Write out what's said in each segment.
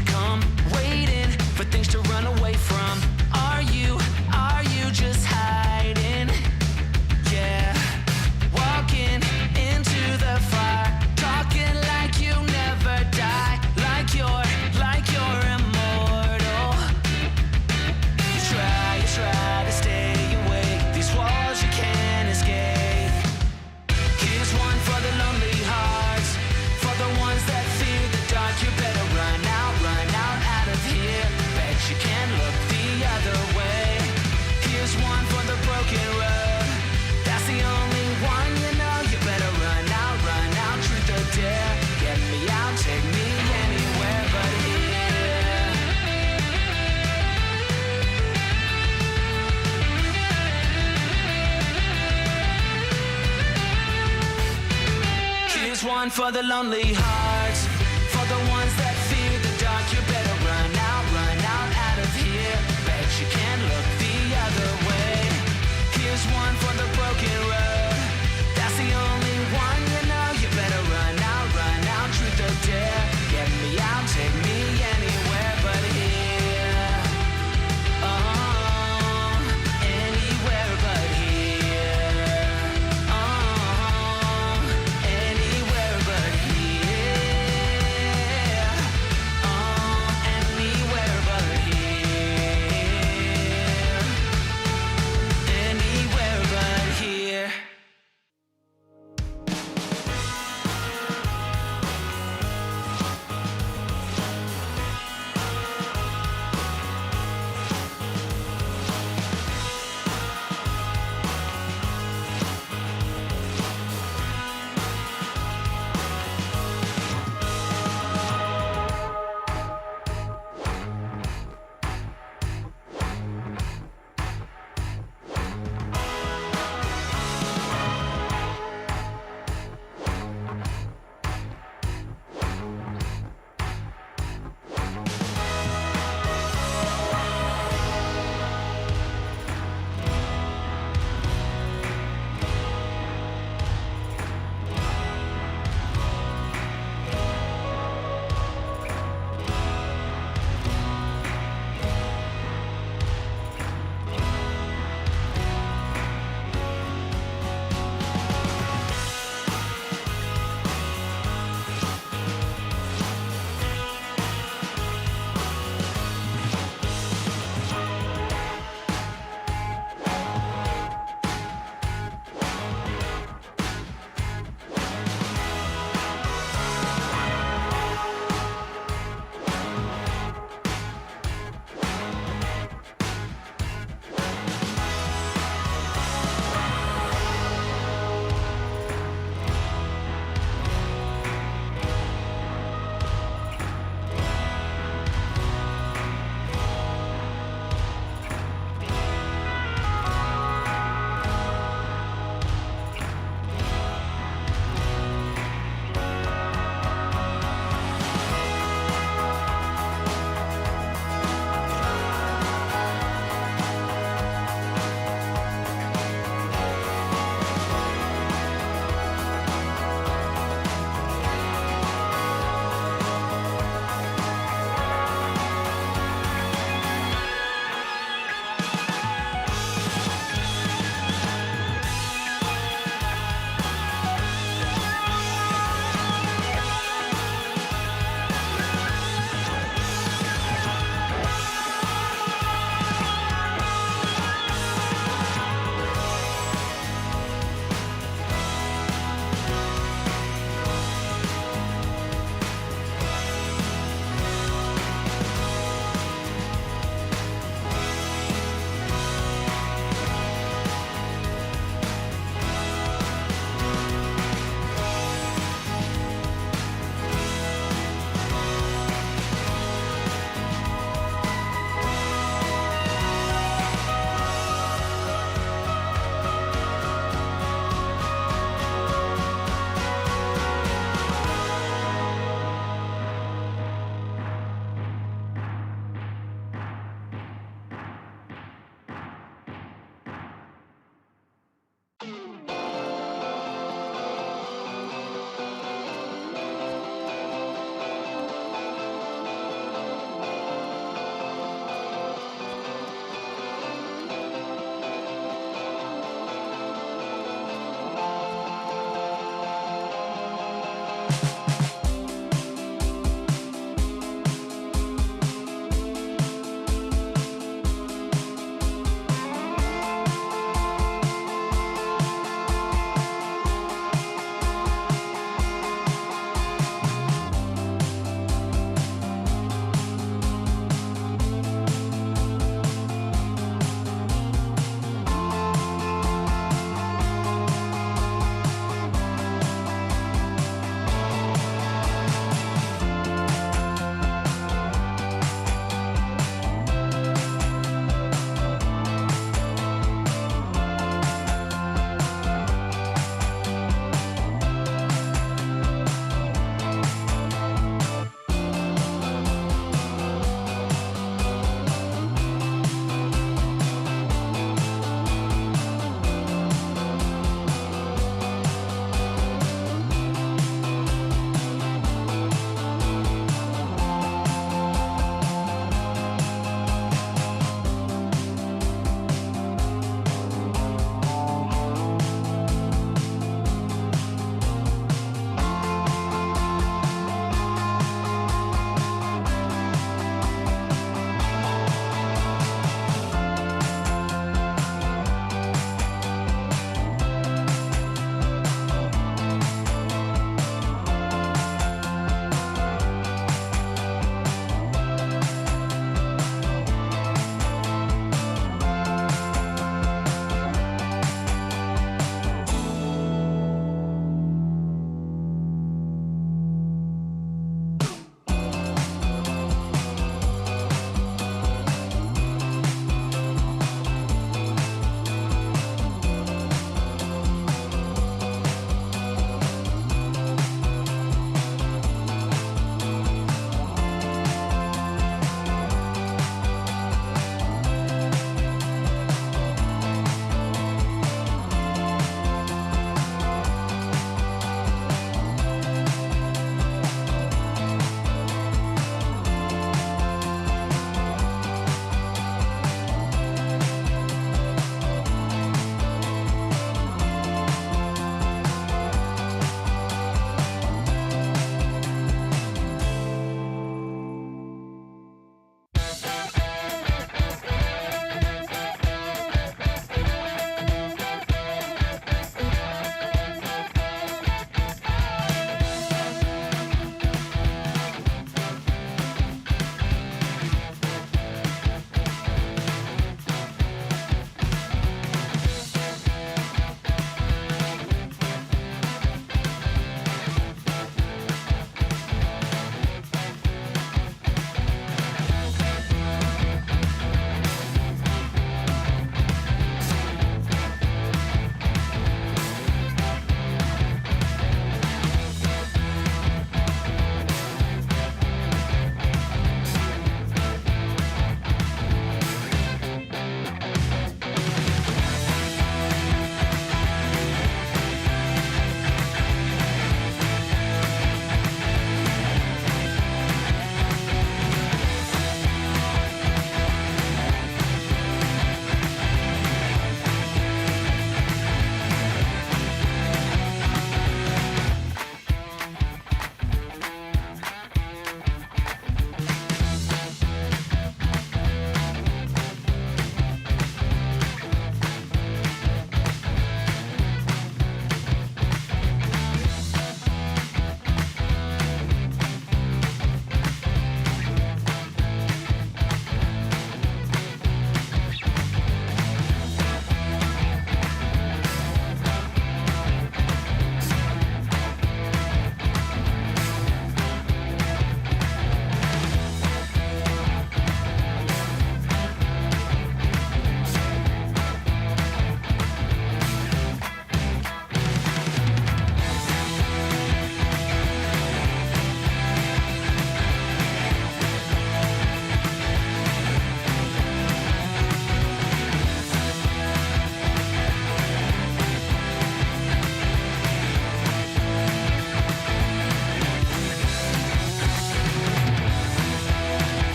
to come, waiting for things to run away from. Are you just hiding? Yeah, walking into the fire, talking like you never die, like you're immortal. You try to stay awake, these walls you can't escape. Here's one for the lonely hearts, for the ones that fear the dark. You better run out of here. Bet you can't look the other way. Here's one for the broken road, that's the only one you know. You better run out, truth or dare. Get me out, take me anywhere but here. Here's one for the lonely hearts, for the ones that fear the dark. You better run out of here. Bet you can't look the other way. Here's one for the broken road, that's the only one you know. You better run out, truth or dare. Get me out, take me anywhere but here. Oh, anywhere but here. Oh, anywhere but here.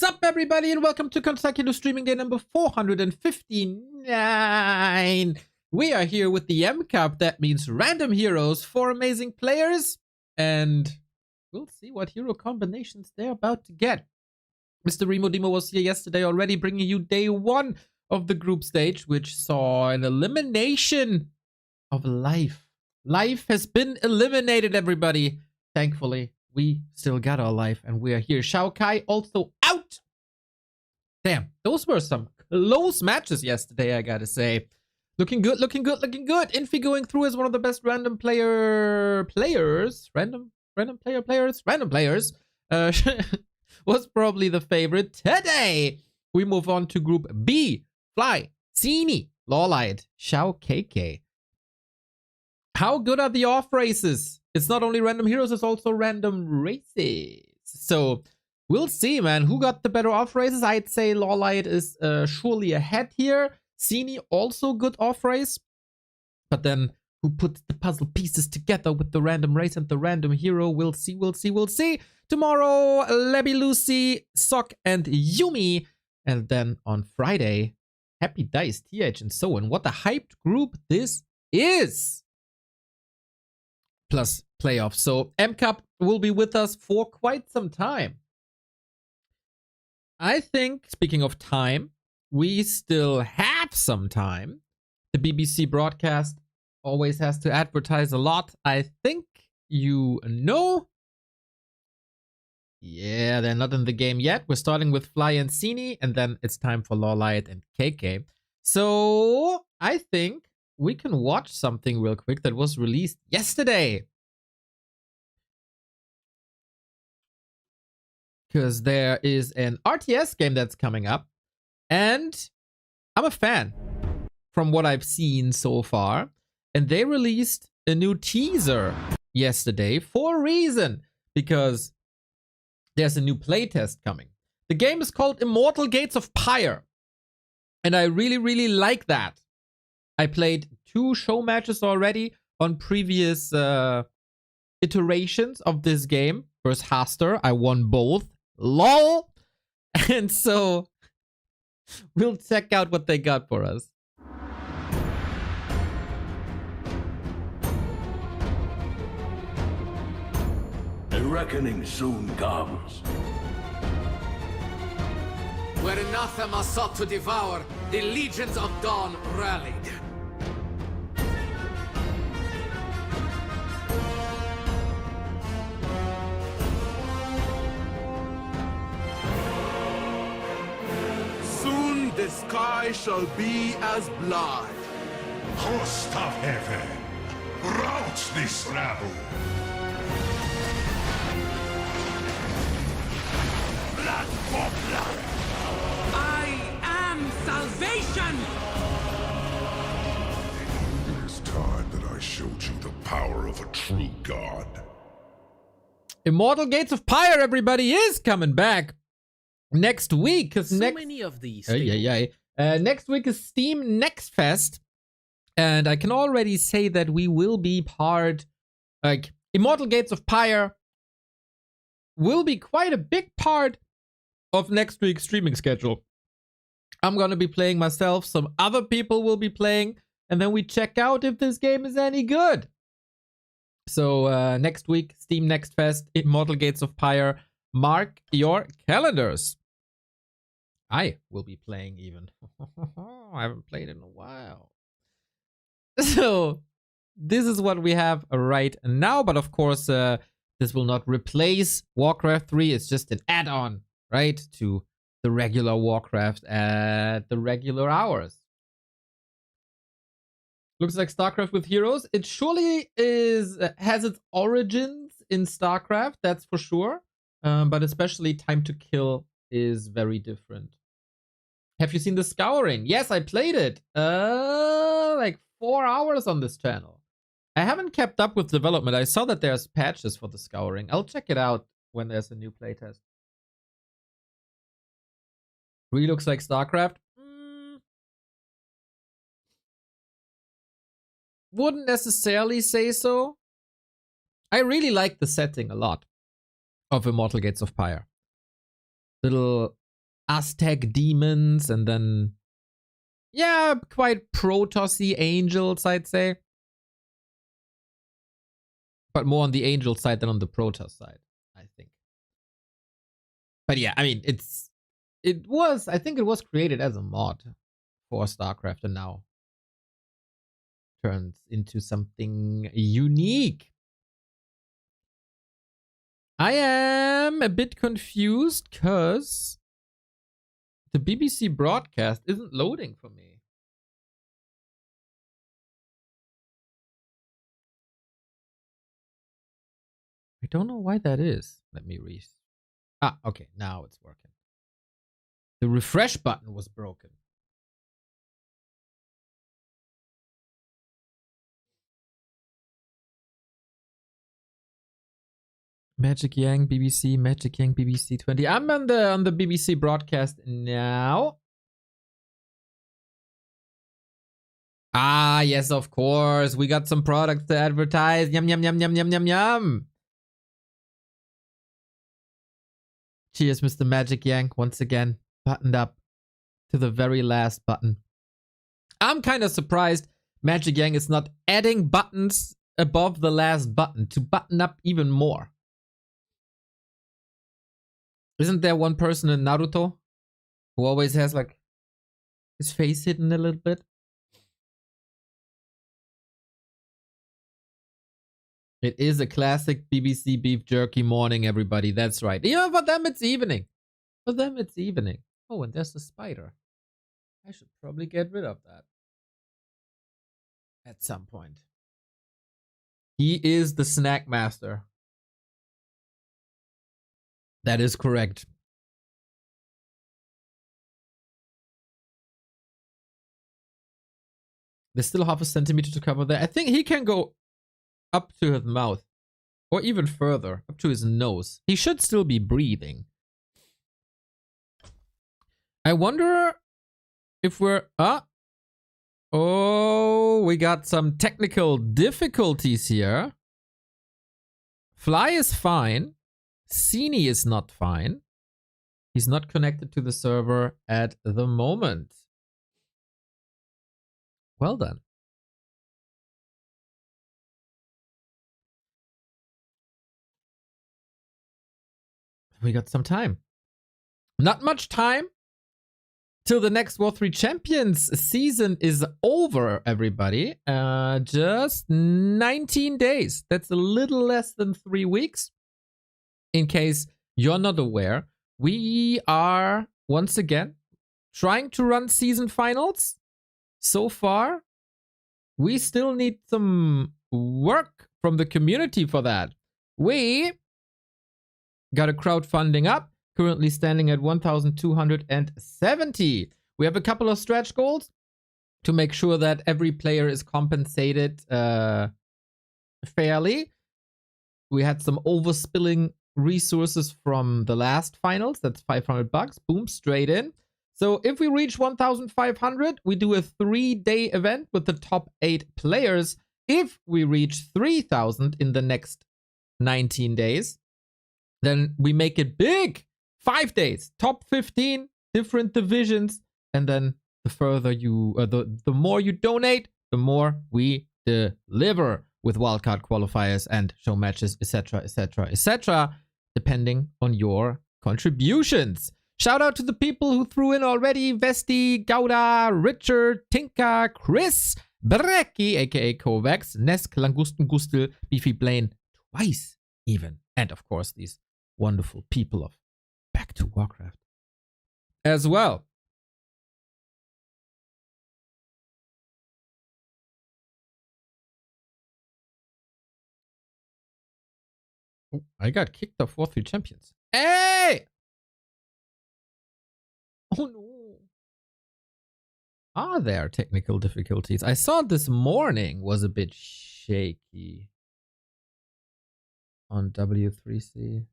up, everybody, and welcome to consecutive streaming day number 459. We are here with the M Cup. That means random heroes, 4 amazing players, and we'll see what hero combinations they're about to get. Mr. Remo Demo was here yesterday already, bringing you day 1 of the group stage, which saw an elimination of life. Life has been eliminated, everybody. Thankfully, we still got our life, and we are here. XiaoKK also out. Damn, those were some close matches yesterday, I gotta say. Looking good, looking good, looking good. Infi going through as one of the best random players. Was probably the favorite today. We move on to Group B. Fly, Sini, LawLiet, XiaoKK. How good are the off races? It's not only random heroes, it's also random races. So we'll see, man. Who got the better off races? I'd say LawLiet is surely ahead here. Sini also good off race. But then who puts the puzzle pieces together with the random race and the random hero? We'll see, we'll see, we'll see. Tomorrow, Lebby Lucy, Sok, and Yumi. And then on Friday, Happy Dice, TH, and so on. What a hyped group this is. Plus playoffs. So M Cup will be with us for quite some time. I think, speaking of time, we still have some time. The BBC broadcast always has to advertise a lot. I think you know. Yeah, they're not in the game yet. We're starting with Fly and Sini, and then it's time for LawLiet and KK. So I think we can watch something real quick that was released yesterday. Because there is an RTS game that's coming up. And I'm a fan from what I've seen so far. And they released a new teaser yesterday for a reason. Because there's a new playtest coming. The game is called Immortal Gates of Pyre. And I really, really like that. I played 2 show matches already on previous iterations of this game. Versus Haster, I won both. LOL! And so, we'll check out what they got for us. A reckoning soon comes. Where anathema sought to devour, the legions of Dawn rallied. Soon the sky shall be as blood. Host of heaven, rout this rabble! Blood for blood! I am salvation! It is time that I showed you the power of a true god. Immortal Gates of Pyre, everybody, is coming back next week. So many of these. Next week is Steam Next Fest. And I can already say that we will be part, like, Immortal Gates of Pyre will be quite a big part of next week's streaming schedule. I'm gonna be playing myself, some other people will be playing, and then we check out if this game is any good. So next week, Steam Next Fest, Immortal Gates of Pyre, mark your calendars. I will be playing even. I haven't played in a while. So this is what we have right now, but of course this will not replace Warcraft 3. It's just an add-on, right, to the regular Warcraft at the regular hours. Looks like StarCraft with heroes. It surely has its origins in StarCraft, that's for sure. But especially Time to Kill is very different. Have you seen the Scouring? Yes, I played it. Like 4 hours on this channel. I haven't kept up with development. I saw that there's patches for the Scouring. I'll check it out when there's a new playtest. Really looks like StarCraft. Wouldn't necessarily say so. I really like the setting a lot of Immortal Gates of Pyre. Little Aztec demons, and then, yeah, quite Protossy angels, I'd say. But more on the angel side than on the Protoss side, I think. But yeah, I mean, I think it was created as a mod for StarCraft and now turns into something unique. I am a bit confused because the BBC broadcast isn't loading for me. I don't know why that is. Let me read. Ah, okay, now it's working. The refresh button was broken. Magic Yang BBC, Magic Yang BBC 20. I'm on the BBC broadcast now. Ah, yes, of course. We got some products to advertise. Yum, yum, yum, yum, yum, yum, yum. Cheers, Mr. Magic Yank, once again. Buttoned up to the very last button. I'm kind of surprised Magic Yang is not adding buttons above the last button to button up even more. Isn't there one person in Naruto who always has like his face hidden a little bit? It is a classic BBC beef jerky morning, everybody. That's right. Even for them, it's evening. For them, it's evening. Oh, and there's the spider. I should probably get rid of that at some point. He is the snack master. That is correct. There's still half a centimeter to cover there. I think he can go up to his mouth. Or even further, up to his nose. He should still be breathing. I wonder if we're... Oh, we got some technical difficulties here. Fly is fine. Sini is not fine. He's not connected to the server at the moment. Well done. We got some time. Not much time till the next War 3 Champions season is over, everybody. Just 19 days. That's a little less than 3 weeks. In case you're not aware, we are, once again, trying to run season finals. So far, we still need some work from the community for that. We got a crowdfunding up, currently standing at 1,270. We have a couple of stretch goals to make sure that every player is compensated fairly. We had some overspilling resources from the last finals. That's $500. Boom, straight in. So if we reach 1,500, we do a 3-day event with the top 8 players. If we reach 3,000 in the next 19 days, then we make it big. 5 days, top 15, different divisions, and then the further you, the more you donate, the more we deliver with wildcard qualifiers and show matches, etc., etc., etc., depending on your contributions. Shout out to the people who threw in already: Vesti, Gouda, Richard, Tinka, Chris, Brecki, aka Kovacs, Nesk, Langusten, Gustel, Beefy Blaine, twice even. And of course, these wonderful people of Back to Warcraft as well. Oh, I got kicked off War 3 Champions. Hey! Oh no. Are there technical difficulties? I saw this morning was a bit shaky on W3C.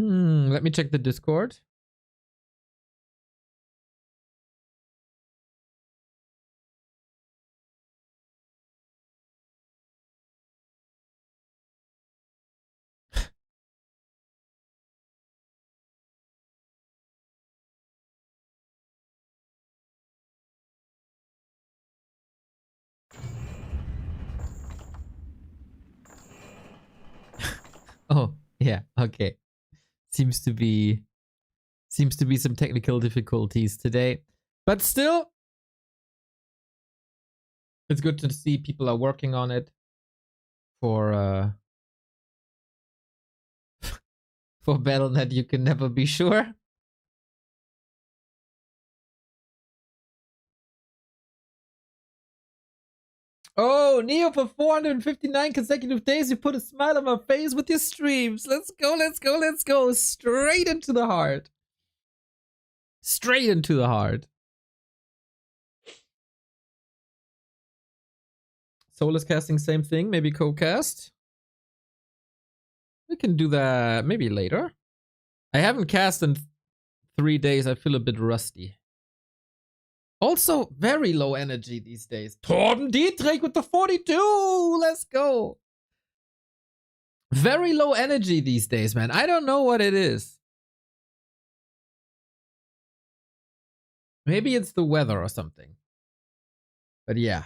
Let me check the Discord. Yeah, okay. Seems to be some technical difficulties today. But still, it's good to see people are working on it for for Battle.net. You can never be sure. Oh, Neo, for 459 consecutive days, you put a smile on my face with your streams. Let's go, let's go, let's go. Straight into the heart. Straight into the heart. Soul is casting, same thing. Maybe co-cast. We can do that maybe later. I haven't cast in 3 days. I feel a bit rusty. Also, very low energy these days. Torben Dietrich with the 42. Let's go. Very low energy these days, man. I don't know what it is. Maybe it's the weather or something. But yeah.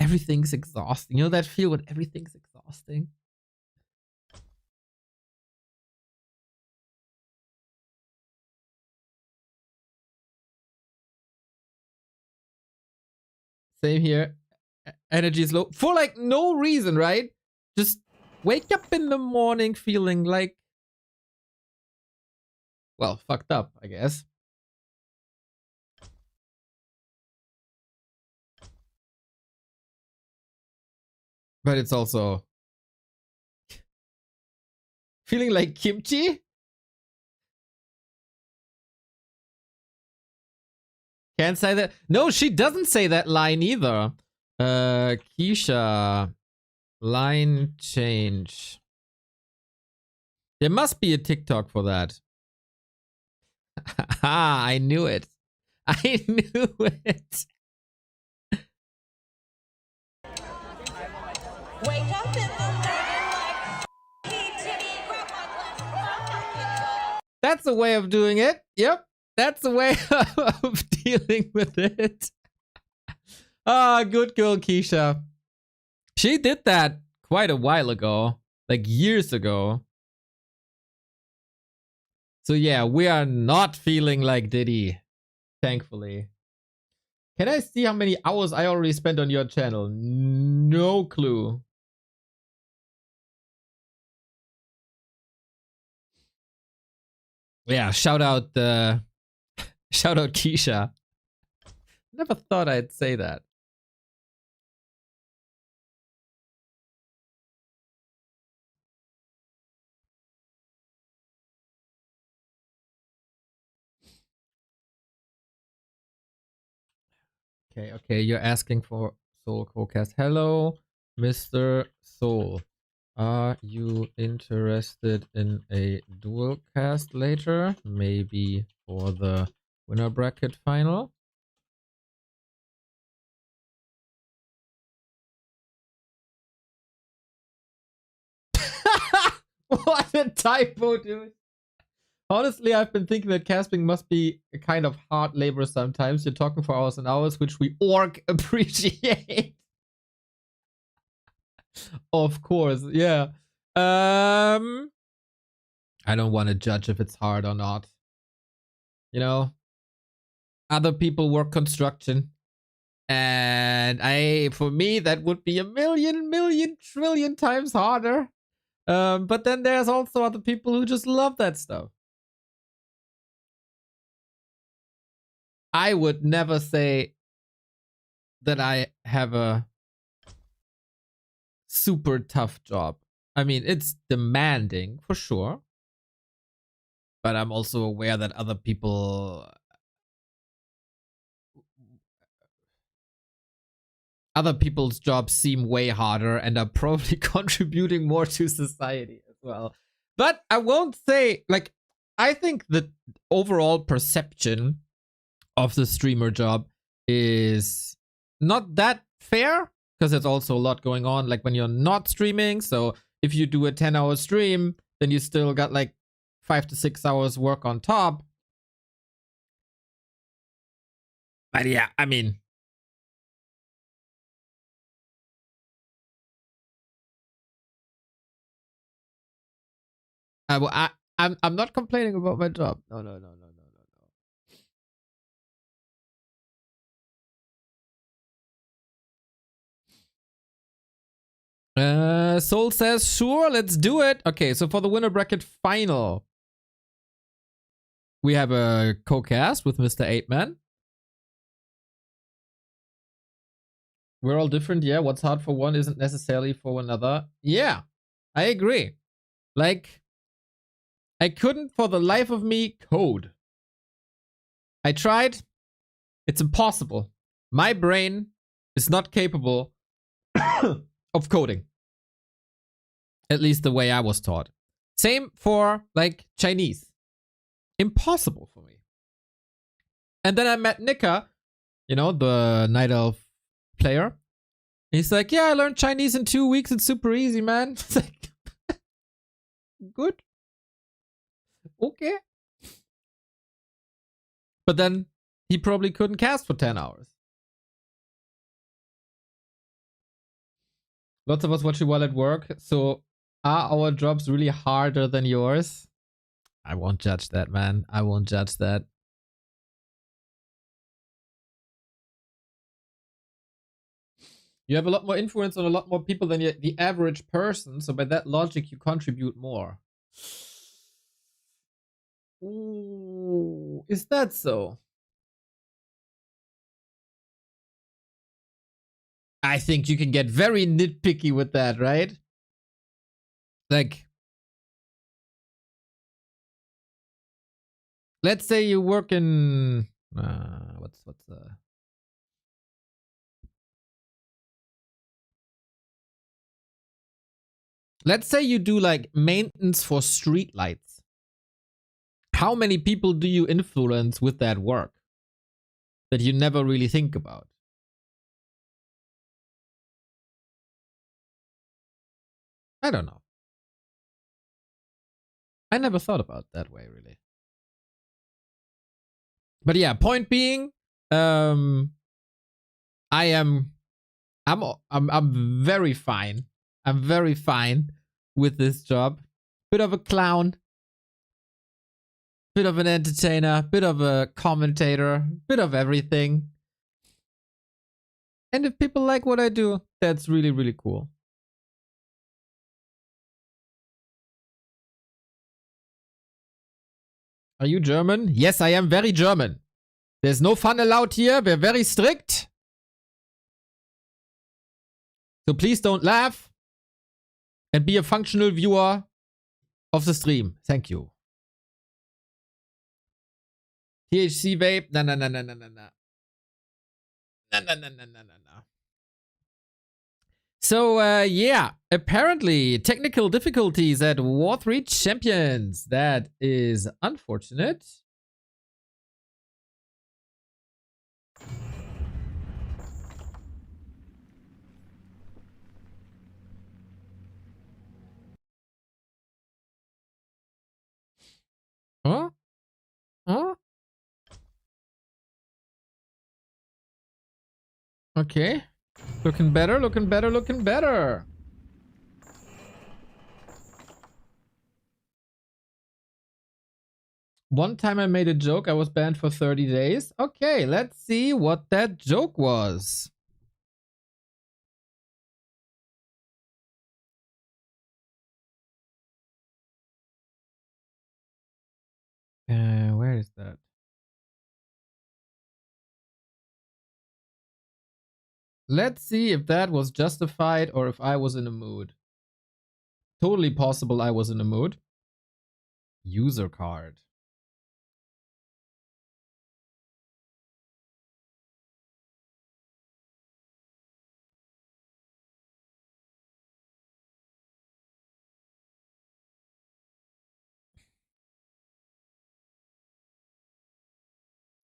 Everything's exhausting. You know that feel when everything's exhausting? Same here. Energy is low. For like no reason, right? Just wake up in the morning feeling like, well, fucked up, I guess. But it's also feeling like kimchi. Can't say that. No, she doesn't say that line either. Keisha. Line change. There must be a TikTok for that. Ah, I knew it. I knew it. Wake up in the morning like titty, grab my glass. That's a way of doing it. Yep. That's a way of dealing with it. Ah, good girl, Keisha. She did that quite a while ago. Like years ago. So yeah, we are not feeling like Diddy. Thankfully. Can I see how many hours I already spent on your channel? No clue. Yeah, shout out Keisha. Never thought I'd say that. Okay, you're asking for Soul Co-cast. Hello, Mr. Soul. Are you interested in a dual cast later? Maybe for the winner bracket final? What a typo, dude. Honestly, I've been thinking that casting must be a kind of hard labor sometimes. You're talking for hours and hours, which we orc appreciate. Of course, yeah. I don't want to judge if it's hard or not. You know, other people work construction. And for me, that would be a million trillion times harder. But then there's also other people who just love that stuff. I would never say that I have a super tough job. I mean, it's demanding for sure. But I'm also aware that other people's jobs seem way harder and are probably contributing more to society as well. But I won't say, like, I think the overall perception of the streamer job is not that fair because there's also a lot going on, like when you're not streaming. So if you do a 10-hour stream, then you still got like 5 to 6 hours work on top. But yeah, I mean, I'm not complaining about my job. No. Soul says, sure, let's do it. Okay, so for the winner bracket final, we have a co-cast with Mr. 8-Man. We're all different, yeah. What's hard for one isn't necessarily for another. Yeah, I agree. Like, I couldn't for the life of me code. I tried. It's impossible. My brain is not capable of coding. At least the way I was taught. Same for, like, Chinese. Impossible for me. And then I met Nika, you know, the Night Elf player. He's like, yeah, I learned Chinese in 2 weeks. It's super easy, man. It's like, good. Okay. But then he probably couldn't cast for 10 hours. Lots of us watch you while at work. So are our jobs really harder than yours? I won't judge that, man. I won't judge that. You have a lot more influence on a lot more people than the average person. So by that logic, you contribute more. Ooh, is that so? I think you can get very nitpicky with that, right? Like, let's say you work in what's let's say you do like maintenance for street lights. How many people do you influence with that work that you never really think about? I don't know. I never thought about it that way, really. But yeah, point being, I'm very fine. I'm very fine with this job. Bit of a clown, bit of an entertainer, bit of a commentator, bit of everything. And if people like what I do, that's really, really cool. Are you German? Yes, I am very German. There's no fun allowed here. We're very strict. So please don't laugh. And be a functional viewer of the stream. Thank you. THC vape. No. No. So, yeah. Apparently, technical difficulties at Warcraft III Champions. That is unfortunate. Huh? Huh? Okay. Looking better, looking better, looking better. One time I made a joke. I was banned for 30 days. Okay, let's see what that joke was. Where is that? Let's see if that was justified or if I was in a mood. Totally possible I was in a mood. User card.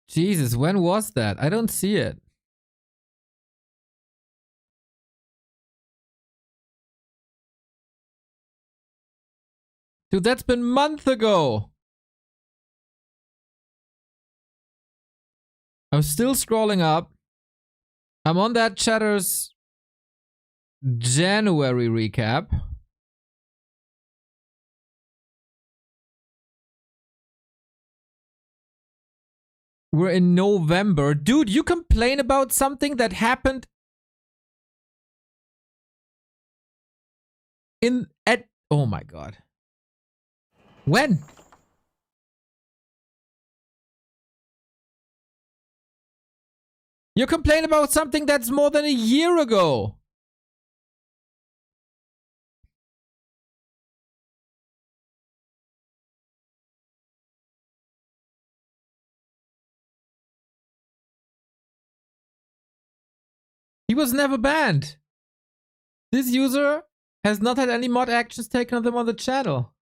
Jesus, when was that? I don't see it. Dude, that's been months ago. I'm still scrolling up. I'm on that Chatter's January recap. We're in November. Dude, you complain about something that happened oh my god. When? You complain about something that's more than a year ago. He was never banned. This user has not had any mod actions taken on them on the channel.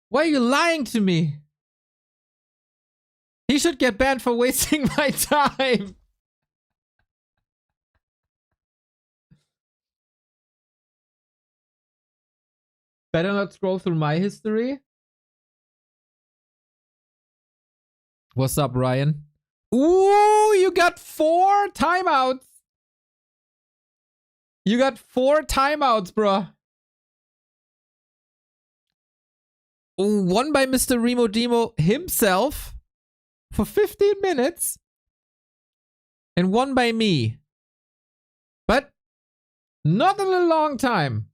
Why are you lying to me? He should get banned for wasting my time. Better not scroll through my history. What's up, Ryan? Ooh, you got 4 timeouts. You got 4 timeouts, bro. Ooh, one by Mr. Remo Demo himself for 15 minutes. And one by me. But not in a long time.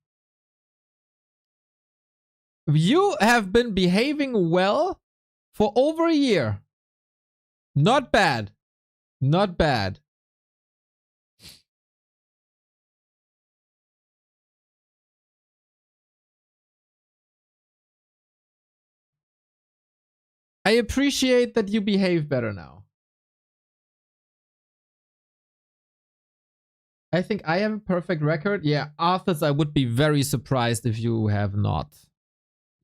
You have been behaving well for over a year. Not bad. Not bad. I appreciate that you behave better now. I think I have a perfect record. Yeah, Arthur's, I would be very surprised if you have not.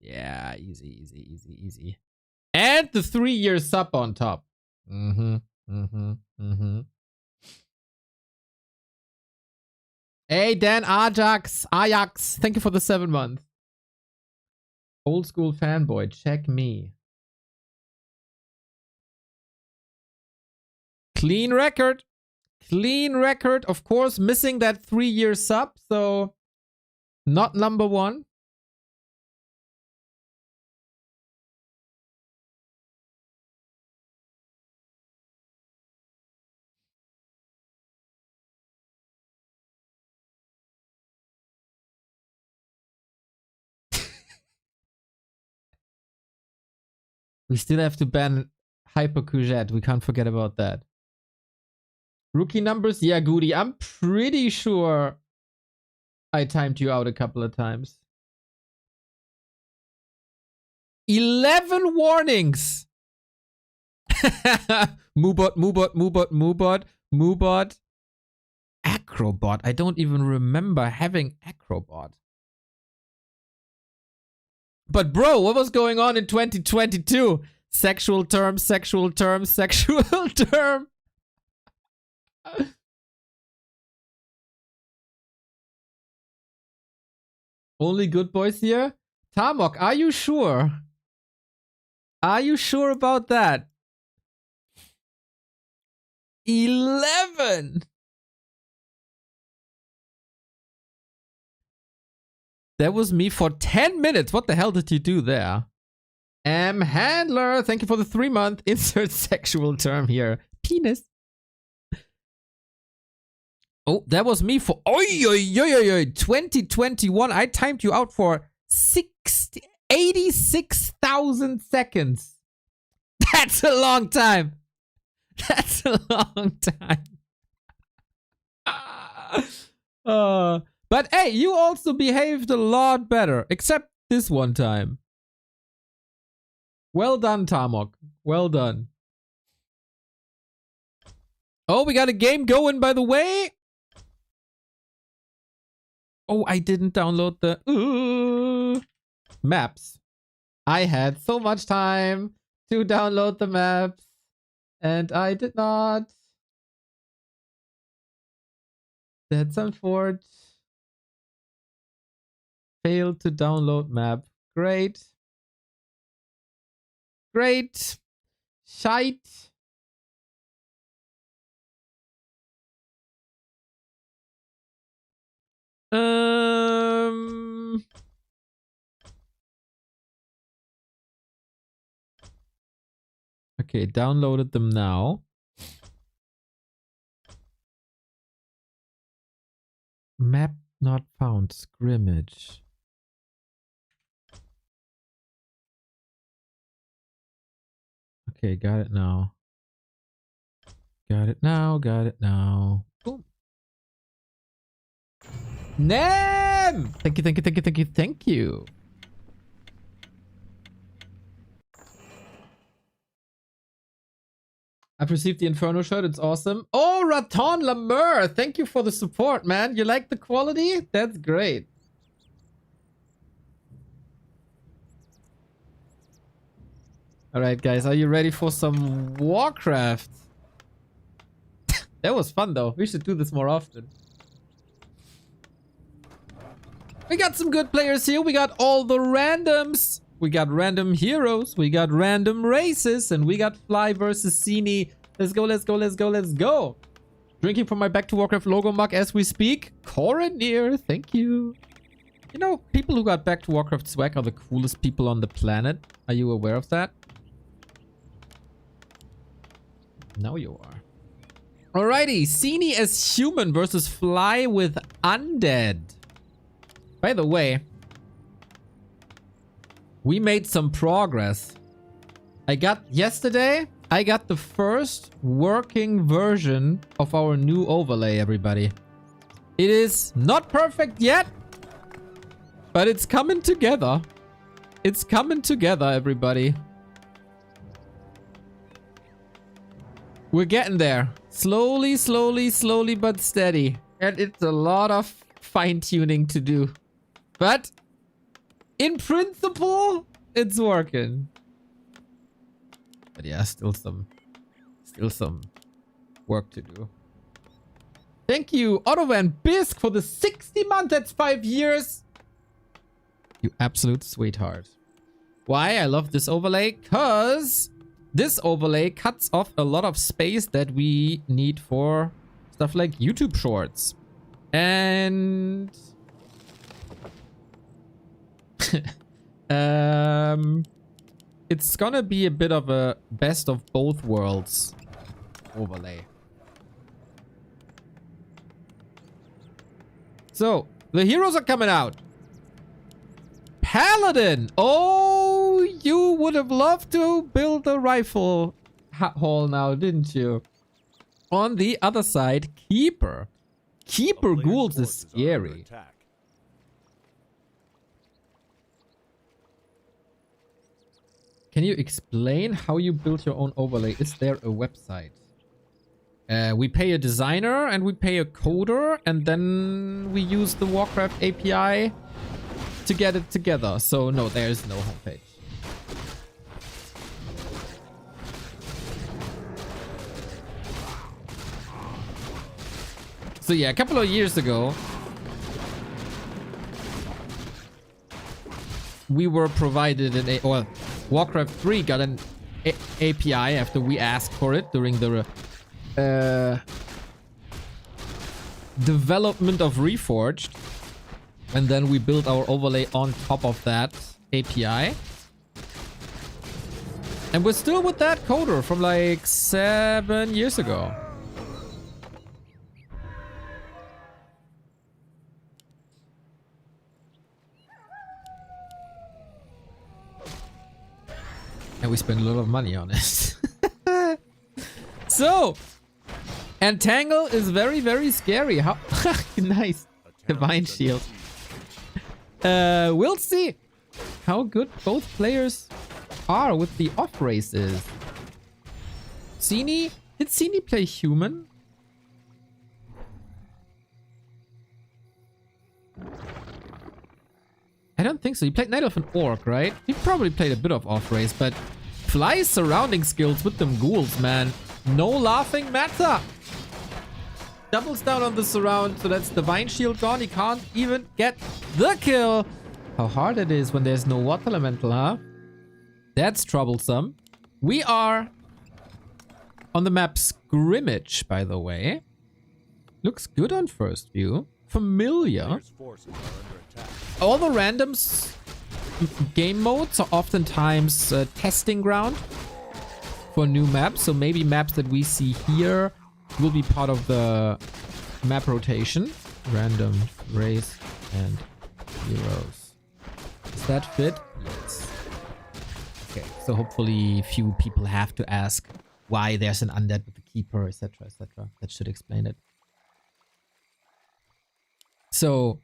Yeah, easy, easy, easy, easy. And the 3-year sub on top. Hey, Dan Ajax, thank you for the 7 months. Old school fanboy, check me. Clean record. Clean record. Of course, missing that 3-year sub, so not number 1. We still have to ban Hyper Courgette. We can't forget about that. Rookie numbers? Yeah, Goody. I'm pretty sure I timed you out a couple of times. 11 warnings! Moobot. Acrobot. I don't even remember having Acrobot. But bro, what was going on in 2022? Sexual term. Only good boys here? Tamok, are you sure? Are you sure about that? 11! That was me for 10 minutes. What the hell did you do there? Handler, thank you for the 3-month. Insert sexual term here. Penis. Oh, that was me for 2021. I timed you out for 86,000 seconds. That's a long time. That's a long time. But hey, you also behaved a lot better, except this one time. Well done, Tamok. Well done. Oh, we got a game going, by the way. Oh, I didn't download the maps. I had so much time to download the maps, and I did not. That's unfortunate. Failed to download map. Great. Great. Shite. Okay, downloaded them now. Map not found. Scrimmage. Okay, got it now. Got it now. Got it now. Boom. Nem! Thank you, thank you, thank you, thank you, thank you. I've received the Inferno shirt. It's awesome. Oh, Raton Lamur. Thank you for the support, man. You like the quality? That's great. All right, guys. Are you ready for some Warcraft? That was fun, though. We should do this more often. We got some good players here. We got all the randoms. We got random heroes. We got random races. And we got Fly versus Sini. Let's go, let's go, let's go, let's go. Drinking from my Back to Warcraft logo mug as we speak. Coronir, thank you. You know, people who got Back to Warcraft swag are the coolest people on the planet. Are you aware of that? Now you are. Alrighty, Sini as human versus Fly with undead. By the way, we made some progress. Yesterday, I got the first working version of our new overlay, everybody. It is not perfect yet, but it's coming together. It's coming together, everybody. We're getting there. Slowly, slowly, slowly, but steady. And it's a lot of fine-tuning to do. But in principle, it's working. But yeah, still some work to do. Thank you, Otto Van Bisk, for the 60 months. That's 5 years. You absolute sweetheart. Why I love this overlay? Because this overlay cuts off a lot of space that we need for stuff like YouTube shorts. And it's gonna be a bit of a best of both worlds overlay. So, the heroes are coming out. Paladin! Oh, you would have loved to build a rifle hall now, didn't you? On the other side, Keeper. Keeper ghouls is scary. Can you explain how you built your own overlay? Is there a website? We pay a designer and we pay a coder, and then we use the Warcraft API to get it together. So no, there is no homepage. So yeah, a couple of years ago, we were provided Warcraft 3 got an API after we asked for it during the development of Reforged. And then we built our overlay on top of that API. And we're still with that coder from like 7 years ago. And we spend a lot of money on it. So, Entangle is very, very scary. How nice. Divine Shield. We'll see how good both players are with the off races. Sini? Did Sini play human? I don't think so. He played Night Elf and Orc, right? He probably played a bit of off race, but Fly's surrounding skills with them ghouls, man. No laughing matter. Doubles down on the surround, so that's Divine Shield gone. He can't even get the kill. How hard it is when there's no water elemental, huh? That's troublesome. We are on the map Scrimmage, by the way. Looks good on first view. Familiar. All the randoms game modes are oftentimes testing ground for new maps. So maybe maps that we see here will be part of the map rotation. Random, race, and heroes. Does that fit? Yes. Okay, so hopefully few people have to ask why there's an undead with the keeper, etc., etc. That should explain it. So,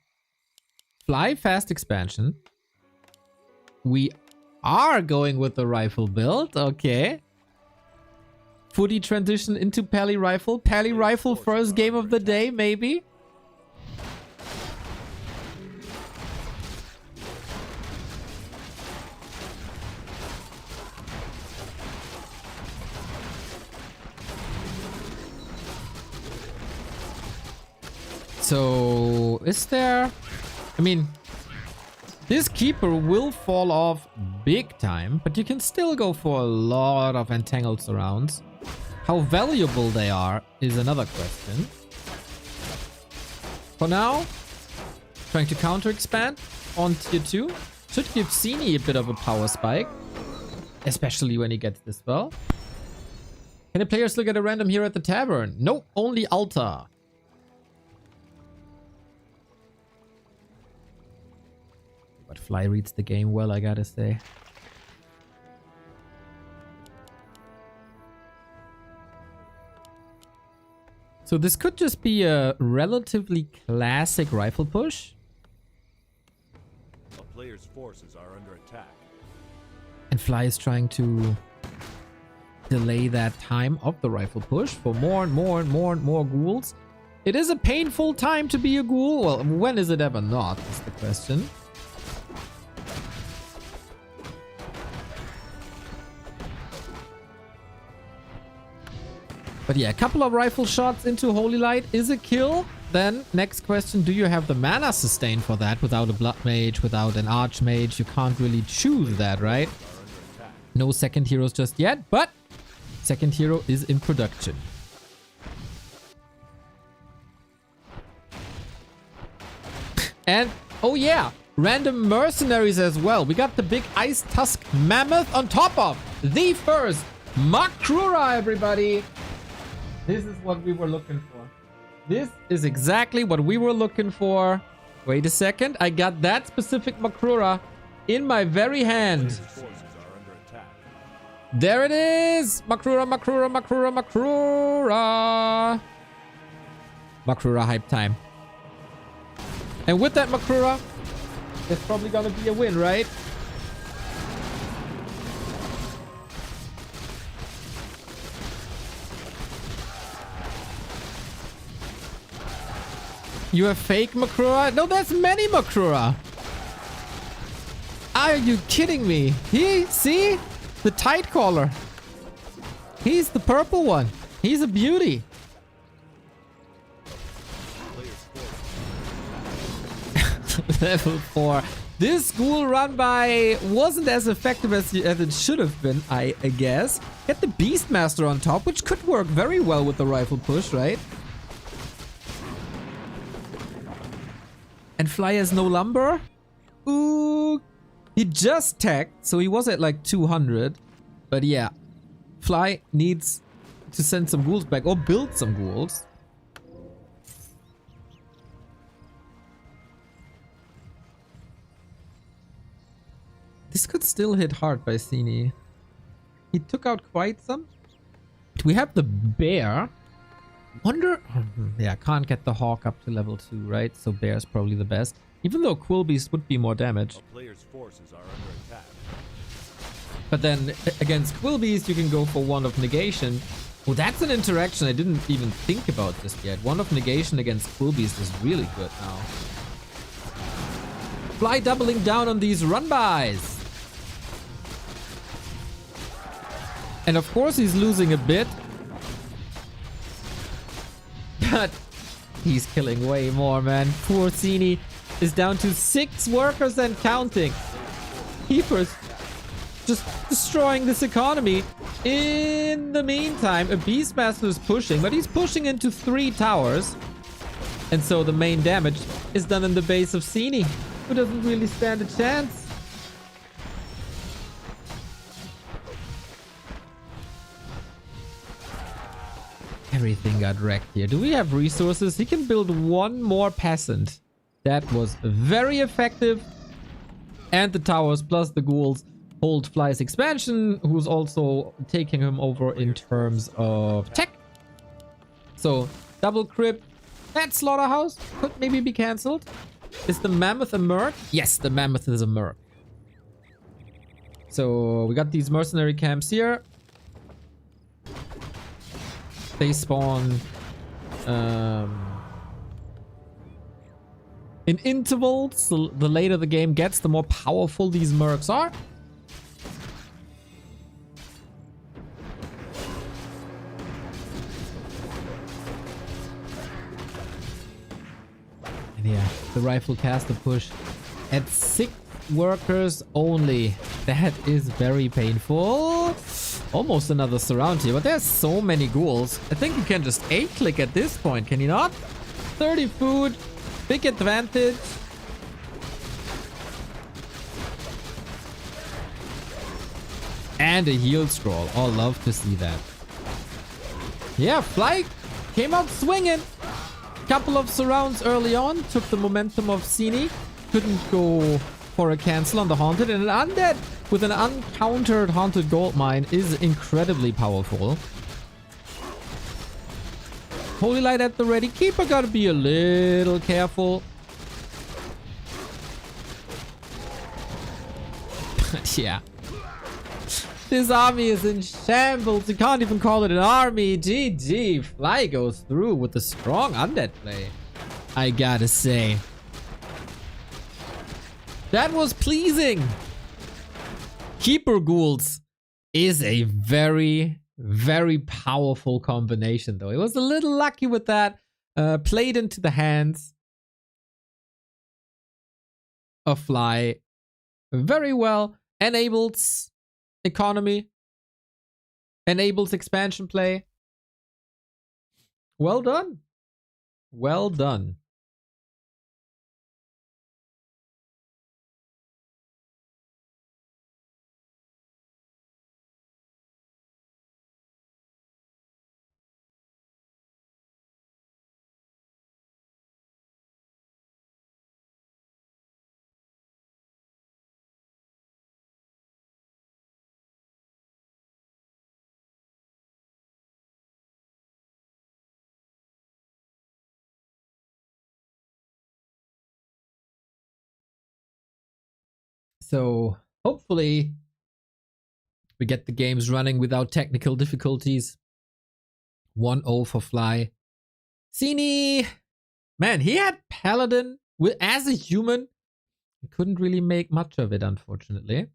fly fast expansion. We are going with the rifle build. Okay. Footy transition into Pally rifle. Pally rifle first game of the day, maybe. So, is there... I mean, this keeper will fall off big time, but you can still go for a lot of entangled surrounds. How valuable they are is another question. For now, trying to counter expand on tier 2 should give Sini a bit of a power spike, especially when he gets this spell. Can the players look at a random here at the tavern? No, only Alta. But Fly reads the game well, I gotta say. So this could just be a relatively classic rifle push. A player's forces are under attack. And Fly is trying to delay that time of the rifle push for more and more and more and more ghouls. It is a painful time to be a ghoul. Well, when is it ever not, is the question. But yeah, a couple of rifle shots into Holy Light is a kill. Then, next question, do you have the mana sustain for that without a Blood Mage, without an Archmage? You can't really choose that, right? No second heroes just yet, but second hero is in production. And, oh yeah, random mercenaries as well. We got the big Ice Tusk Mammoth on top of the first Makrura, everybody. This is what we were looking for. This is exactly what we were looking for. Wait a second. I got that specific Makrura in my very hand. There it is. Makrura, Makrura, Makrura, Makrura. Makrura hype time. And with that Makrura, there's probably gonna be a win, right? You have fake Makrura? No, there's many Makrura. Are you kidding me? See? The tight collar. He's the purple one. He's a beauty. Level 4. This ghoul run by wasn't as effective as it should have been, I guess. Get the Beastmaster on top, which could work very well with the rifle push, right? And Fly has no lumber. Ooh. He just tagged, so he was at like 200. But yeah, Fly needs to send some ghouls back or build some ghouls. This could still hit hard by Sini. He took out quite some. We have the bear. Wonder... Yeah, can't get the hawk up to level 2, right? So bear's probably the best. Even though Quillbeast would be more damage. A player's forces are under attack. But then against Quillbeast, you can go for Wand of Negation. Oh, that's an interaction I didn't even think about just yet. Wand of Negation against Quillbeast is really good now. Fly doubling down on these run-bys. And of course he's losing a bit. But he's killing way more, man. Poor Sini is down to 6 workers and counting. Keepers just destroying this economy. In the meantime, a Beastmaster is pushing, but he's pushing into 3 towers. And so the main damage is done in the base of Sini, who doesn't really stand a chance. Everything got wrecked here. Do we have resources? He can build one more peasant. That was very effective. And the towers plus the ghouls hold Fly's expansion, who's also taking him over in terms of tech. So, double crypt. That slaughterhouse could maybe be cancelled. Is the mammoth a merc? Yes, the mammoth is a merc. So, we got these mercenary camps here. They spawn in intervals. The later the game gets, the more powerful these mercs are. And yeah, the rifle caster push at 6 workers only. That is very painful. Almost another surround here, but there's so many ghouls. I think you can just A-click at this point, can you not? 30 food, big advantage. And a heal scroll. Oh, love to see that. Yeah, Fly came out swinging. Couple of surrounds early on. Took the momentum of Sini. Couldn't go for a cancel on the Haunted. And an Undead with an uncountered Haunted Gold Mine is incredibly powerful. Holy Light at the ready. Keeper gotta be a little careful. But yeah. This army is in shambles. You can't even call it an army. GG. Fly goes through with a strong undead play, I gotta say. That was pleasing. Keeper ghouls is a very, very powerful combination, though. It was a little lucky with that. Played into the hands of Fly very well. Enables economy, enables expansion play. Well done. Well done. So hopefully we get the games running without technical difficulties. 1-0 for Fly. Sini, man, he had Paladin as a human. He couldn't really make much of it, unfortunately.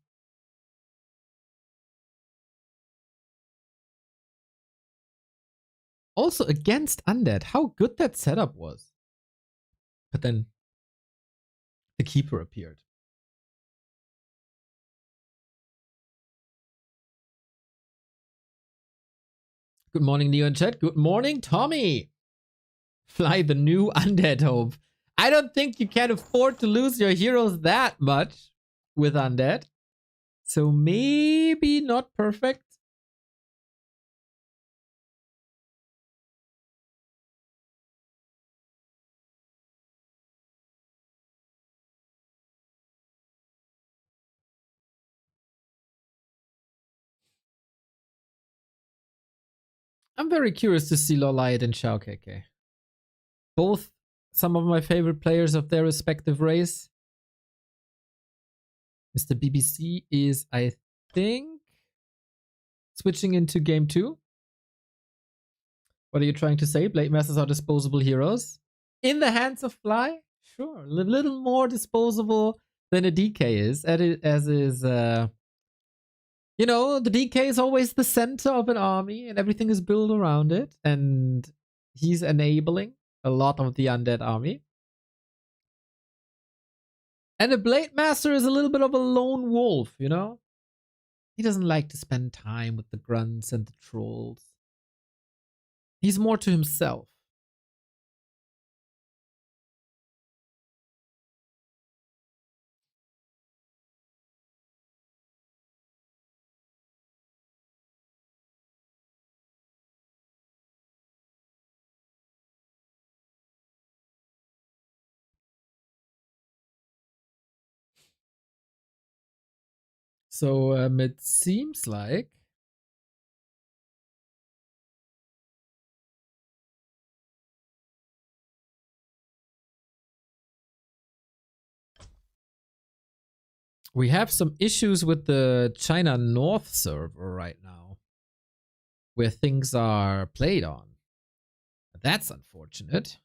Also against Undead, how good that setup was. But then the Keeper appeared. Good morning, Neo in chat. Good morning, Tommy. Fly the new Undead hope. I don't think you can afford to lose your heroes that much with Undead. So maybe not perfect. I'm very curious to see LawLiet and XiaoKK. Both some of my favorite players of their respective race. Mr. BBC is, I think, switching into game 2. What are you trying to say? Blade Masters are disposable heroes? In the hands of Fly? Sure. A little more disposable than a DK is. As is, you know, the DK is always the center of an army and everything is built around it. And he's enabling a lot of the undead army. And the Blade Master is a little bit of a lone wolf, you know? He doesn't like to spend time with the grunts and the trolls. He's more to himself. So it seems like we have some issues with the China North server right now, where things are played on. That's unfortunate.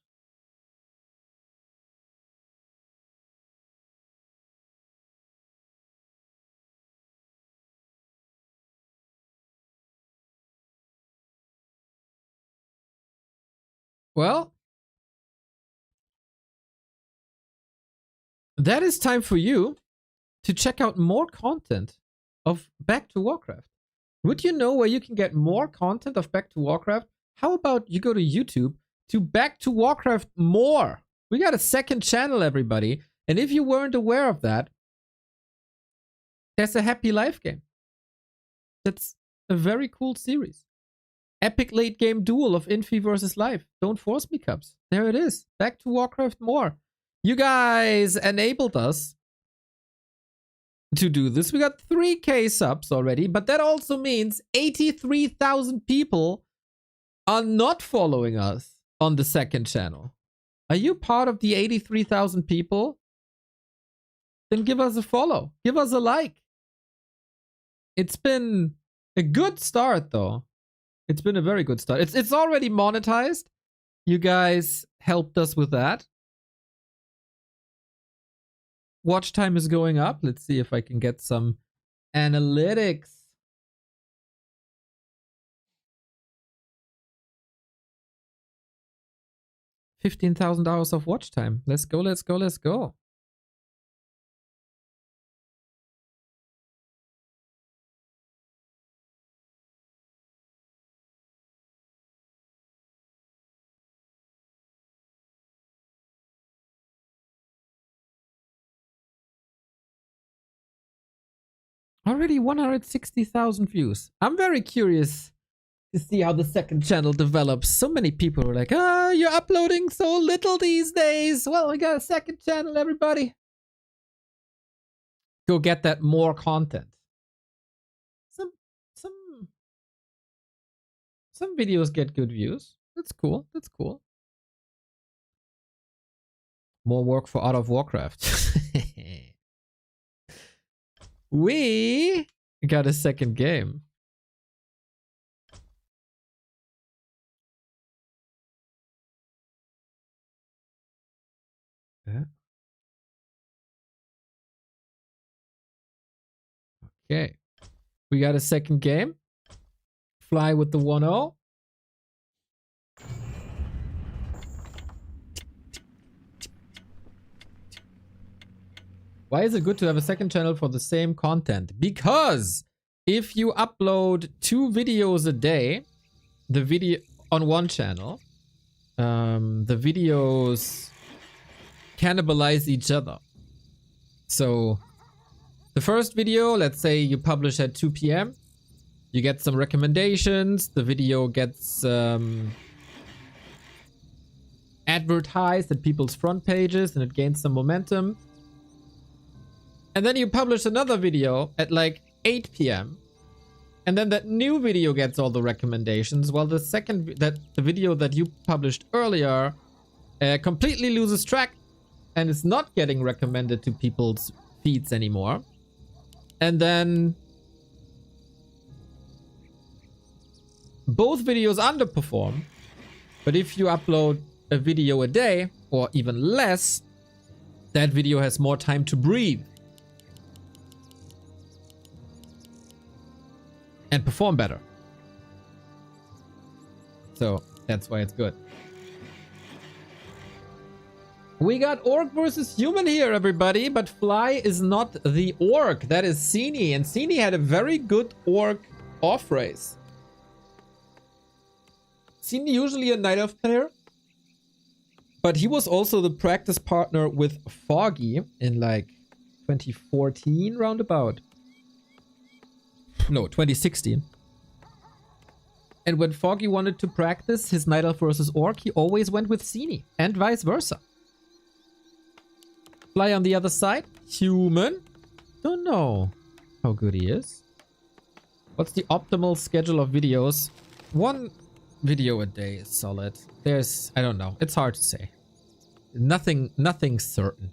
Well, that is time for you to check out more content of Back to Warcraft. Would you know where you can get more content of Back to Warcraft? How about you go to YouTube to Back to Warcraft More? We got a second channel, everybody. And if you weren't aware of that, there's a Happy Life game. That's a very cool series. Epic late game duel of Infi versus Life. Don't force me, Cubs. There it is. Back to Warcraft More. You guys enabled us to do this. We got 3K subs already, but that also means 83,000 people are not following us on the second channel. Are you part of the 83,000 people? Then give us a follow. Give us a like. It's been a good start, though. It's been a very good start. It's already monetized. You guys helped us with that. Watch time is going up. Let's see if I can get some analytics. $15,000 of watch time. Let's go, let's go, let's go. Already 160,000 views. I'm very curious to see how the second channel develops. So many people are like, you're uploading so little these days. Well, we got a second channel, everybody. Go get that more content. Some videos get good views. That's cool. That's cool. More work for Out of Warcraft. We got a second game. Yeah. Okay. We got a second game. Fly with the 1-0. Why is it good to have a second channel for the same content? Because if you upload 2 videos a day, the video on one channel, the videos cannibalize each other. So the first video, let's say you publish at 2 p.m. You get some recommendations. The video gets advertised at people's front pages and it gains some momentum. And then you publish another video at like 8 p.m. And then that new video gets all the recommendations, while the video that you published earlier completely loses track and is not getting recommended to people's feeds anymore. And then both videos underperform. But if you upload a video a day or even less, that video has more time to breathe and perform better. So that's why it's good. We got orc versus human here, everybody, but Fly is not the orc. That is Sini, and Sini had a very good orc off race. Sini usually a Night Elf player, but he was also the practice partner with Foggy in like 2014 roundabout. No, 2016. And when Foggy wanted to practice his Night Elf versus Orc, he always went with Sini, and vice versa. Fly on the other side. Human? Don't know. how good he is. What's the optimal schedule of videos? 1 video a day is solid. There's, I don't know. It's hard to say. Nothing certain.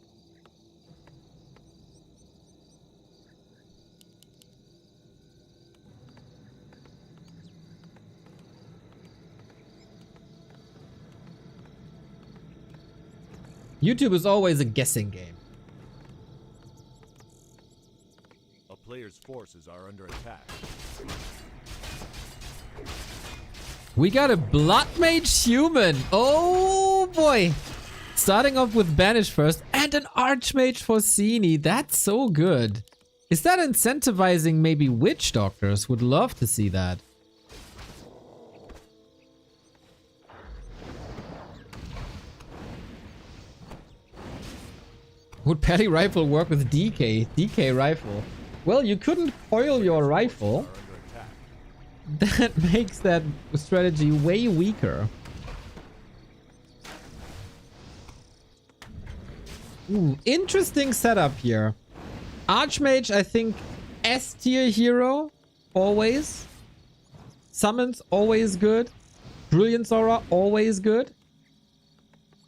YouTube is always a guessing game. A player's forces are under attack. We got a Blood Mage human. Oh boy. Starting off with Banish first and an Archmage for Sini. That's so good. Is that incentivizing maybe Witch Doctors? Would love to see that. Would Petty Rifle work with DK? DK Rifle. Well, you couldn't coil your rifle. That makes that strategy way weaker. Ooh, interesting setup here. Archmage, I think, S tier hero, always. Summons, always good. Brilliance Aura, always good.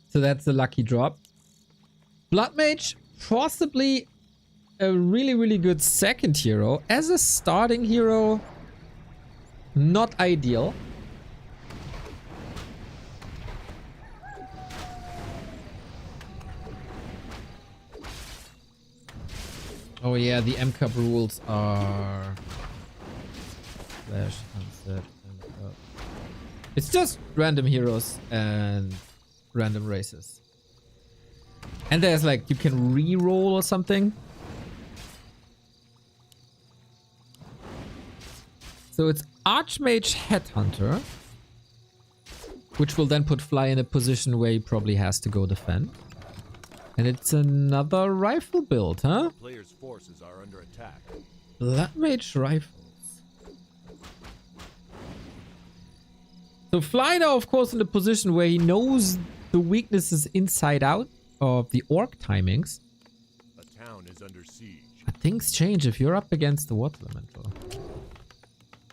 So that's a lucky drop. Blood Mage, possibly a really, really good second hero. As a starting hero, not ideal. Oh yeah, the M Cup rules are... Flash, Sunset, M Cup. It's just random heroes and random races. And there's like, you can re-roll or something. So it's Archmage Headhunter, which will then put Fly in a position where he probably has to go defend. And it's another rifle build, huh? The player's forces are under attack. Blood Mage rifles. So Fly now, of course, in a position where he knows the weaknesses inside out of the orc timings. A town is under siege. But things change if you're up against the Water Elemental.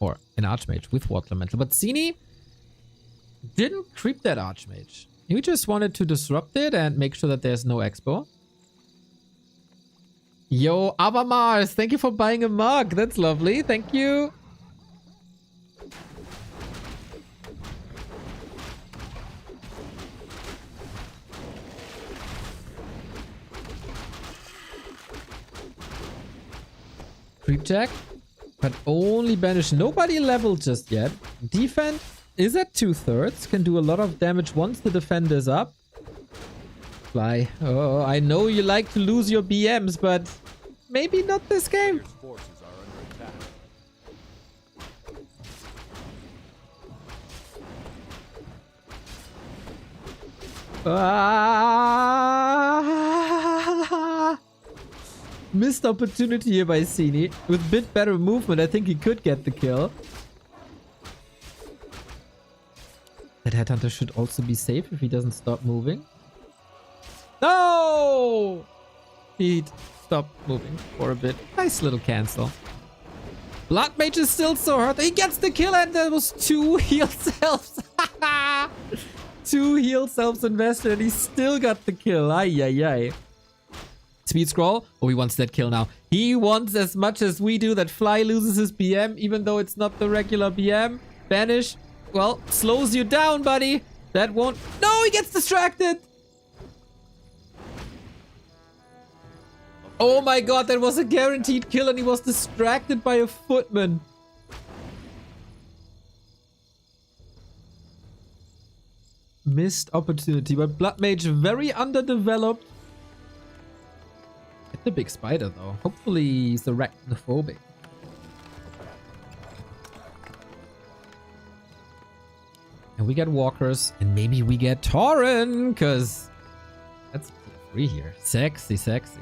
Or an Archmage with Water Elemental. But Sini didn't creep that Archmage. He just wanted to disrupt it and make sure that there's no expo. Yo, Abamars, thank you for buying a mug. That's lovely. Thank you. Creep check, but only banish. Nobody leveled just yet. Defend is at 2/3. Can do a lot of damage once the defend is up. Fly. Oh, I know you like to lose your BMs, but maybe not this game. Player's forces are under attack. Missed opportunity here by Sini. With a bit better movement, I think he could get the kill. That Headhunter should also be safe if he doesn't stop moving. No! He stopped moving for a bit. Nice little cancel. Blood Mage is still so hurt. He gets the kill and there was 2 heal selves. 2 heal selves invested and he still got the kill. Ay, ay, ay. Speed scroll. Oh, he wants that kill now. He wants as much as we do that Fly loses his BM, even though it's not the regular BM. Banish. Well, slows you down, buddy. That won't... No, he gets distracted. Oh my god, that was a guaranteed kill and he was distracted by a footman. Missed opportunity, but Blood Mage very underdeveloped. Get the big spider though. Hopefully he's arachnophobic. And we get walkers, and maybe we get Tauren, because that's free here. Sexy, sexy.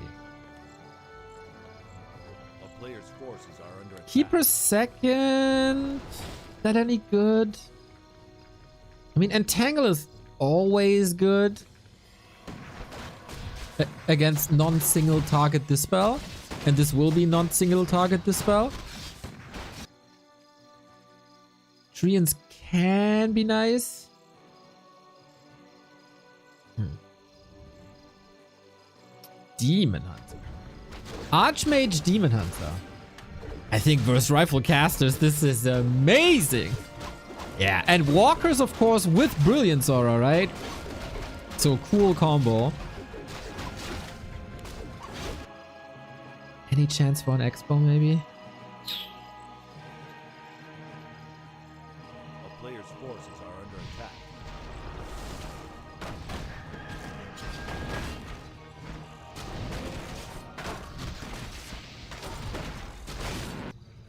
A player's forces are under attack. Keeper second. Is that any good? I mean, Entangle is always good against non-single target dispel. And this will be non-single target dispel. Treants can be nice. Demon Hunter. Archmage Demon Hunter. I think versus Rifle Casters, this is amazing. Yeah, and Walkers, of course, with Brilliance Aura, right? So, cool combo. Any chance for an Expo, maybe? A player's forces are under attack.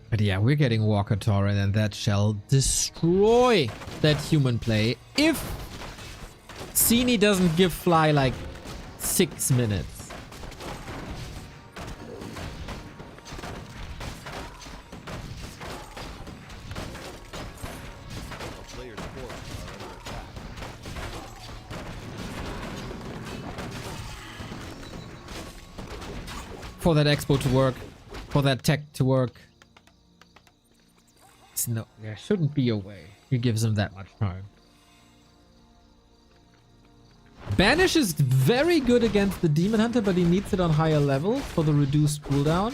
But yeah, we're getting Walker Torrent, and that shall destroy that human play if Sini doesn't give Fly like 6 minutes. A player's forces are under attack. For that Expo to work, for that tech to work. No, there shouldn't be a way he gives him that much time. Banish is very good against the Demon Hunter, but he needs it on higher levels for the reduced cooldown.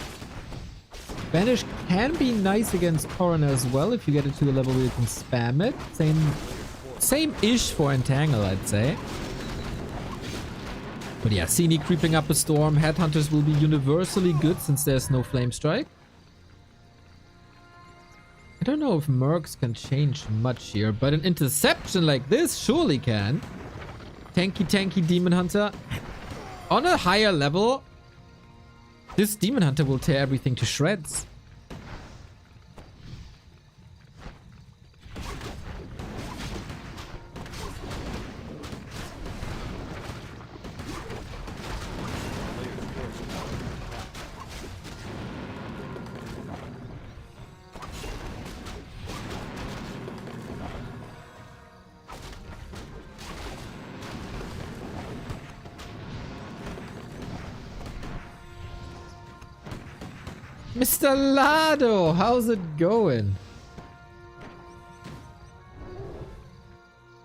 Banish can be nice against Coroner as well if you get it to a level where you can spam it. Same-ish for Entangle, I'd say. But yeah, Sini creeping up a storm. Headhunters will be universally good since there's no Flame Strike. I don't know if Mercs can change much here, but an interception like this surely can. Tanky Demon Hunter. On a higher level, this Demon Hunter will tear everything to shreds. Mr. Lado, how's it going?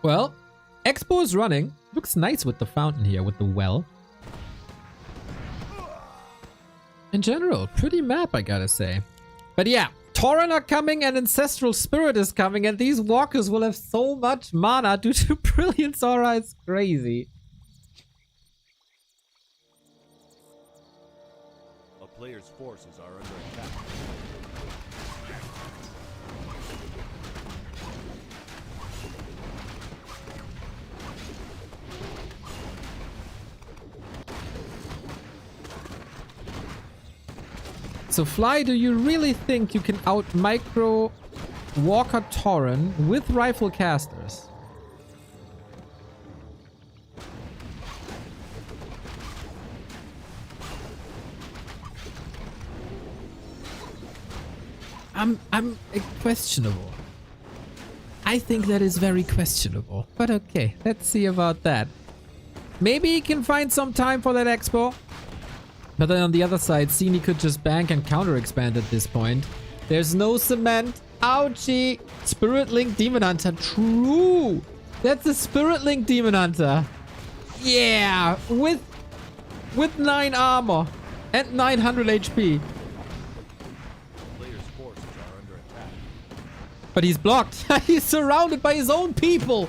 Well, Expo is running. Looks nice with the fountain here, with the well. In general, pretty map, I gotta say. But yeah, Tauren are coming and Ancestral Spirit is coming, and these walkers will have so much mana due to Brilliance Aura, it's crazy. A player's forces are under attack. So Fly, do you really think you can out-micro Walker Tauren with Rifle Casters? I'm questionable. I think that is very questionable. But okay, let's see about that. Maybe he can find some time for that Expo. But then on the other side, Sini could just bank and counter-expand at this point. There's no cement. Ouchie! Spirit Link Demon Hunter. True! That's a Spirit Link Demon Hunter. Yeah! With 9 armor and 900 HP. But he's blocked. He's surrounded by his own people.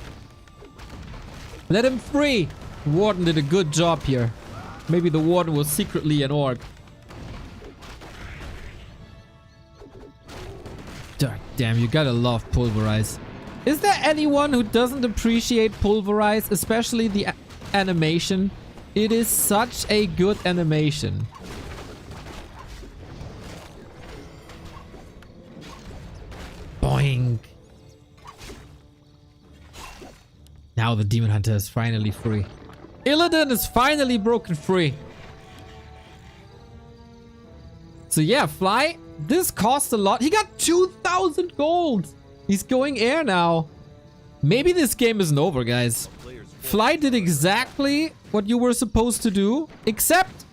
Let him free. Warden did a good job here. Maybe the Warden was secretly an orc. Damn, you gotta love Pulverize. Is there anyone who doesn't appreciate Pulverize, especially the animation? It is such a good animation. Boing. Now the Demon Hunter is finally free. Illidan is finally broken free. So yeah, Fly, this cost a lot. He got 2,000 gold. He's going air now. Maybe this game isn't over, guys. Fly did exactly what you were supposed to do, except...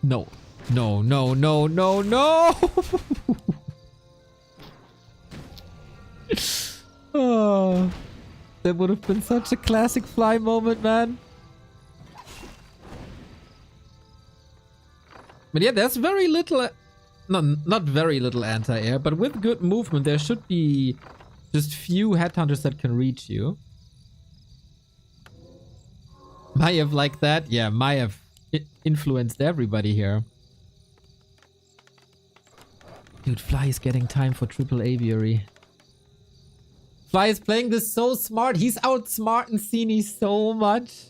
No. No, no, no, no, no! Oh, that would have been such a classic Fly moment, man. But yeah, there's very little... No, not very little anti-air, but with good movement, there should be just few headhunters that can reach you. Maiev like that? Yeah, Maiev influenced everybody here. Dude, Fly is getting time for triple aviary. Fly is playing this so smart. He's outsmarting Sini so much.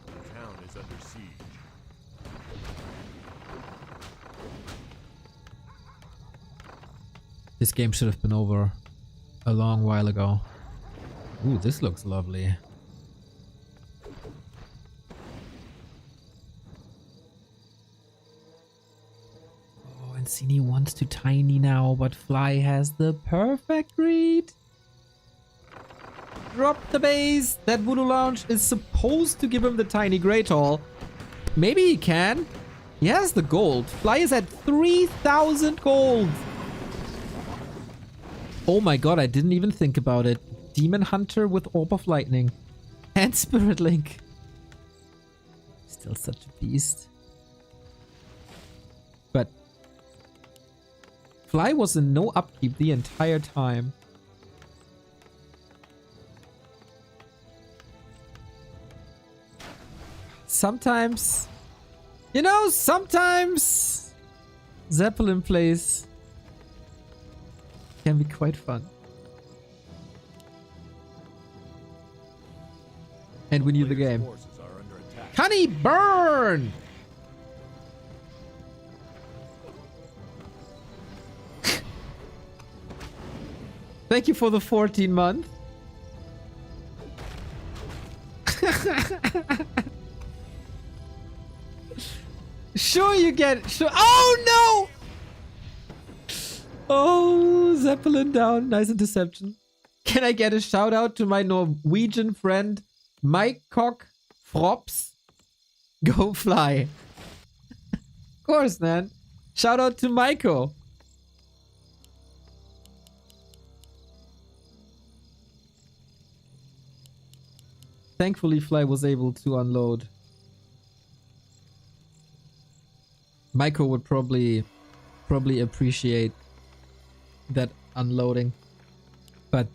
The town is under siege. This game should have been over a long while ago. Ooh, this looks lovely. Oh, and Sini wants to tiny now, but Fly has the perfect read. Drop the base. That Voodoo Lounge is supposed to give him the tiny Great Hall. Maybe he can. He has the gold. Fly is at 3,000 gold. Oh my god, I didn't even think about it. Demon Hunter with Orb of Lightning. And Spirit Link. Still such a beast. But Fly was in no upkeep the entire time. Sometimes, you know, sometimes Zeppelin plays can be quite fun. And we knew the game. Forces are under attack. Honey burn! Thank you for the 14 month. Sure you get... Sure. Oh no! Oh, Zeppelin down. Nice interception. Can I get a shout out to my Norwegian friend Mike Cock Frops? Go Fly. Of course, man. Shout out to Maiko. Thankfully, Fly was able to unload. Maiko would probably appreciate that unloading. But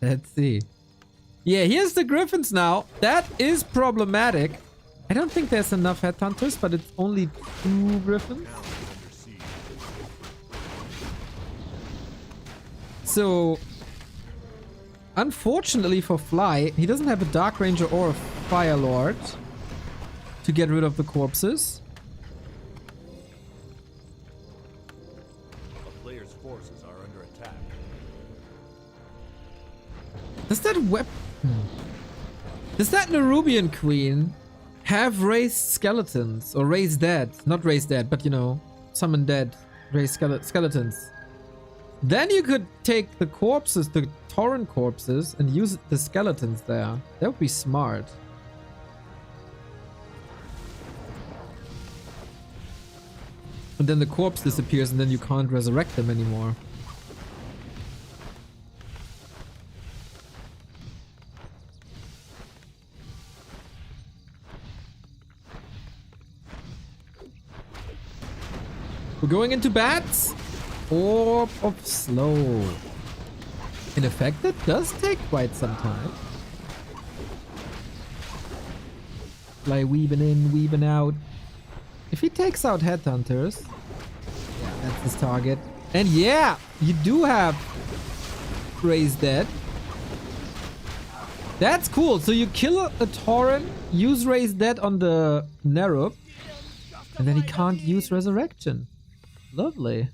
let's see. Yeah, here's the Griffins now. That is problematic. I don't think there's enough headhunters, but it's only 2 Griffins. So, unfortunately for Fly, he doesn't have a Dark Ranger or a Fire Lord to get rid of the corpses. A player's forces are under attack. Does that Nerubian Queen have raised skeletons? Or raised dead? Not raised dead, but you know, summon dead, raised skeletons. Then you could take the corpses, the Tauren corpses, and use the skeletons there. That would be smart. And then the corpse disappears and then you can't resurrect them anymore. We're going into bats. Orb of Slow. In effect, that does take quite some time. Fly weaving in, weaving out. If he takes out headhunters, yeah, that's his target. And yeah, you do have Raise Dead. That's cool. So you kill a Tauren, use Raise Dead on the Nerub, and then he can't use Resurrection. Lovely.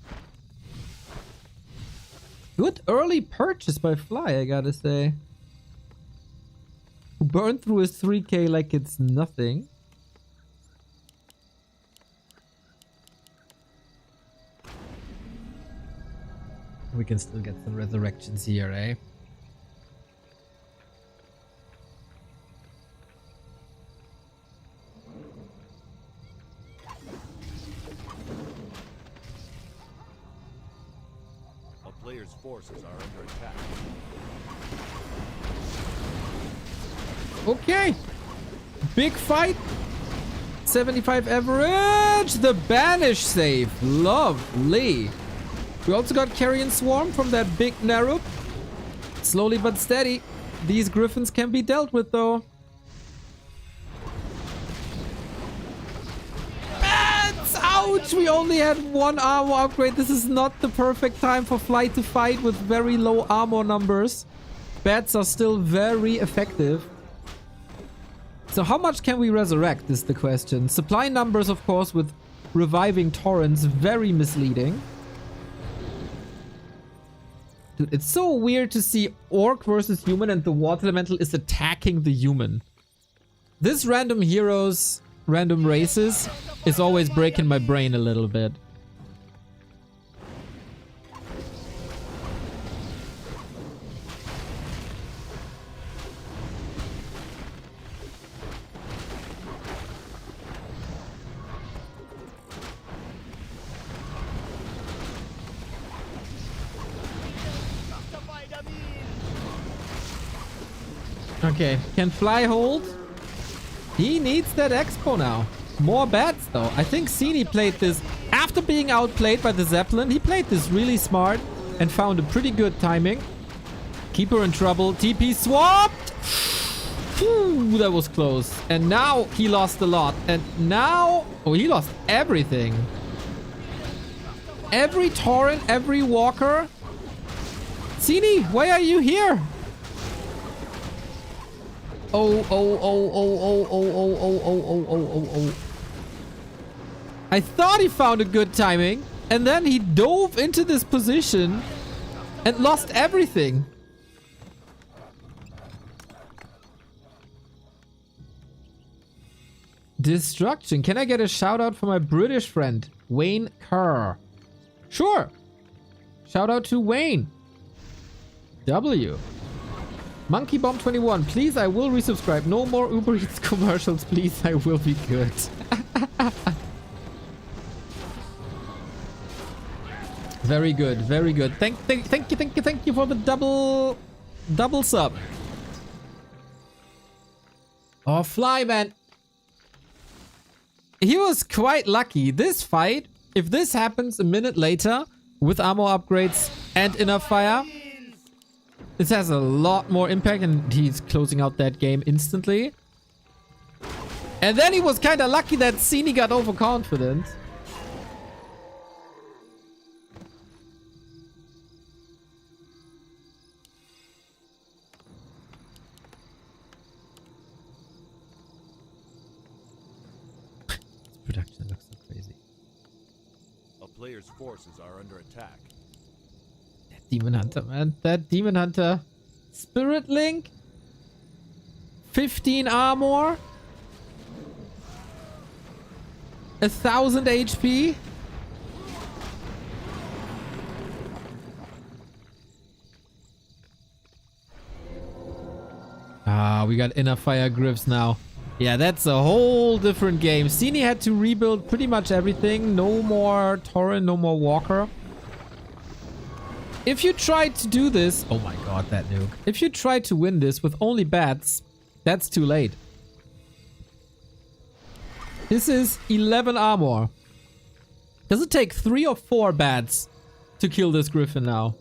Good early purchase by Fly, I gotta say. Who burned through his 3k like it's nothing. We can still get some resurrections here, eh? A player's forces are under attack. Okay. Big fight. 75 average. The banish save. Lovely. We also got Carrion Swarm from that big Narup. Slowly but steady. These Griffins can be dealt with though. Bats! Ouch! We only had one armor upgrade. This is not the perfect time for Fly to fight with very low armor numbers. Bats are still very effective. So how much can we resurrect is the question. Supply numbers, of course, with reviving torrents, very misleading. Dude, it's so weird to see orc versus human and the water elemental is attacking the human. This random heroes, random races is always breaking my brain a little bit. Okay, can Fly hold? He needs that expo now. More bats though. I think Sini played this after being outplayed by the Zeppelin. He played this really smart and found a pretty good timing. Keep her in trouble. TP swapped. Whew, that was close. And now he lost a lot. And now, oh, he lost everything. Every torrent, every walker. Sini, why are you here? Oh. I thought he found a good timing, and then he dove into this position and lost everything. Destruction. Can I get a shout out for my British friend, Wayne Kerr? Sure. Shout out to Wayne. W. Monkey Bomb 21, please, I will resubscribe. No more Uber Eats commercials, please. I will be good. Very good, very good. Thank you for the double sub. Oh, Fly, man. He was quite lucky. This fight, if this happens a minute later with armor upgrades and enough fire, this has a lot more impact, and he's closing out that game instantly. And then he was kind of lucky that Sini got overconfident. This production looks so crazy. A player's forces are under attack. Demon Hunter, man. That Demon Hunter. Spirit Link. 15 armor. 1000 HP. Ah, we got enough fire griffs now. Yeah, that's a whole different game. Sini had to rebuild pretty much everything. No more Torrent, no more Walker. If you try to do this... Oh my god, that nuke. If you try to win this with only bats, that's too late. This is 11 armor. Does it take 3 or 4 bats to kill this griffin now?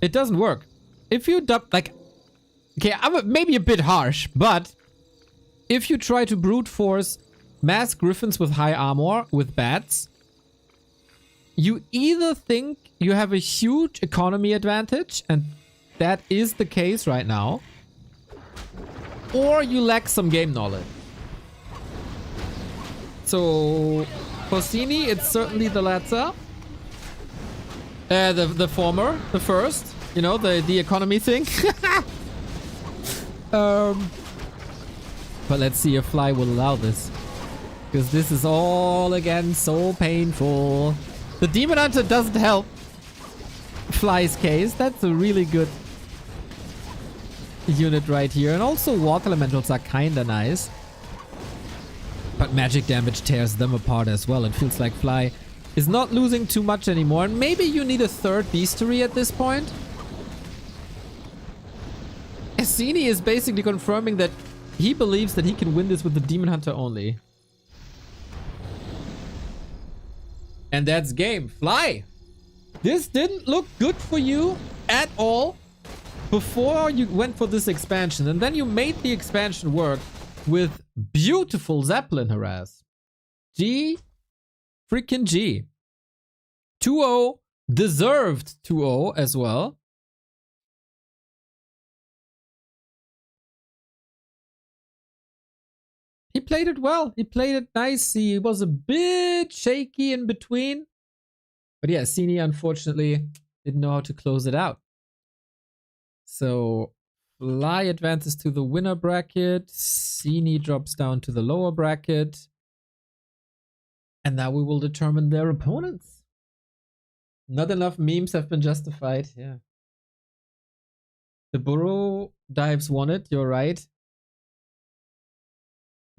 It doesn't work. If you like... Okay, I'm maybe a bit harsh, but... If you try to brute force mass griffins with high armor with bats, you either think you have a huge economy advantage, and that is the case right now, or you lack some game knowledge. So for Sini, it's certainly the latter. The former, the first, you know, the economy thing. But let's see if Fly will allow this, because this is all again so painful. The Demon Hunter doesn't help. Fly's case. That's a really good unit right here. And also water elementals are kinda nice. But magic damage tears them apart as well. It feels like Fly is not losing too much anymore. And maybe you need a third beastery at this point. Sini is basically confirming that he believes that he can win this with the Demon Hunter only. And that's game. Fly! This didn't look good for you at all before you went for this expansion. And then you made the expansion work with beautiful Zeppelin harass. G freaking G. 2-0. Deserved 2-0 as well. He played it well. He played it nice. He was a bit shaky in between. But yeah, Sini unfortunately didn't know how to close it out. So Fly advances to the winner bracket. Sini drops down to the lower bracket. And now we will determine their opponents. Not enough memes have been justified. Yeah. The burrow dives won it. You're right.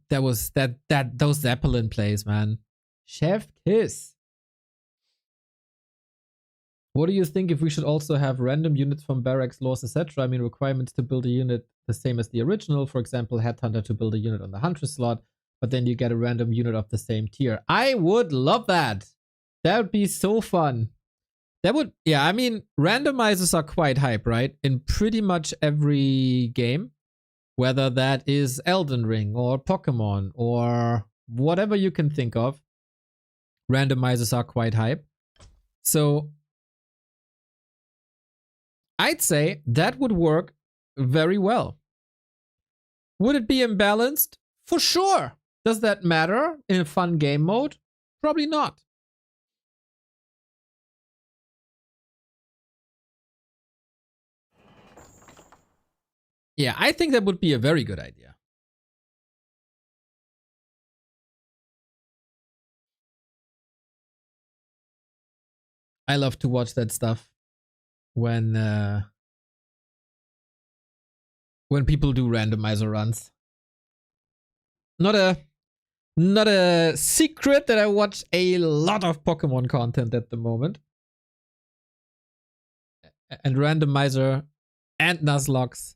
That was those Zeppelin plays, man. Chef kiss. What do you think if we should also have random units from barracks, laws, etc.? I mean, requirements to build a unit the same as the original. For example, Headhunter to build a unit on the Hunter slot, but then you get a random unit of the same tier. I would love that. That would be so fun. That would, yeah, I mean, randomizers are quite hype, right? In pretty much every game. Whether that is Elden Ring or Pokemon or whatever you can think of, randomizers are quite hype. So I'd say that would work very well. Would it be imbalanced? For sure. Does that matter in a fun game mode? Probably not. Yeah, I think that would be a very good idea. I love to watch that stuff when people do randomizer runs. Not a secret that I watch a lot of Pokemon content at the moment. And randomizer and Nuzlocke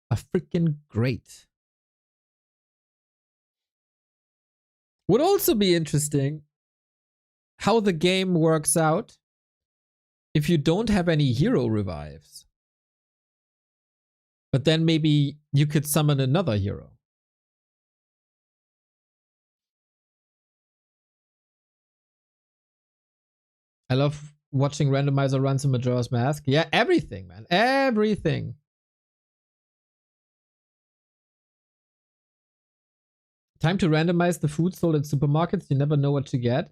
are freaking great. Would also be interesting how the game works out if you don't have any hero revives. But then maybe you could summon another hero. I love watching randomizer runs in Majora's Mask. Yeah, everything, man. Everything. Time to randomize the food sold at supermarkets. You never know what to get.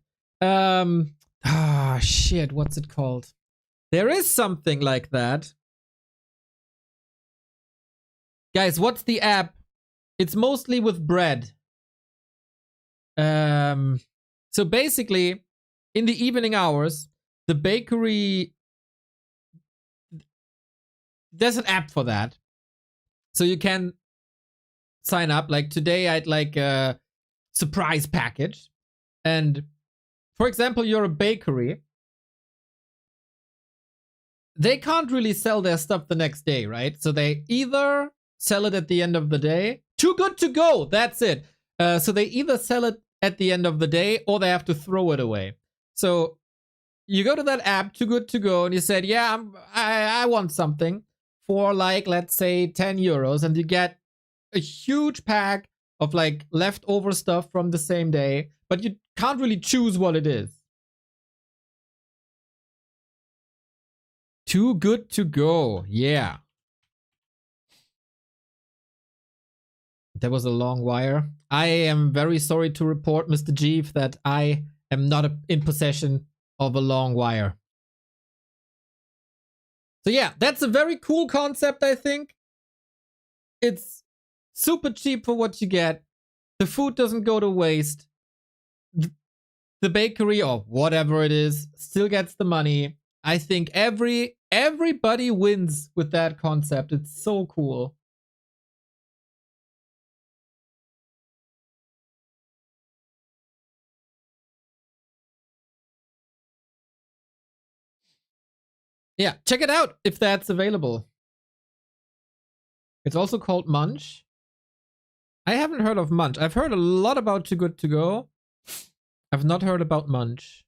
Shit. What's it called? There is something like that. Guys, what's the app? It's mostly with bread. So basically, in the evening hours, the bakery... There's an app for that. So you can sign up. Like today, I'd like a surprise package. And for example, you're a bakery. They can't really sell their stuff the next day, right? So they either sell it at the end of the day. Too good to go. That's it. So they either sell it at the end of the day or they have to throw it away. So you go to that app, Too Good To Go, and you said, yeah, I want something for like, let's say 10 euros. And you get a huge pack of like leftover stuff from the same day, but you can't really choose what it is. Too Good To Go. Yeah. That was a long wire. I am very sorry to report, Mr. Jeeve, that I am not in possession of a long wire. So yeah, that's a very cool concept, I think. It's super cheap for what you get. The food doesn't go to waste. The bakery or whatever it is still gets the money. I think every Everybody wins with that concept. It's so cool. Yeah, check it out if that's available. It's also called Munch. I haven't heard of Munch. I've heard a lot about Too Good To Go. I've not heard about Munch.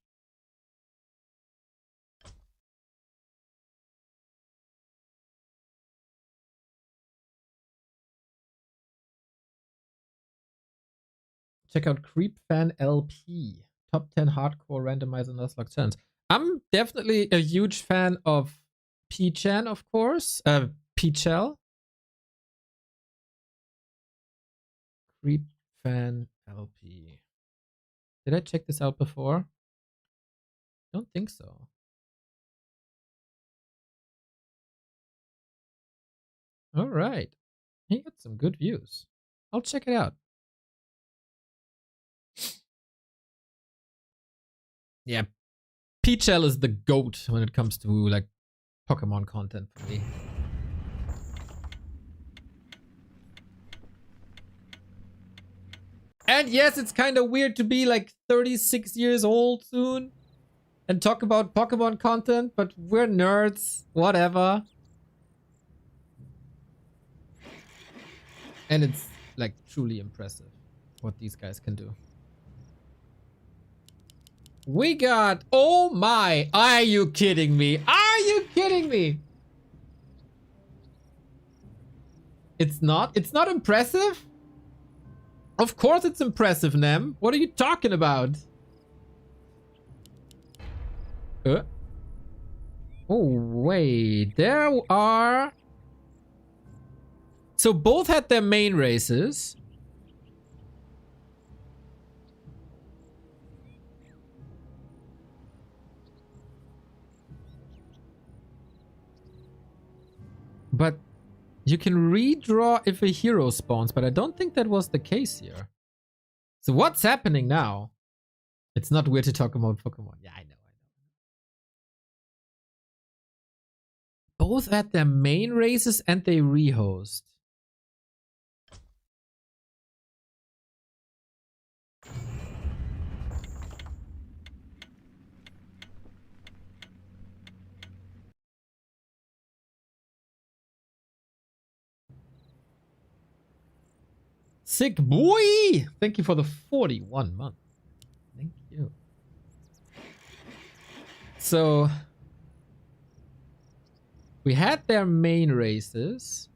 Check out Creep Fan LP. Top 10 hardcore randomizer Nuzlocke challenge. I'm definitely a huge fan of P-Chan, of course. P-Chell. Creep Fan LP. Did I check this out before? Don't think so. All right. He got some good views. I'll check it out. Yeah. Peachel is the GOAT when it comes to like Pokemon content for me. And yes, it's kind of weird to be like 36 years old soon and talk about Pokemon content, but we're nerds, whatever. And it's like truly impressive what these guys can do. We got, oh my, are you kidding me? Are you kidding me? It's not impressive? Of course it's impressive, Nem. What are you talking about? Oh, wait, there are... So both had their main races. But you can redraw if a hero spawns, but I don't think that was the case here. So what's happening now? It's not weird to talk about Pokemon. Yeah, I know. Both at their main races and they rehost. Sick boy! Thank you for the 41 months. Thank you. So we had their main races.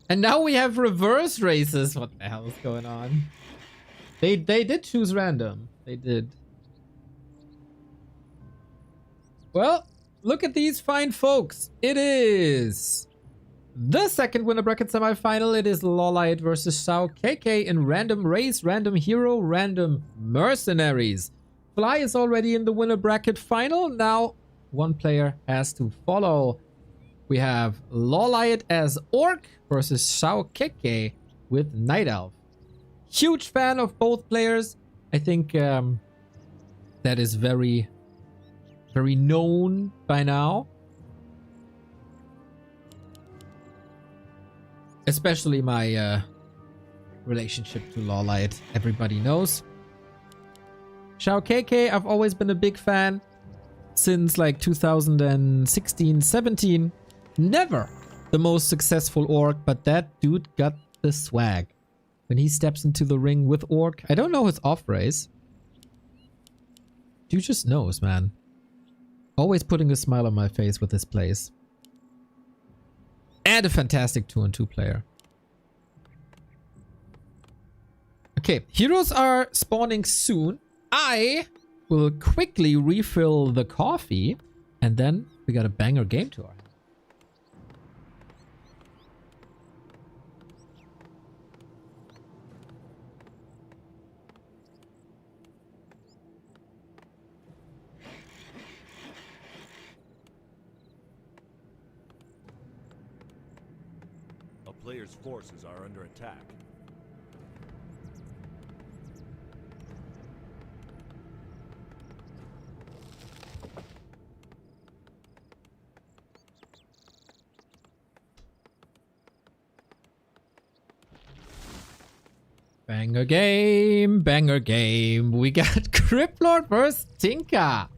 And now we have reverse races. What the hell is going on? They did choose random. They did. Well, look at these fine folks. It is the second winner bracket semifinal. It is LawLiet versus XiaoKK in random race, random hero, random mercenaries. Fly is already in the winner bracket final. Now one player has to follow. We have LawLiet as Orc versus XiaoKK with Night Elf. Huge fan of both players. I think that is very known by now. Especially my relationship to LawLiet. Everybody knows. XiaoKK, I've always been a big fan since like 2016-17. Never the most successful Orc, but that dude got the swag. When he steps into the ring with Orc, I don't know his off race. Dude just knows, man. Always putting a smile on my face with his plays. And a fantastic 2-on-2 player. Okay, heroes are spawning soon. I will quickly refill the coffee. And then we got a banger game to our hands. A player's forces are under attack. Banger game, banger game. We got Cryptlord versus Tinker.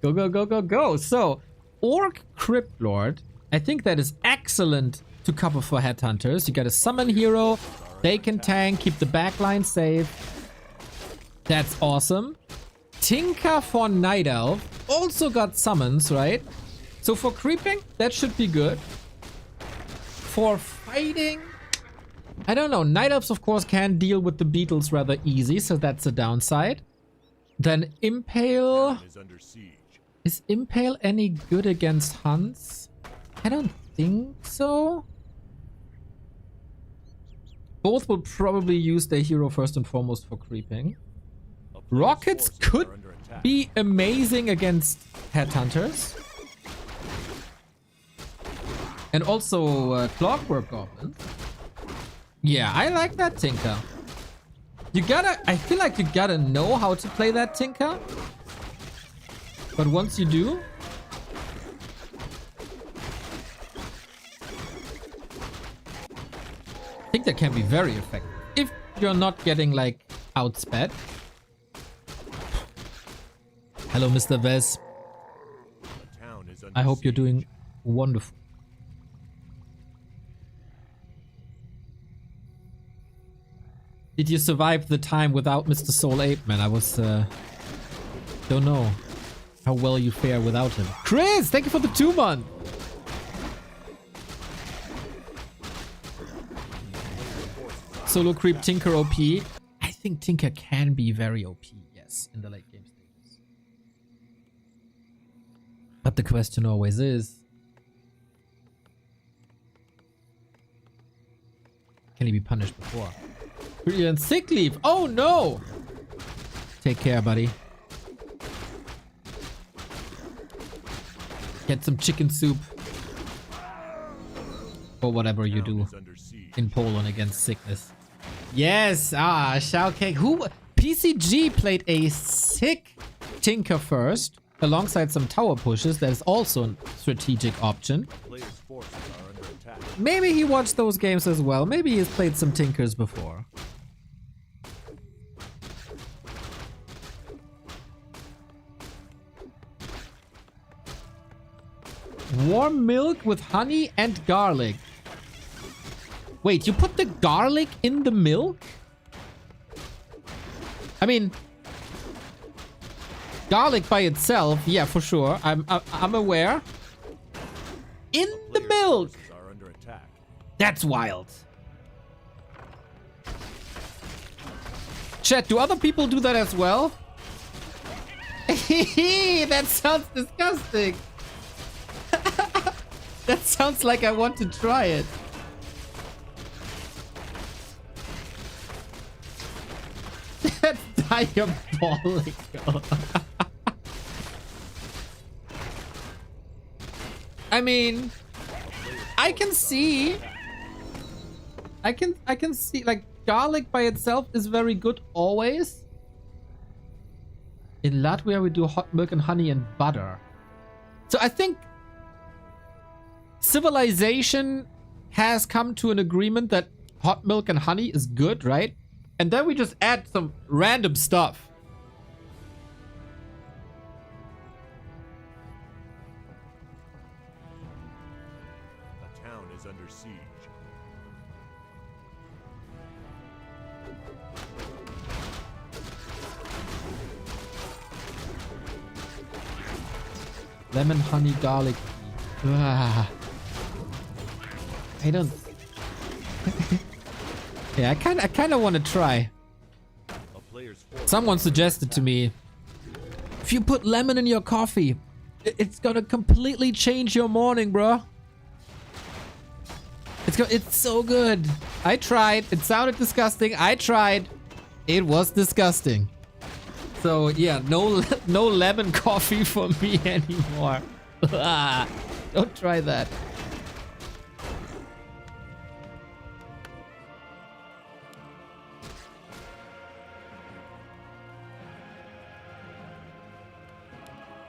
Go, go, go, go, go. So, Orc Cryptlord, I think that is excellent to cover for Headhunters. You got a summon hero, they can tank, keep the backline safe. That's awesome. Tinker for Night Elf also got summons, right? So for creeping, that should be good. For fighting, I don't know. Night Elves, of course, can deal with the beetles rather easy, so that's a downside. Then Impale. Is under siege. Is Impale any good against Hunts? I don't think so. Both will probably use their hero first and foremost for creeping. A player's Rockets forces could are under attack. be amazing against Headhunters. And also Clockwork Goblins. Yeah, I like that Tinker. You gotta, I feel like you gotta know how to play that Tinker. But once you do, I think that can be very effective. If you're not getting like outsped. Hello, Mr. Vez. A town is under I hope you're siege. doing wonderful. Did you survive the time without Mr. Soul Ape? Man, I was, don't know how well you fare without him. Chris, thank you for the 2-month. Solo creep Tinker OP. I think Tinker can be very OP, yes, in the late game stages. But the question always is, can he be punished before? Brilliant sick leave. Oh no! Take care, buddy. Get some chicken soup. Or whatever you Town do is under siege. in Poland against sickness. Yes! Ah, XiaoKK. Who? PCG played a sick Tinker first, alongside some tower pushes. That is also a strategic option. A player's forces are under attack. Maybe he watched those games as well. Maybe he's played some Tinkers before. Warm milk with honey and garlic. Wait, you put the garlic in the milk? I mean, garlic by itself, yeah, for sure. I'm aware. In the Player's milk. forces are under attack. That's wild. Chat, do other people do that as well? That sounds disgusting. That sounds like I want to try it. That's diabolical. I mean, I can see like garlic by itself is very good always. In Latvia we do hot milk and honey and butter. So I think civilization has come to an agreement that hot milk and honey is good, right? And then we just add some random stuff. A town is under siege. Lemon, honey, garlic. Ah. I don't. Yeah, I kind of want to try. A player's forces Someone suggested to me, if you put lemon in your coffee, it's gonna completely change your morning, bro. It's so good. I tried. It sounded disgusting. I tried. It was disgusting. So yeah, no lemon coffee for me anymore. Don't try that.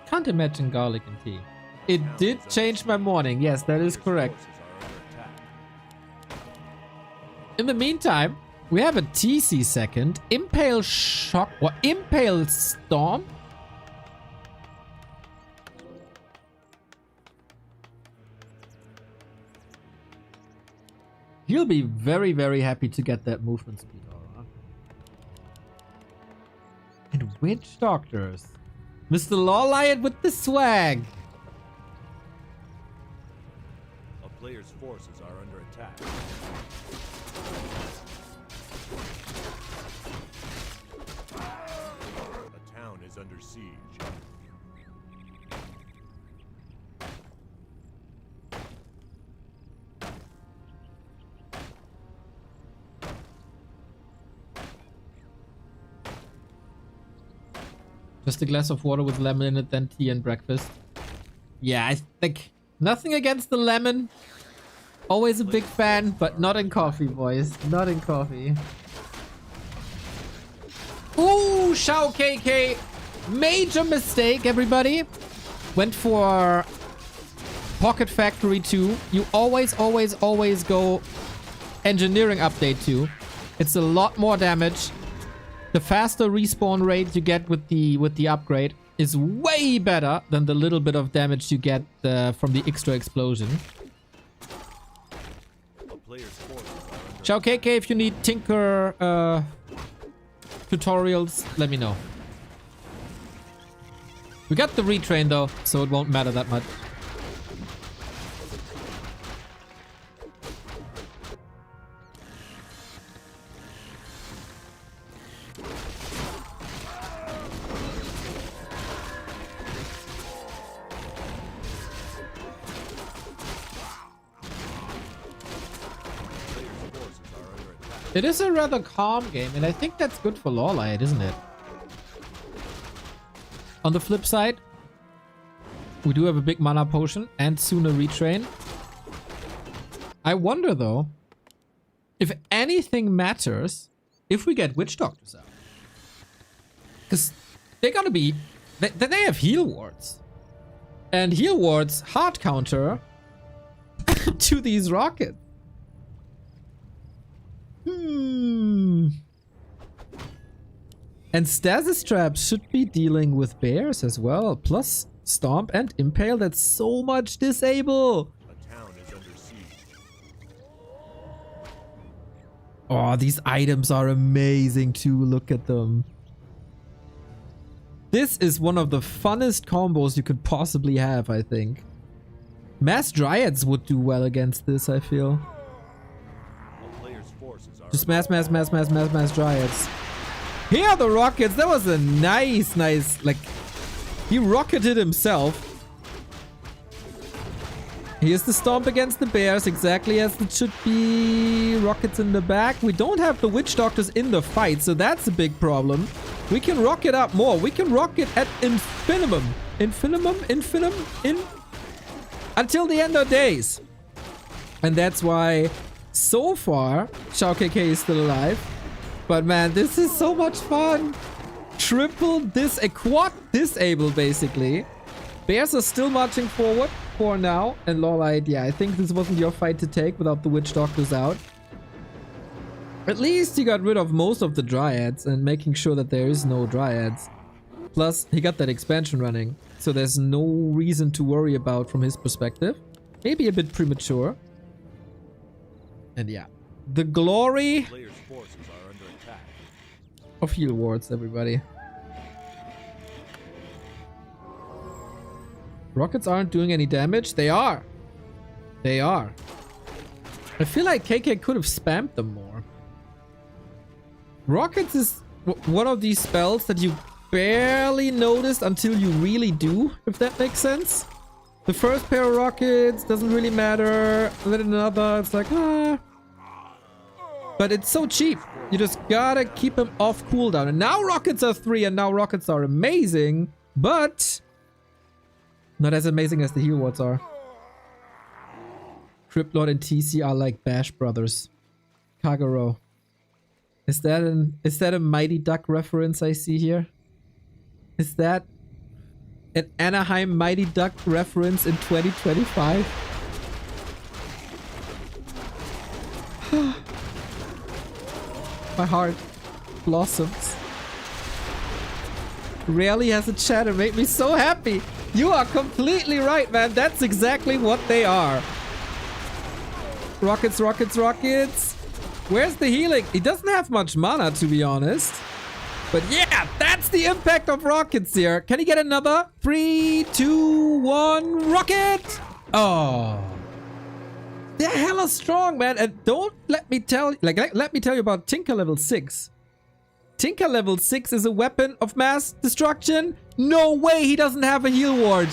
Can't imagine garlic and tea. It did change my morning. Yes, that is correct. forces are under attack. In the meantime, We have a TC second. Impale Shock or Impale Storm. He'll be very, very happy to get that movement speed aura. And Witch Doctors. Mr. LawLiet with the swag. A player's forces are under attack. A town is under siege. Just a glass of water with lemon in it, then tea and breakfast. Yeah, I think nothing against the lemon. Always a big fan, but not in coffee, boys. Not in coffee. Ooh, XiaoKK. Major mistake, everybody. Went for Pocket Factory 2. You always go Engineering Update 2. It's a lot more damage. The faster respawn rate you get with the upgrade is way better than the little bit of damage you get from the extra explosion. A player's forces are under XiaoKK, if you need Tinker tutorials, let me know. We got the retrain though, so it won't matter that much. It is a rather calm game, and I think that's good for LawLiet, isn't it? On the flip side, we do have a big mana potion and soon a retrain. I wonder, though, if anything matters if we get Witch Doctors out. Because they're gonna be... They have heal wards. And heal wards hard counter to these rockets. And Stasis Traps should be dealing with bears as well. Plus Stomp and Impale. That's so much disable. a town is under siege. Oh, these items are amazing too. Look at them. This is one of the funnest combos you could possibly have, I think. Mass Dryads would do well against this, I feel. A player's forces are Just mass Dryads. Here are the rockets. That was a nice, like, he rocketed himself. Here's the Stomp against the bears, exactly as it should be. Rockets in the back. We don't have the Witch Doctors in the fight, so that's a big problem. We can rocket up more. We can rocket at infinitum. Until the end of days. And that's why, so far, XiaoKK is still alive. But man, this is so much fun. Quad disable, basically. Bears are still marching forward for now. And LawLiet, yeah, I think this wasn't your fight to take without the Witch Doctors out. At least he got rid of most of the Dryads and making sure that there is no Dryads. Plus, he got that expansion running. So there's no reason to worry about from his perspective. Maybe a bit premature. And yeah. The glory player's forces are under attack. of heal wards, everybody. Rockets aren't doing any damage. They are. They are. I feel like KK could have spammed them more. Rockets is one of these spells that you barely notice until you really do, if that makes sense. The first pair of rockets doesn't really matter. And then another, it's like, ah. But it's so cheap. You just gotta keep them off cooldown. And now rockets are 3 and now rockets are amazing. But not as amazing as the heal wards are. Cryptlord and TC are like Bash Brothers. Kagero. Is that a Mighty Duck reference I see here? Is that an Anaheim Mighty Duck reference in 2025? My heart blossoms. Rarely has a chatter made me so happy. You are completely right, man. That's exactly what they are. Rockets, rockets, rockets. Where's the healing? He doesn't have much mana, to be honest. But yeah, that's the impact of rockets here. Can he get another? 3, 2, 1, rocket! Oh. They're hella strong, man. And don't let me tell you, let me tell you about Tinker level 6. Tinker level 6 is a weapon of mass destruction. No way he doesn't have a heal ward.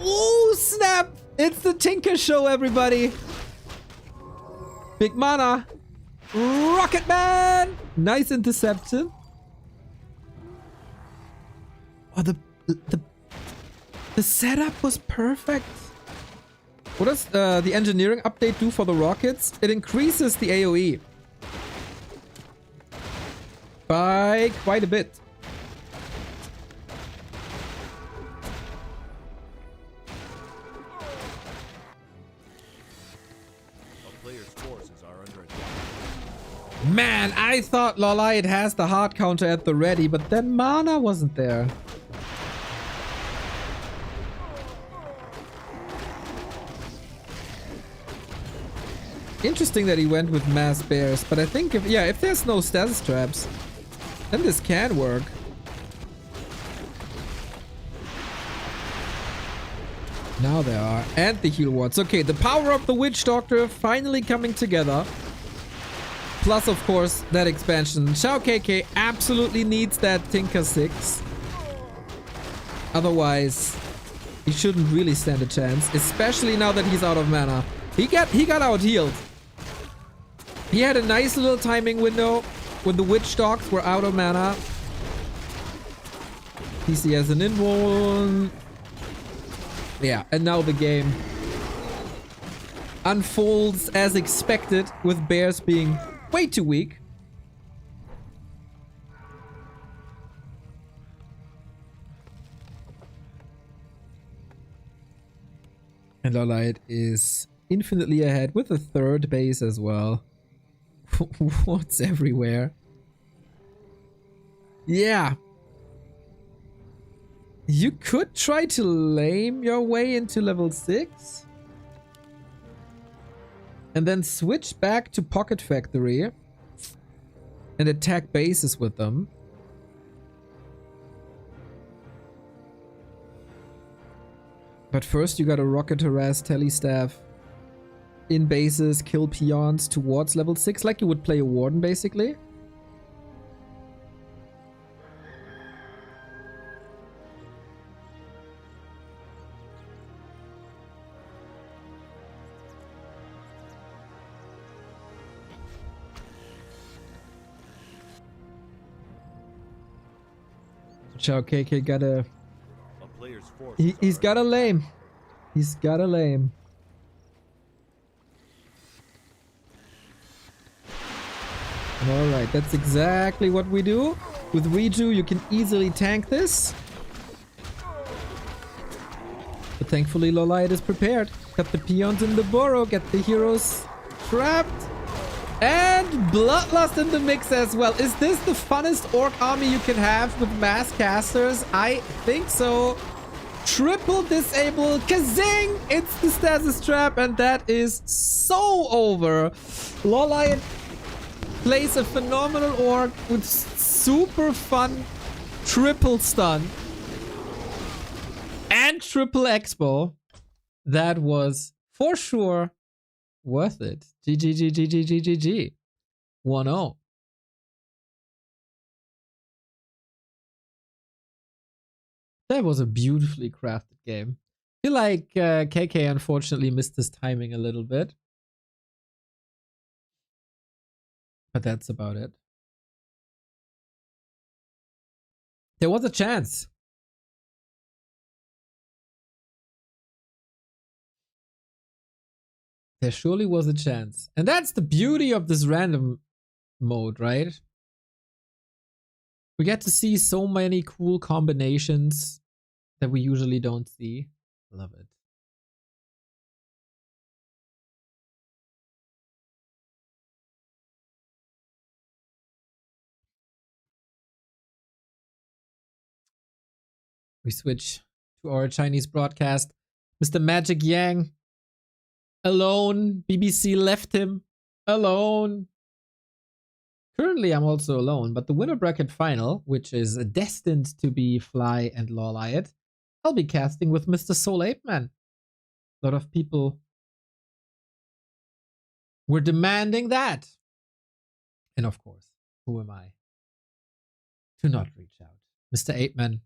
Oh, snap. It's the Tinker show, everybody. Big mana. Rocket Man. Nice interception. Oh, the setup was perfect. What does the engineering update do for the rockets? It increases the AoE by quite a bit. A player's forces are under attack. Man, I thought LawLiet has the hard counter at the ready, but then mana wasn't there. Interesting that he went with mass bears, but I think if there's no status traps, then this can work. Now there are. And the heal wards. Okay, the power of the Witch Doctor finally coming together. Plus, of course, that expansion. XiaoKK absolutely needs that Tinker 6. Otherwise, he shouldn't really stand a chance. Especially now that he's out of mana. He got out healed. He had a nice little timing window when the Witch Dogs were out of mana. PC has an invuln. Yeah, and now the game unfolds as expected, with bears being way too weak. And LawLiet is infinitely ahead with a third base as well. What's everywhere? Yeah. You could try to lame your way into level 6. And then switch back to Pocket Factory. And attack bases with them. But first you gotta rocket harass Telestaff in bases, kill peons towards level 6, like you would play a warden basically. XiaoKK got a player's forces he's are got a lame. He's got a lame. Alright, that's exactly what we do. With Reju, you can easily tank this. But thankfully, LawLiet is prepared. Got the peons in the burrow, get the heroes trapped. And Bloodlust in the mix as well. Is this the funnest orc army you can have with mass casters? I think so. Triple disable. Kazing! It's the stasis trap, and that is so over. LawLiet plays a phenomenal orc with super fun triple stun and triple expo. That was for sure worth it. GG. 1-0. That was a beautifully crafted game. I feel like KK unfortunately missed his timing a little bit. But that's about it. There was a chance. There surely was a chance. And that's the beauty of this random mode, right? We get to see so many cool combinations that we usually don't see. Love it. We switch to our Chinese broadcast. Mr. Magic Yang alone. BBC left him alone. Currently, I'm also alone, but the winner bracket final, which is destined to be Fly and LawLiet, I'll be casting with Mr. Soul Ape Man. A lot of people were demanding that. And of course, who am I to not reach out? Mr. Ape Man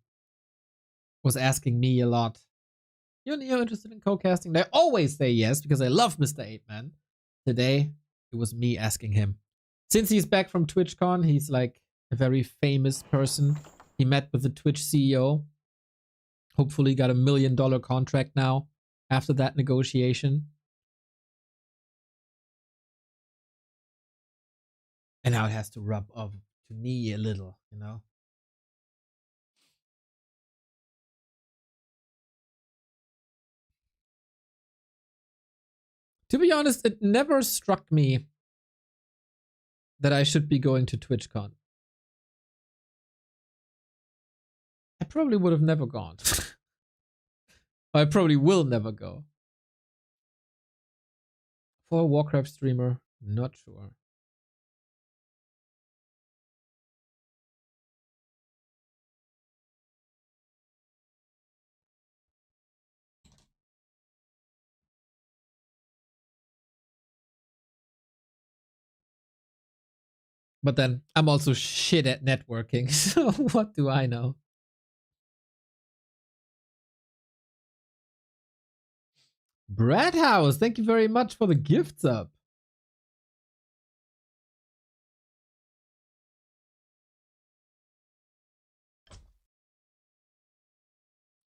was asking me a lot. You're interested in co-casting? I always say yes because I love Mr. Ape Man. Today, it was me asking him. Since he's back from TwitchCon, he's like a very famous person. He met with the Twitch CEO. Hopefully got $1 million contract now after that negotiation. And now it has to rub off to me a little, you know? To be honest, it never struck me that I should be going to TwitchCon. I probably would have never gone. I probably will never go. For a Warcraft streamer, not sure. But then I'm also shit at networking, so what do I know? Brad House, thank you very much for the gifts up.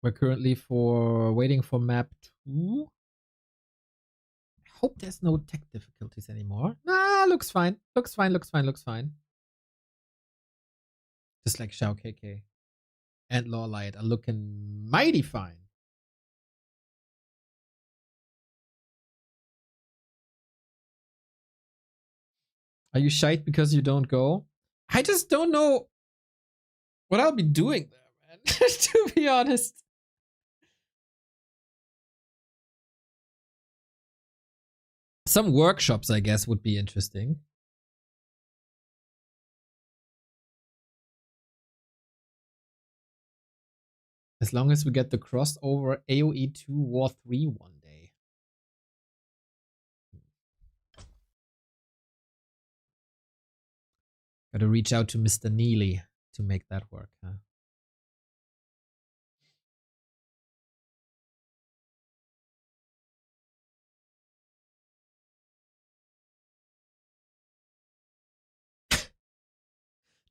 We're currently waiting for map 2. I hope there's no tech difficulties anymore. Nah, looks fine. Looks fine, looks fine, looks fine. Just like XiaoKK and LawLiet are looking mighty fine. Are you shite because you don't go? I just don't know what I'll be doing there, man. To be honest. Some workshops, I guess, would be interesting. As long as we get the crossover AoE 2 War 3 one day. Gotta reach out to Mr. Neely to make that work, huh?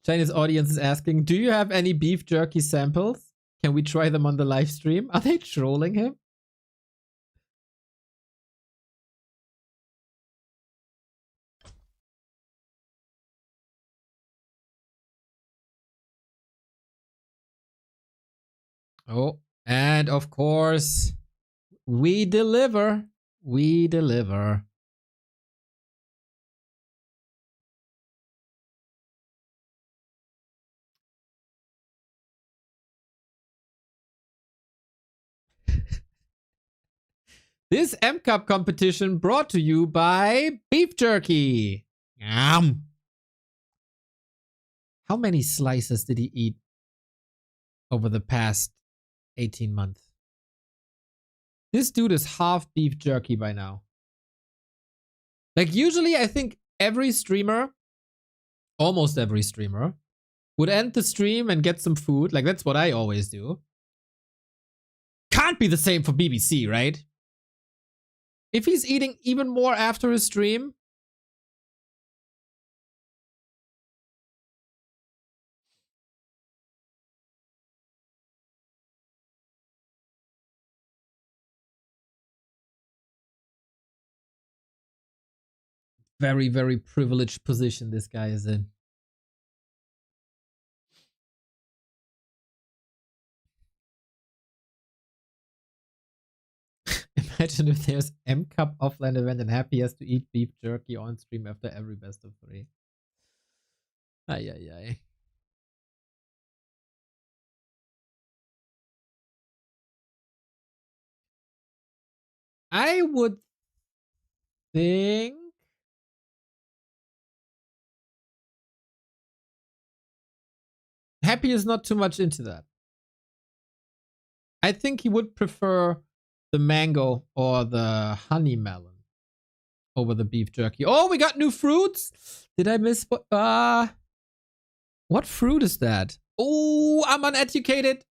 Chinese audience is asking, do you have any beef jerky samples? Can we try them on the live stream? Are they trolling him? Oh, and of course, we deliver. We deliver. This M Cup competition brought to you by beef jerky. Yum. How many slices did he eat over the past 18 months? This dude is half beef jerky by now. Like usually I think every streamer, almost every streamer, would end the stream and get some food. Like that's what I always do. Can't be the same for BBC, right? If he's eating even more after his stream, very, very privileged position this guy is in. Imagine if there's M Cup offline event and Happy has to eat beef jerky on stream after every best of 3. Ay, ay, ay. I would think Happy is not too much into that. I think he would prefer the mango or the honey melon over the beef jerky. Oh, we got new fruits. Did I miss what fruit is that? Oh, I'm uneducated.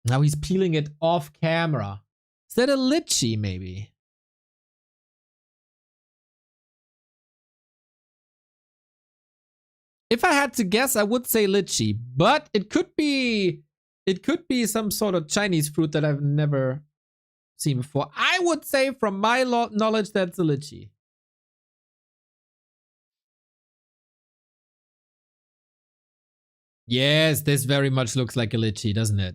Now he's peeling it off camera. Is that a lychee, maybe? If I had to guess, I would say lychee, but it could be some sort of Chinese fruit that I've never seen before. I would say, from my knowledge, that's a lychee. Yes, this very much looks like a lychee, doesn't it?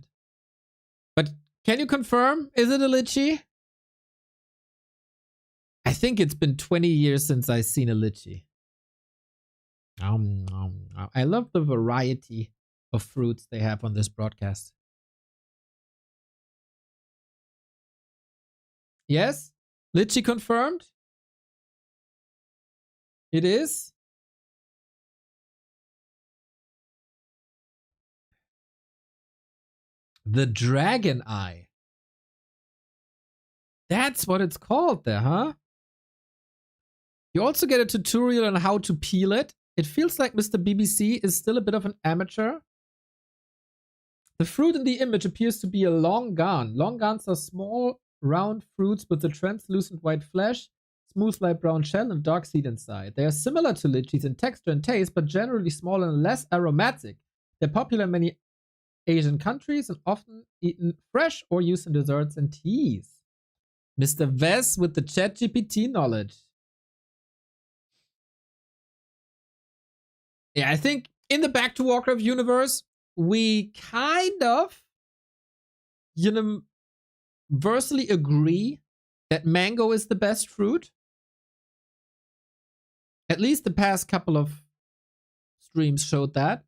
But can you confirm? Is it a lychee? I think it's been 20 years since I've seen a lychee. I love the variety of fruits they have on this broadcast. Yes? Lychee confirmed? It is? The Dragon Eye. That's what it's called there, huh? You also get a tutorial on how to peel it. It feels like Mr. BBC is still a bit of an amateur. The fruit in the image appears to be a longan. Longans are small, round fruits with a translucent white flesh, smooth light brown shell, and dark seed inside. They are similar to lychees in texture and taste, but generally smaller and less aromatic. They're popular in many Asian countries and often eaten fresh or used in desserts and teas. Mr. Vess with the ChatGPT knowledge. Yeah, I think in the Back to Warcraft universe, we kind of universally agree that mango is the best fruit. At least the past couple of streams showed that.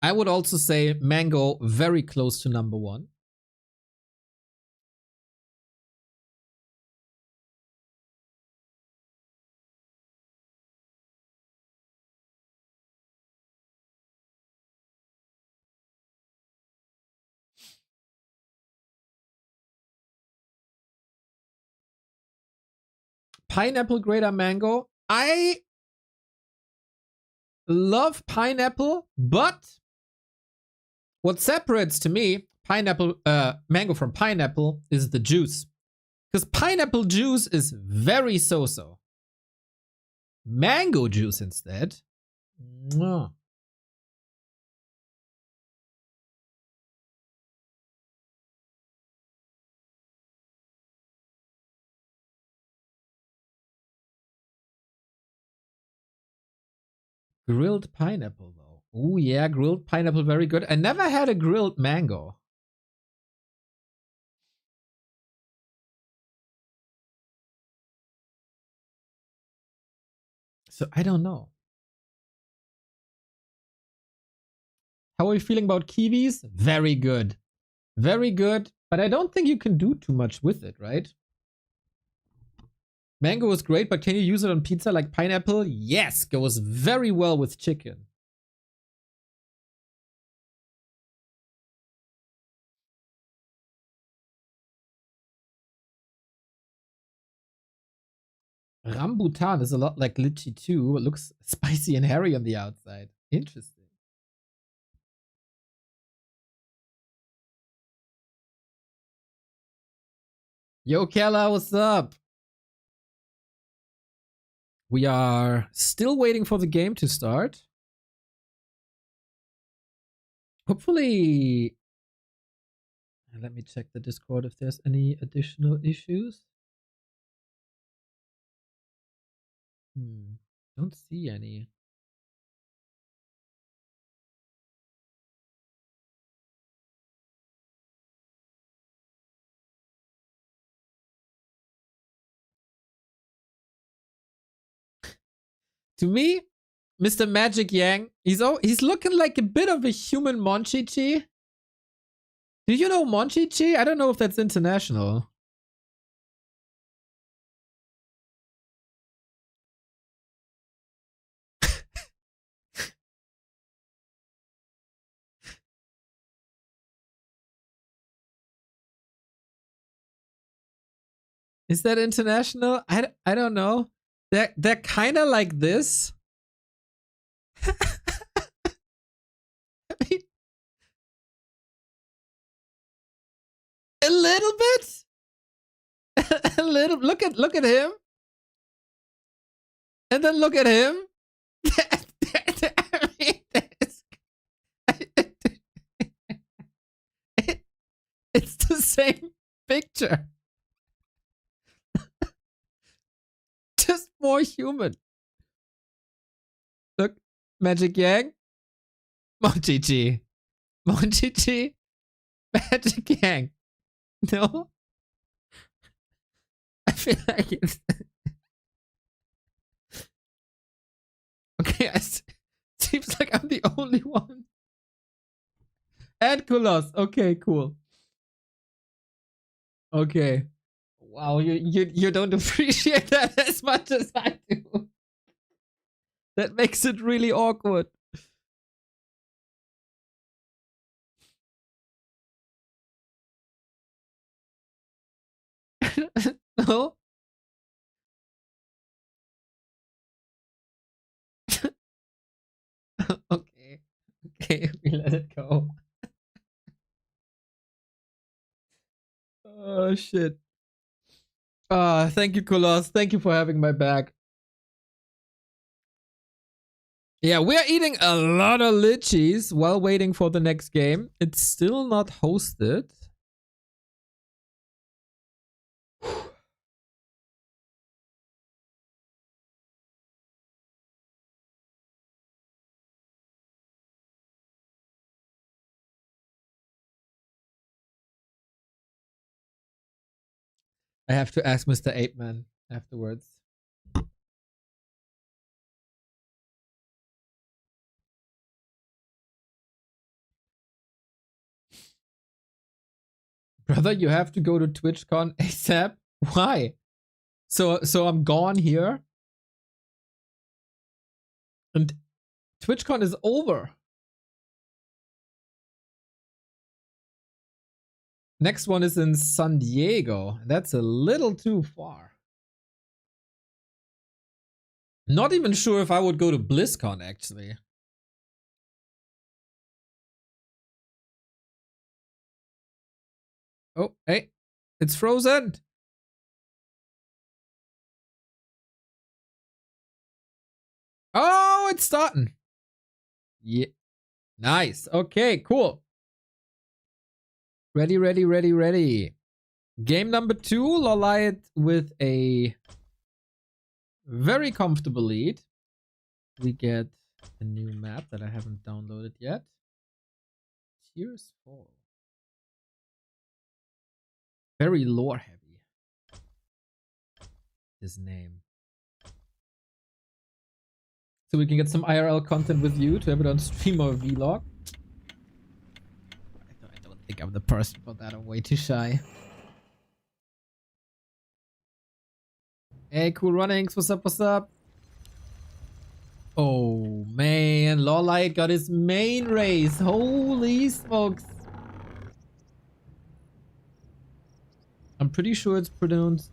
I would also say mango very close to number one. Pineapple grater mango. I love pineapple, but what separates to me pineapple mango from pineapple is the juice. Because pineapple juice is very so-so. Mango juice instead. Mwah. Grilled pineapple, though. Oh, yeah, grilled pineapple, very good. I never had a grilled mango. So I don't know. How are you feeling about kiwis? Very good. Very good. But I don't think you can do too much with it, right? Mango is great, but can you use it on pizza like pineapple? Yes, goes very well with chicken. Rambutan is a lot like lychee too. It looks spicy and hairy on the outside. Interesting. Yo, Kella, what's up? We are still waiting for the game to start. Hopefully, let me check the Discord if there's any additional issues. Don't see any. To me, Mr. Magic Yang, he's looking like a bit of a human Monchichi. Do you know Monchichi? I don't know if that's international. Is that international? I don't know. They're kind of like this. I mean, a little bit. A little. Look at him. And then look at him. I mean, it's the same picture. Just more human. Look, Magic Yang, Monchichi, Monchichi, Magic Yang. No, I feel like it's okay. Seems like I'm the only one. And Kulos. Okay, cool. Okay. Wow, you don't appreciate that as much as I do. That makes it really awkward. No? Okay. Okay, we let it go. Oh shit. Thank you, Kolos. Thank you for having my back. Yeah, we're eating a lot of lychees while waiting for the next game. It's still not hosted. I have to ask Mr. 8-Man afterwards. Brother, you have to go to TwitchCon ASAP. Why? So I'm gone here. And TwitchCon is over. Next one is in San Diego. That's a little too far. Not even sure if I would go to BlizzCon, actually. Oh, hey. It's frozen. Oh, it's starting. Yeah. Nice. Okay, cool. Ready, ready, ready, ready. Game number 2, LawLiet with a very comfortable lead. We get a new map that I haven't downloaded yet. Tears Fall. Very lore heavy. His name. So we can get some IRL content with you to have it on stream or vlog. I don't think I'm the person for that. I'm way too shy. Hey, Cool Runnings. What's up? What's up? Oh, man. LawLiet got his main race. Holy smokes. I'm pretty sure it's pronounced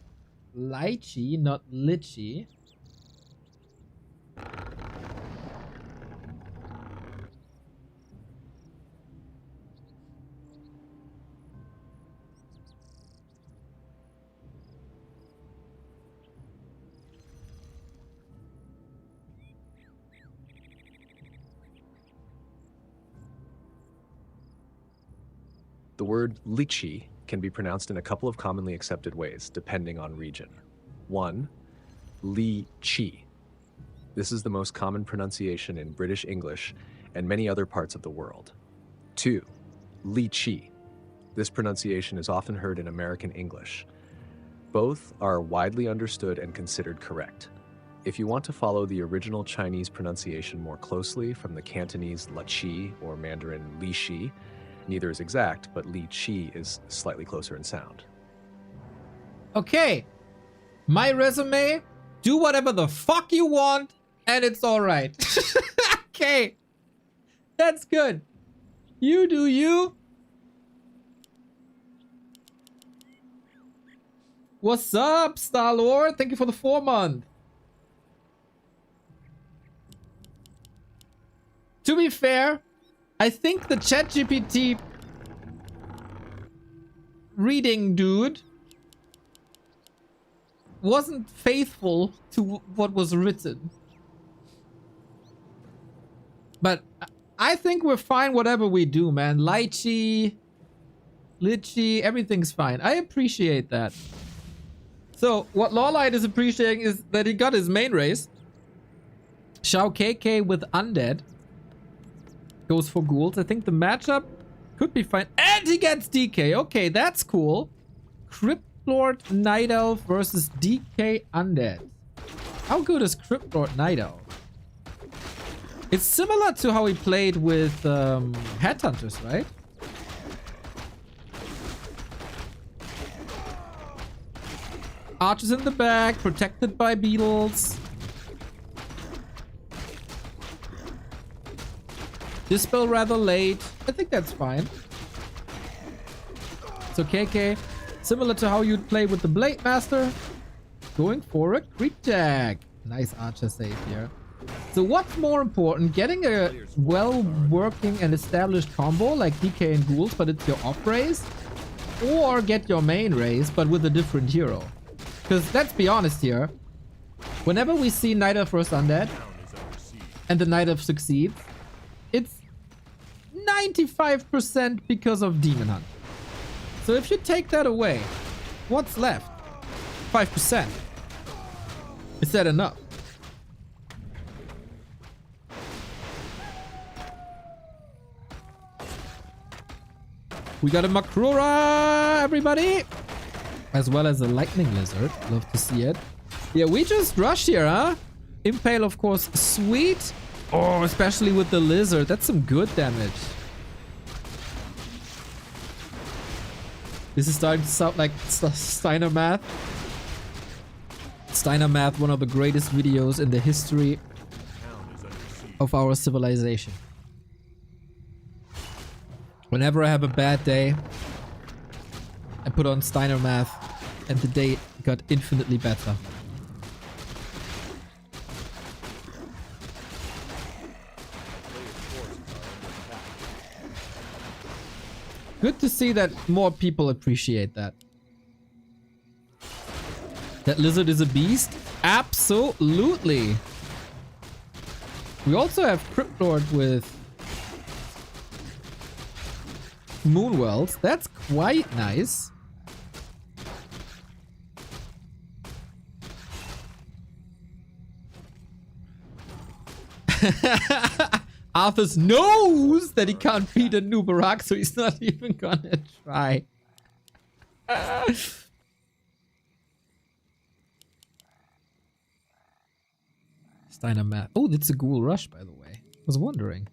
lychee, not litchi. The word lychee can be pronounced in a couple of commonly accepted ways, depending on region. 1. Li-chi. This is the most common pronunciation in British English and many other parts of the world. 2. Li-chi. This pronunciation is often heard in American English. Both are widely understood and considered correct. If you want to follow the original Chinese pronunciation more closely from the Cantonese Lachi or Mandarin Li-shi, Neither is exact, but Li Qi is slightly closer in sound. Okay. My resume, do whatever the fuck you want, and it's alright. Okay. That's good. You do you. What's up, Star-Lord? Thank you for the 4-month. To be fair, I think the ChatGPT reading dude wasn't faithful to what was written. But I think we're fine whatever we do, man. Lychee, everything's fine. I appreciate that. So, what LawLiet is appreciating is that he got his main race. XiaoKK with Undead. Goes for ghouls. I think the matchup could be fine. And he gets DK. Okay, that's cool. Cryptlord Night Elf versus DK Undead. How good is Cryptlord Night Elf? It's similar to how he played with Headhunters, right? Archers in the back, protected by beetles. Dispel rather late. I think that's fine. So KK, similar to how you'd play with the Blade Master, going for a creep tag. Nice archer save here. So what's more important, getting a well-working and established combo like DK and Ghouls, but it's your off race, or get your main race, but with a different hero? Because let's be honest here, whenever we see Night Elf vs Undead, and the Night Elf succeeds, it's 95% because of Demon Hunt. So if you take that away, what's left? 5%. Is that enough? We got a Makrura, everybody! As well as a Lightning Lizard. Love to see it. Yeah, we just rush here, huh? Impale, of course, sweet. Oh, especially with the Lizard. That's some good damage. This is starting to sound like Steiner Math. Steiner Math, one of the greatest videos in the history of our civilization. Whenever I have a bad day, I put on Steiner Math, and the day got infinitely better. Good to see that more people appreciate that. That Lizard is a beast? Absolutely! We also have Cryptlord with Moonwells. That's quite nice. Arthas knows that he can't beat a Nubarak, so he's not even gonna try. Steiner Math. Oh, that's a Ghoul Rush, by the way. I was wondering.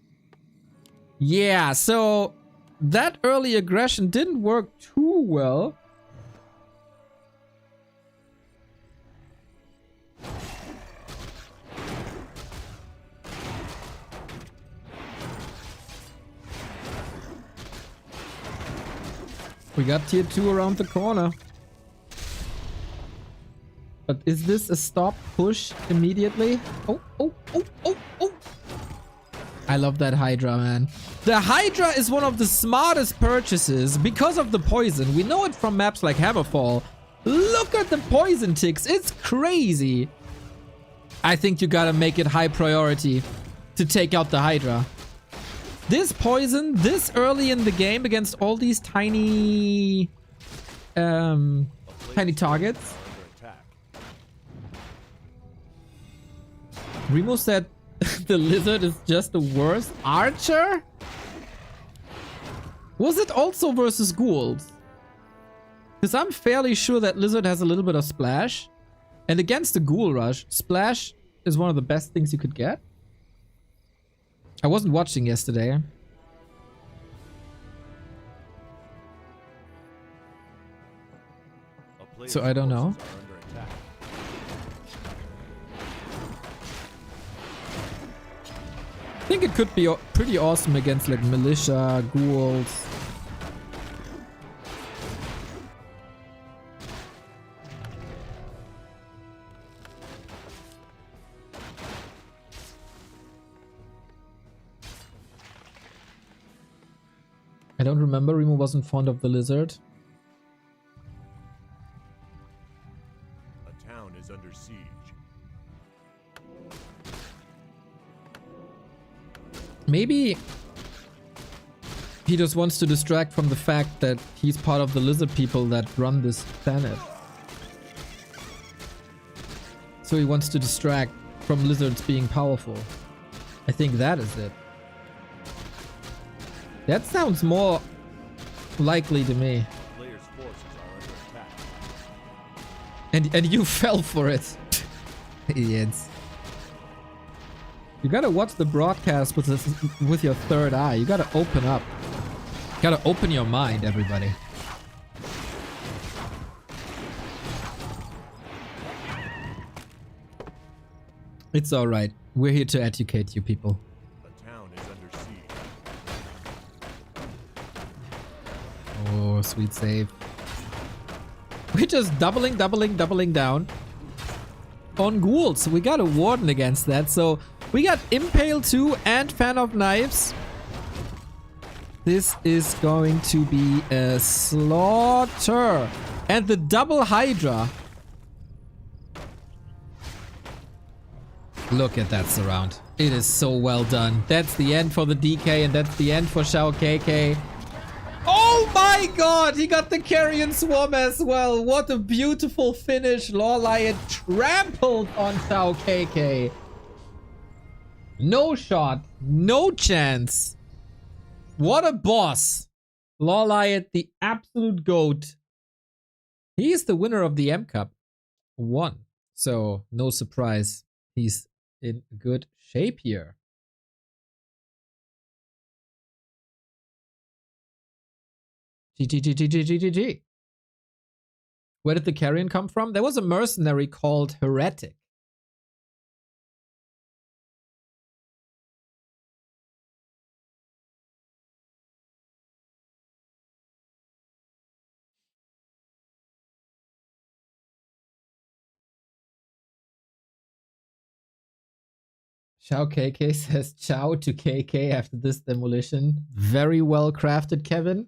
Yeah, so that early aggression didn't work too well. We got tier 2 around the corner. But is this a stop push immediately? Oh, oh, oh, oh, oh. I love that Hydra, man. The Hydra is one of the smartest purchases because of the poison. We know it from maps like Hammerfall. Look at the poison ticks. It's crazy. I think you gotta make it high priority to take out the Hydra. This poison this early in the game against all these tiny targets. Remo said the Lizard is just the worst archer? Was it also versus ghouls? Because I'm fairly sure that Lizard has a little bit of splash. And against the Ghoul Rush, splash is one of the best things you could get. I wasn't watching yesterday. So I don't know. forces are under attack. I think it could be pretty awesome against like militia, ghouls. I don't remember. Remo wasn't fond of the lizard. A town is under siege. Maybe he just wants to distract from the fact that he's part of the lizard people that run this planet. So he wants to distract from lizards being powerful. I think that is it. That sounds more likely to me. Players' forces are under attack. And you fell for it. Idiots. You gotta watch the broadcast with your third eye. You gotta open up. You gotta open your mind, everybody. It's alright. We're here to educate you people. A town is under siege. Oh, sweet save. We're just doubling down on ghouls. We got a warden against that. So we got Impale 2 and Fan of Knives. This is going to be a slaughter. And the double Hydra. Look at that surround. It is so well done. That's the end for the DK and that's the end for XiaoKK. Oh my god! He got the Carrion Swarm as well. What a beautiful finish. LawLiet trampled on XiaoKK. No shot. No chance. What a boss. LawLiet, the absolute GOAT. He is the winner of the M Cup. 1. So, no surprise. He's in good shape here. GG. Where did the carrion come from? There was a mercenary called Heretic. XiaoKK says ciao to KK after this demolition. Very well crafted, Kevin.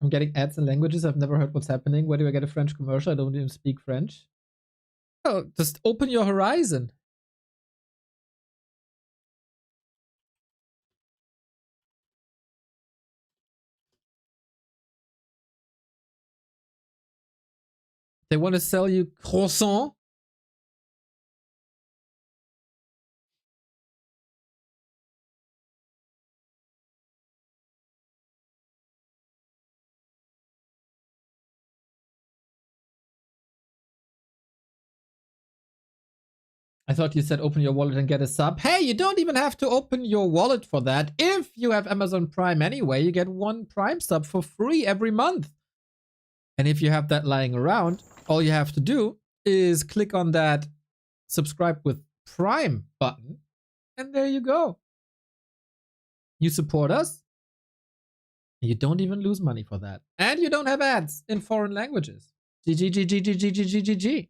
I'm getting ads in languages. I've never heard what's happening. Where do I get a French commercial? I don't even speak French. Oh, just open your horizon. They want to sell you croissant. I thought you said open your wallet and get a sub. Hey, you don't even have to open your wallet for that. If you have Amazon Prime anyway, you get 1 Prime sub for free every month. And if you have that lying around, all you have to do is click on that subscribe with Prime button. And there you go. You support us. You don't even lose money for that. And you don't have ads in foreign languages. GG.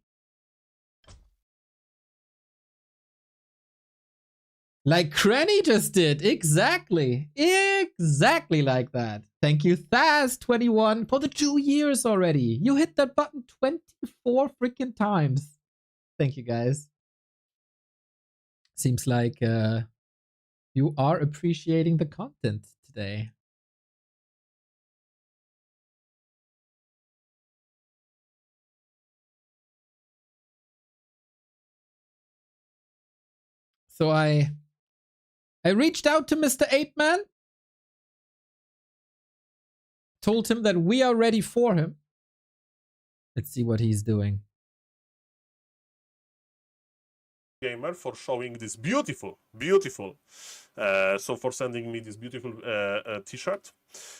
Like Cranny just did. Exactly. Exactly like that. Thank you, Thaz21, for the 2 years already. You hit that button 24 freaking times. Thank you, guys. Seems like you are appreciating the content today. So I reached out to Mr. 8-Man. Told him that we are ready for him. Let's see what he's doing. Gamer for showing this beautiful so for sending me this beautiful t-shirt.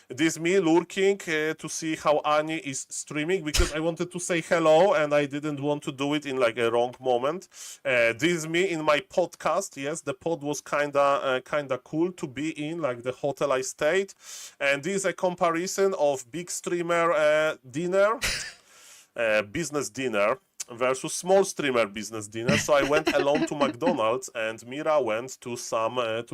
This is me lurking to see how Ani is streaming because I wanted to say hello and I didn't want to do it in like a wrong moment. This is me in my podcast. Yes, the pod was kinda cool to be in, like the hotel I stayed. And this is a comparison of big streamer dinner, business dinner, versus small streamer business dinner. So I went alone to McDonald's and Mira went to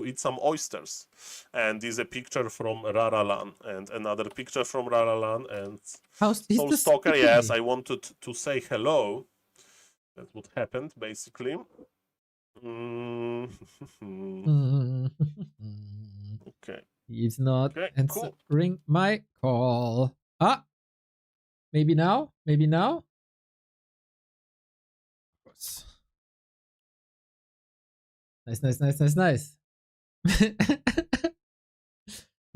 eat some oysters. And this is a picture from Raraland and another picture from Raraland and Soul Stalker. Yes, I wanted to say hello. That's what happened basically. Okay. He's not Okay, answering my call. Ah, maybe now. Maybe now. Nice.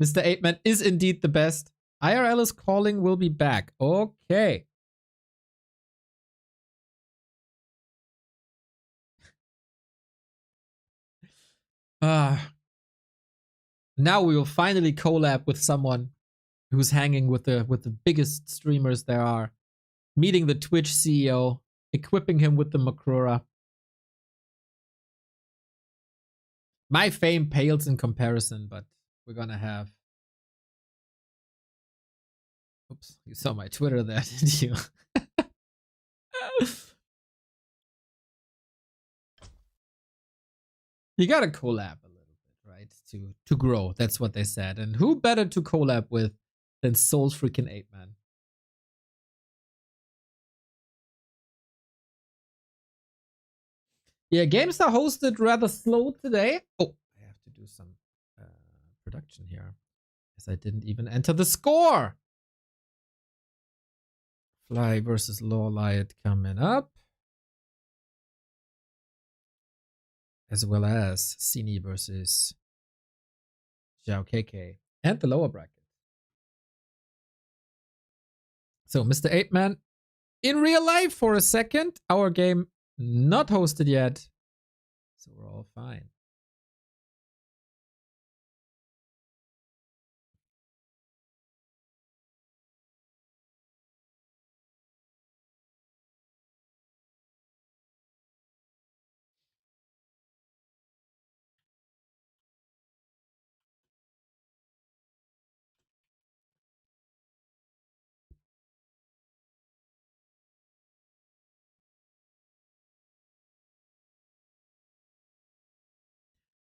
Mr. 8-Man is indeed the best. IRL is calling, will be back. Okay. Now we will finally collab with someone who's hanging with the biggest streamers there are. Meeting the Twitch CEO, equipping him with the Makrura. My fame pales in comparison, but we're gonna have... Oops, you saw my Twitter there, didn't you? You gotta collab a little bit, right? To grow, that's what they said. And who better to collab with than Soul freaking 8-Man? Yeah, games are hosted rather slow today. Oh, I have to do some production here. As I didn't even enter the score. Fly versus LawLiet coming up. As well as Sini versus XiaoKK. And the lower bracket. So, Mr. 8-Man, in real life for a second, our game not hosted yet, so we're all fine.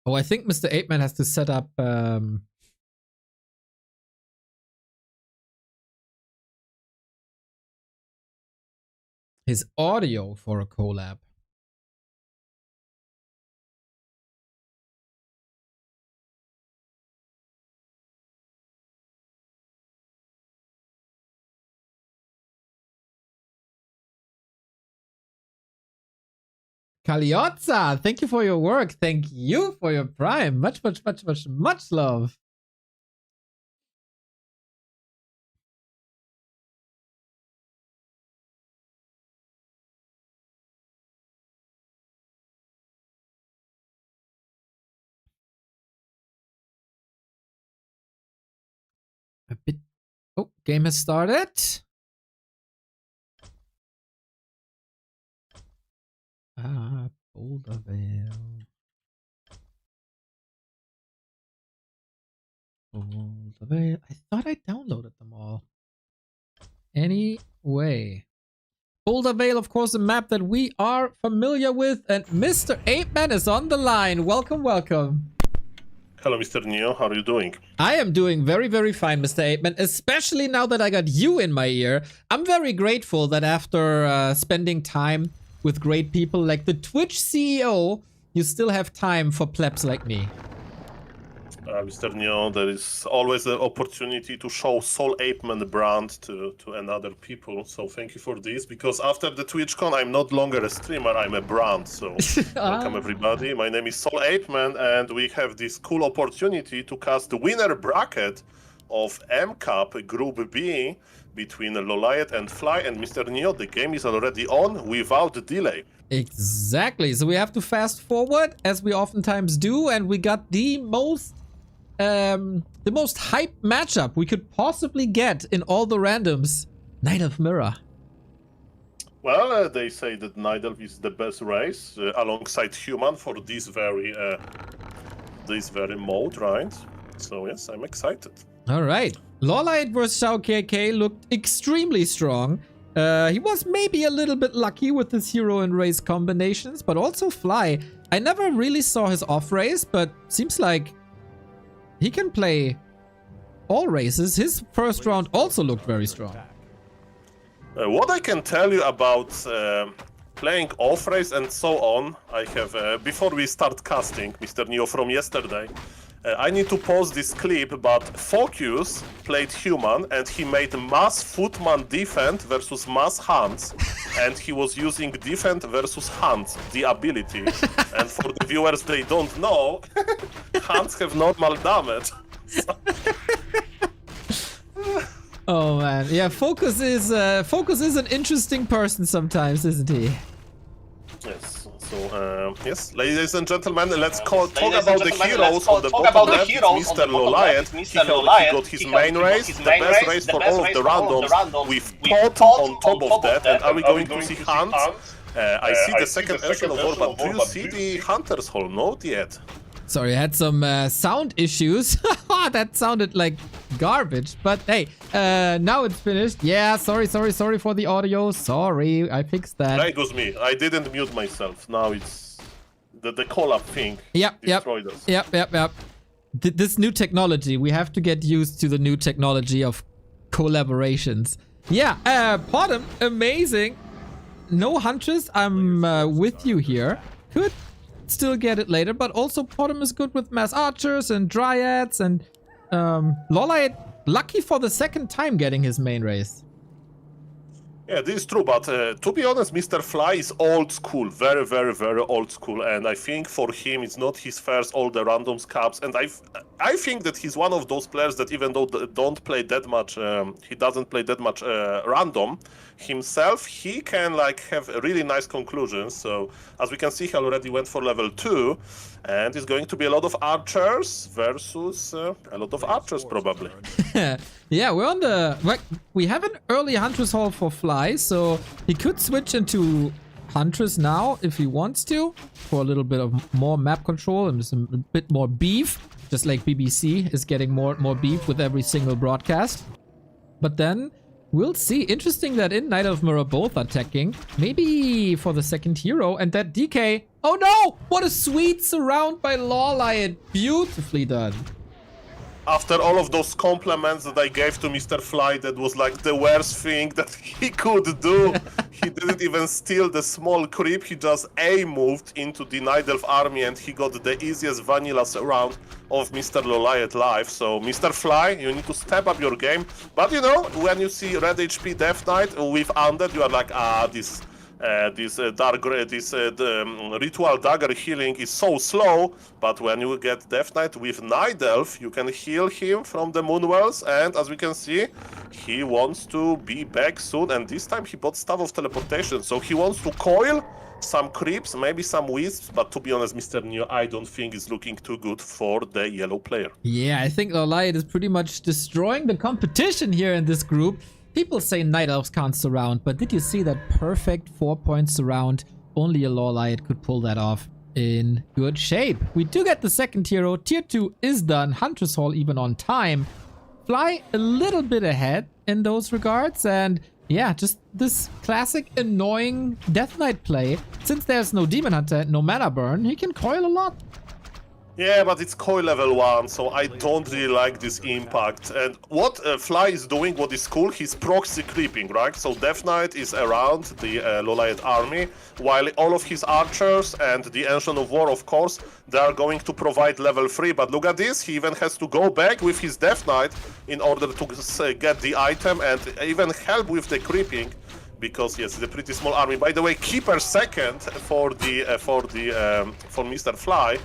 Oh, I think Mr. 8-Man has to set up his audio for a collab. Kaliotza, thank you for your work. Thank you for your prime. Much love. A bit. Oh, game has started. Boulder Vale. Boulder Vale. I thought I downloaded them all. Anyway. Boulder Vale, of course, a map that we are familiar with. And Mr. 8-Man is on the line. Welcome. Hello, Mr. Neo. How are you doing? I am doing very fine, Mr. 8-Man, especially now that I got you in my ear. I'm very grateful that after spending time with great people like the Twitch CEO, you still have time for plebs like me. Mr. Neo, there is always the opportunity to show Soul 8-Man brand to another people. So thank you for this, because after the TwitchCon, I'm not longer a streamer, I'm a brand. So welcome everybody. My name is Soul 8-Man, and we have this cool opportunity to cast the winner bracket of M Cup Group B between LawLiet and Fly. And Mr. Neo, the game is already on without delay. Exactly. So we have to fast forward, as we oftentimes do, and we got the most the most hyped matchup we could possibly get in all the randoms. Night Elf Mirror. Well, they say that Night Elf is the best race alongside human for this very mode, right? So yes, I'm excited. All right. LawLiet versus XiaoKK looked extremely strong. He was maybe a little bit lucky with his hero and race combinations, but also Fly. I never really saw his off race, but seems like he can play all races. His first round also looked very strong. What I can tell you about playing off race and so on, I have before we start casting, Mr. Neo, from yesterday. I need to pause this clip, but Focus played human and he made mass footman defend versus mass hands, and he was using defend versus hands, the ability. And for the viewers, they don't know, hands have normal damage. Oh man, yeah. Focus is an interesting person sometimes, isn't he? Yes. So, yes, ladies and gentlemen, let's talk about the heroes on the bottom left. Mr. LawLiet. He got his main race, the best race for all of the randoms, with Pot on top of that. And are we going to see Hunt? I see the second echelon of war, but do you see the Hunter's Hall? Not yet. Sorry, I had some sound issues. That sounded like garbage. But hey, now it's finished. Yeah, sorry for the audio. Sorry, I fixed that. It was me. I didn't mute myself. Now it's the collab thing. Destroyed us. Yep. This new technology. We have to get used to the new technology of collaborations. Yeah, Potom, amazing. No Huntress. I'm with you here. Could still get it later, but also Potom is good with mass archers and dryads, and LawLiet lucky for the second time getting his main race. Yeah, this is true, but to be honest, Mr. Fly is old school, very old school, and I think for him it's not his first all the randoms cups, and I think that he's one of those players that even though don't play that much, he doesn't play that much random himself, he can like have really nice conclusions. So as we can see, he already went for level 2, and it's going to be a lot of archers versus a lot of archers probably. Yeah, we're on the... We have an early Huntress Hall for Fly, so he could switch into Huntress now if he wants to, for a little bit of more map control and some a bit more beef, just like BBC is getting more and more beef with every single broadcast. But then we'll see. Interesting that in Night Elf Mirror both are teching, maybe for the second hero, and that DK... Oh no! What a sweet surround by LawLiet. Beautifully done. After all of those compliments that I gave to Mr. Fly, that was like the worst thing that he could do. He didn't even steal the small creep, he just A-moved into the Night Elf army and he got the easiest vanilla round of Mr. LawLiet live. So Mr. Fly, you need to step up your game. But you know, when you see Red HP Death Knight with Undead, you are like, this ritual dagger healing is so slow, but when you get Death Knight with Night Elf, you can heal him from the Moonwells, and as we can see, he wants to be back soon, and this time he bought Staff of Teleportation, so he wants to coil some creeps, maybe some wisps, but to be honest, Mr. Neo, I don't think it's looking too good for the yellow player. Yeah, I think LawLiet is pretty much destroying the competition here in this group. People say Night Elves can't surround, but did you see that perfect 4-point surround? Only a LawLiet could pull that off in good shape. We do get the second hero. Tier 2 is done. Huntress Hall even on time. Fly a little bit ahead in those regards. And yeah, just this classic annoying Death Knight play. Since there's no Demon Hunter, no mana burn, he can coil a lot. Yeah, but it's coil level 1, so I don't really like this impact. And what Fly is doing, what is cool, he's proxy creeping, right? So Death Knight is around the LawLiet army, while all of his archers and the Ancient of War, of course, they are going to provide level 3. But look at this, he even has to go back with his Death Knight in order to get the item and even help with the creeping. Because yes, it's a pretty small army. By the way, Keeper second for Mr. Fly.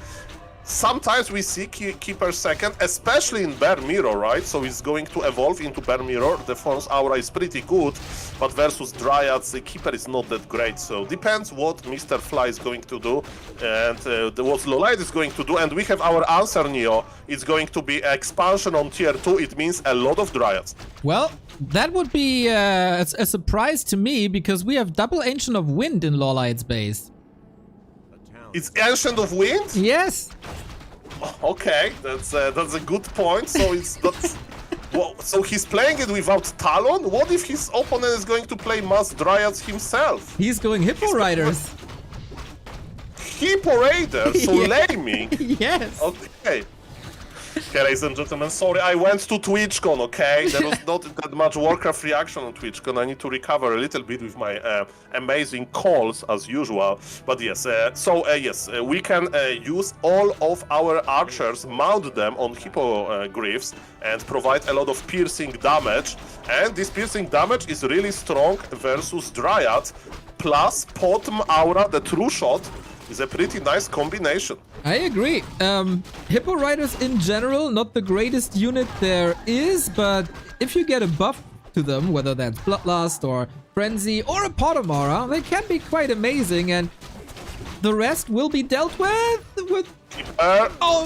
sometimes we see Keeper second, especially in Bear Mirror, right? So he's going to evolve into Bear Mirror. The Force Aura is pretty good, but versus Dryads, the Keeper is not that great. So depends what Mr. Fly is going to do and what LawLiet is going to do. And we have our answer, Neo. It's going to be expansion on tier 2. It means a lot of Dryads. Well, that would be a surprise to me because we have double Ancient of Wind in LawLiet's base. It's Ancient of Wind? Yes. Okay, that's a good point. So it's not. Well, so he's playing it without Talon? What if his opponent is going to play Mass Dryads himself? He's going Hippo Riders. Hippo Raiders? So Yeah. laming? Yes. Okay. Okay, ladies and gentlemen, sorry, I went to TwitchCon, okay? There was not that much Warcraft reaction on TwitchCon. I need to recover a little bit with my amazing calls, as usual. But yes, we can use all of our archers, mount them on hippogriffs, and provide a lot of piercing damage. And this piercing damage is really strong versus Dryad, plus Potm Aura, the true shot, is a pretty nice combination. I agree. Hippo Riders in general, not the greatest unit there is, but if you get a buff to them, whether that's Bloodlust or Frenzy or a Potomara, they can be quite amazing, and the rest will be dealt with oh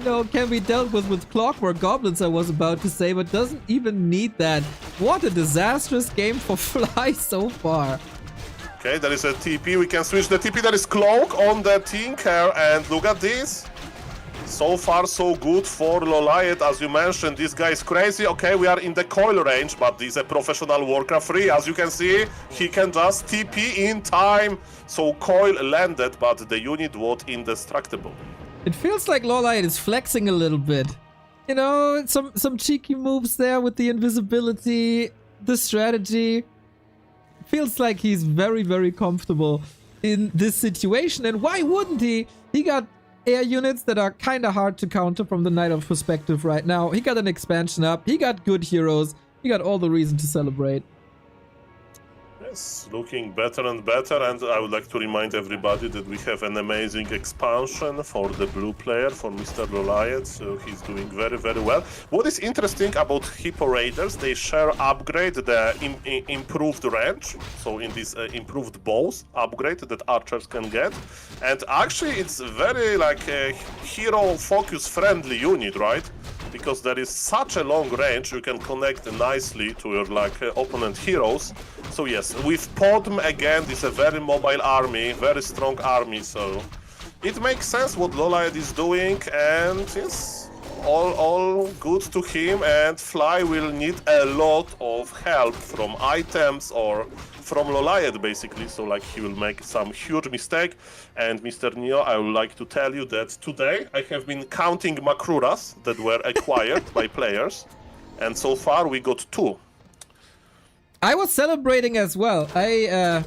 no, can be dealt with Clockwork Goblins, I was about to say, but doesn't even need that. What a disastrous game for Fly so far. Okay, there is a TP. We can switch the TP. There is Cloak on the Tinker, and look at this. So far, so good for LawLiet. As you mentioned, this guy is crazy. Okay, we are in the coil range, but this is a professional Warcraft 3. As you can see, he can just TP in time. So coil landed, but the unit was indestructible. It feels like LawLiet is flexing a little bit. You know, some cheeky moves there with the invisibility, the strategy. Feels like he's very, very comfortable in this situation. And why wouldn't he? He got air units that are kind of hard to counter from the Night of perspective right now. He got an expansion up. He got good heroes. He got all the reason to celebrate. Yes, looking better and better, and I would like to remind everybody that we have an amazing expansion for the blue player, for Mr. LawLiet, so he's doing very, very well. What is interesting about Hippo Raiders, they share upgrade, the improved range, so in this improved bows upgrade that archers can get, and actually it's very like a hero focus friendly unit, right? Because there is such a long range, you can connect nicely to your opponent heroes. So yes, with Potm again, this is a very mobile army, very strong army, so it makes sense what LawLiet is doing, and yes, all good to him, and Fly will need a lot of help from items or from LawLiet basically, so like he will make some huge mistake. And Mr. Neo, I would like to tell you that today I have been counting Makruras that were acquired by players, and so far we got 2. I was celebrating as well. I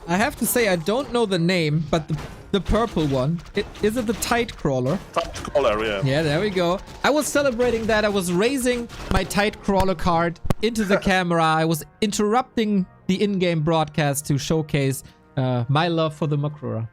have to say I don't know the name, but the purple one. Is it the Tide Crawler? Tide Crawler, yeah. Yeah, there we go. I was celebrating that. I was raising my Tide Crawler card into the camera. I was interrupting the in-game broadcast to showcase my love for the Makrura.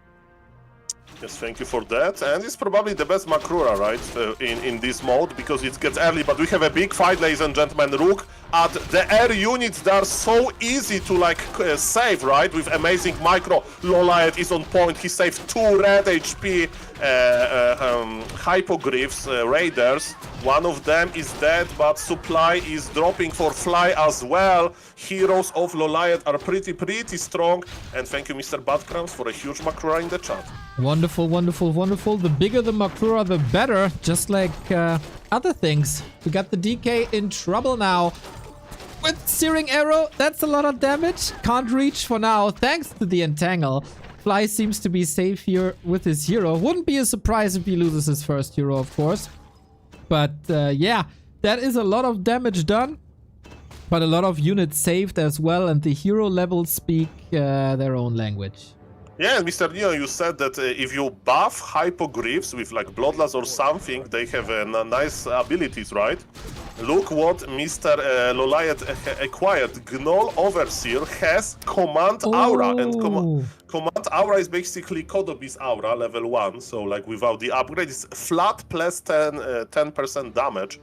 Yes, thank you for that. And it's probably the best Makrura, right, in this mode, because it gets early. But we have a big fight, ladies and gentlemen. Rook at the air units, they are so easy to save, right, with amazing micro. LawLiet is on point. He saved 2 red HP hypogryphs, raiders. One of them is dead, but supply is dropping for Fly as well. Heroes of LawLiet are pretty strong. And thank you, Mr. Badcrams, for a huge Makrura in the chat. Wonderful, wonderful, wonderful. The bigger the Makrura, the better. Just like other things. We got the DK in trouble now. With Searing Arrow, that's a lot of damage. Can't reach for now, thanks to the Entangle. Fly seems to be safe here with his hero. Wouldn't be a surprise if he loses his first hero, of course. But yeah, that is a lot of damage done. But a lot of units saved as well, and the hero levels speak their own language. Yeah, Mr. Neo, you said that if you buff hypogryphs with like bloodlust or something, they have nice abilities, right? Look what Mr. LawLiet acquired. Gnoll Overseer has Command Aura, and Oh. Command Aura is basically Kodobi's Aura, level 1, so like without the upgrade, it's flat plus 10% damage.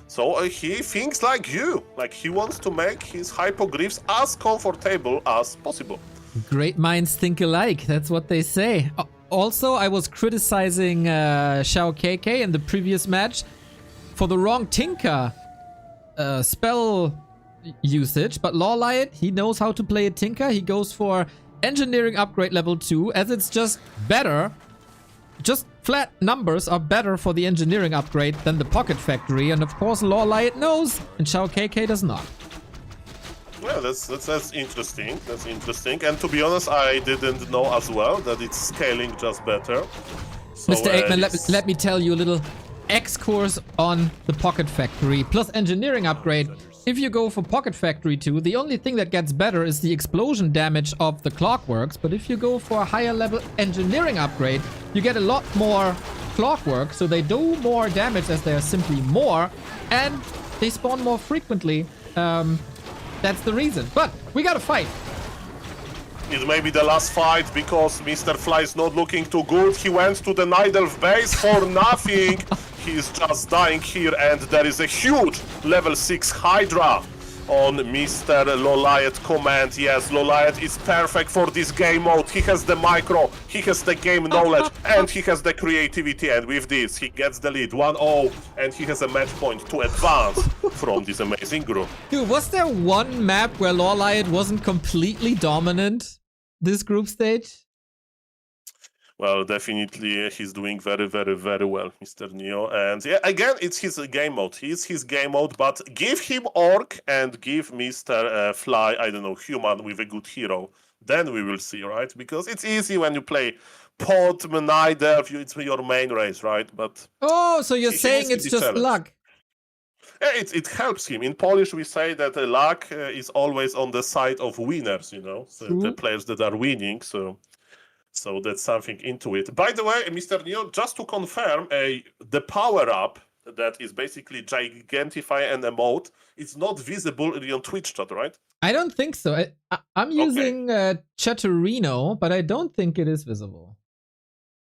So he thinks like you, like he wants to make his hypogryphs as comfortable as possible. Great minds think alike. That's what they say. Also, I was criticizing XiaoKK in the previous match for the wrong Tinker spell usage, but LawLiet, he knows how to play a Tinker. He goes for Engineering Upgrade level 2, as it's just better. Just flat numbers are better for the Engineering Upgrade than the Pocket Factory, and of course LawLiet knows, and XiaoKK does not. Yeah, that's interesting. That's interesting. And to be honest, I didn't know as well that it's scaling just better. So, Mr. Aikman, let me tell you a little X-course on the Pocket Factory plus Engineering Upgrade. If you go for Pocket Factory 2, the only thing that gets better is the explosion damage of the Clockworks. But if you go for a higher level Engineering Upgrade, you get a lot more Clockwork. So they do more damage as they are simply more. And they spawn more frequently. That's the reason. But we gotta fight. It may be the last fight because Mr. Fly is not looking too good. He went to the Nidelf base for nothing. He's just dying here, and there is a huge level 6 Hydra on Mr. LawLiet command. Yes, LawLiet is perfect for this game mode. He has the micro, he has the game knowledge, and he has the creativity. And with this, he gets the lead 1-0, and he has a match point to advance from this amazing group. Dude, was there one map where LawLiet wasn't completely dominant this group stage? Well, definitely he's doing very, very, very well, Mr. Neo. And yeah, again, it's his game mode. It's his game mode, but give him Orc and give Mr. Fly, I don't know, human with a good hero. Then we will see, right? Because it's easy when you play Pod, Nidelf, it's your main race, right? But oh, so you're saying it's just luck. Yeah, it helps him. In Polish, we say that luck is always on the side of winners, you know, so the players that are winning. So that's something into it. By the way, Mr. Neo, just to confirm, the power-up that is basically Gigantify and Emote, it's not visible on Twitch chat, right? I don't think so. I'm using Chatterino, but I don't think it is visible.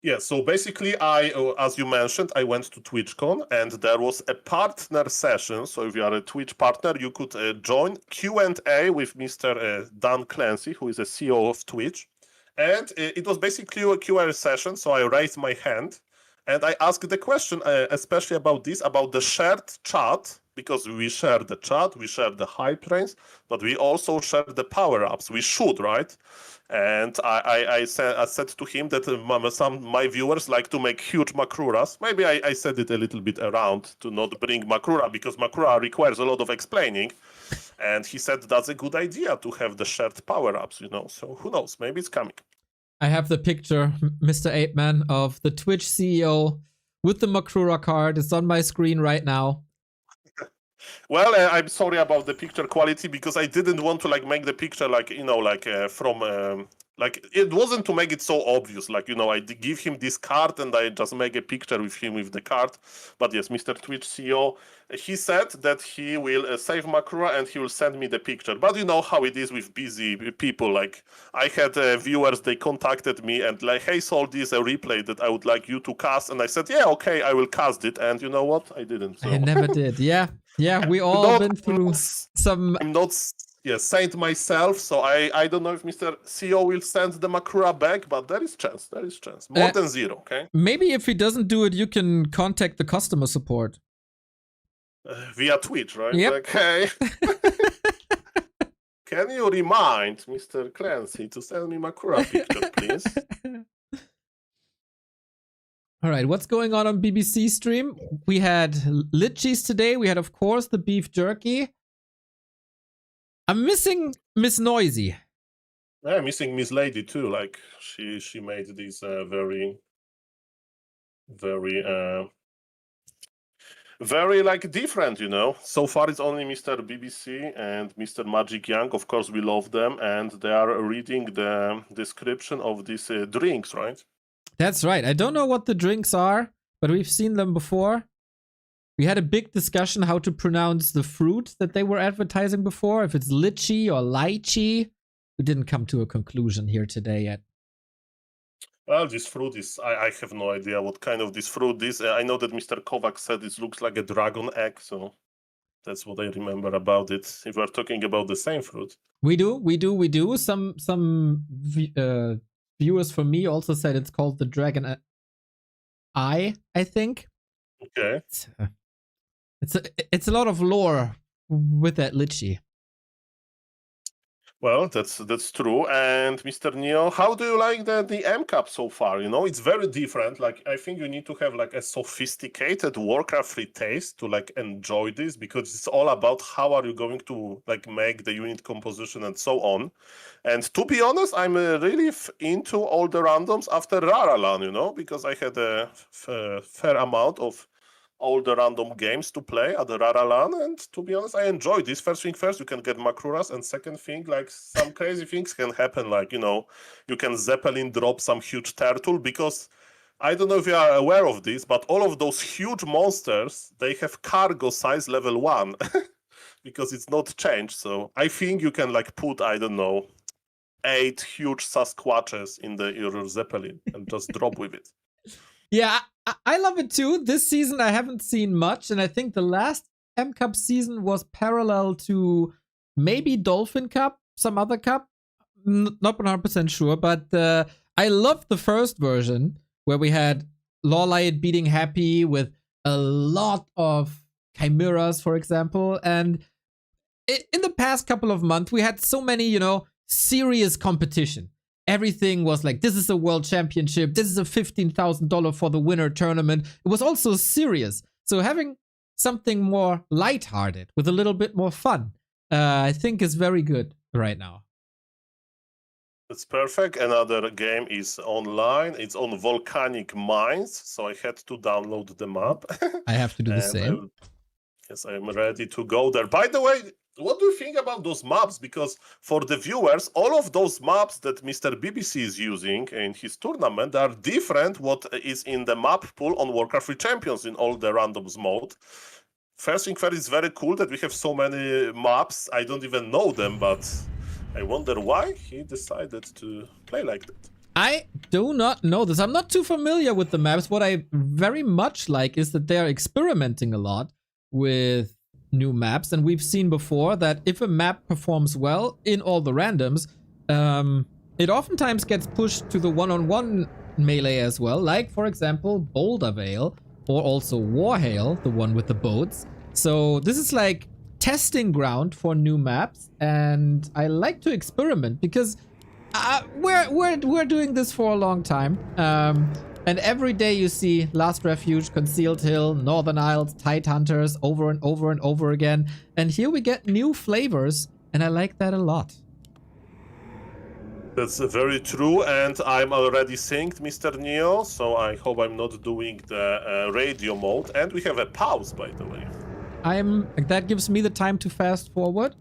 Yeah, so basically, as you mentioned, I went to TwitchCon, and there was a partner session. So if you are a Twitch partner, you could join Q&A with Mr. Dan Clancy, who is the CEO of Twitch. And it was basically a Q&A session, so I raised my hand, and I asked the question, especially about the shared chat, because we share the chat, we share the hype trains, but we also share the power-ups. We should, right? And I said to him that my viewers like to make huge Makruras. Maybe I said it a little bit around to not bring Makrura, because Makrura requires a lot of explaining. And he said that's a good idea to have the shared power-ups, you know. So who knows? Maybe it's coming. I have the picture, Mr. Apeman, of the Twitch CEO with the Makrura card. It's on my screen right now. Well, I'm sorry about the picture quality, because I didn't want to like make the picture like, you know, like from like it wasn't to make it so obvious, like, you know, I give him this card and I just make a picture with him with the card. But yes, Mr. Twitch CEO, he said that he will save Makrura and he will send me the picture. But you know how it is with busy people. Like I had viewers, they contacted me and like, hey, Sol, this is a replay that I would like you to cast. And I said, yeah, okay, I will cast it. And you know what? I didn't. So. I never did. Yeah, we all been through some. I'm not saint myself, so I don't know if Mr. CEO will send the Makrura back, but there is chance. There is chance. More than zero, okay? Maybe if he doesn't do it, you can contact the customer support. Via Twitch, right? Yep. Okay. Can you remind Mr. Clancy to send me Makrura picture, please? All right, what's going on BBC stream? We had lit cheese today. We had, of course, the beef jerky. I'm missing Miss Noisy. Yeah, I'm missing Miss Lady too. Like she made these very very like different, you know. So far it's only Mr. BBC and Mr. Magic Young. Of course we love them, and they are reading the description of these drinks, right? That's right. I don't know what the drinks are, but we've seen them before. We had a big discussion how to pronounce the fruit that they were advertising before, if it's lychee or lychee. We didn't come to a conclusion here today yet. Well, this fruit is, I have no idea what kind of this fruit is. I know that Mr. Kovac said it looks like a dragon egg, so that's what I remember about it. If we're talking about the same fruit. We do. Some viewers for me also said it's called the dragon eye, I think. Okay. It's a lot of lore with that lychee. Well, that's true. And Mr. Neo, how do you like the M Cup so far? You know, it's very different. Like, I think you need to have like a sophisticated Warcraft III taste to like enjoy this, because it's all about how are you going to like make the unit composition and so on. And to be honest, I'm really into all the randoms after Raraland, you know, because I had a fair amount of all the random games to play at the Raraland, and to be honest, I enjoy this. First thing first, you can get Makruras, and second thing, like some crazy things can happen, like, you know, you can Zeppelin drop some huge turtle, because I don't know if you are aware of this, but all of those huge monsters, they have cargo size level 1, because it's not changed. So I think you can like put, I don't know, 8 huge Sasquatches in your Zeppelin and just drop with it. Yeah, I love it too. This season I haven't seen much, and I think the last M Cup season was parallel to maybe Dolphin Cup, some other cup. Not 100% sure, but I loved the first version where we had LawLiet beating Happy with a lot of chimeras, for example. And in the past couple of months, we had so many, you know, serious competition. Everything was like, this is a world championship. This is a $15,000 for the winner tournament. It was also serious. So having something more lighthearted with a little bit more fun, I think is very good right now. That's perfect. Another game is online. It's on Volcanic Mines. So I had to download the map. I have to do the same. Yes, I am ready to go there. By the way, what do you think about those maps? Because for the viewers, all of those maps that Mr. BBC is using in his tournament are different what is in the map pool on Warcraft III Champions in all the randoms mode. First thing first, it's very cool that we have so many maps. I don't even know them, but I wonder why he decided to play like that. I do not know this. I'm not too familiar with the maps. What I very much like is that they're experimenting a lot with new maps, and we've seen before that if a map performs well in all the randoms, it oftentimes gets pushed to the one-on-one melee as well, like for example Boulder Vale, or also Warhail, the one with the boats. So this is like testing ground for new maps, and I like to experiment because we're doing this for a long time. And every day you see Last Refuge, Concealed Hill, Northern Isles, Tide Hunters over and over and over again. And here we get new flavors, and I like that a lot. That's very true, and I'm already synced, Mr. Neo, so I hope I'm not doing the radio mode. And we have a pause, by the way. That gives me the time to fast forward.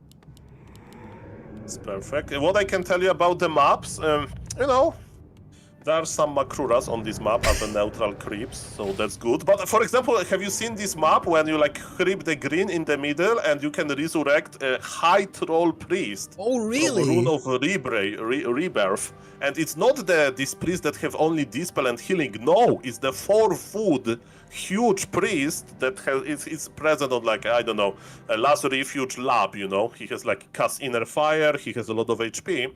It's perfect. What I can tell you about the maps, you know, there are some Makruras on this map as a neutral creeps, so that's good. But for example, have you seen this map when you like creep the green in the middle and you can resurrect a high troll priest? Oh, really? From Rune of Rebirth. And it's not this priest that have only dispel and healing. No, it's the 4-foot huge priest that is present on like, I don't know, a Last Refuge lab, you know. He has like cast inner fire, he has a lot of HP.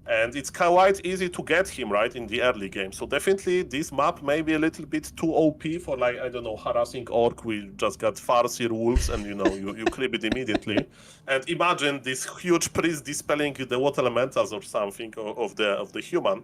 And it's quite easy to get him, right, in the early game. So definitely this map may be a little bit too OP for, like, I don't know, harassing orc. We just got Farseer wolves and, you know, you creep it immediately. And imagine this huge priest dispelling the water elementals or something of the human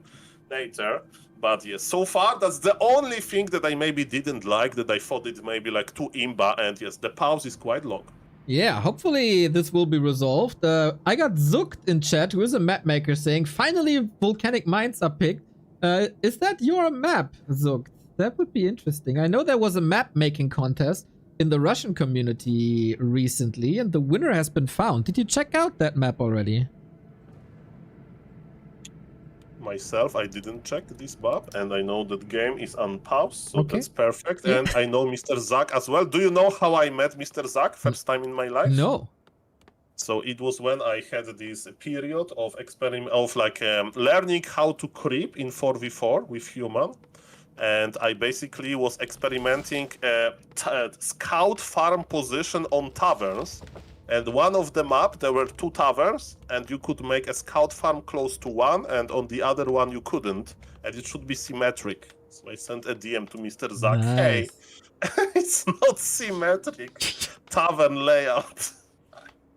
nature. But yes, so far, that's the only thing that I maybe didn't like, that I thought it may be, like, too imba. And yes, the pause is quite long. Yeah, hopefully this will be resolved. I got Zooked in chat, who is a map maker, saying, finally Volcanic Mines are picked. Is that your map, Zooked? That would be interesting. I know there was a map making contest in the Russian community recently, and the winner has been found. Did you check out that map already? Myself, I didn't check this map, and I know that game is unpaused, so Okay. that's perfect. And I know Mr. Zach as well. Do you know how I met Mr. Zach first time in my life? No. So it was when I had this period of learning how to creep in 4v4 with human, and I basically was experimenting scout farm position on taverns. And one of the map, there were 2 taverns, and you could make a scout farm close to one, and on the other one you couldn't, and it should be symmetric. So I sent a DM to Mr. Zach, hey, it's not symmetric. Tavern layout.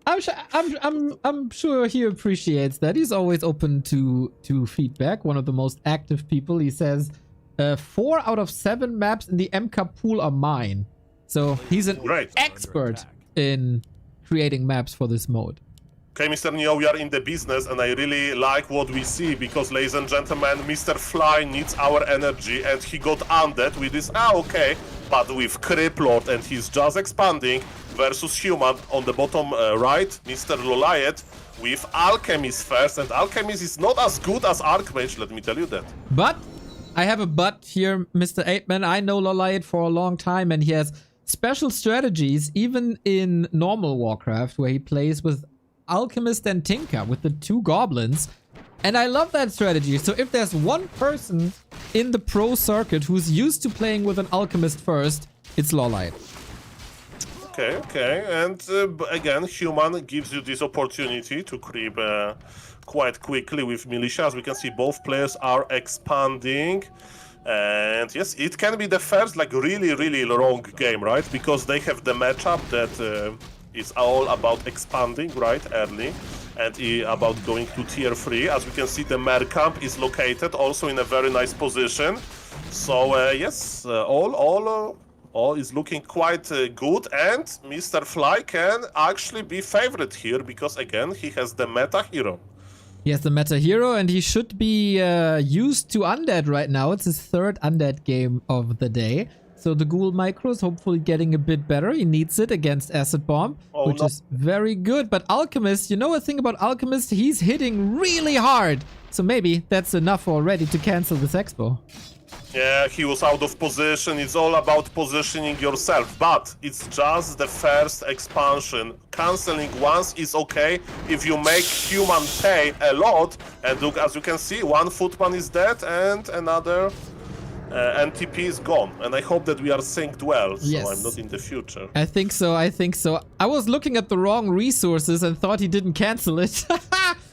I'm sure he appreciates that. He's always open to feedback. One of the most active people. He says, 4 out of 7 maps in the MK pool are mine. So he's an expert in creating maps for this mode. Okay, Mr. Neo, we are in the business, and I really like what we see, because, ladies and gentlemen, Mr. Fly needs our energy, and he got undead with this, okay, but with Creep Lord, and he's just expanding, versus human on the bottom right, Mr. LawLiet, with Alchemist first, and Alchemist is not as good as Archmage, let me tell you that. But, I have a but here, Mr. 8-Man. I know LawLiet for a long time, and he has special strategies, even in normal Warcraft, where he plays with Alchemist and Tinker, with the 2 goblins. And I love that strategy. So if there's one person in the pro circuit who's used to playing with an Alchemist first, it's LawLiet. Okay, and again, human gives you this opportunity to creep quite quickly with militia. As we can see, both players are expanding. And yes, it can be the first really long game, right? Because they have the matchup that is all about expanding, right, early, and about going to tier 3. As we can see, the Mer camp is located also in a very nice position. So yes, all is looking quite good, and Mr. Fly can actually be favorite here, because again, he has the meta hero. He has the meta hero, and he should be used to undead right now. It's his 3rd undead game of the day. So the ghoul micro is hopefully getting a bit better. He needs it against Acid Bomb, which is very good. But Alchemist, you know a thing about Alchemist? He's hitting really hard. So maybe that's enough already to cancel this expo. Yeah, he was out of position. It's all about positioning yourself, but it's just the first expansion. Canceling once is okay if you make human pay a lot. And look, as you can see, one footman is dead and another NTP is gone. And I hope that we are synced well, so yes. I'm not in the future. I think so. I was looking at the wrong resources and thought he didn't cancel it.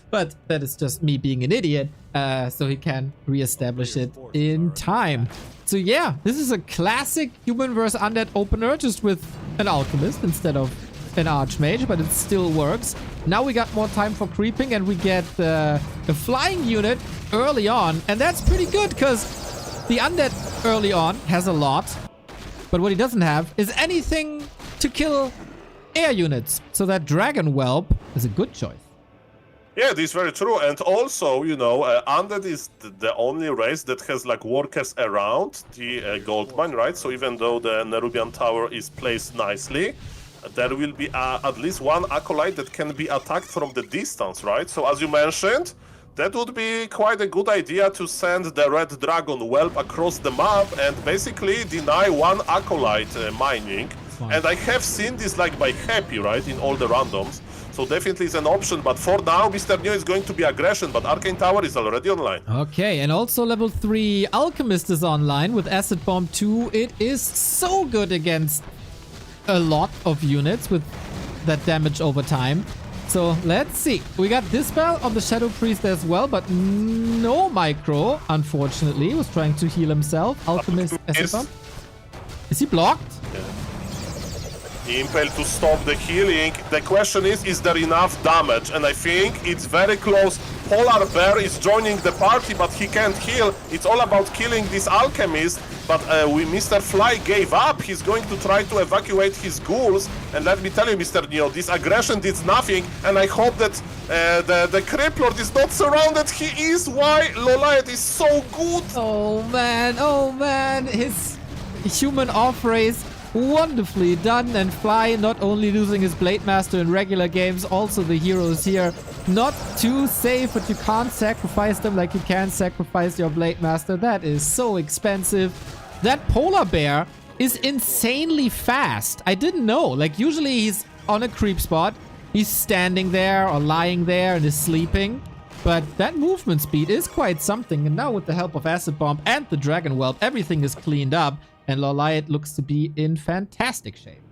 But that is just me being an idiot, so he can reestablish it in time. So yeah, this is a classic human vs. undead opener, just with an alchemist instead of an archmage, but it still works. Now we got more time for creeping, and we get a flying unit early on, and that's pretty good, because the undead early on has a lot, but what he doesn't have is anything to kill air units. So that dragon whelp is a good choice. Yeah, this is very true. And also, you know, Undead is the only race that has like workers around the gold mine, right? So even though the Nerubian Tower is placed nicely, there will be at least one acolyte that can be attacked from the distance, right? So as you mentioned, that would be quite a good idea to send the red dragon whelp across the map and basically deny one acolyte mining. And I have seen this like by Happy, right, in all the randoms. So definitely is an option, but for now, Mr. Neo is going to be aggression, but Arcane Tower is already online. Okay, and also level 3 Alchemist is online with Acid Bomb 2. It is so good against a lot of units with that damage over time. So let's see. We got Dispel on the Shadow Priest as well, but no micro, unfortunately. He was trying to heal himself. Alchemist Acid Bomb. Is he blocked? Yeah. Impale to stop the healing. The question is there enough damage? And I think it's very close. Polar Bear is joining the party, but he can't heal. It's all about killing this alchemist, but Mr. Fly gave up. He's going to try to evacuate his ghouls. And let me tell you, Mr. Neo, this aggression did nothing, and I hope that the Creep Lord is not surrounded. He is. Why? LawLiet is so good. Oh man, his human off race Wonderfully done. And Fly not only losing his Blade Master in regular games, also the heroes here. Not too safe, but you can't sacrifice them like you can sacrifice your Blade Master. That is so expensive. That Polar Bear is insanely fast. I didn't know. Like, usually he's on a creep spot. He's standing there or lying there and is sleeping. But that movement speed is quite something. And now with the help of Acid Bomb and the Dragon Whelp, everything is cleaned up. And LawLiet looks to be in fantastic shape.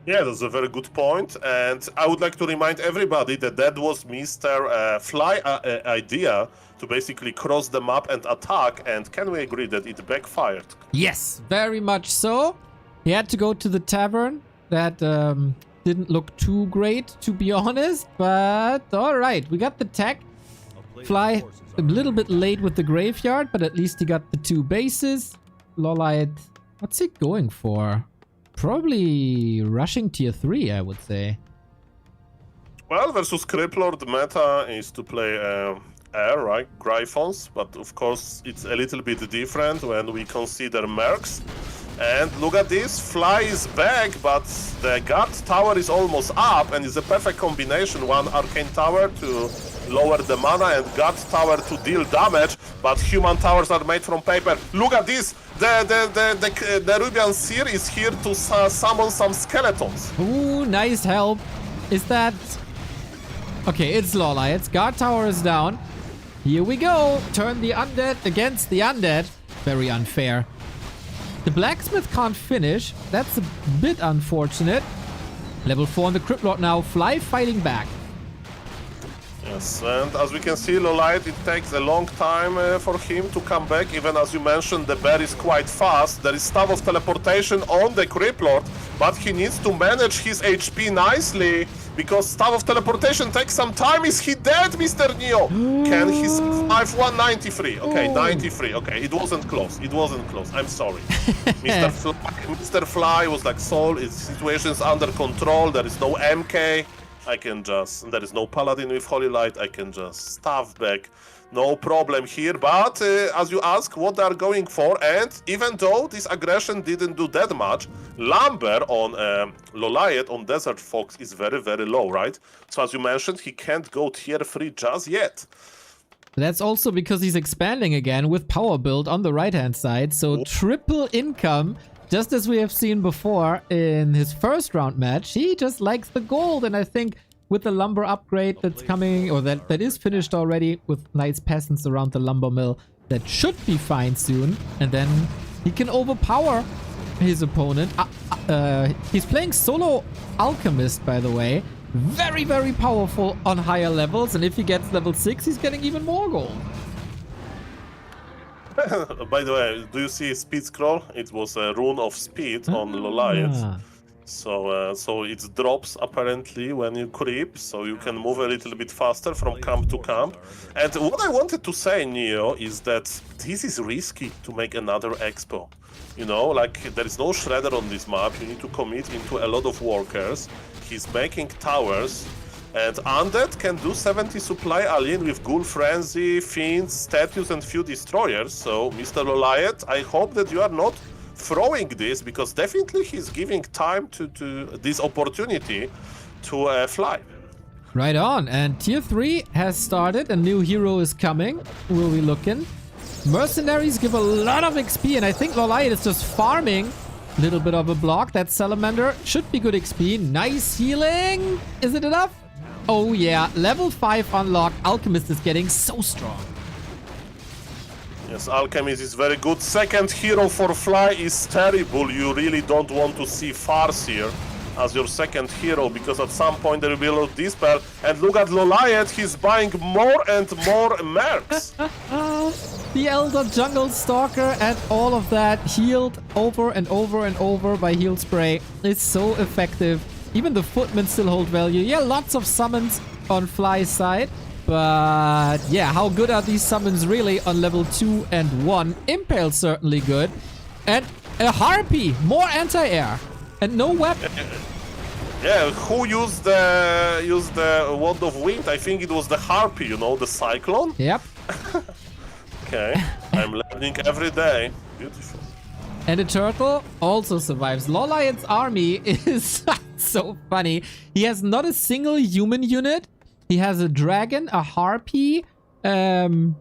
Yeah, that's a very good point. And I would like to remind everybody that that was Mr. Fly idea to basically cross the map and attack. And can we agree that it backfired? Yes, very much so. He had to go to the tavern. That didn't look too great, to be honest. But all right, we got the tech. Fly a little bit late with the graveyard, but at least he got the 2 bases. LawLiet, what's he going for? Probably rushing tier 3, I would say. Well, versus Crippler, the meta is to play air, right? Gryphons, but of course it's a little bit different when we consider mercs. And look at this, Fly is back, but the guard tower is almost up, and it's a perfect combination. 1 arcane tower to lower the mana and guard tower to deal damage, but human towers are made from paper. Look at this, the Rubian Seer is here to summon some skeletons. Ooh, nice help. Is that... Okay, it's LawLiet's guard tower is down. Here we go. Turn the undead against the undead. Very unfair. The blacksmith can't finish. That's a bit unfortunate. Level 4 on the Crypt Lord now. Fly fighting back. Yes, and as we can see, LawLiet, it takes a long time for him to come back. Even as you mentioned, the bear is quite fast. There is Staff of Teleportation on the Crypt Lord, but he needs to manage his HP nicely, because Staff of Teleportation takes some time. Is he dead, Mr. Neo? Can he survive 193? Okay, 93. Okay, it wasn't close. It wasn't close. I'm sorry. Mr. Fly was like, Soul, his situation is under control. There is no MK. I can just, there is no Paladin with Holy Light, I can just staff back, no problem here. But as you ask what they are going for, and even though this aggression didn't do that much, Lumber on LawLiet on Desert Fox is very, very low, right? So as you mentioned, he can't go tier 3 just yet. That's also because he's expanding again with Power Build on the right-hand side, so triple income. Just as we have seen before in his first round match, he just likes the gold. And I think with the lumber upgrade that's coming, or that is finished already, with nice peasants around the lumber mill, that should be fine soon. And then he can overpower his opponent. He's playing solo alchemist, by the way. Very, very powerful on higher levels. And if he gets level 6, he's getting even more gold. By the way, do you see speed scroll? It was a rune of speed on LawLiet. So it drops apparently when you creep, so you can move a little bit faster from camp to camp. And what I wanted to say, Neo, is that this is risky to make another expo. You know, like, there is no shredder on this map, you need to commit into a lot of workers. He's making towers. And Undead can do 70 supply alien with Ghoul Frenzy, Fiends, Statues and few Destroyers. So, Mr. LawLiet, I hope that you are not throwing this, because definitely he's giving time to this opportunity to Fly. Right on. And tier 3 has started. A new hero is coming. We'll be looking. Mercenaries give a lot of XP, and I think LawLiet is just farming. Little bit of a block. That Salamander should be good XP. Nice healing. Is it enough? Oh yeah, level 5 unlocked. Alchemist is getting so strong. Yes, Alchemist is very good. Second hero for Fly is terrible. You really don't want to see Farseer as your second hero, because at some point there will be a lot of despair. And look at LawLiet, he's buying more and more mercs. The Elder Jungle Stalker and all of that healed over and over and over by Heal Spray is so effective. Even the Footmen still hold value. Yeah, lots of summons on Fly's side. But yeah, how good are these summons really on level 2 and 1? Impale certainly good. And a Harpy, more anti-air. And no weapon. Yeah, who used the Wand of Wind? I think it was the Harpy, you know, the Cyclone? Yep. Okay, I'm learning every day. Beautiful. And a turtle also survives. LawLiet's army is so funny. He has not a single human unit. He has a dragon, a harpy, the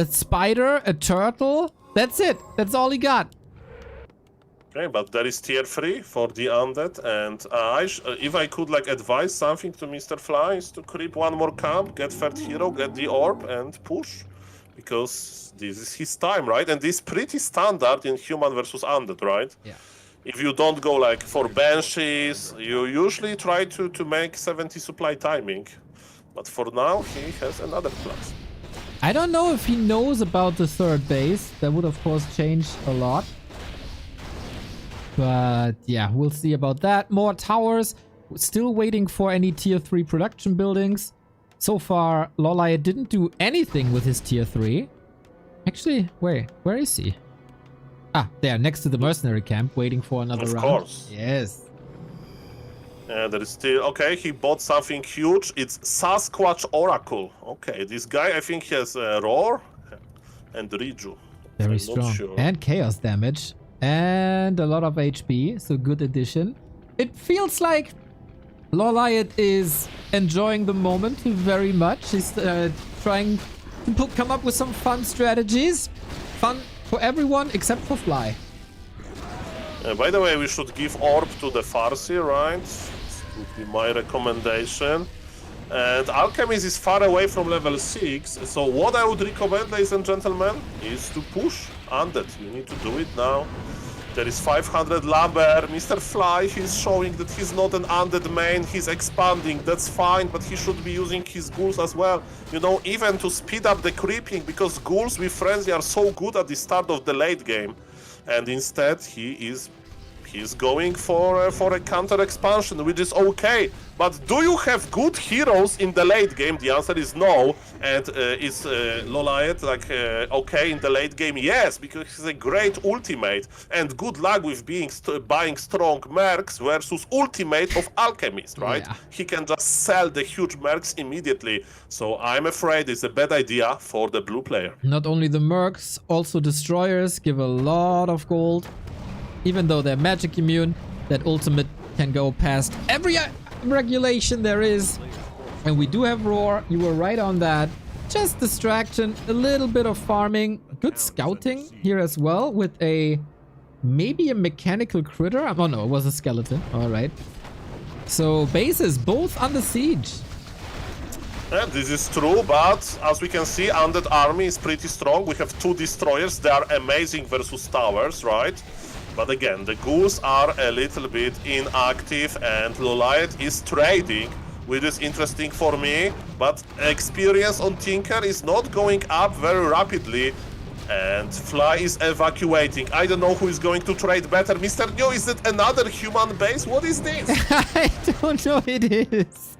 spider, a turtle. That's it. That's all he got. Okay, but there is tier 3 for the undead, and if I could like advise something to Mr. Fly is to creep one more camp, get third hero, get the orb, and push. Because this is his time, right? And this is pretty standard in human versus undead, right? Yeah. If you don't go like for banshees, you usually try to make 70 supply timing. But for now, he has another plus. I don't know if he knows about the third base. That would, of course, change a lot. But yeah, we'll see about that. More towers. Still waiting for any tier 3 production buildings. So far, LawLiet didn't do anything with his tier 3. Actually, wait, where is he? Ah, there, next to the mercenary camp, waiting for another round. Of course. Yes. There is still... Okay, he bought something huge. It's Sasquatch Oracle. Okay, this guy, I think he has Roar and Riju. Very I'm strong. not sure. And chaos damage. And a lot of HP, so good addition. It feels like LawLiet is enjoying the moment very much. He's trying to come up with some fun strategies. Fun for everyone except for Fly. By the way, we should give orb to the Farsi, right? This would be my recommendation. And Alchemist is far away from level 6, so what I would recommend, ladies and gentlemen, is to push Undead. You need to do it now. There is 500 Lumber. Mr. Fly, he's showing that he's not an Undead main, he's expanding, that's fine, but he should be using his ghouls as well. You know, even to speed up the creeping, because ghouls with Frenzy are so good at the start of the late game. And instead, he's going for a counter expansion, which is okay. But do you have good heroes in the late game? The answer is no. And is LawLiet like okay in the late game? Yes, because he's a great ultimate. And good luck with buying strong mercs versus ultimate of Alchemist, right? Yeah. He can just sell the huge mercs immediately. So I'm afraid it's a bad idea for the blue player. Not only the mercs, also destroyers give a lot of gold. Even though they're magic immune, that ultimate can go past every regulation there is. And we do have Roar, you were right on that. Just distraction, a little bit of farming. Good scouting here as well with maybe a mechanical critter. Oh no, it was a skeleton. Alright. So bases both under siege. Yeah, this is true, but as we can see, Undead army is pretty strong. We have 2 destroyers, they are amazing versus towers, right? But again, the ghouls are a little bit inactive and LawLiet is trading, which is interesting for me. But experience on Tinker is not going up very rapidly and Fly is evacuating. I don't know who is going to trade better. Mr. Neo, is it another human base? What is this? I don't know, it is.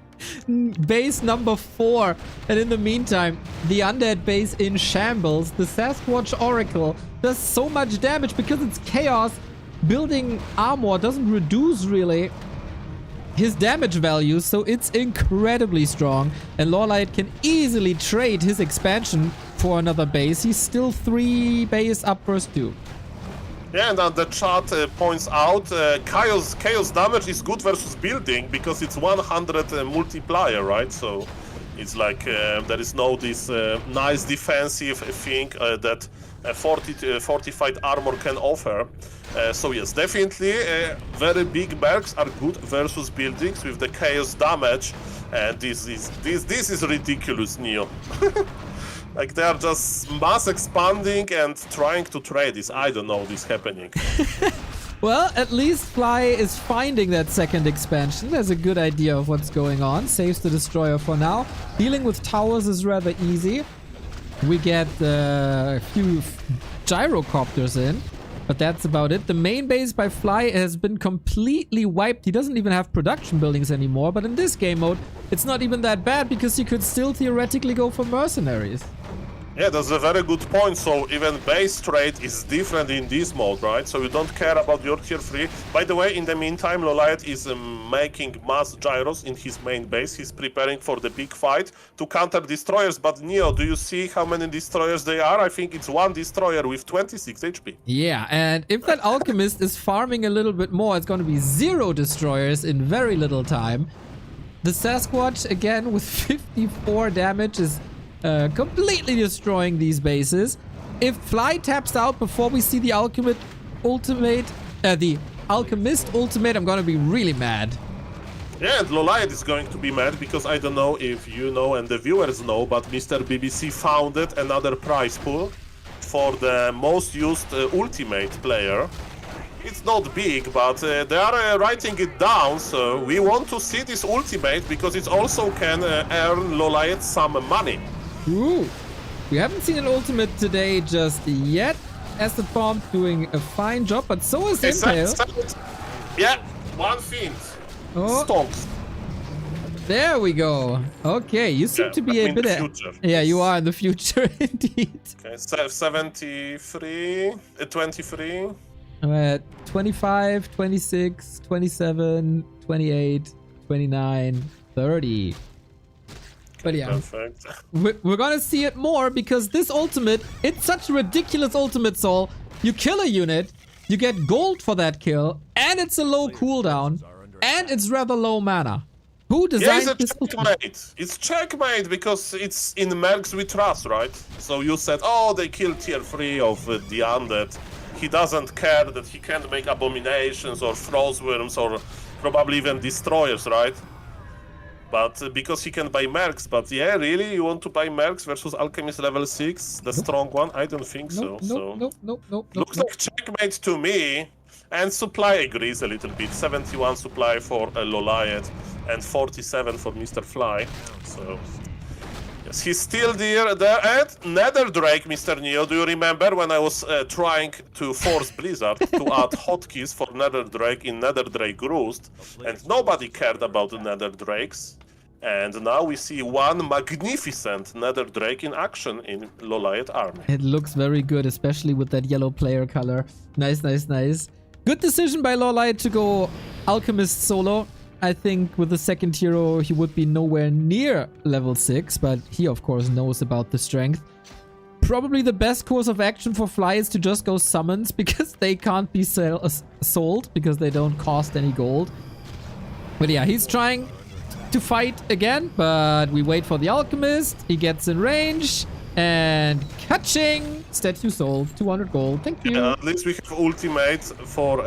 Base number 4. And in the meantime, the undead base in shambles. The Sasquatch Oracle does so much damage because it's chaos. Building armor doesn't reduce really his damage value, so it's incredibly strong. And LawLiet can easily trade his expansion for another base. He's still 3 base up versus 2. Yeah, and the chat points out chaos damage is good versus building because it's 100 multiplier, right? So it's like there is no this nice defensive thing that fortified armor can offer. So yes, definitely very big mercs are good versus buildings with the chaos damage, and this is ridiculous, Neo. Like they are just mass expanding and trying to trade this. I don't know this happening. Well, at least Fly is finding that second expansion. There's a good idea of what's going on. Saves the destroyer for now. Dealing with towers is rather easy. We get a few gyrocopters in, but that's about it. The main base by Fly has been completely wiped. He doesn't even have production buildings anymore, but in this game mode, it's not even that bad because he could still theoretically go for mercenaries. Yeah, that's a very good point. So even base trade is different in this mode, right? So you don't care about your tier 3. By the way, in the meantime, LawLiet is making mass gyros in his main base. He's preparing for the big fight to counter destroyers. But Neo, do you see how many destroyers they are? I think it's one destroyer with 26 HP. Yeah, and if that alchemist is farming a little bit more, it's going to be 0 destroyers in very little time. The Sasquatch, again, with 54 damage is completely destroying these bases. If Fly taps out before we see the Alchemist ultimate, I'm gonna be really mad. Yeah, and LawLiet is going to be mad because I don't know if you know and the viewers know, but Mr. BBC founded another prize pool for the most used ultimate player. It's not big, but they are writing it down, so we want to see this ultimate because it also can earn LawLiet some money. Ooh, we haven't seen an ultimate today just yet. Acid Bomb doing a fine job, but so is Impale. Yeah, one thing. Oh. Stonks. There we go. Okay, you seem to be a bit of... Yeah, you are in the future, indeed. Okay, 73, 23. 25, 26, 27, 28, 29, 30. But yeah, perfect. We're gonna see it more because this ultimate, it's such a ridiculous ultimate, Soul. You kill a unit, you get gold for that kill, and it's a low cooldown, and it's rather low mana. Who designed this ultimate? It's checkmate because it's in Mercs we trust, right? So you said, oh, they killed tier 3 of the undead. He doesn't care that he can't make abominations or frostworms or probably even destroyers, right? But because he can buy mercs, but yeah, really, you want to buy mercs versus alchemist level 6, the strong one? I don't think so. Nope. Looks like checkmate to me. And supply agrees a little bit. 71 supply for LawLiet and 47 for Mr. Fly. So yes, he's still there. And Nether Drake, Mr. Neo. Do you remember when I was trying to force Blizzard to add hotkeys for Nether Drake in Nether Drake Roost, and nobody cared about the Nether Drakes? And now we see one magnificent Nether Drake in action in LawLiet army. It looks very good, especially with that yellow player color. Nice. Good decision by LawLiet to go Alchemist solo. I think with the second hero, he would be nowhere near level 6, but he of course knows about the strength. Probably the best course of action for Fly is to just go summons because they can't be sold because they don't cost any gold. But yeah, he's trying to fight again, but we wait for the Alchemist. He gets in range and catching. Statue sold. 200 gold. Thank you. At least we have ultimate for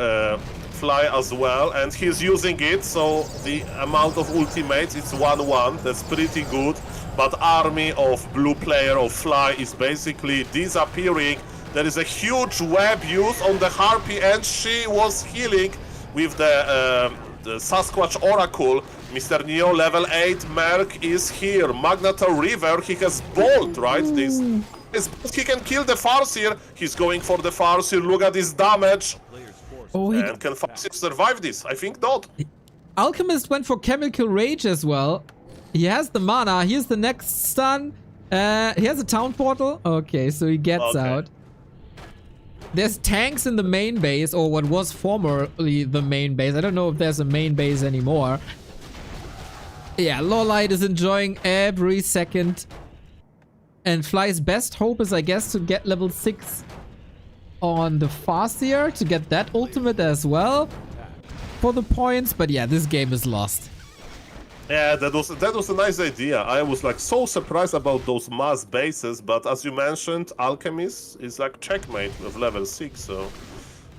Fly as well, and he's using it, so the amount of ultimates it's 1-1. That's pretty good. But army of blue player of Fly is basically disappearing. There is a huge web used on the Harpy, and she was healing with the Sasquatch Oracle. Mr. Neo, level 8 Merc is here. Magnetar River, he has Bolt, right? He can kill the Farseer. He's going for the Farseer. Look at this damage. And can Farseer survive this? I think not. Alchemist went for Chemical Rage as well. He has the mana. Here's the next stun. He has a town portal. Okay, so he gets out. There's tanks in the main base, or what was formerly the main base. I don't know if there's a main base anymore. Yeah, LawLiet is enjoying every second. And Fly's best hope is, I guess, to get level 6 on the Farseer, to get that ultimate as well for the points. But yeah, this game is lost. Yeah, that was a nice idea. I was like so surprised about those mass bases, but as you mentioned, Alchemist is like checkmate with level 6, so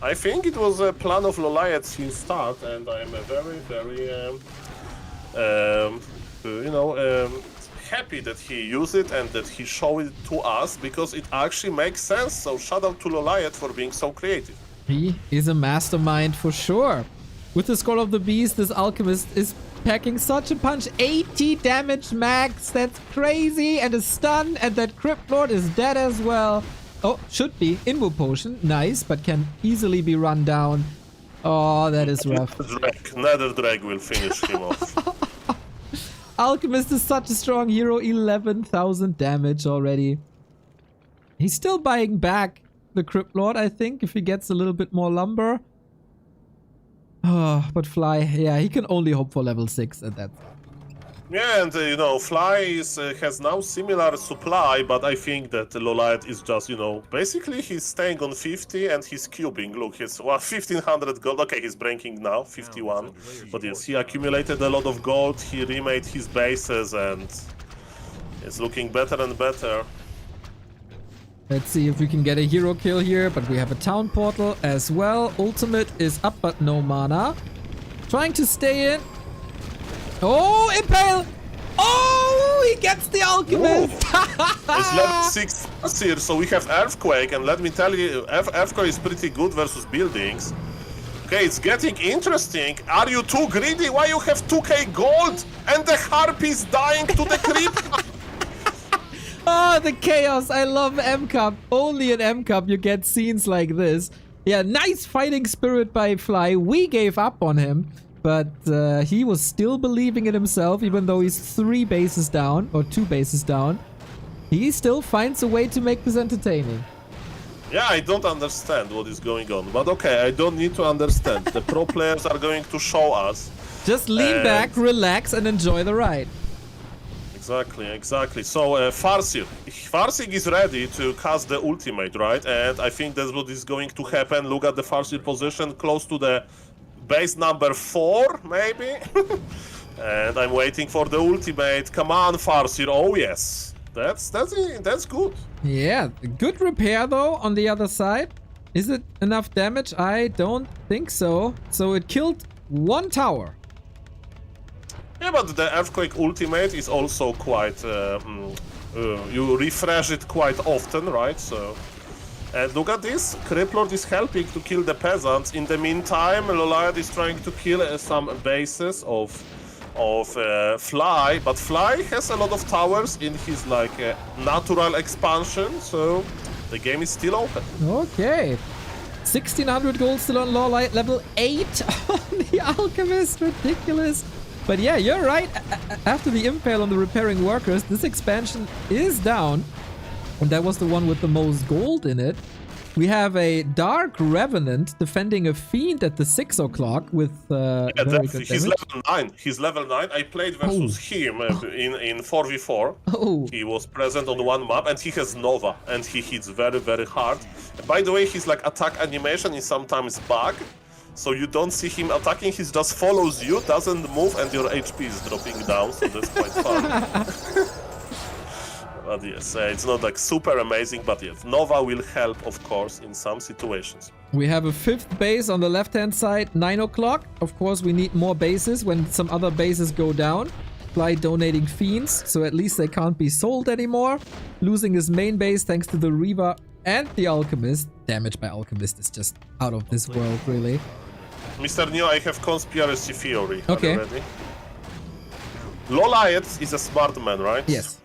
I think it was a plan of LawLiet since start, and I am very happy that he used it and that he showed it to us, because it actually makes sense. So shout out to LawLiet for being so creative. He is a mastermind for sure. With the Skull of the Beast, this Alchemist is packing such a punch. 80 damage max, that's crazy. And a stun, and that Crypt Lord is dead as well. Oh, should be. Invo Potion, nice, but can easily be run down. Oh, that is rough. Nether Drake will finish him off. Alchemist is such a strong hero, 11,000 damage already. He's still buying back the Crypt Lord, I think, if he gets a little bit more lumber. Oh, but Fly, yeah, he can only hope for level 6 at that. Yeah, and you know, Fly has now similar supply, but I think that LawLiet is just, you know, basically he's staying on 50 and he's cubing. Look, he's 1500 gold. Okay, he's breaking now, 51. But yes, he accumulated a lot of gold. He remade his bases and it's looking better and better. Let's see if we can get a hero kill here, but we have a town portal as well. Ultimate is up, but no mana. Trying to stay in. Oh, Impale! Oh, he gets the Alchemist! It's level 6 here, so we have Earthquake, and let me tell you, Earthquake is pretty good versus buildings. Okay, it's getting interesting. Are you too greedy? Why you have 2k gold and the Harpy is dying to the creep? Oh, the chaos. I love M-Cup. Only in M-Cup you get scenes like this. Yeah, nice fighting spirit by Fly. We gave up on him, but he was still believing in himself, even though he's 3 bases down, or 2 bases down. He still finds a way to make this entertaining. Yeah, I don't understand what is going on, but okay, I don't need to understand. The pro players are going to show us. Just lean back, relax, and enjoy the ride. Exactly. So, Farseer is ready to cast the ultimate, right? And I think that's what is going to happen. Look at the Farseer position, close to the base number 4, maybe? And I'm waiting for the ultimate. Come on, Farseer. Oh, yes. That's good. Yeah, good repair, though, on the other side. Is it enough damage? I don't think so. So it killed 1 tower. Yeah, but the Earthquake ultimate is also quite... you refresh it quite often, right? So, and look at this. Crypt Lord is helping to kill the peasants. In the meantime, LawLiet is trying to kill some bases of Fly, but Fly has a lot of towers in his natural expansion, so the game is still open. Okay. 1600 gold still on LawLiet, level 8 on the Alchemist. Ridiculous. But yeah, you're right. After the Impale on the repairing workers, this expansion is down. And that was the one with the most gold in it. We have a Dark Revenant defending a Fiend at the 6 o'clock with very good damage. He's level 9. He's level 9. I played versus him in 4v4. Oh. He was present on one map and he has Nova and he hits very, very hard. By the way, his attack animation is sometimes bug. So you don't see him attacking, he just follows you, doesn't move, and your HP is dropping down, so that's quite fun. But yes, it's not super amazing, but yes, Nova will help, of course, in some situations. We have a 5th base on the left-hand side, 9 o'clock. Of course, we need more bases when some other bases go down. Fly donating Fiends, so at least they can't be sold anymore. Losing his main base thanks to the Reaver and the Alchemist. Damage by Alchemist is just out of this world, really. Mr. Neo, I have conspiracy theory. Okay. Are you ready? LawLiet is a smart man, right? Yes.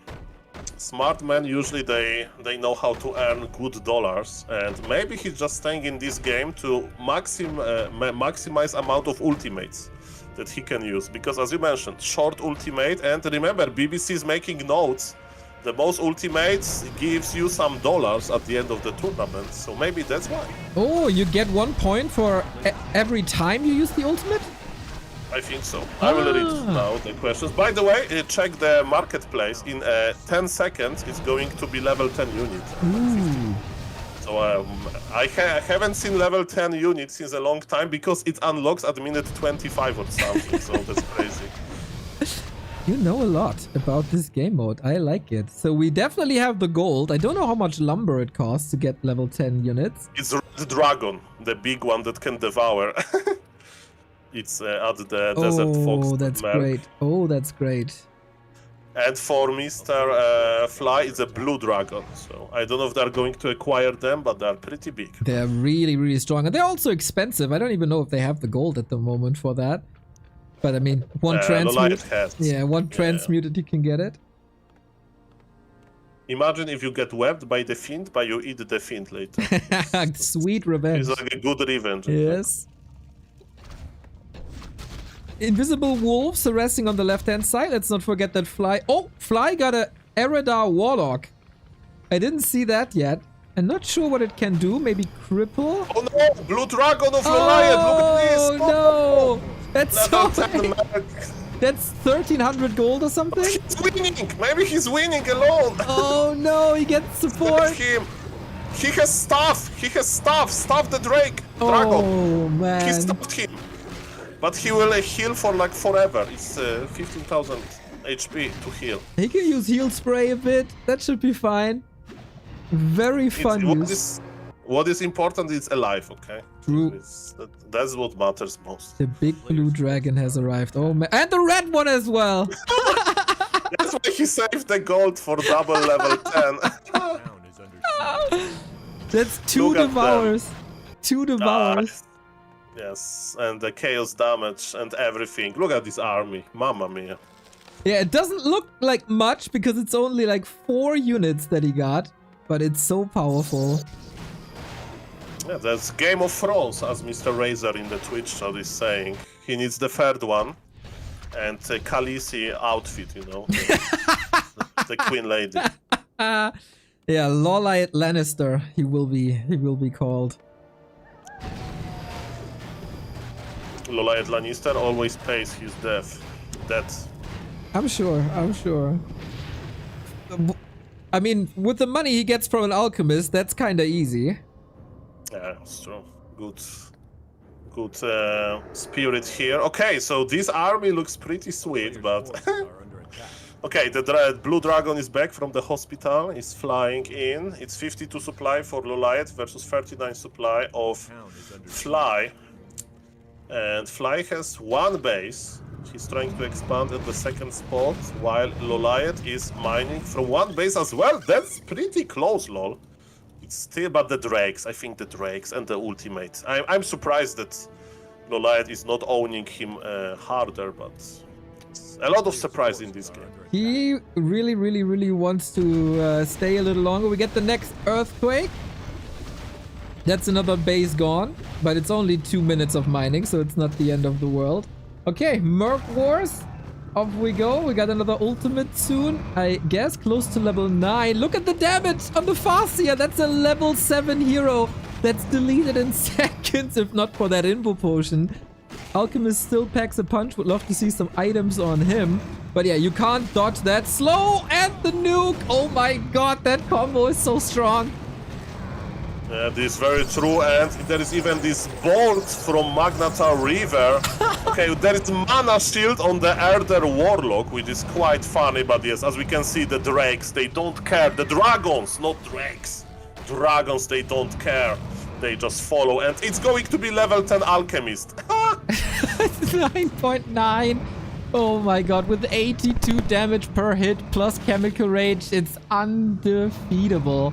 Smart men usually they know how to earn good dollars, and maybe he's just staying in this game to maximize amount of ultimates that he can use, because as you mentioned, short ultimate, and remember, BBC is making notes. The most ultimates gives you some dollars at the end of the tournament, so maybe that's why. Oh, you get 1 point for every time you use the ultimate? I think so. I will read now the questions. By the way, check the marketplace. In 10 seconds, it's going to be level 10 unit. Ooh. So I haven't seen level 10 unit since a long time, because it unlocks at minute 25 or something, so that's crazy. You know a lot about this game mode. I like it. So we definitely have the gold. I don't know how much lumber it costs to get level 10 units. It's the dragon, the big one that can devour. It's at the Desert Fox. Oh, that's great. Oh, that's great. And for Mr. Fly, it's a blue dragon. So I don't know if they're going to acquire them, but they're pretty big. They're really, really strong. And they're also expensive. I don't even know if they have the gold at the moment for that. But I mean, one transmute. Yeah, one transmuted, you can get it. Imagine if you get webbed by the Fiend, but you eat the Fiend later. Sweet revenge. It's like a good revenge. Yes. Invisible wolves harassing on the left-hand side. Let's not forget that Fly... Oh, Fly got a Eredar Warlock. I didn't see that yet. I'm not sure what it can do. Maybe cripple? Oh no! Blue Dragon of LawLiet! Look at this! Oh no! That's so Level 10 That's 1300 gold or something? He's winning! Maybe he's winning alone! Oh no, he gets Look support! at him! He has stuff! He has stuff! Stuff the Dragon! Oh man. He stopped him! But he will heal for like forever. It's 15,000 HP to heal. He can use heal spray a bit. That should be fine. Very fun use. What is important is alive, okay? True. That's what matters most. The big blue dragon has arrived. Oh man. And the red one as well! That's why he saved the gold for double level 10. Town is under siege. That's two Look at devours. Two devours. Yes, and the chaos damage and everything. Look at this army. Mamma mia. Yeah, it doesn't look like much because it's only like 4 units that he got. But it's so powerful. Yeah, that's Game of Thrones, as Mr. Razor in the Twitch chat is saying. He needs the third one. And Khaleesi outfit, you know. The Queen Lady. Yeah, LawLiet Lannister, he will be called. LawLiet Lannister always pays his death. I'm sure. I mean, with the money he gets from an alchemist, that's kinda easy. Yeah, it's true. Good spirit here. Okay, so this army looks pretty sweet, but... Forces are under attack. Okay, the blue dragon is back from the hospital. It's flying in. It's 52 supply for LawLiet versus 39 supply of Town is under siege. Fly. And Fly has 1 base. He's trying to expand at the second spot, while LawLiet is mining from 1 base as well. That's pretty close, lol. It's still, but the Drakes, I think the Drakes and the ultimate. I'm surprised that LawLiet is not owning him harder, but a lot of surprise in this game. He really wants to stay a little longer. We get the next earthquake. That's another base gone, but it's only 2 minutes of mining, so it's not the end of the world. Okay, Merc Wars. Off we go. We got another ultimate soon, I guess, close to level 9. Look at the damage on the Farseer. That's a level 7 hero that's deleted in seconds, if not for that info potion. Alchemist still packs a punch. Would love to see some items on him. But yeah, you can't dodge that. Slow and the nuke. Oh my god, that combo is so strong. Yeah, this is very true, and there is even this bolt from Magnatar River. Okay, there is mana shield on the Elder Warlock, which is quite funny, but yes, as we can see, the Drakes, they don't care. The Dragons, not Drakes. Dragons, they don't care. They just follow, and it's going to be level 10 Alchemist. 9.9. Oh my god, with 82 damage per hit plus Chemical Rage, it's undefeatable.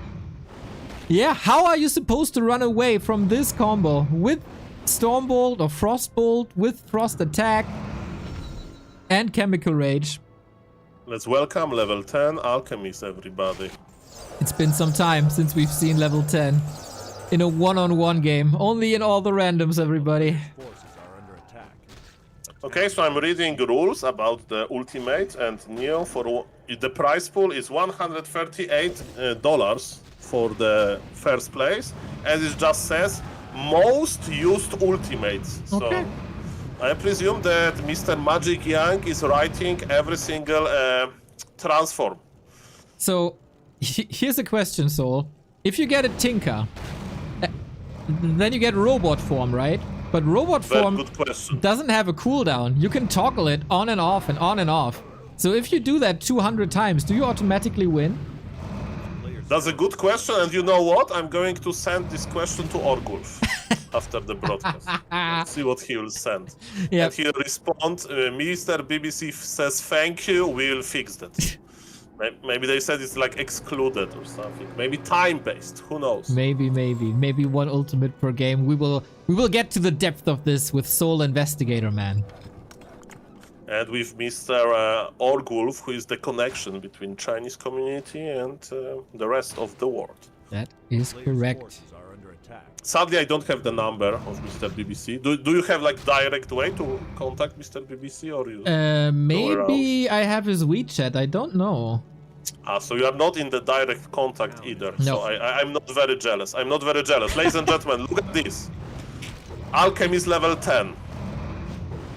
Yeah, how are you supposed to run away from this combo? With Stormbolt or Frostbolt, with Frost Attack and Chemical Rage. Let's welcome level 10 Alchemist, everybody. It's been some time since we've seen level 10 in a one-on-one game. Only in all the randoms, everybody. Forces are under attack. Okay, so I'm reading rules about the ultimate, and Neo, for the prize pool is $138 for the first place, and it just says most used ultimates. Okay. So I presume that Mr. Magic Young is writing every single transform. So here's a question, Soul. If you get a Tinker, then you get robot form, right? But robot Very form good question. doesn't have a cooldown. You can toggle it on and off and on and off. So if you do that 200 times, do you automatically win? That's a good question, and you know what? I'm going to send this question to Orgulf after the broadcast. Let's see what he will send. Yep. And he'll respond, Mr. BBC says thank you, we'll fix that. Maybe they said it's like excluded or something. Maybe time-based, who knows? Maybe 1 ultimate per game. We will get to the depth of this with Soul Investigator, man. And with Mr. Orgulf, who is the connection between Chinese community and the rest of the world. That is Players' correct. forces are under attack. Sadly, I don't have the number of Mr. BBC. Do you have like direct way to contact Mr. BBC, or you? Maybe I have his WeChat. I don't know. So you are not in the direct contact either. No. So I'm not very jealous. I'm not very jealous. Ladies and gentlemen, look at this. Alchemist level 10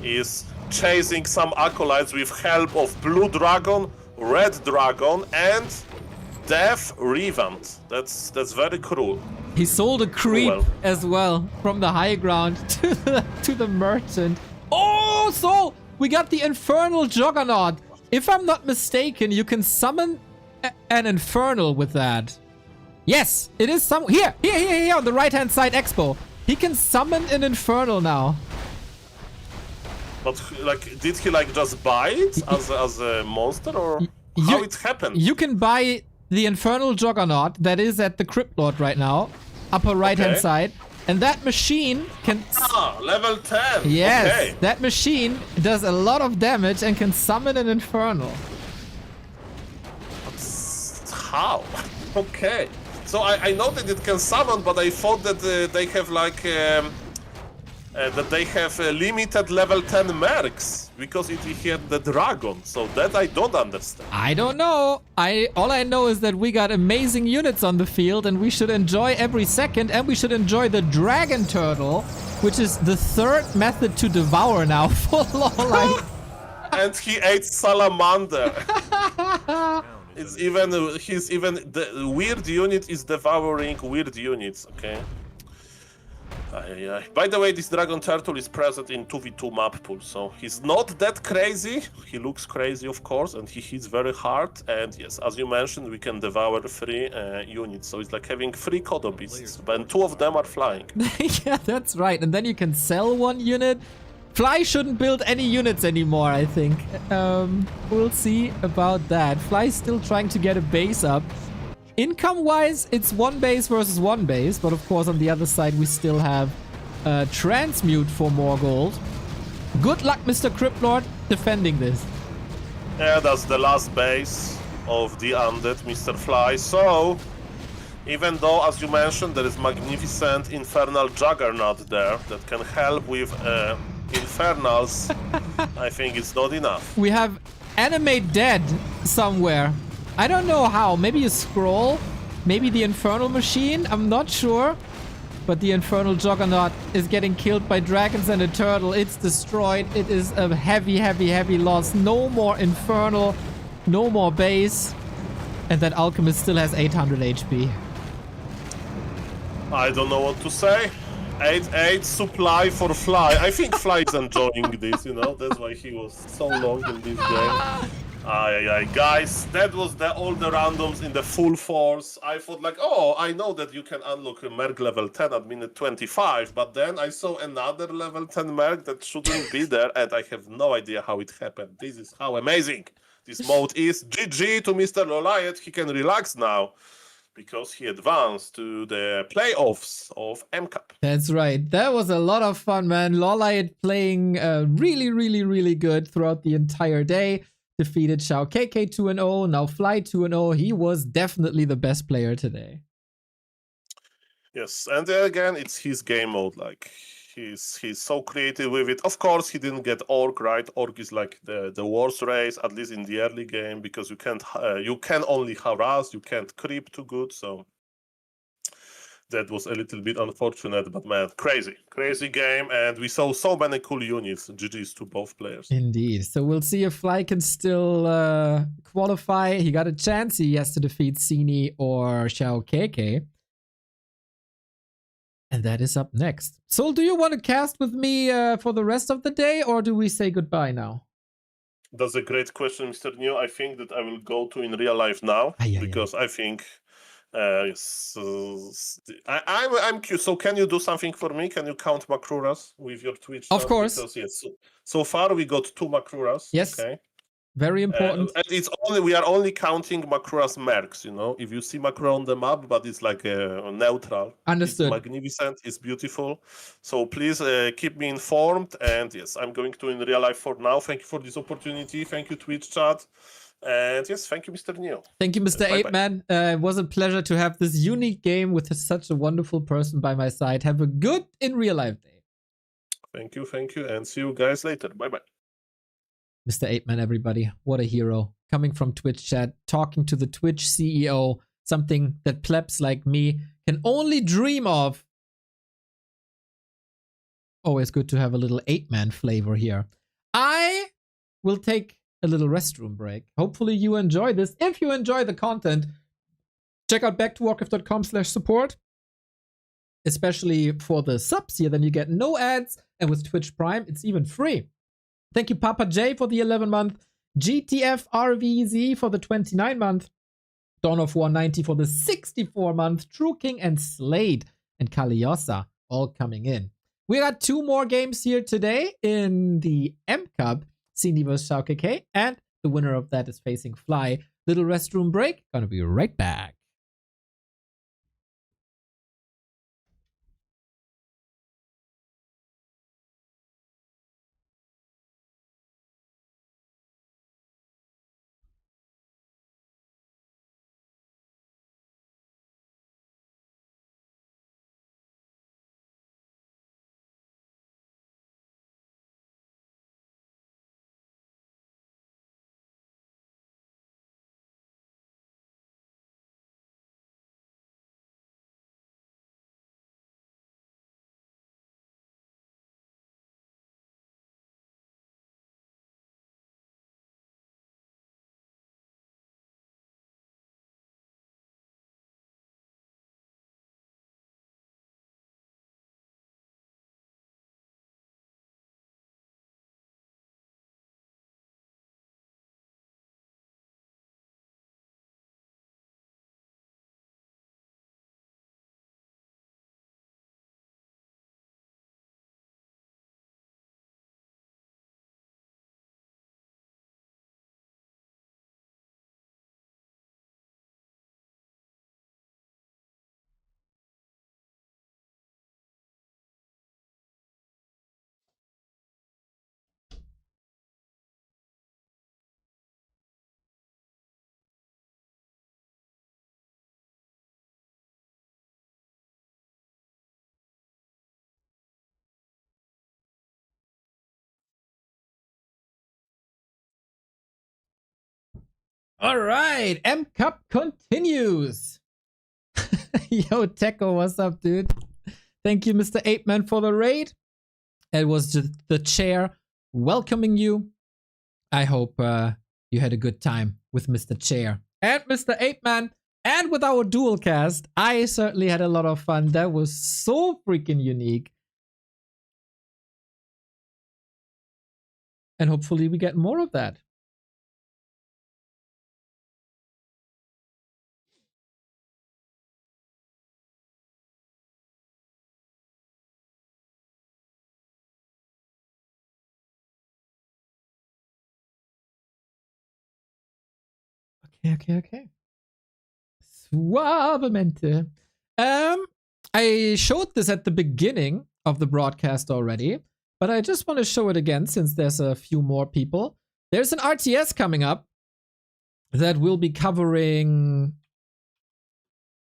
is chasing some acolytes with help of Blue Dragon, Red Dragon, and Death Revamp. That's very cruel. He sold a creep Well. as well from the high ground to the merchant. Oh, so we got the Infernal Juggernaut. If I'm not mistaken, you can summon an Infernal with that. Yes, it is some here on the right-hand side, Expo. He can summon an Infernal now. But like, did he like just buy it as a monster, or how it happened? You can buy the Infernal Juggernaut that is at the Crypt Lord right now, upper right-hand Okay. side, and that machine can. Level 10. Yes, Okay. that machine does a lot of damage and can summon an Infernal. How? Okay. So I know that it can summon, but I thought that they have like that they have limited level 10 mercs because it had the dragon. So that I don't understand. I don't know. All I know is that we got amazing units on the field and we should enjoy every second, and we should enjoy the Dragon Turtle, which is the third method to devour now for LawLiet. And he ate salamander. It's even the weird unit is devouring weird units. Okay. By the way, this Dragon Turtle is present in 2v2 map pool, so he's not that crazy. He looks crazy, of course, and he hits very hard. And yes, as you mentioned, we can devour 3 units, so it's like having 3 Kodo beasts, and 2 of them are flying. Yeah, that's right. And then you can sell 1 unit. Fly shouldn't build any units anymore, I think. We'll see about that. Fly's still trying to get a base up. Income-wise, it's 1 base versus 1 base, but of course on the other side we still have Transmute for more gold. Good luck, Mr. Cryptlord, defending this. Yeah, that's the last base of the undead, Mr. Fly. So, even though, as you mentioned, there is magnificent Infernal Juggernaut there that can help with Infernals, I think it's not enough. We have Animate Dead somewhere. I don't know how. Maybe a scroll? Maybe the Infernal Machine? I'm not sure. But the Infernal Juggernaut is getting killed by dragons and a turtle. It's destroyed. It is a heavy, heavy, heavy loss. No more Infernal. No more base. And that Alchemist still has 800 HP. I don't know what to say. 8 supply for Fly. I think Fly is enjoying this, you know. That's why he was so long in this game. Guys, that was all the randoms in the full force. I thought like, oh, I know that you can unlock a Merc level 10 at minute 25, but then I saw another level 10 Merc that shouldn't be there, and I have no idea how it happened. This is how amazing this mode is. GG to Mr. LawLiet. He can relax now because he advanced to the playoffs of MCAP. That's right. That was a lot of fun, man. LawLiet playing really, really, really good throughout the entire day. Defeated XiaoKK 2-0, now Fly 2-0. He was definitely the best player today. Yes, and again, it's his game mode. Like he's so creative with it. Of course, he didn't get Orc right. Orc is like the worst race, at least in the early game, because you can only harass, you can't creep too good. So that was a little bit unfortunate, but man, crazy game, and we saw so many cool units. GG's to both players. Indeed. So we'll see if Fly can still qualify. He got a chance. He has to defeat Sini or XiaoKK. And that is up next. Sol, do you want to cast with me for the rest of the day, or do we say goodbye now? That's a great question, Mr. New. I think that I will go to in real life now, because I think yes, I'm curious. So can you do something for me? Can you count Makruras with your Twitch? Of course. Because, yes, so far we got 2 Makruras. Yes. Okay. Very important. And we are only counting Makruras mercs, you know. If you see Makura on the map, but it's like neutral. Understood. It's magnificent. It's beautiful. So please keep me informed. And yes, I'm going to in real life for now. Thank you for this opportunity. Thank you, Twitch chat. And yes, thank you, Mr. Neo. Thank you, Mr. Bye-bye. Ape Man. It was a pleasure to have this unique game with such a wonderful person by my side. Have a good in real life day. Thank you, and see you guys later. Bye-bye. Mr. Ape Man, everybody. What a hero. coming from Twitch chat, talking to the Twitch CEO, something that plebs like me can only dream of. Always good to have a little 8-man flavor here. I will take a little restroom break. Hopefully you enjoy this. If you enjoy the content, check out backtowarcraft.com/support. Especially for the subs here, then you get no ads. And with Twitch Prime, it's even free. Thank you, Papa J, for the 11-month. GTF RVZ for the 29-month. Dawn of War 90 for the 64-month. True King and Slade and Kaliosa all coming in. We got 2 more games here today in the M Cup. Sini vs XiaoKK, and the winner of that is facing Fly. Little restroom break. Gonna be right back. All right, M Cup continues. Yo, Techo, what's up, dude? Thank you, Mr. 8-Man, for the raid. It was just the chair welcoming you. I hope you had a good time with Mr. Chair and Mr. 8-Man and with our dual cast. I certainly had a lot of fun. That was so freaking unique. And hopefully we get more of that. Okay. Suavemente. I showed this at the beginning of the broadcast already, but I just want to show it again since there's a few more people. There's an RTS coming up that we'll be covering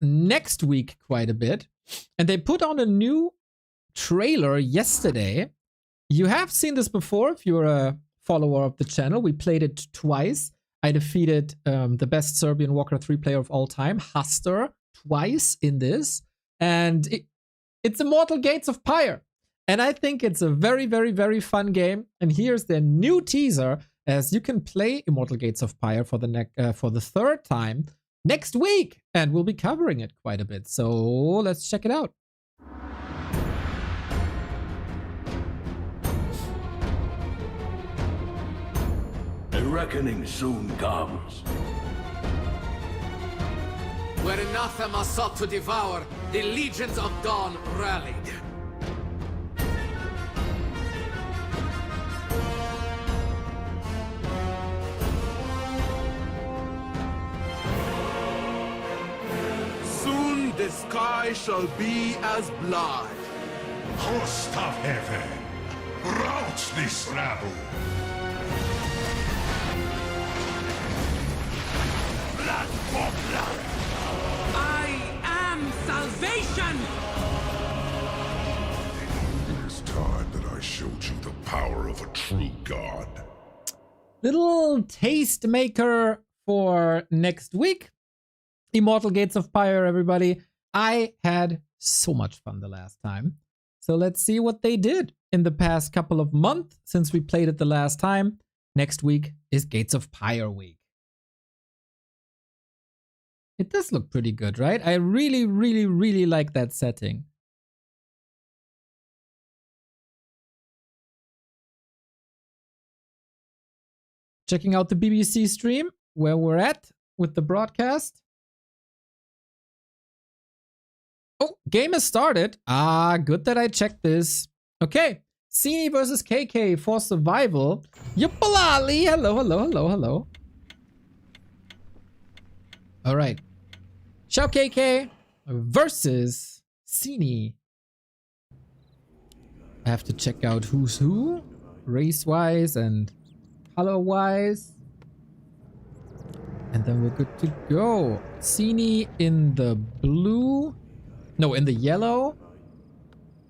next week quite a bit. And they put on a new trailer yesterday. You have seen this before if you're a follower of the channel. We played it twice. I defeated the best Serbian Warcraft 3 player of all time, Haster, twice in this. And it's Immortal Gates of Pyre. And I think it's a very, very, very fun game. And here's their new teaser, as you can play Immortal Gates of Pyre for the third time next week. And we'll be covering it quite a bit. So let's check it out. A reckoning soon comes. Where anathema sought to devour, the legions of dawn rallied. Soon the sky shall be as blood. Host of heaven, rout this rabble. Blood for blood. I am salvation! It is time that I showed you the power of a true god. Little taste maker for next week. Immortal Gates of Fire, everybody. I had so much fun the last time. So let's see what they did in the past couple of months since we played it the last time. Next week is Gates of Fire week. It does look pretty good, right? I really, really, really like that setting. Checking out the BBC stream where we're at with the broadcast. Oh, game has started. Ah, good that I checked this. Okay, Sini versus KK for survival. Yuppalali. Hello, hello, hello, hello. All right. XiaoKK versus Sini. I have to check out who's who, race-wise and color-wise. And then we're good to go. Sini in the blue. No, in the yellow.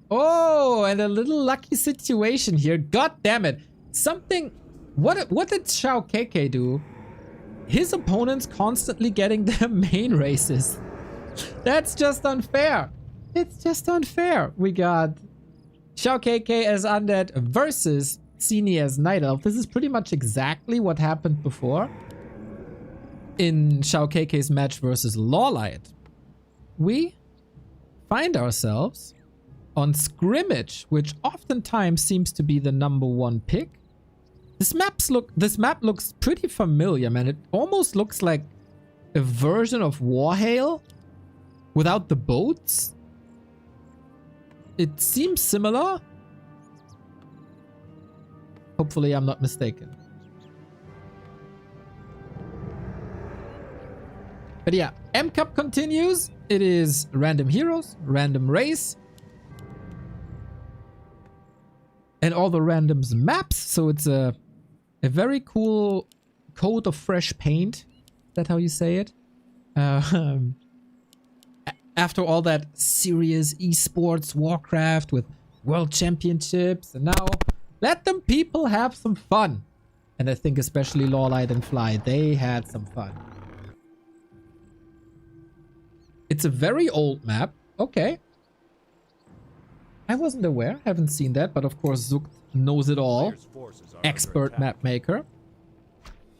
Oh, and a little lucky situation here. God damn it. Something... What did XiaoKK do? His opponents constantly getting their main races. That's just unfair. It's just unfair. We got XiaoKK as Undead versus Sini as Night Elf. This is pretty much exactly what happened before in XiaoKK's match versus LawLiet. We find ourselves on Scrimmage, which oftentimes seems to be the #1 pick. This map looks pretty familiar, man. It almost looks like a version of Warhail without the boats. It seems similar. Hopefully I'm not mistaken. But yeah, M Cup continues. It is random heroes, random race, and all the randoms maps. So it's a very cool coat of fresh paint. Is that how you say it? After all that serious esports Warcraft with world championships, and now let them people have some fun. And I think especially LawLiet and Fly, they had some fun. It's a very old map. Okay. I wasn't aware. Haven't seen that. But of course, Zook knows it all. Expert map maker.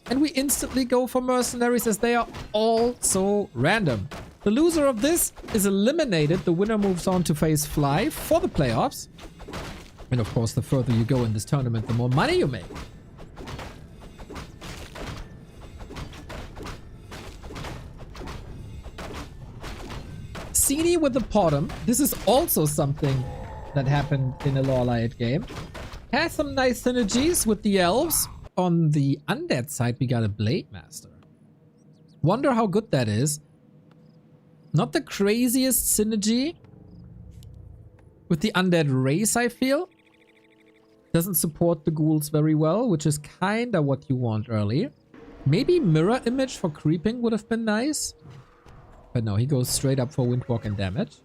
And we instantly go for mercenaries as they are all so random. The loser of this is eliminated. The winner moves on to face Fly for the playoffs. And of course, the further you go in this tournament, the more money you make. Sini with the bottom. This is also something that happened in a LawLiet game. Has some nice synergies with the elves. On the undead side, we got a Blade Master. Wonder how good that is. Not the craziest synergy with the undead race, I feel. Doesn't support the ghouls very well, which is kinda what you want early. Maybe mirror image for creeping would have been nice. But no, he goes straight up for Windwalk and damage.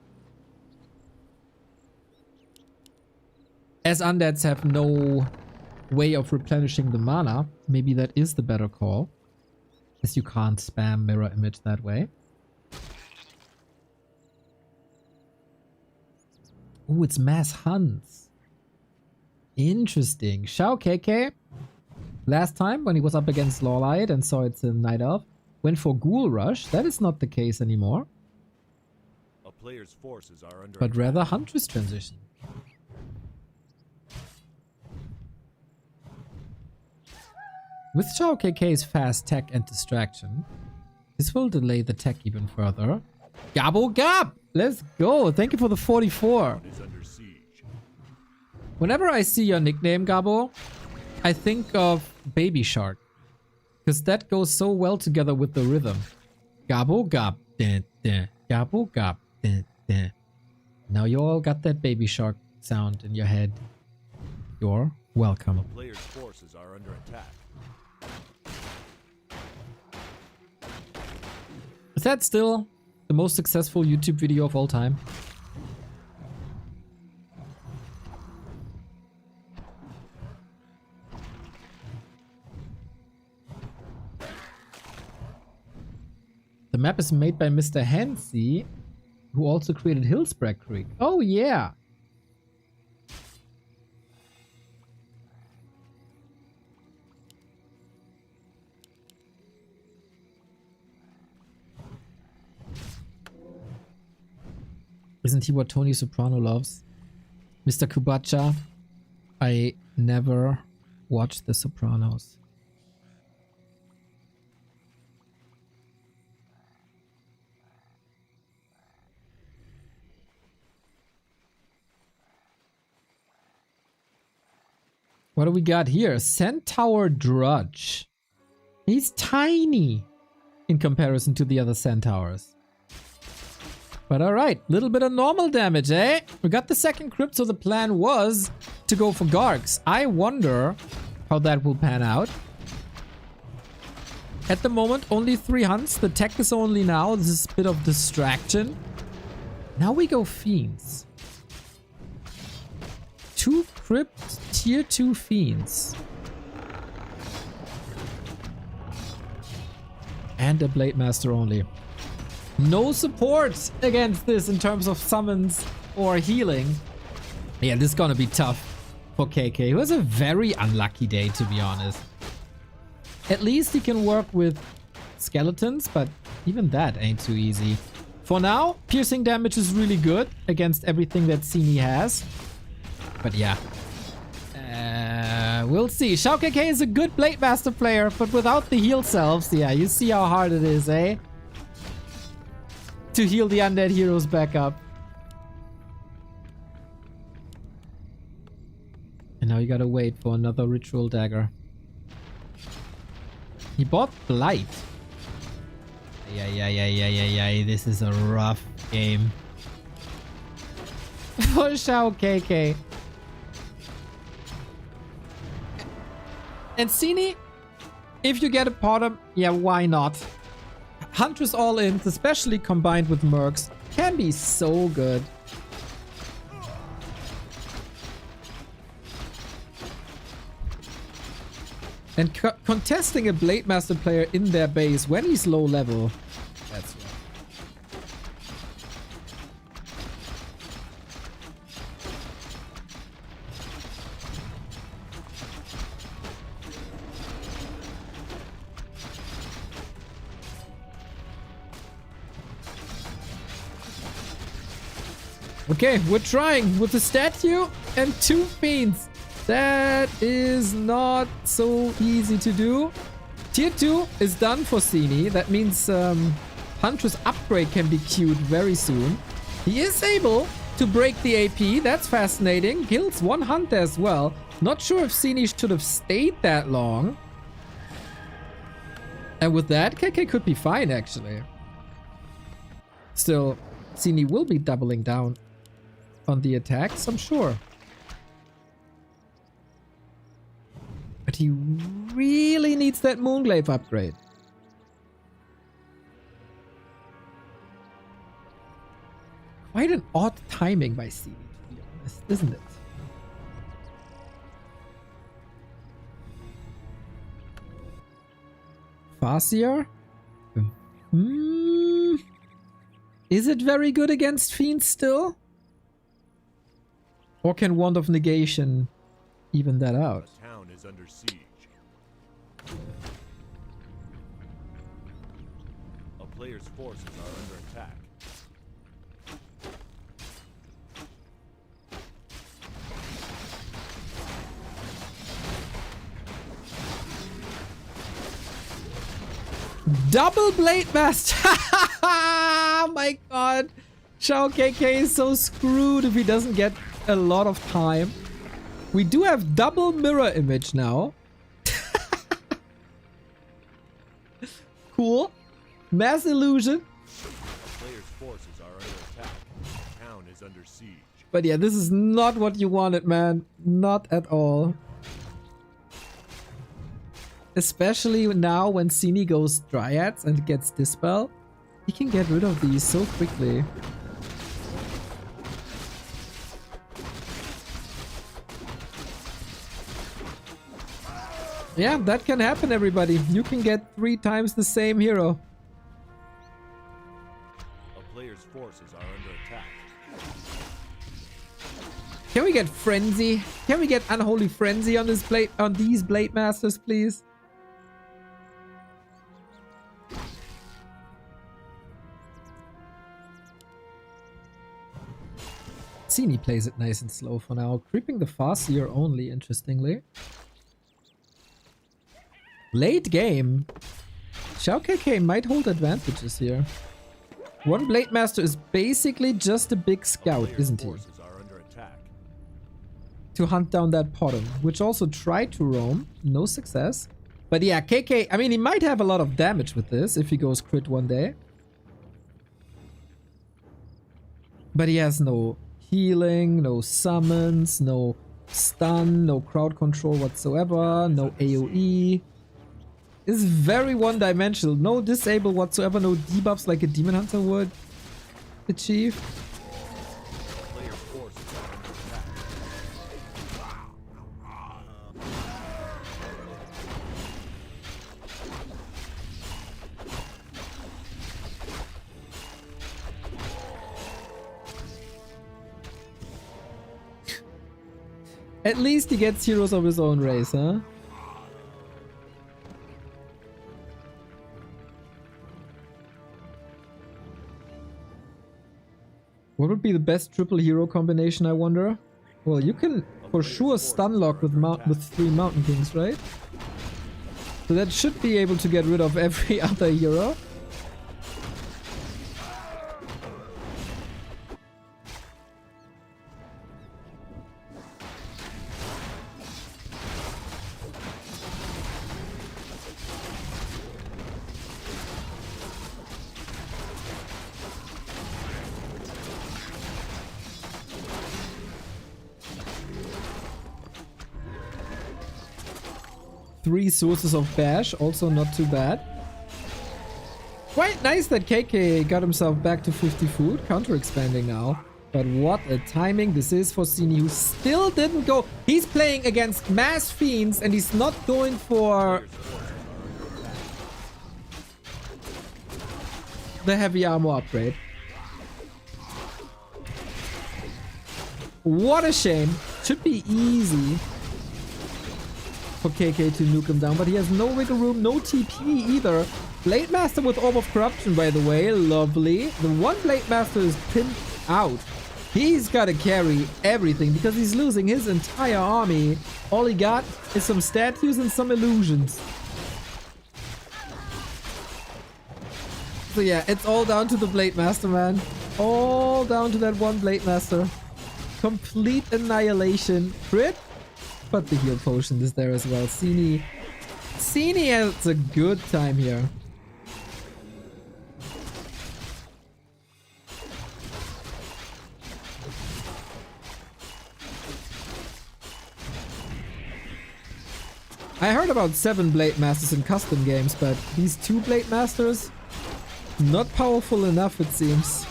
As undeads have no way of replenishing the mana, maybe that is the better call. As you can't spam mirror image that way. Ooh, it's mass hunts. Interesting. XiaoKK, last time when he was up against LawLiet and saw it's a Night Elf, went for Ghoul Rush. That is not the case anymore. A player's forces are under But attack. rather Huntress transition. With XiaoKK's fast tech and distraction, this will delay the tech even further. Gabo Gab! Let's go! Thank you for the 44. Is under siege. Whenever I see your nickname, Gabo, I think of Baby Shark. Because that goes so well together with the rhythm. Gabo Gab. Dun, dun. Gabo Gab. Dun, dun. Now you all got that Baby Shark sound in your head. You're welcome. A player's forces are under attack. Is that still the most successful YouTube video of all time? The map is made by Mr. Hansey, who also created Hillspread Creek. Oh, yeah. Isn't he what Tony Soprano loves? Mr. Kubacha, I never watched The Sopranos. What do we got here? Centaur Drudge. He's tiny in comparison to the other centaurs. But alright, little bit of normal damage, eh? We got the second crypt, so the plan was to go for Gargs. I wonder how that will pan out. At the moment, only 3 hunts. The tech is only now. This is a bit of distraction. Now we go Fiends. 2 crypt, tier 2 Fiends. And a Blade Master only. No support against this in terms of summons or healing. Yeah, this is gonna be tough for KK, who has a very unlucky day, to be honest. At least he can work with skeletons, but even that ain't too easy. For now, piercing damage is really good against everything that Sini has. But yeah. We'll see. XiaoKK is a good Blade Master player, but without the heal selves, yeah, you see how hard it is, eh? To heal the undead heroes back up. And now you gotta wait for another ritual dagger. He bought Blight. Yeah. This is a rough game. For XiaoKK. And Sini, if you get a bottom, yeah, why not? Huntress all-ins, especially combined with Mercs, can be so good. And contesting a Blade Master player in their base when he's low level, that's right. Okay, we're trying with the statue and 2 fiends. That is not so easy to do. Tier 2 is done for Sini. That means Huntress upgrade can be queued very soon. He is able to break the AP. That's fascinating. Kills 1 hunter as well. Not sure if Sini should have stayed that long. And with that, KK could be fine, actually. Still, Sini will be doubling down on the attacks, I'm sure. But he really needs that Moonglaive upgrade. Quite an odd timing by Sini, to be honest, isn't it? Farseer? Is it very good against Fiends still? Or can Wand of Negation even that out? The town is under siege. A player's forces are under attack. Double Blade Master! Oh my god! XiaoKK is so screwed if he doesn't get a lot of time. We do have double mirror image now. Cool. Mass illusion. Player's forces are under attack. The town is under siege. But yeah, this is not what you wanted, man. Not at all. Especially now when Sini goes Dryads and gets Dispel. He can get rid of these so quickly. Yeah, that can happen, everybody. You can get 3 times the same hero. forces are under attack. Can we get Frenzy? Can we get Unholy Frenzy on this blade, on these Blade Masters, please? Sini plays it nice and slow for now. Creeping the Farseer only, interestingly. Late game. XiaoKK might hold advantages here. One Blade Master is basically just a big scout, isn't he? Forces are under attack. To hunt down that bottom, which also tried to roam. No success. But yeah, KK, I mean, he might have a lot of damage with this if he goes crit one day. But he has no healing, no summons, no stun, no crowd control whatsoever, no AoE. It's very one-dimensional. No disable whatsoever, no debuffs like a Demon Hunter would achieve. Player forces are under attack. At least he gets heroes of his own race, huh? What would be the best triple hero combination, I wonder? Well, you can for sure stun lock with 3 Mountain Kings, right? So that should be able to get rid of every other hero. Three sources of bash, also not too bad. Quite nice that KK got himself back to 50 food, counter expanding now. But what a timing this is for Sini, who still didn't go. He's playing against mass fiends and he's not going for the heavy armor upgrade. What a shame. Should be easy for KK to nuke him down, but he has no wiggle room, no TP either. Blade Master with Orb of Corruption, by the way, lovely. The one Blade Master is pinned out. He's got to carry everything because he's losing his entire army. All he got is some statues and some illusions. So yeah, it's all down to the Blade Master, man. All down to that one Blade Master. Complete annihilation. Crit. But the heal potion is there as well. Sini has a good time here. I heard about 7 Blade Masters in custom games, but these 2 Blade Masters, not powerful enough it seems.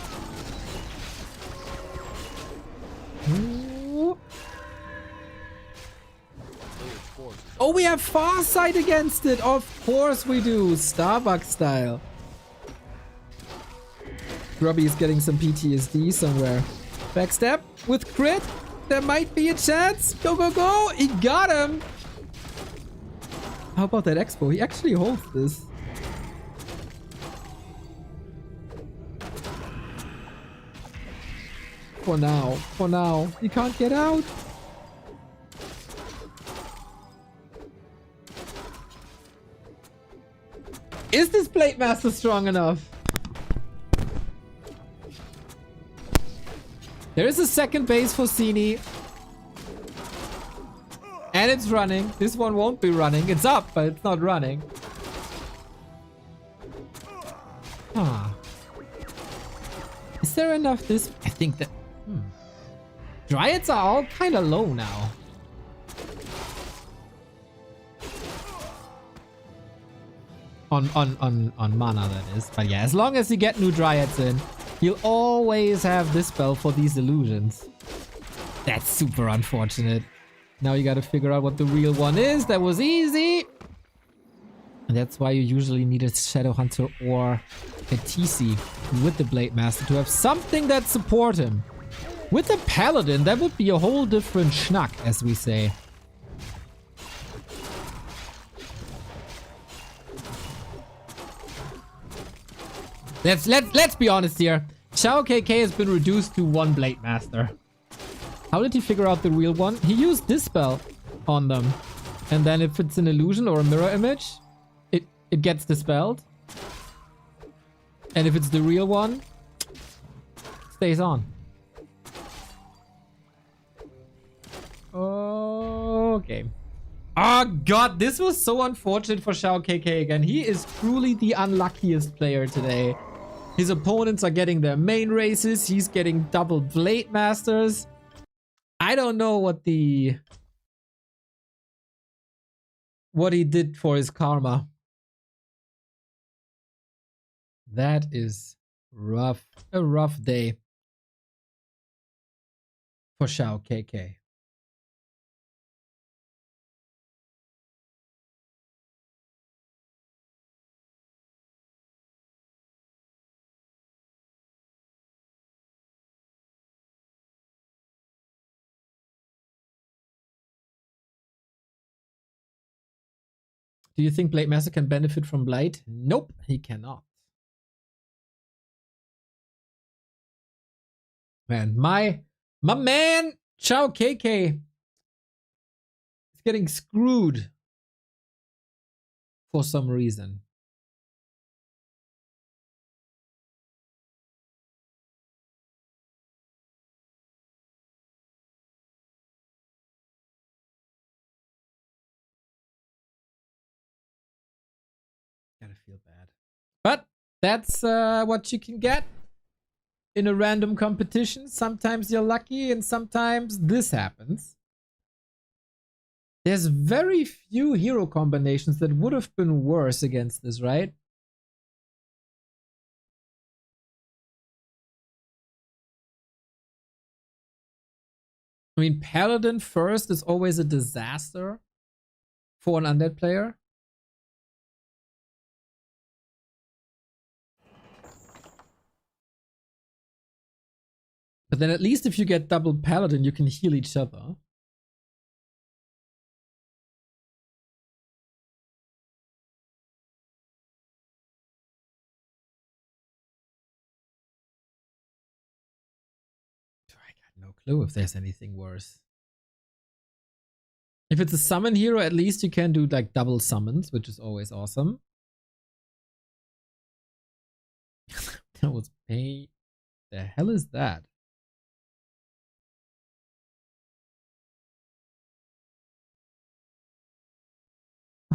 Oh, we have Farsight against it! Of course we do! Starbucks style. Grubby is getting some PTSD somewhere. Backstab with crit. There might be a chance. Go, go, go! He got him! How about that Expo? He actually holds this. For now. He can't get out. Is this Blade Master strong enough? There is a second base for Sini. And it's running. This one won't be running. It's up, but it's not running. Huh. Is there enough this... I think that... Dryads are all kind of low now. On mana, that is. But yeah, as long as you get new Dryads in, you'll always have this spell for these illusions. That's super unfortunate. Now you gotta figure out what the real one is. That was easy. That's why you usually need a Shadow Hunter or a TC with the Blade Master to have something that support him. With a Paladin, that would be a whole different schnack, as we say. Let's be honest here. XiaoKK has been reduced to one Blade Master. How did he figure out the real one? He used Dispel on them. And then if it's an illusion or a mirror image, it gets dispelled. And if it's the real one, it stays on. Okay. Oh god, this was so unfortunate for XiaoKK again. He is truly the unluckiest player today. His opponents are getting their main races. He's getting double Blade Masters. I don't know what he did for his karma. That is rough. A rough day for XiaoKK. Do you think Blade Master can benefit from Blight? Nope, he cannot. Man, my man, XiaoKK is getting screwed for some reason. Gotta feel bad. But that's what you can get in a random competition. Sometimes you're lucky and sometimes this happens. There's very few hero combinations that would have been worse against this, right? I mean, Paladin first is always a disaster for an undead player. But then at least if you get double Paladin, you can heal each other. I got no clue if there's anything worse. If it's a summon hero, at least you can do like double summons, which is always awesome. That was pay. The hell is that?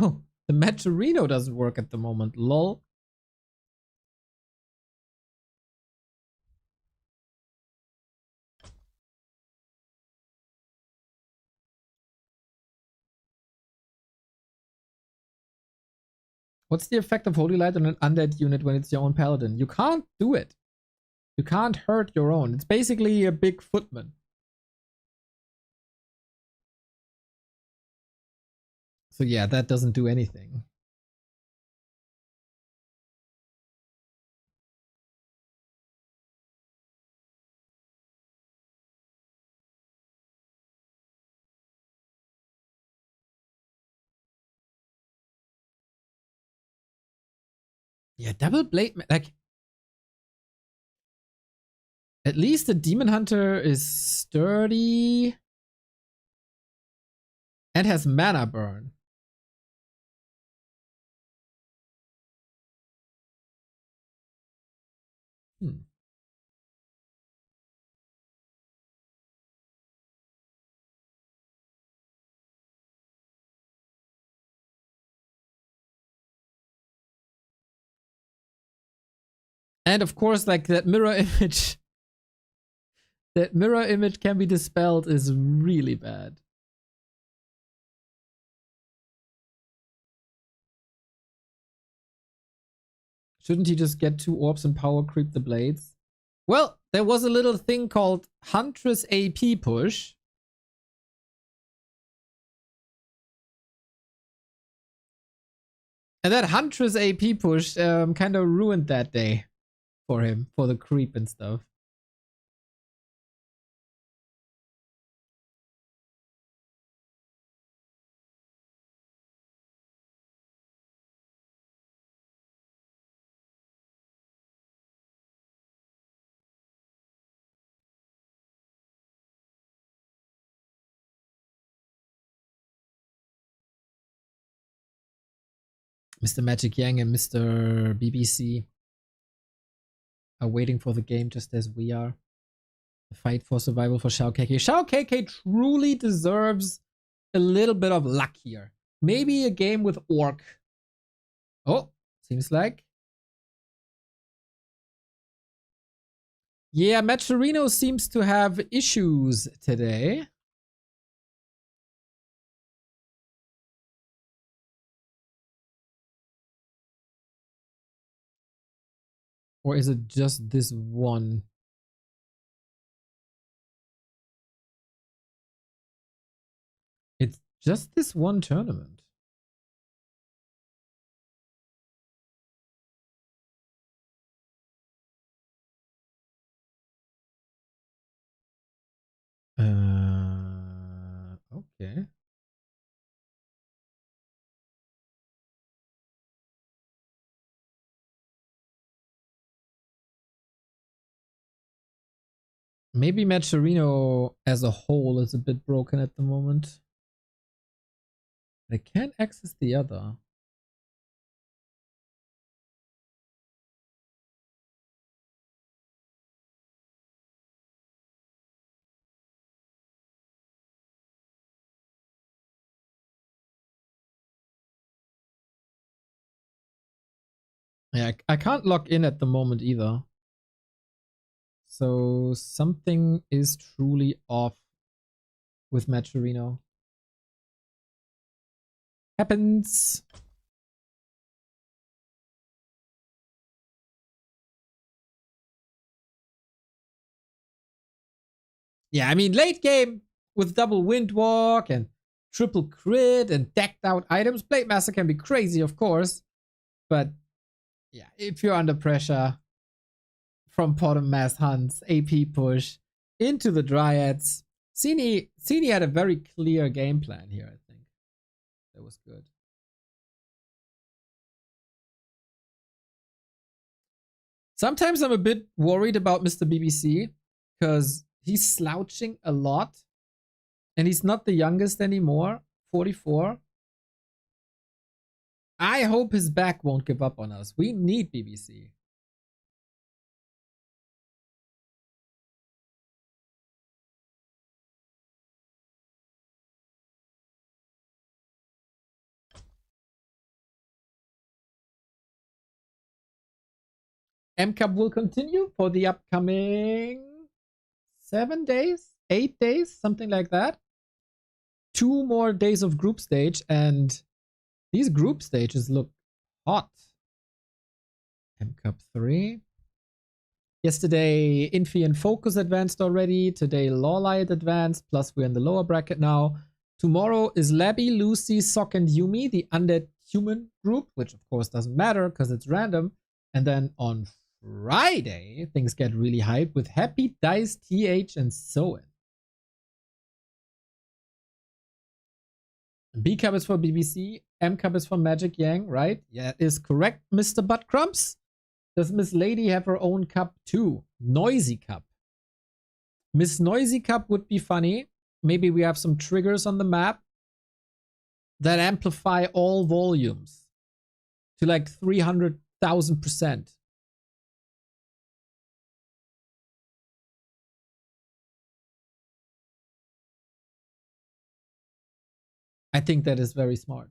Oh, the Matcherino doesn't work at the moment. Lol. What's the effect of Holy Light on an undead unit when it's your own paladin? You can't do it. You can't hurt your own. It's basically a big footman. So yeah, that doesn't do anything. Yeah, double blade, like at least the Demon Hunter is sturdy and has mana burn. And of course, like that mirror image, that mirror image can be dispelled is really bad. Shouldn't he just get 2 orbs and power creep the blades? Well, there was a little thing called Huntress AP push. And that Huntress AP push kind of ruined that day for him, for the creep and stuff. Mr. Magic Yang and Mr. BBC are waiting for the game just as we are. The fight for survival for XiaoKK. XiaoKK truly deserves a little bit of luck here. Maybe a game with Orc. Oh, seems like. Yeah, Maturino seems to have issues today. Or is it just this one? It's just this one tournament. Okay. Maybe Maturino as a whole is a bit broken at the moment. I can't access the other. Yeah, I can't log in at the moment either. So something is truly off with Maturino. Happens. Yeah, I mean, late game with double Windwalk and triple crit and decked out items, Blade Master can be crazy, of course. But yeah, if you're under pressure from bottom mass hunts, AP push into the Dryads, Sini had a very clear game plan here, I think. That was good. Sometimes I'm a bit worried about Mr. BBC because he's slouching a lot and he's not the youngest anymore, 44. I hope his back won't give up on us. We need BBC. M Cup will continue for the upcoming 7 days, 8 days, something like that. 2 more days of group stage, and these group stages look hot. M Cup 3. Yesterday, Infi and Focus advanced already. Today, LawLiet advanced, plus we're in the lower bracket now. Tomorrow is Labby, Lucy, Sok, and Yumi, the undead human group, which of course doesn't matter because it's random. And then on Friday, things get really hyped with Happy, Dice, TH, and Soen. B Cup is for BBC, M Cup is for Magic Yang, right? Yeah, is correct, Mr. Buttcrumbs. Does Miss Lady have her own cup too? Noisy Cup. Miss Noisy Cup would be funny. Maybe we have some triggers on the map that amplify all volumes to like 300,000%. I think that is very smart.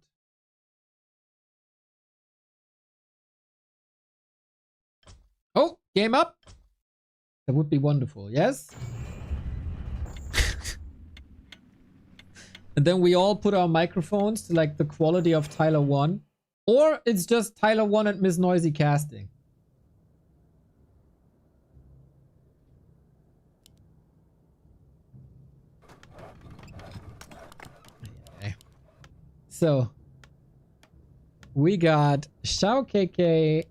Oh, game up. That would be wonderful, yes? And then we all put our microphones to like the quality of Tyler 1. Or it's just Tyler 1 and Miss Noisy casting. So We got XiaoKK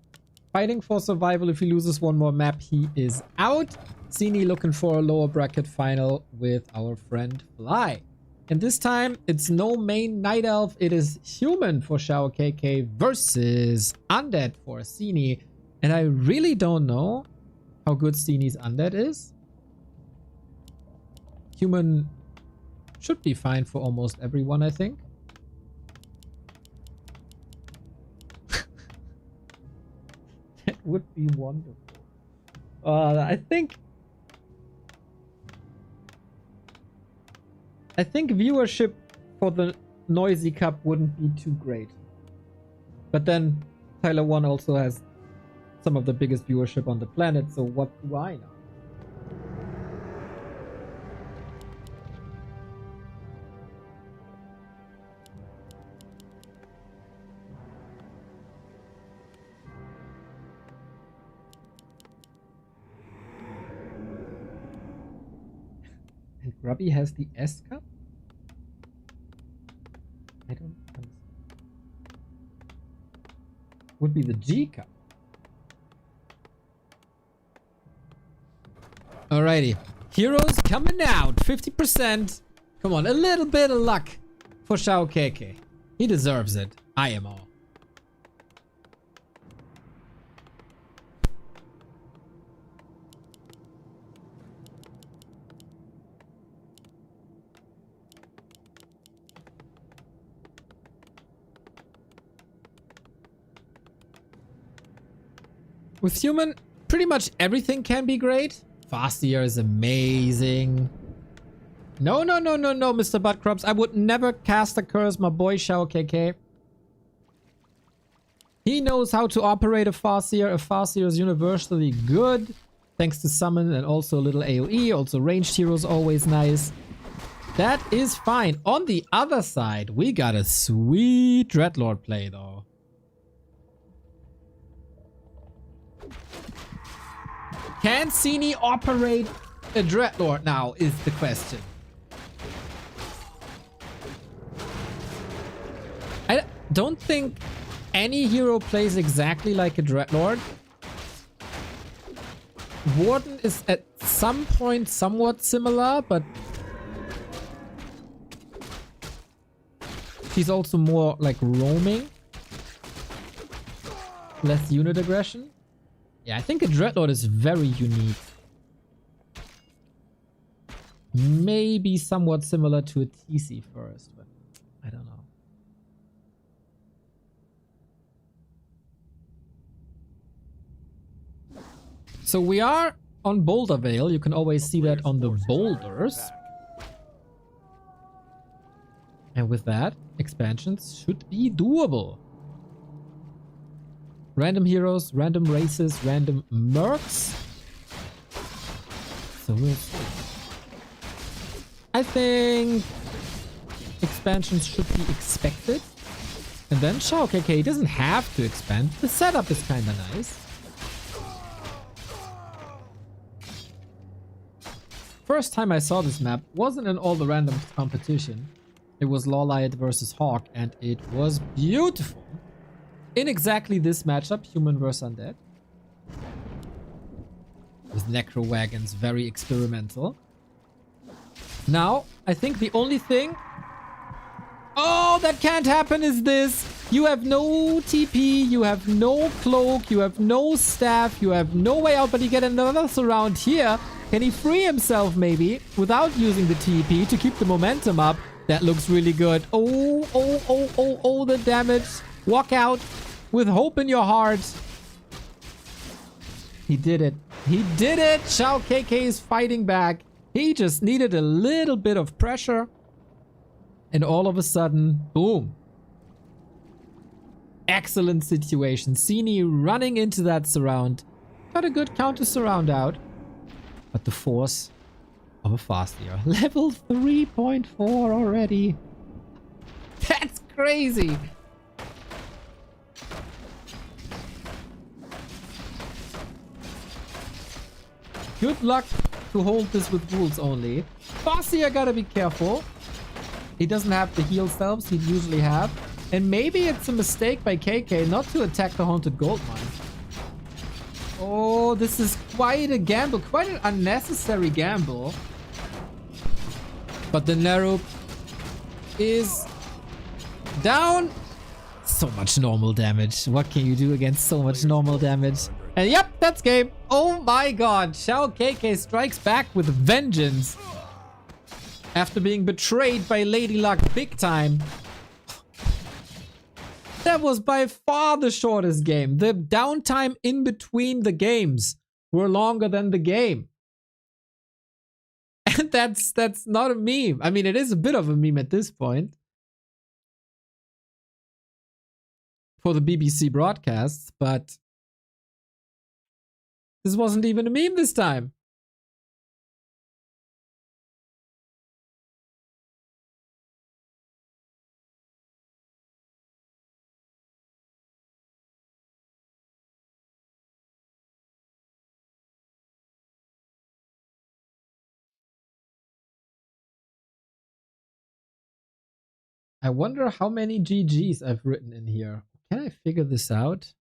fighting for survival. If he loses one more map, he is out. Sini looking for a lower bracket final with our friend Fly. And this time, it's no main Night Elf. It is human for XiaoKK versus Undead for Sini. And I really don't know how good Sini's Undead is. Human should be fine for almost everyone, I think. That would be wonderful. I think viewership for the Noisy Cup wouldn't be too great. But then Tyler 1 also has some of the biggest viewership on the planet, so what do I know? And Grubby has the S Cup? I don't understand. Would be the G Cup. Alrighty. Heroes coming out. 50%. Come on, a little bit of luck for XiaoKK. He deserves it. I am all. With human, pretty much everything can be great. Fastier is amazing. No, Mr. Buttcrops. I would never cast a curse, my boy XiaoKK. He knows how to operate a Fastier. A Fastier is universally good. Thanks to summon and also a little AoE. Also ranged heroes always nice. That is fine. On the other side, we got a sweet Dreadlord play though. Can Sini operate a Dreadlord now is the question. I don't think any hero plays exactly like a Dreadlord. Warden is at some point somewhat similar, but she's also more like roaming. Less unit aggression. Yeah, I think a Dreadlord is very unique. Maybe somewhat similar to a TC first, but I don't know. So we are on Boulder Vale. You can always see that on the boulders. And with that, expansions should be doable. Random heroes, random races, random mercs. So we'll see. I think expansions should be expected. And then XiaoKK doesn't have to expand. The setup is kind of nice. First time I saw this map wasn't in all the random competition. It was LawLiet versus Hawk, and it was beautiful. In exactly this matchup, human versus undead. With necro wagons, very experimental. Now, I think the only thing... Oh, that can't happen is this. You have no TP, you have no cloak, you have no staff, you have no way out, but you get another surround here. Can he free himself maybe without using the TP to keep the momentum up? That looks really good. Oh, the damage. Walk out with hope in your heart. He did it. He did it. XiaoKK is fighting back. He just needed a little bit of pressure. And all of a sudden, boom. Excellent situation. Sini running into that surround. Got a good counter surround out. But the force of a Fastier. Level 3.4 already. That's crazy. Good luck to hold this with rules only. Fastier gotta be careful. He doesn't have the heal selves he'd usually have. And maybe it's a mistake by KK not to attack the Haunted Gold Mine. Oh, this is quite a gamble. Quite an unnecessary gamble. But the Narup is down. So much normal damage. What can you do against so much normal damage? And yep, that's game. Oh my god. XiaoKK strikes back with vengeance. After being betrayed by Lady Luck big time. That was by far the shortest game. The downtime in between the games were longer than the game. And that's not a meme. I mean, it is a bit of a meme at this point. For the BBC broadcasts, but this wasn't even a meme this time. I wonder how many GGs I've written in here. Can I figure this out?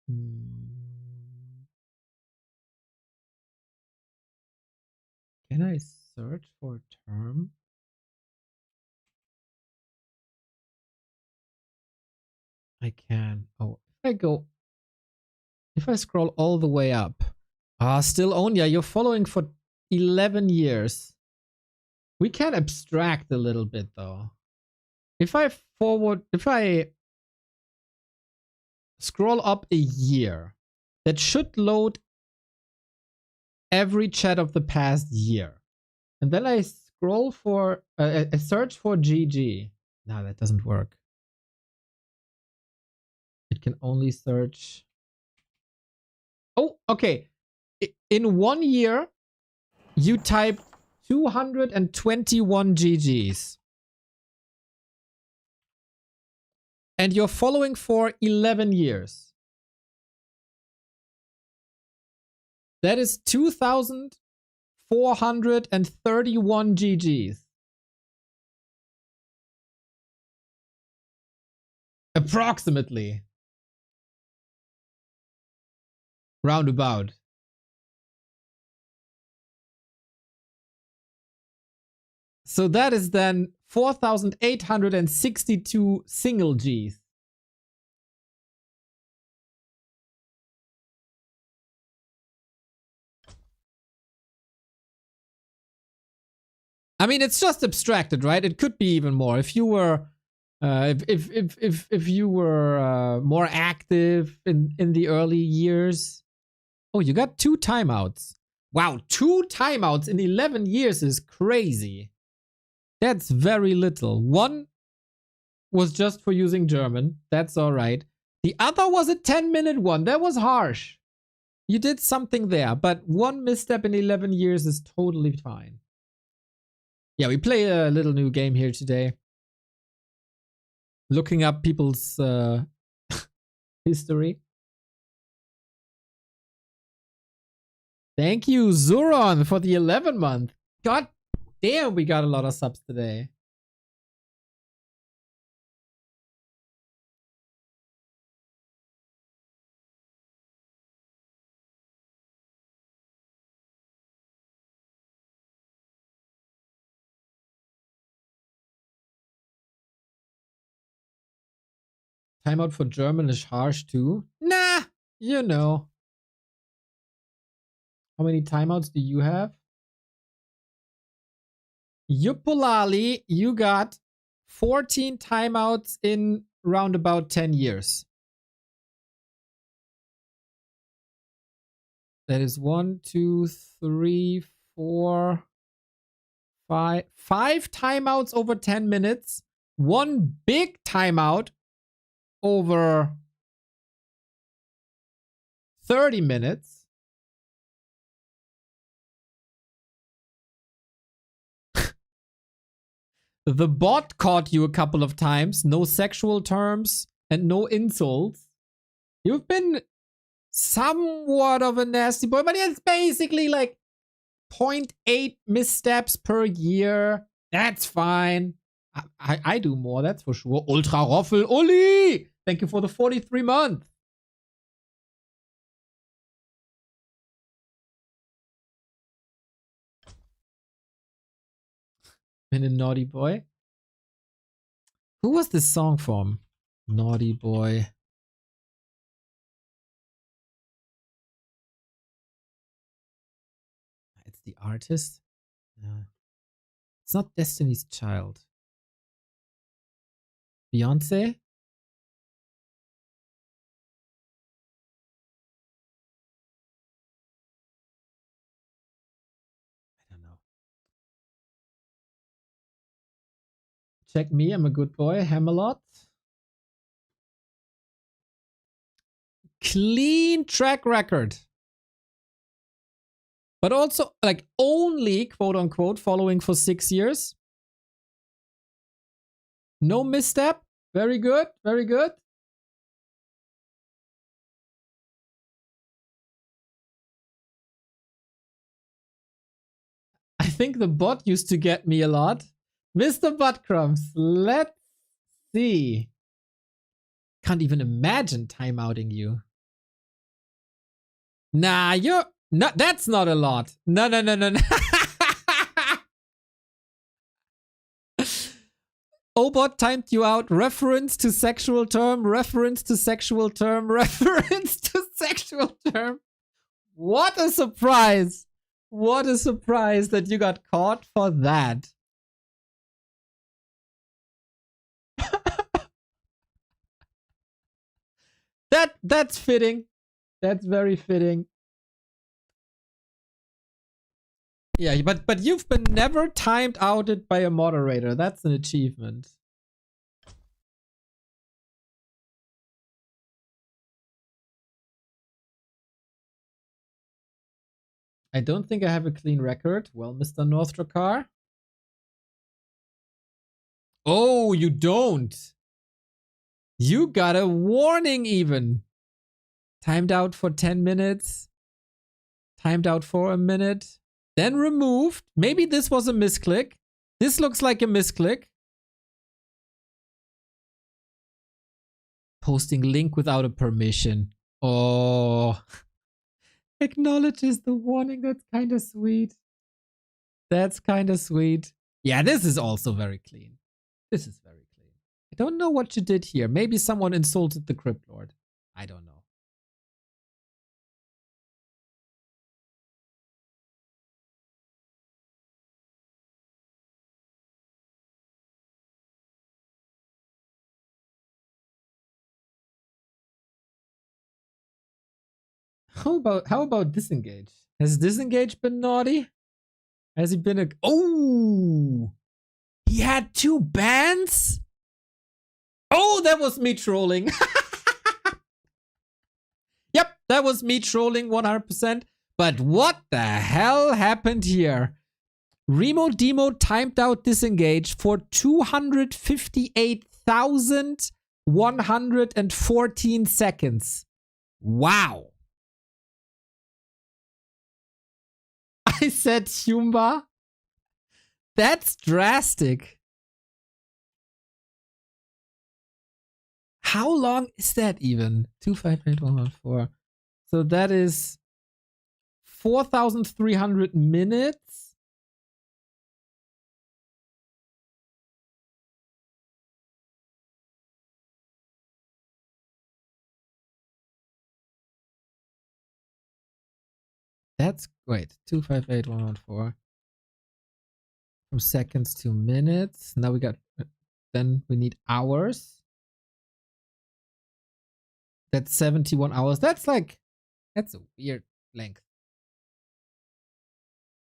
Can I search for a term? I can. Oh, if I scroll all the way up. Ah, still Onya, you're following for 11 years. We can abstract a little bit though. If I scroll up a year, that should load every chat of the past year. And then I scroll for, I search for GG. No, that doesn't work. It can only search. Oh, okay. In 1 year, you type 221 GGs. And you're following for 11 years. That is 2,431 GGs. Approximately. Roundabout. So that is then 4,862 single Gs. I mean, it's just abstracted, right? It could be even more. If you were, if you were more active in the early years. Oh, you got 2 timeouts. Wow, 2 timeouts in 11 years is crazy. That's very little. One was just for using German. That's all right. The other was a 10-minute one. That was harsh. You did something there, but 1 misstep in 11 years is totally fine. Yeah, we play a little new game here today. Looking up people's history. Thank you, Zuron, for the 11 month. God damn, we got a lot of subs today. Timeout for German is harsh too. Nah, you know. How many timeouts do you have? Yupulali, you got 14 timeouts in round about 10 years. That is 1, 2, 3, 4, 5. 5 timeouts over 10 minutes. 1 big timeout over 30 minutes. The bot caught you a couple of times. No sexual terms and no insults. You've been somewhat of a nasty boy, but it's basically like 0.8 missteps per year. That's fine. I do more, that's for sure. Ultra Roffel Uli! Thank you for the 43 month. Been a naughty boy. Who was this song from? Naughty boy. It's the artist. Yeah. It's not Destiny's Child. Beyonce? I don't know. Check me, I'm a good boy. Hammerlot. Clean track record. But also, like, only, quote unquote, following for 6 years. No misstep. Very good. Very good. I think the bot used to get me a lot. Mr. Buttcrumbs, let's see. Can't even imagine timeouting you. Nah, you're not. That's not a lot. No. Obot timed you out. Reference to sexual term. Reference to sexual term. Reference to sexual term. What a surprise. What a surprise that you got caught for that. That's fitting. That's very fitting. Yeah, but you've been never timed outed by a moderator. That's an achievement. I don't think I have a clean record. Well, Mr. Northrakar. Oh, you don't. You got a warning even. Timed out for 10 minutes. Timed out for a minute. Then removed. Maybe this was a misclick. This looks like a misclick. Posting link without a permission. Oh. Acknowledges the warning. That's kind of sweet. That's kind of sweet. Yeah, this is also very clean. This is very clean. I don't know what you did here. Maybe someone insulted the Crypt Lord. I don't know. How about disengage? Has disengage been naughty? Has he been a oh, he had 2 bans? Oh, that was me trolling. Yep, that was me trolling 100%. But what the hell happened here? Remo Demo timed out disengage for 258,114 seconds. Wow. I said Humba. That's drastic. How long is that even? 258,114. So that is 4,300 minutes. That's wait, 258,114. From seconds to minutes. Now we got, then we need hours. That's 71 hours. That's like, that's a weird length.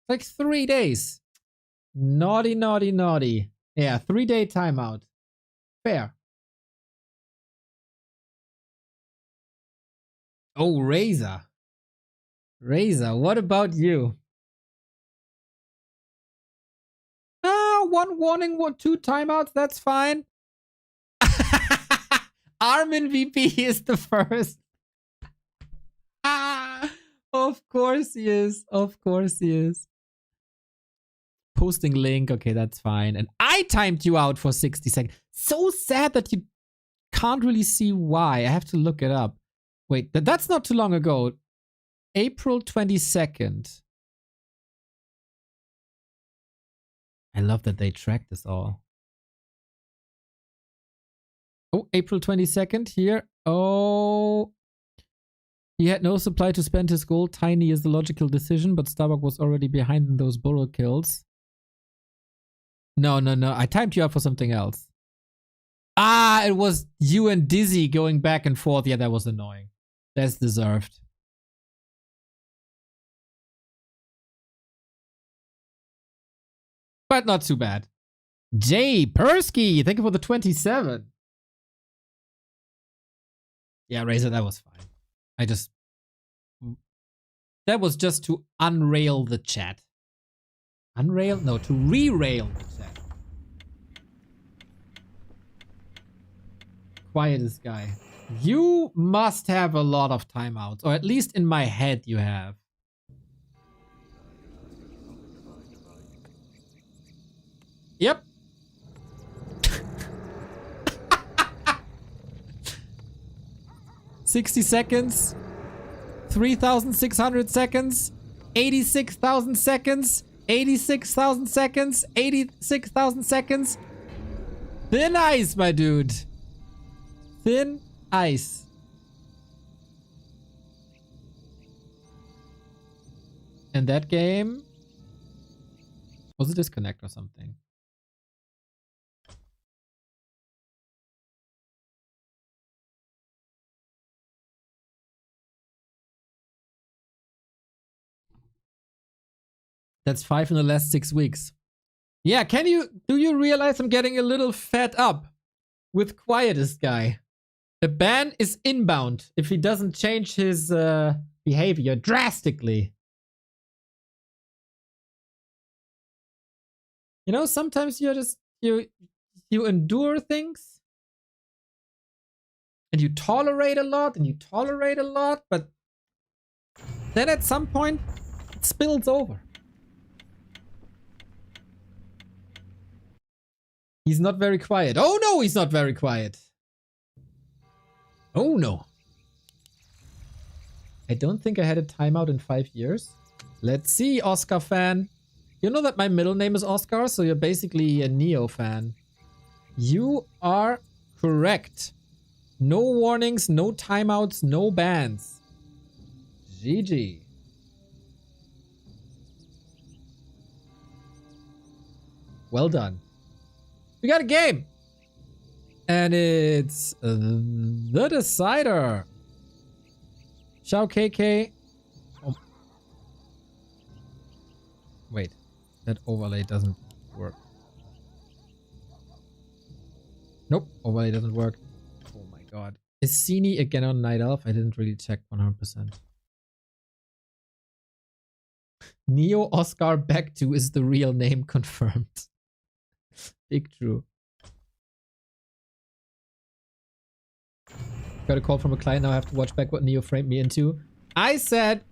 Like 3 days. Naughty, naughty, naughty. Yeah, 3-day timeout. Fair. Oh, Razor. Razor, what about you? Ah, 1 warning, 2 timeouts, that's fine. Armin VP is the first. Ah, of course he is. Of course he is. Posting link. Okay, that's fine. And I timed you out for 60 seconds. So sad that you can't really see why. I have to look it up. Wait, that's not too long ago. April 22nd. I love that they track this all. Oh, April 22nd here. Oh. He had no supply to spend his gold. Tiny is the logical decision, but Starbuck was already behind in those bullet kills. No. I timed you out for something else. Ah, it was you and Dizzy going back and forth. Yeah, that was annoying. That's deserved. But not too bad. Jay Persky, thank you for the 27. Yeah, Razor, that was fine. That was just to unrail the chat. Unrail? No, to re-rail the chat. Quietest guy. You must have a lot of timeouts, or at least in my head you have. Yep. $60 seconds. 3,600 seconds. 86,000 seconds. 86,000 seconds. 86,000 seconds. Thin ice, my dude. Thin ice. And that game was a disconnect or something. That's 5 in the last 6 weeks. Yeah, do you realize I'm getting a little fed up with quietest guy? The ban is inbound if he doesn't change his behavior drastically. You know, sometimes you're just, you endure things. And you tolerate a lot, but then at some point, it spills over. He's not very quiet. Oh no, he's not very quiet. Oh no. I don't think I had a timeout in 5 years. Let's see, Oscar fan. You know that my middle name is Oscar, so you're basically a Neo fan. You are correct. No warnings, no timeouts, no bans. GG. Well done. We got a game. And it's the decider. XiaoKK. Oh. Wait. That overlay doesn't work. Nope. Overlay doesn't work. Oh my god. Is Sini again on Night Elf? I didn't really check 100%. Neo Oscar Back 2 is the real name confirmed. Big true. Got a call from a client. Now I have to watch back what Neo framed me into. I said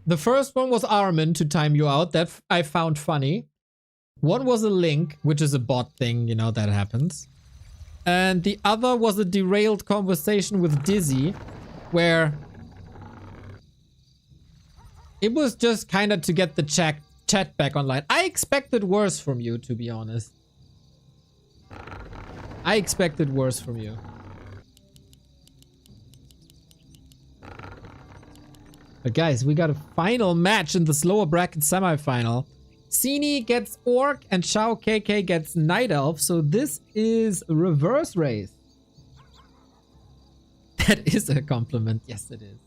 the first one was Armin to time you out. That I found funny. One was a link, which is a bot thing, you know, that happens. And the other was a derailed conversation with Dizzy, where it was just kind of to get the chat back online. I expected worse from you, to be honest. I expected worse from you. But guys, we got a final match in the slower bracket semifinal. Sini gets Orc and XiaoKK gets Night Elf. So this is a reverse race. That is a compliment. Yes, it is.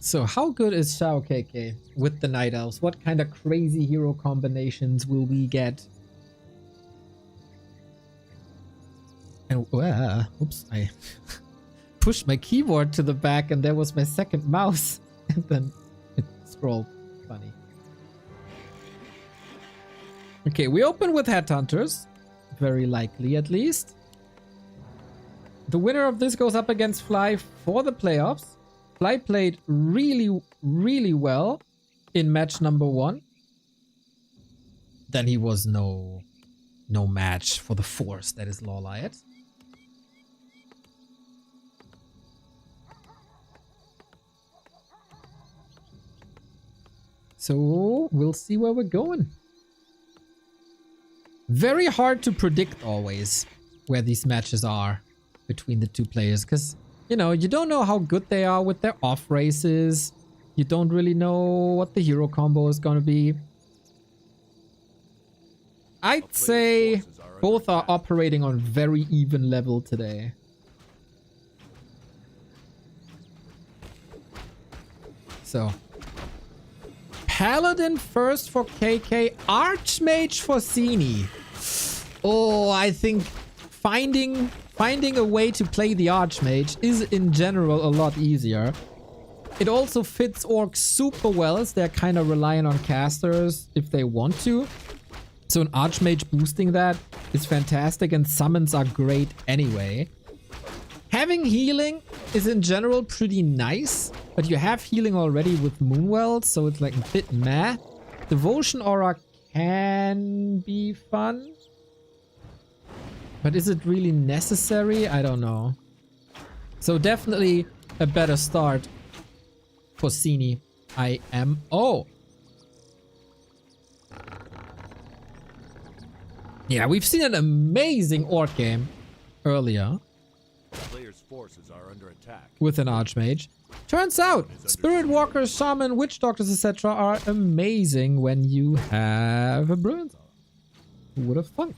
So how good is XiaoKK with the Night Elves? What kind of crazy hero combinations will we get? And oops, I pushed my keyboard to the back and there was my second mouse. And then it scrolled. Funny. Okay, we open with Headhunters. Very likely, at least. the winner of this goes up against Fly for the playoffs. Fly played really, really well in match number 1. Then he was no match for the force that is LawLiet. So we'll see where we're going. Very hard to predict always where these matches are between the two players, because you know, you don't know how good they are with their off races. You don't really know what the hero combo is going to be. I'd say both are operating on very even level today. So, Paladin first for KK, Archmage for Sini. Oh, I think finding a way to play the Archmage is in general a lot easier. It also fits orcs super well as they're kind of reliant on casters if they want to. So an Archmage boosting that is fantastic, and summons are great anyway. Having healing is in general pretty nice, but you have healing already with Moonwell, so it's like a bit meh. Devotion Aura can be fun, but is it really necessary? I don't know. So definitely a better start for Sini. IMO. Yeah, we've seen an amazing orc game earlier Players' forces are under attack. with an Archmage. Turns out, Spirit Walkers, Shaman, Witch Doctors, etc. are amazing when you have a Brilliance Aura. Who would have thought?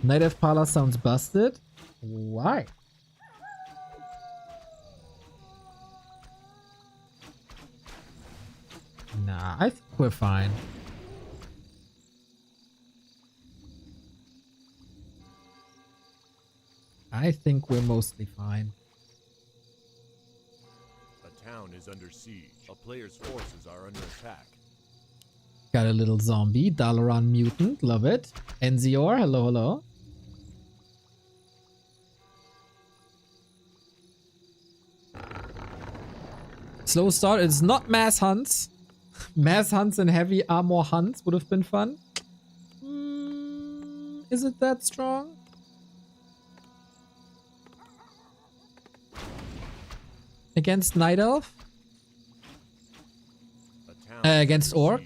Night Elf Pala sounds busted. Why? Nah, I think we're fine. I think we're mostly fine. A town is under siege. A player's forces are under attack. Got a little zombie. Dalaran mutant. Love it. Enzior. Hello, hello. Slow start. It's not mass hunts. Mass hunts and heavy armor hunts would have been fun. Is it that strong? Against Night Elf? Against Orc?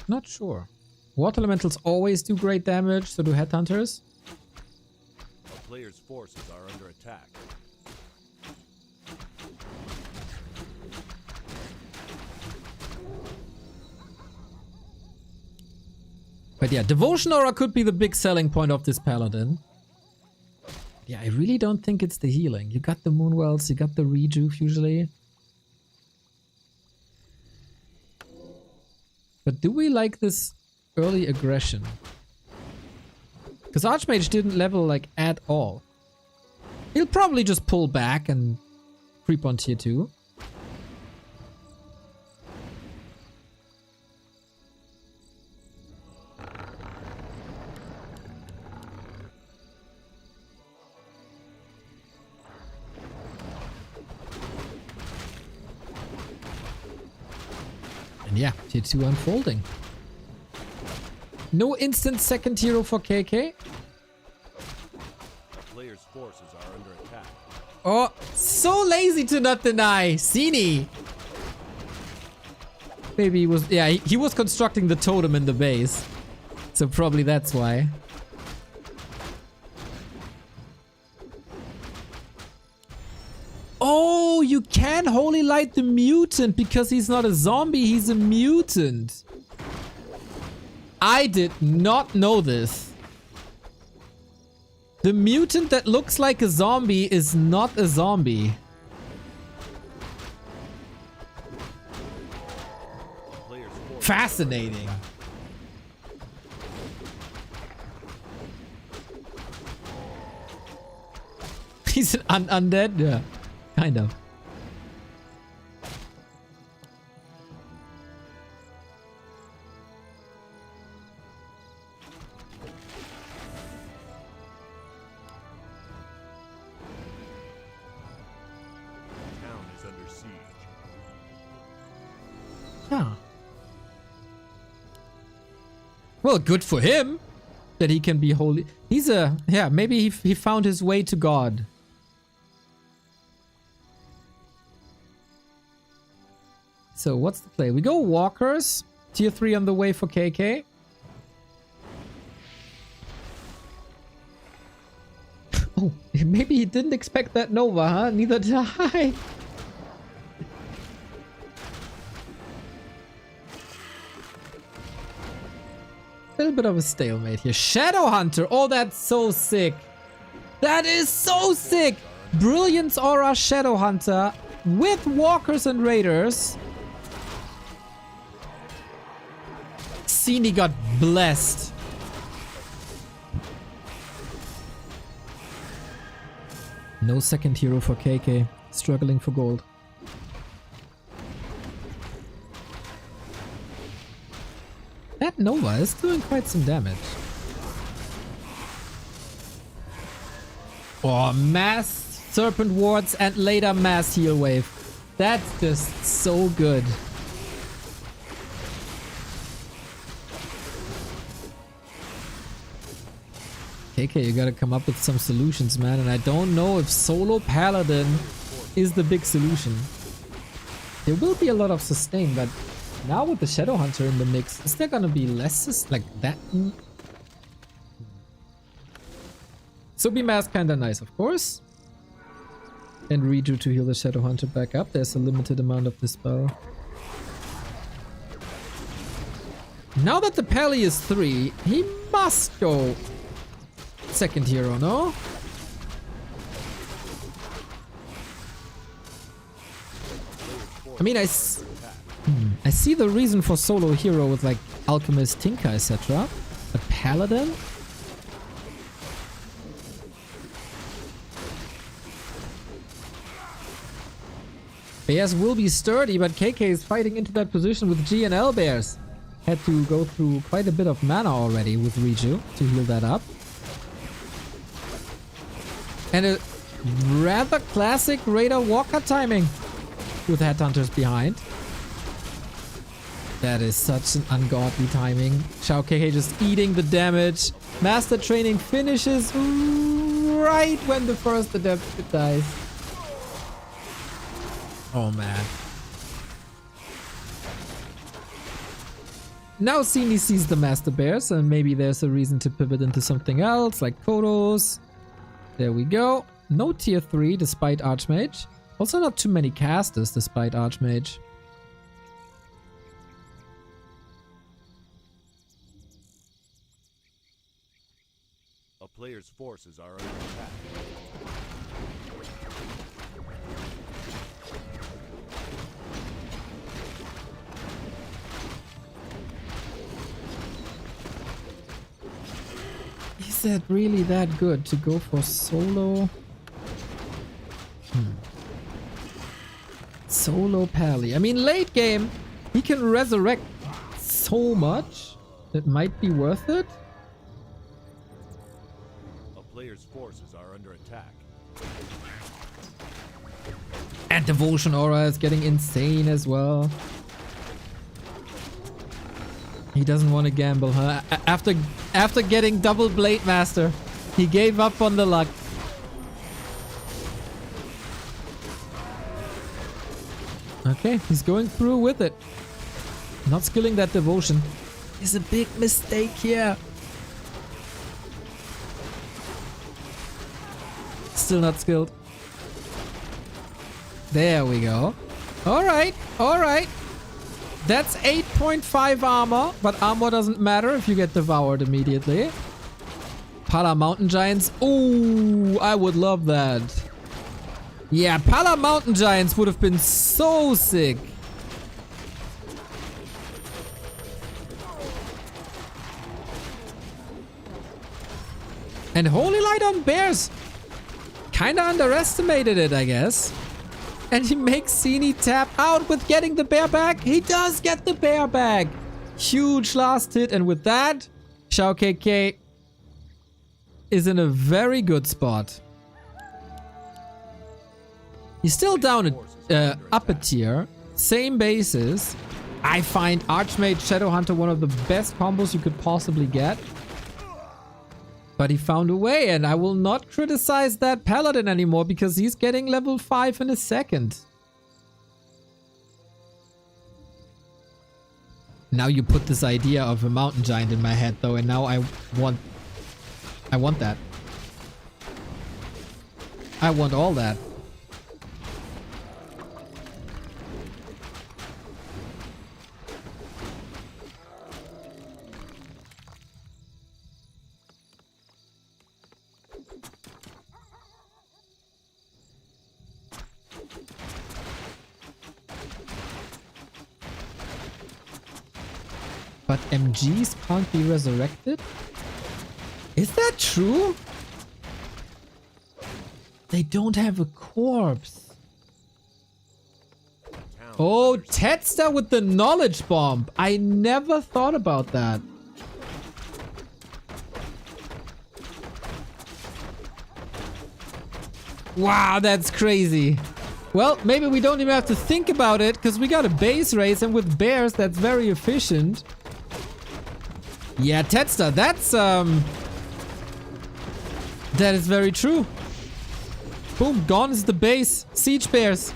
Not sure. Water Elementals always do great damage, so do Headhunters. A player's forces are under attack. But yeah, Devotion Aura could be the big selling point of this Paladin. Yeah, I really don't think it's the healing. You got the Moonwells, you got the Rejuve usually. But do we like this early aggression? Because Archmage didn't level like at all. He'll probably just pull back and creep on tier 2. And yeah, tier 2 unfolding. No instant second hero for KK. Players' forces are under attack. Oh, so lazy to not deny. Sini. Maybe he was, yeah, he was constructing the totem in the base. So probably that's why. Oh, you can Holy Light the mutant because he's not a zombie, he's a mutant. I did not know this. The mutant that looks like a zombie is not a zombie. Fascinating. He's an undead? Yeah, kind of. Well, good for him that he can be holy. He's a... Yeah, maybe he found his way to God. So, what's the play? We go Walkers. Tier 3 on the way for KK. Oh, maybe he didn't expect that Nova, huh? Neither did I. Little bit of a stalemate here. Shadow Hunter. Oh, that's so sick. That is so sick. Brilliance Aura Shadow Hunter with Walkers and Raiders. Sini got blessed. No second hero for KK. Struggling for gold. That Nova is doing quite some damage. Oh, mass Serpent Wards and later mass heal wave. That's just so good. KK, you gotta come up with some solutions, man. And I don't know if solo Paladin is the big solution. There will be a lot of sustain, but now with the Shadow Hunter in the mix, is there gonna be less like that? So be mass kinda nice, of course. And Reju to heal the Shadow Hunter back up. There's a limited amount of this spell. Now that the Pally is 3, he must go second hero, no? I mean, I see the reason for solo hero with like Alchemist, Tinker, etc. But Paladin? Bears will be sturdy, but KK is fighting into that position with G and L Bears. Had to go through quite a bit of mana already with Reju to heal that up. And a rather classic Raider Walker timing with Headhunters behind. That is such an ungodly timing. XiaoKK just eating the damage. Master Training finishes right when the first adept dies. Oh man. Now Sini sees the Master Bears and maybe there's a reason to pivot into something else like Kodos. There we go. No tier 3 despite Archmage. Also not too many casters despite Archmage. A player's forces are under attack. Is that really that good to go for solo? Solo Pally. I mean, late game, he can resurrect so much. It might be worth it. A player's forces are under attack. And Devotion Aura is getting insane as well. He doesn't want to gamble, huh? After getting double Blade Master, he gave up on the luck. Okay, he's going through with it. Not skilling that Devotion is a big mistake here. Still not skilled. There we go. Alright, alright. That's 8.5 armor, but armor doesn't matter if you get devoured immediately. Pala Mountain Giants. Ooh, I would love that. Yeah, Pala Mountain Giants would have been so sick. And Holy Light on Bears. Kinda underestimated it, I guess. And he makes Sini tap out with getting the bear bag. He does get the bear bag. Huge last hit. And with that, XiaoKK is in a very good spot. He's still down at, up a tier. Same bases. I find Archmage Shadowhunter one of the best combos you could possibly get. But he found a way, and I will not criticize that Paladin anymore because he's getting level 5 in a second. Now you put this idea of a mountain giant in my head though, and now I want that. I want all that. But MGs can't be resurrected? Is that true? They don't have a corpse. Oh, Tetster with the knowledge bomb. I never thought about that. Wow, that's crazy. Well, maybe we don't even have to think about it because we got a base race, and with bears, that's very efficient. Yeah, Tetster, that's that is very true. Boom, gone is the base. Siege bears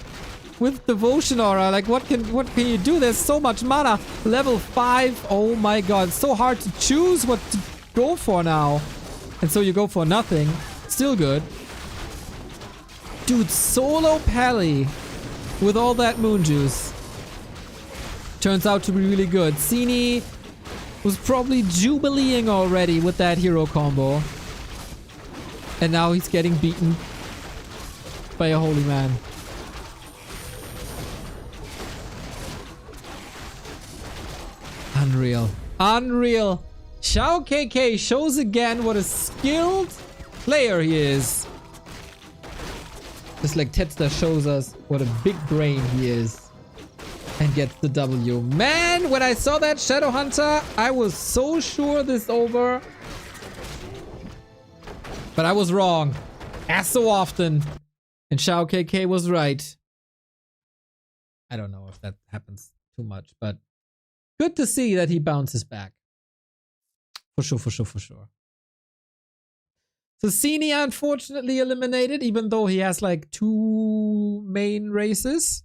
with devotion aura. Like, what can you do? There's so much mana. Level 5. Oh my god, it's so hard to choose what to go for now. And so you go for nothing. Still good. Dude, solo Pally with all that moon juice turns out to be really good. Sini was probably jubileeing already with that hero combo. And now he's getting beaten by a holy man. Unreal. Unreal. XiaoKK shows again what a skilled player he is. Just like Tetster shows us what a big brain he is. And gets the W. Man, when I saw that Shadowhunter, I was so sure this is over. But I was wrong. As so often. And XiaoKK was right. I don't know if that happens too much, but good to see that he bounces back. For sure, for sure, for sure. So Sini unfortunately eliminated, even though he has like 2 main races.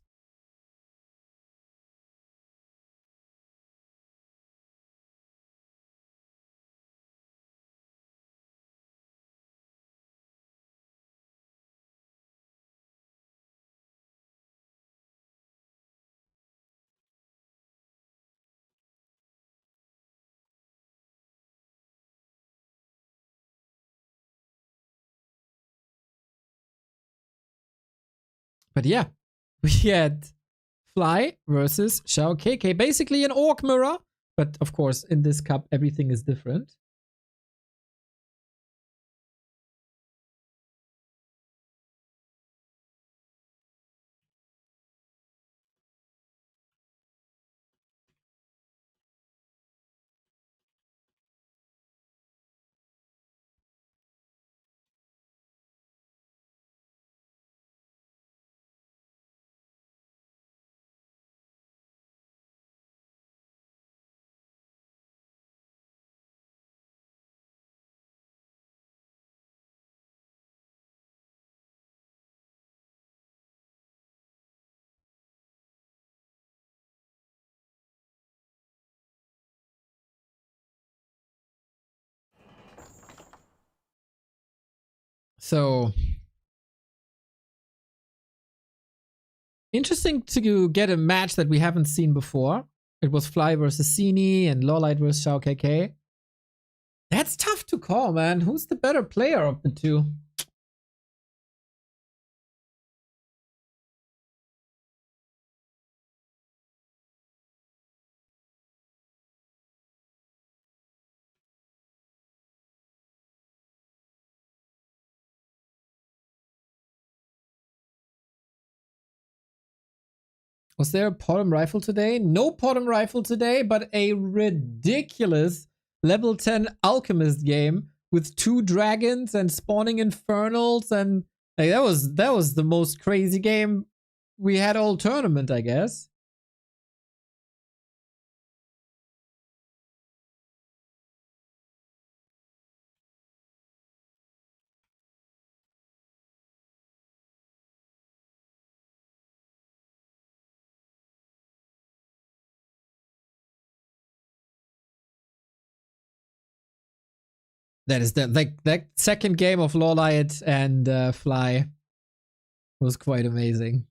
But yeah, we had Fly versus XiaoKK. Basically an orc mirror. But of course, in this cup, everything is different. So interesting to get a match that we haven't seen before. It was Fly versus Sini and LawLiet versus XiaoKK. That's tough to call, man. Who's the better player of the two? Was there a Potom rifle today? No Potom rifle today, but a ridiculous level 10 alchemist game with 2 dragons and spawning infernals, and like, that was the most crazy game we had all tournament, I guess. That is that second game of LawLiet and Fly was quite amazing.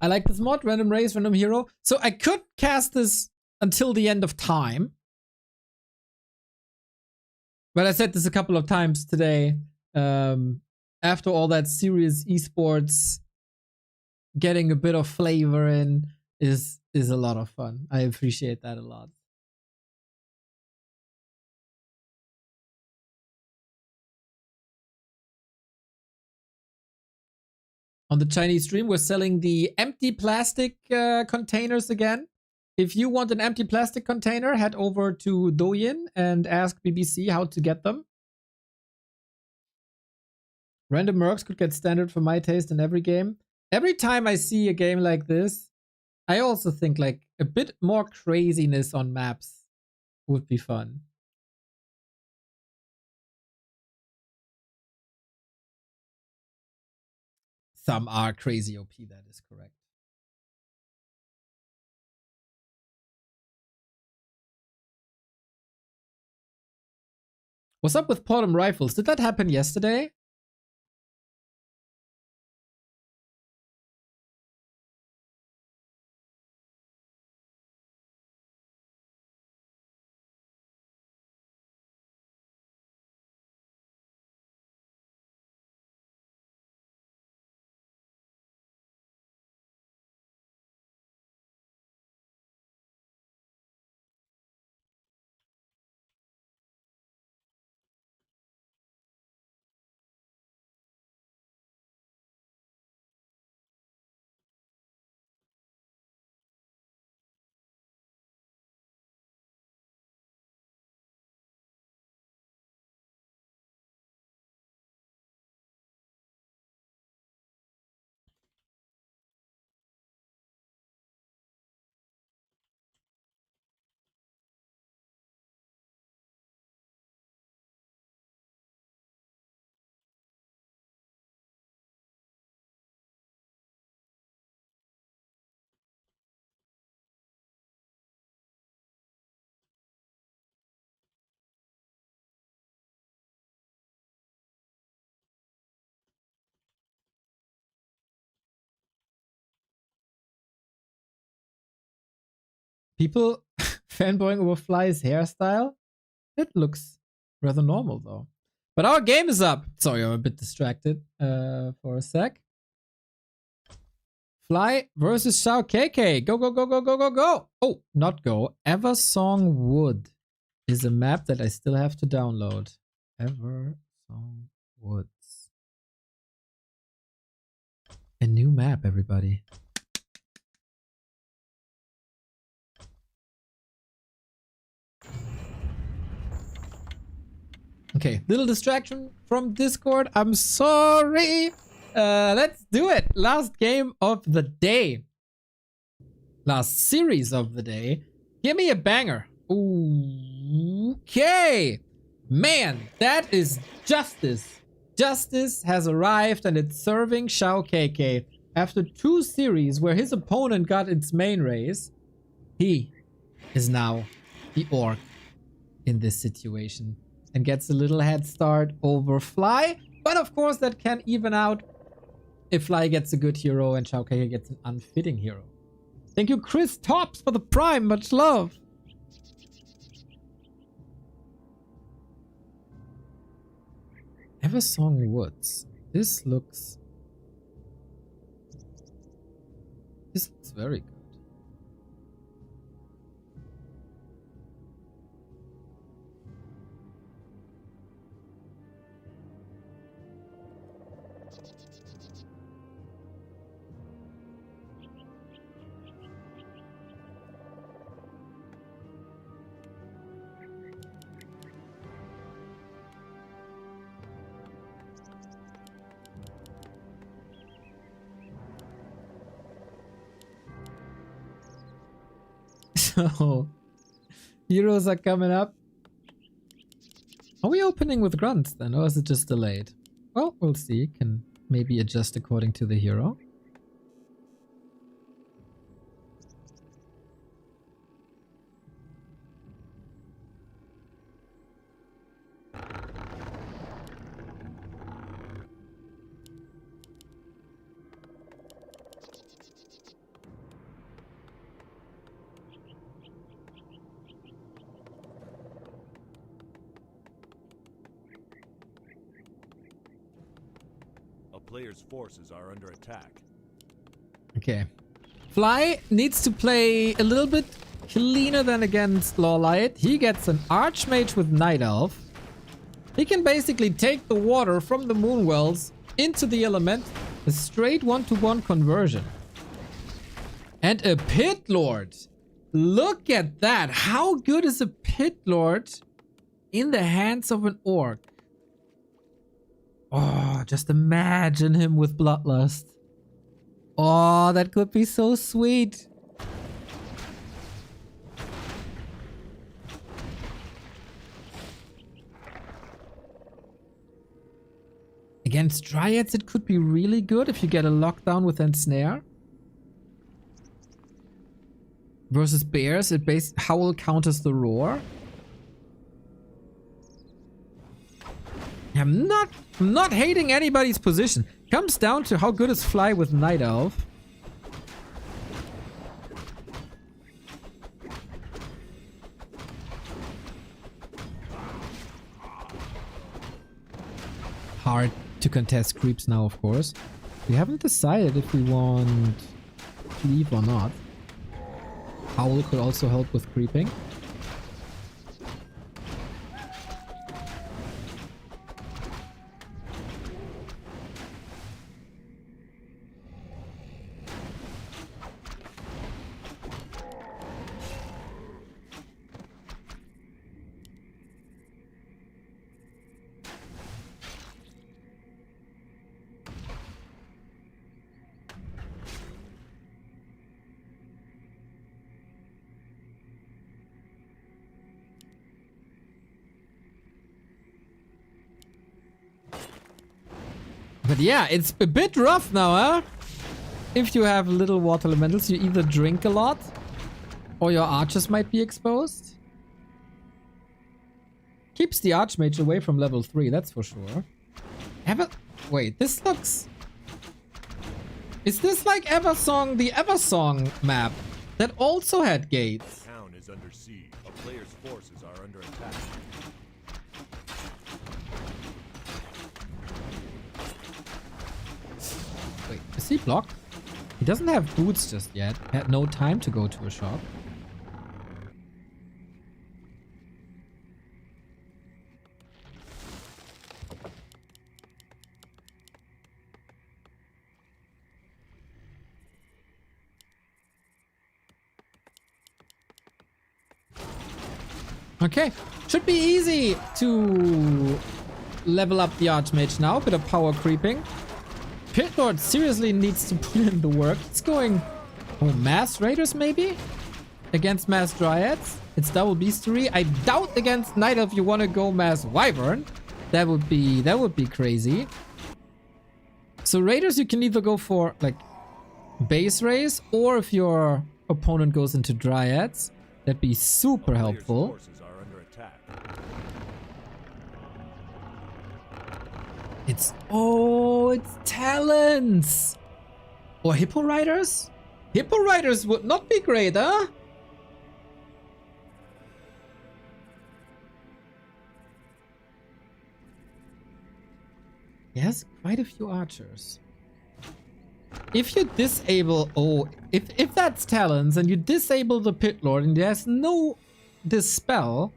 I like this mod, random race, random hero. So I could cast this until the end of time. But I said this a couple of times today. After all that serious esports, getting a bit of flavor in is a lot of fun. I appreciate that a lot. On the Chinese stream, we're selling the empty plastic containers again. If you want an empty plastic container, head over to Douyin and ask BBC how to get them. Random mercs could get standard for my taste in every game. Every time I see a game like this, I also think like a bit more craziness on maps would be fun. Some are crazy OP, that is correct. What's up with Portum rifles? Did that happen yesterday? People fanboying over Fly's hairstyle? It looks rather normal though. But our game is up. Sorry, I'm a bit distracted for a sec. Fly versus XiaoKK. Go, go, go, go, go, go, go. Oh, not go. Eversong Wood is a map that I still have to download. Eversong Woods. A new map, everybody. Okay, little distraction from Discord. I'm sorry. Let's do it. Last game of the day. Last series of the day. Give me a banger. Okay. Man, that is justice. Justice has arrived and it's serving XiaoKK. After 2 series where his opponent got its main race, he is now the orc in this situation and gets a little head start over Fly. But of course that can even out if Fly gets a good hero and XiaoKK gets an unfitting hero. Thank you, Chris Tops, for the prime. Much love. Eversong Woods. This looks very good. So, heroes are coming up. Are we opening with grunts then, or is it just delayed? Well, we'll see. Can maybe adjust according to the hero. A player's forces are under attack. Okay. Fly needs to play a little bit cleaner than against LawLiet. He gets an Archmage with Night Elf. He can basically take the water from the Moonwells into the element. A straight one-to-one conversion. And a Pit Lord. Look at that. How good is a Pit Lord in the hands of an Orc? Oh, just imagine him with Bloodlust. Oh, that could be so sweet. Against Dryads, it could be really good if you get a lockdown with Ensnare. Versus Bears, Howl counters the Roar. I'm not hating anybody's position. Comes down to how good is Fly with Night Elf. Hard to contest creeps now, of course. We haven't decided if we want Cleave or not. Howl could also help with creeping. But yeah, it's a bit rough now, huh? If you have little water elementals, you either drink a lot or your archers might be exposed. Keeps the Archmage away from level 3, that's for sure. Wait, this looks... Is this like Eversong, the Eversong map that also had gates? The town is under siege. A player's forces are under attack. Wait, is he blocked? He doesn't have boots just yet. Had no time to go to a shop. Okay, should be easy to level up the Archmage now. Bit of power creeping. Pit Lord seriously needs to put in the work. It's going... Oh, Mass Raiders maybe? Against Mass Dryads? It's double Beastery. I doubt against Night Elf you want to go Mass Wyvern. That would be crazy. So Raiders you can either go for like base race, or if your opponent goes into Dryads, that'd be super helpful. Forces are under attack. It's talents. Or Hippo Riders? Hippo Riders would not be great, huh? has quite a few archers. If you disable... Oh, if that's talents and you disable the Pit Lord and there's no dispel...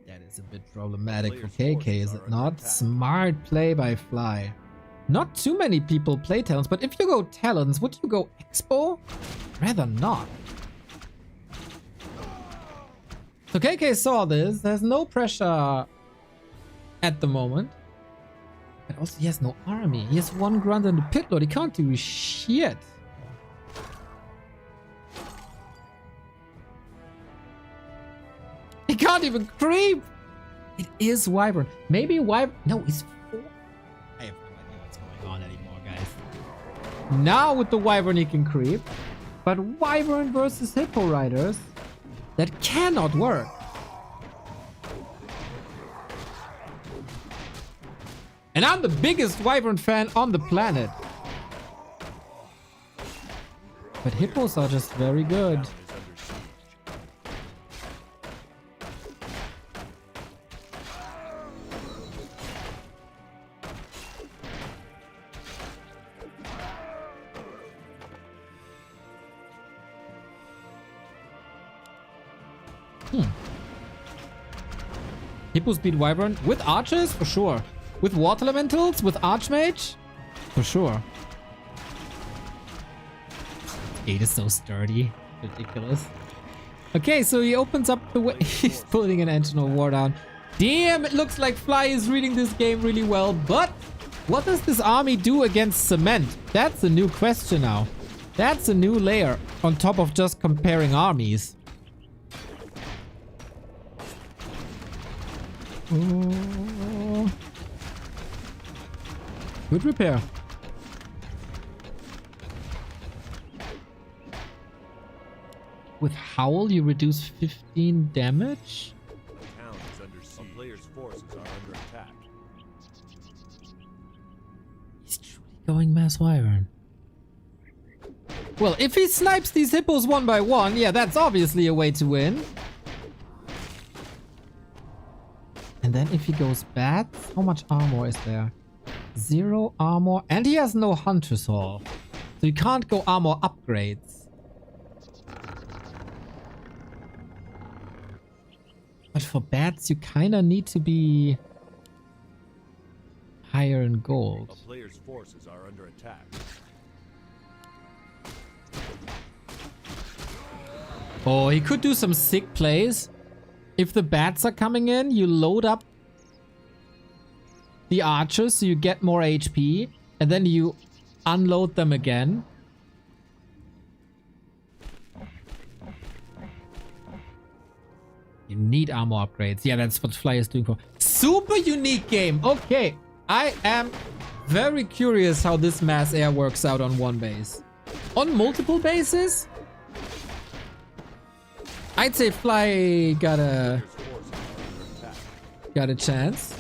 That is a bit problematic for KK, is it not? Smart play by Fly. Not too many people play talents, but if you go talents, would you go Expo? Rather not. So KK saw this. There's no pressure at the moment. But also he has no army. He has one grunt and a Pit Lord. He can't do shit. He can't even creep. It is Wyvern. Maybe Wyvern... No, he's 4. I have no idea what's going on anymore, guys. Now with the Wyvern he can creep. But Wyvern versus Hippo Riders... That cannot work. And I'm the biggest Wyvern fan on the planet. But Hippos are just very good. Hippos beat Wyvern with archers? For sure. With water elementals? With Archmage? For sure. 8 is so sturdy. Ridiculous. Okay, so he opens up the way. He's putting an Engine of War down. Damn, it looks like Fly is reading this game really well. But what does this army do against Cement? That's a new question now. That's a new layer on top of just comparing armies. Oh. Good repair. With Howl, you reduce 15 damage? The town is under siege. A player's forces are under attack. He's truly going Mass Wyvern. Well, if he snipes these hippos one by one, yeah, that's obviously a way to win. And then if he goes bats, how much armor is there? 0 armor, and he has no Hunter's Hall. So you can't go armor upgrades. But for bats, you kinda need to be higher in gold. A player's forces are under attack. Oh, he could do some sick plays. If the bats are coming in, you load up the archers so you get more HP, and then you unload them again. You need armor upgrades. Yeah, that's what Fly is doing for. Super unique game. Okay, I am very curious how this mass air works out on one base. On multiple bases? I'd say Fly got a chance.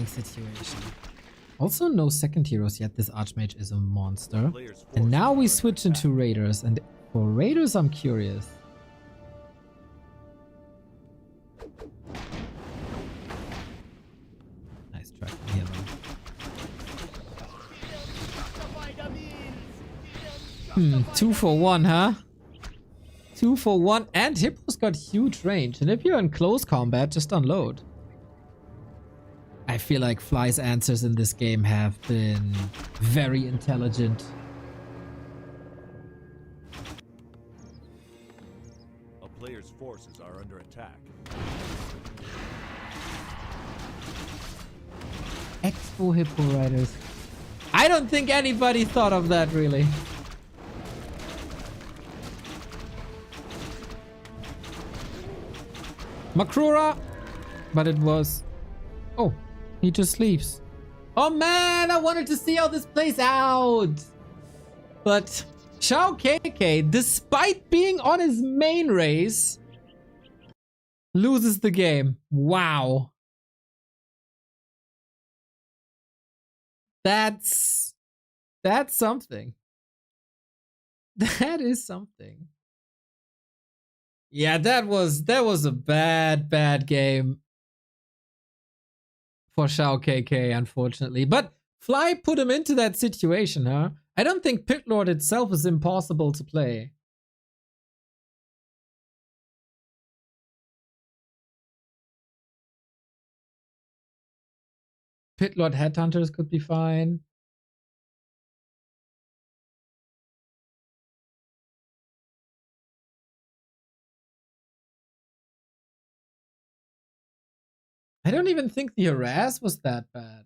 Situation. Also, no second heroes yet. This Archmage is a monster. And now we switch into Raiders. And for Raiders, I'm curious. Nice try from here, though. 2 for 1, huh? 2 for 1. And Hippo's got huge range. And if you're in close combat, just unload. I feel like Fly's answers in this game have been very intelligent. A player's forces are under attack. Expo Hippo Riders. I don't think anybody thought of that, really. Makrura, but it was... Oh. He just leaves. Oh man, I wanted to see how this plays out. But XiaoKK, despite being on his main race, loses the game. Wow. That's something. That is something. Yeah, that was a bad game for XiaoKK, unfortunately. But Fly put him into that situation, huh? I don't think Pit Lord itself is impossible to play. Pit Lord Headhunters could be fine. I don't even think the harass was that bad.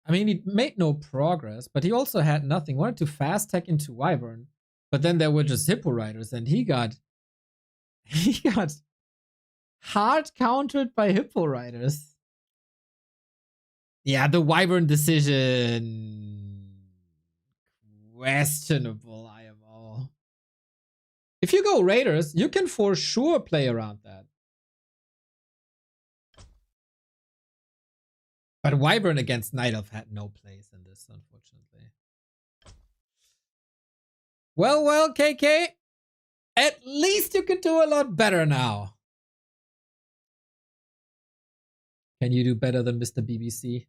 I mean, he made no progress, but he also had nothing. Wanted to fast tech into Wyvern, but then there were just Hippo Riders, and he got hard countered by Hippo Riders. Yeah, the Wyvern decision, questionable, IMO. If you go Raiders, you can for sure play around that. But Wyvern against Night Elf had no place in this, unfortunately. Well, KK. At least you can do a lot better now. Can you do better than Mr. BBC?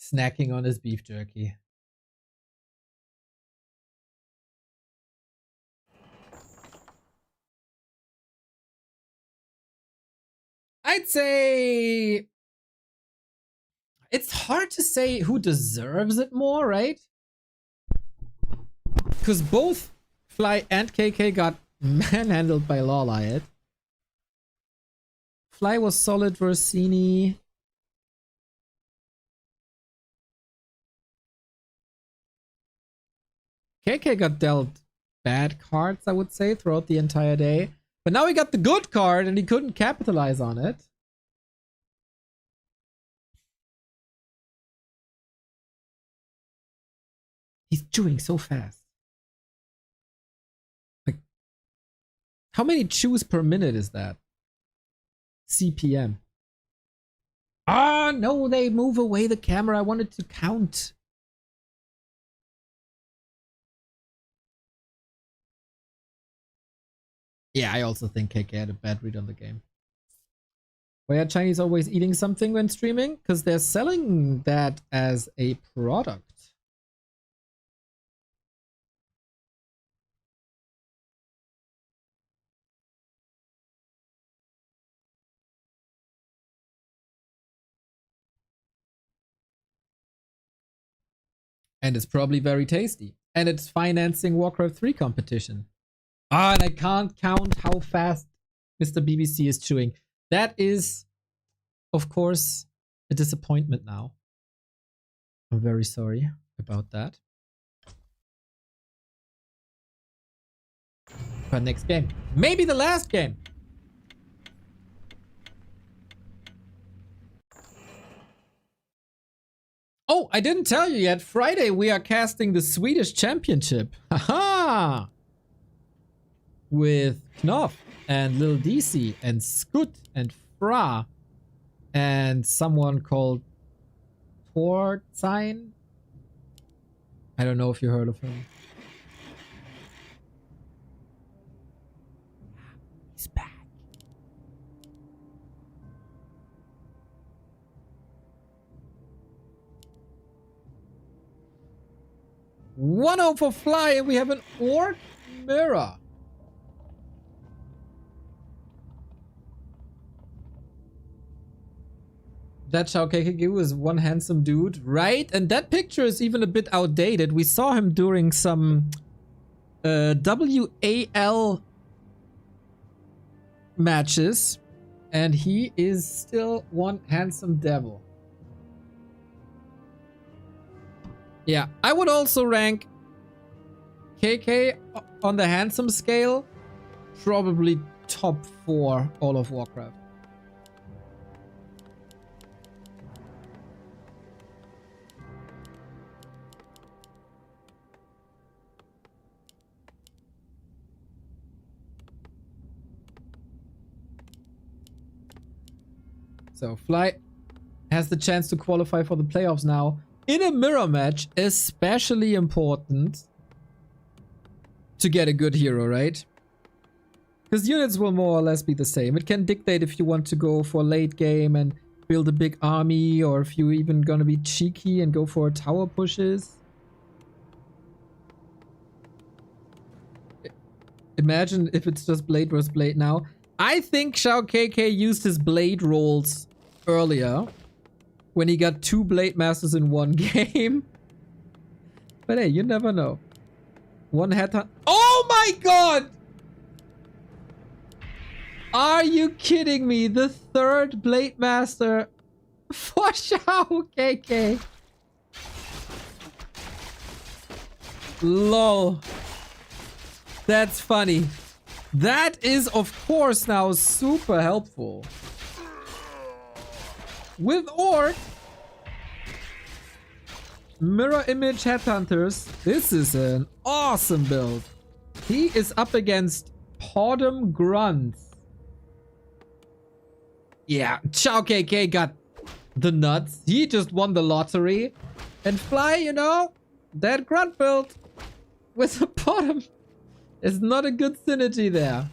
Snacking on his beef jerky. I'd say it's hard to say who deserves it more, right? Because both Fly and KK got manhandled by LawLiet. Fly was solid versus Sini. KK got dealt bad cards, I would say, throughout the entire day. But now he got the good card and he couldn't capitalize on it. He's chewing so fast. Like, how many chews per minute is that? CPM. Ah, no, they move away the camera. I wanted to count. Yeah, I also think KK had a bad read on the game. Why are Chinese always eating something when streaming? Because they're selling that as a product. And it's probably very tasty. And it's financing Warcraft 3 competition. Ah, and I can't count how fast Mr. BBC is chewing. That is, of course, a disappointment now. I'm very sorry about that. But next game. Maybe the last game. Oh, I didn't tell you yet. Friday we are casting the Swedish Championship. Haha! With Knopf and Lil DC and Scoot and Fra and someone called Tortsign. I don't know if you heard of him. He's back. One for Fly, and we have an Orc Mirror. That XiaoKK is one handsome dude, right? And that picture is even a bit outdated. We saw him during some WAL matches, and he is still one handsome devil. Yeah, I would also rank KK on the handsome scale, probably top 4 all of Warcraft. So Fly has the chance to qualify for the playoffs now. In a mirror match, especially important to get a good hero, right? Because units will more or less be the same. It can dictate if you want to go for late game and build a big army, or if you're even gonna be cheeky and go for tower pushes. Imagine if it's just blade versus blade now. I think XiaoKK used his blade rolls earlier when he got 2 blade masters in one game. But hey, you never know. One headhunt. Oh my god! Are you kidding me? The 3rd blade master for XiaoKK. Lol. That's funny. That is, of course, now super helpful. With Orc, mirror image headhunters, this is an awesome build. He is up against Podem Grunts. Yeah, XiaoKK got the nuts. He just won the lottery. And Fly, you know, that grunt build with a Podem is not a good synergy there.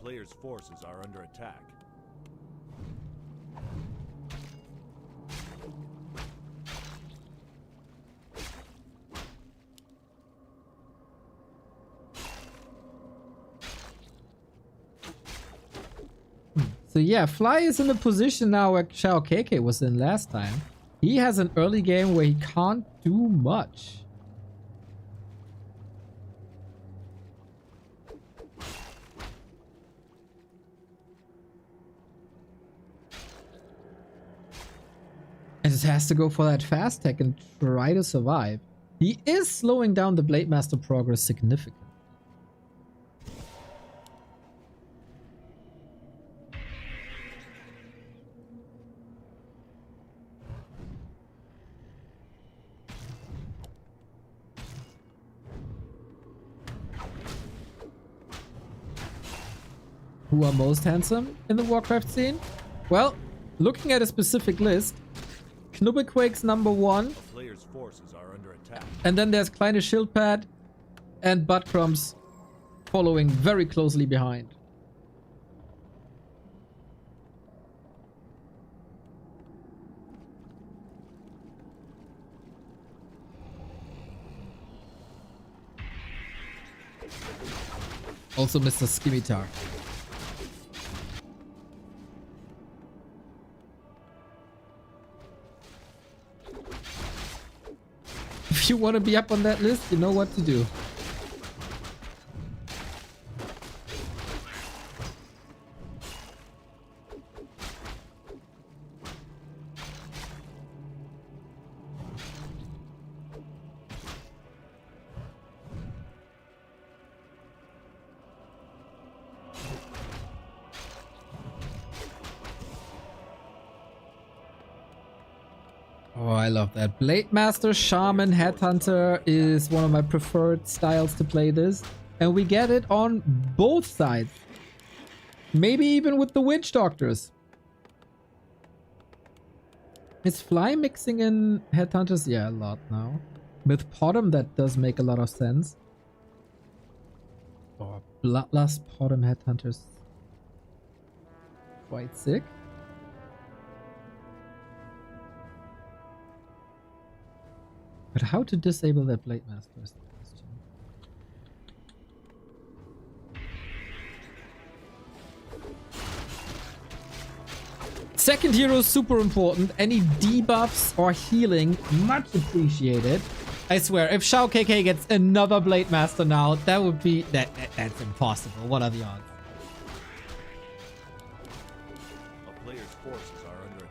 Players' forces are under attack. So yeah, Fly is in a position now where XiaoKK was in last time. He has an early game where he can't do much. And just has to go for that fast tech and try to survive. He is slowing down the Blade Master progress significantly. Who are most handsome in the Warcraft scene? Well, looking at a specific list, Knubbelquake's #1. Players' forces are under attack. And then there's Kleine Schildpad and Buttcrumbs following very closely behind. Also Mr. Skimitar. If you want to be up on that list, you know what to do. Oh, I love that. Blade Master, Shaman, Headhunter is one of my preferred styles to play this. And we get it on both sides. Maybe even with the Witch Doctors. Is Fly mixing in Headhunters? Yeah, a lot now. With Podem, that does make a lot of sense. Oh, Bloodlust Podem Headhunters. Quite sick. But how to disable that Blade Master is the question. Second hero is super important. Any debuffs or healing, much appreciated. I swear, if XiaoKK gets another Blade Master now, that would be... That's impossible. What are the odds? A player's forces are under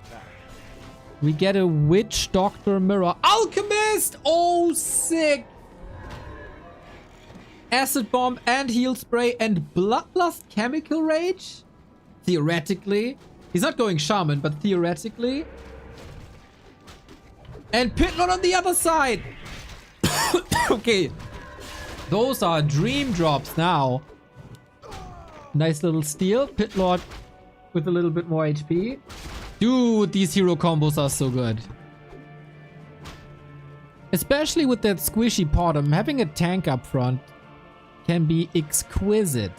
We get a Witch Doctor Mirror. Alchemist! Oh, sick! Acid Bomb and Heal Spray and Bloodlust Chemical Rage? Theoretically. He's not going Shaman, but theoretically. And Pitlord on the other side! Okay. Those are dream drops now. Nice little steal. Pitlord with a little bit more HP. Dude, these hero combos are so good. Especially with that squishy bottom. Having a tank up front can be exquisite.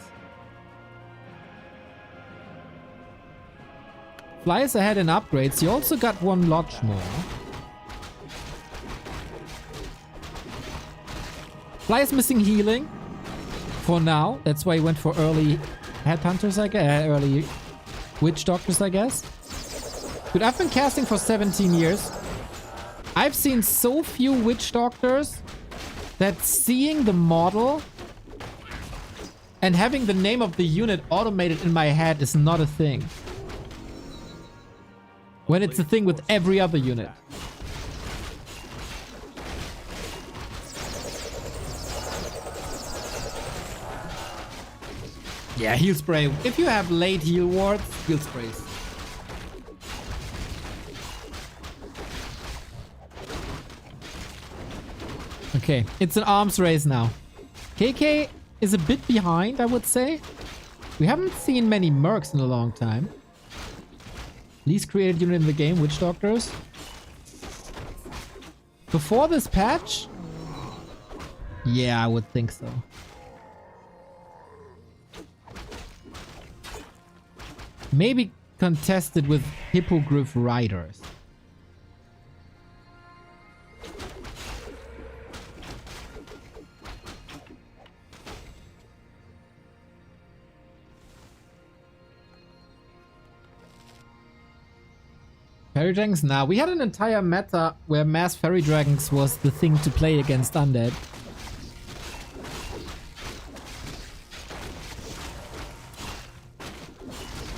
Fly is ahead in upgrades. You also got one lodge more. Fly is missing healing. For now. That's why he went for early headhunters, I guess. Early witch doctors, I guess. Dude, I've been casting for 17 years. I've seen so few witch doctors that seeing the model and having the name of the unit automated in my head is not a thing. When it's a thing with every other unit. Yeah, heal spray. If you have late heal wards, heal sprays. Okay, it's an arms race now. KK is a bit behind, I would say. We haven't seen many mercs in a long time. Least created unit in the game, Witch Doctors. Before this patch? Yeah, I would think so. Maybe contested with Hippogriff Riders. Fairy Dragons? Nah, we had an entire meta where Mass Fairy Dragons was the thing to play against Undead.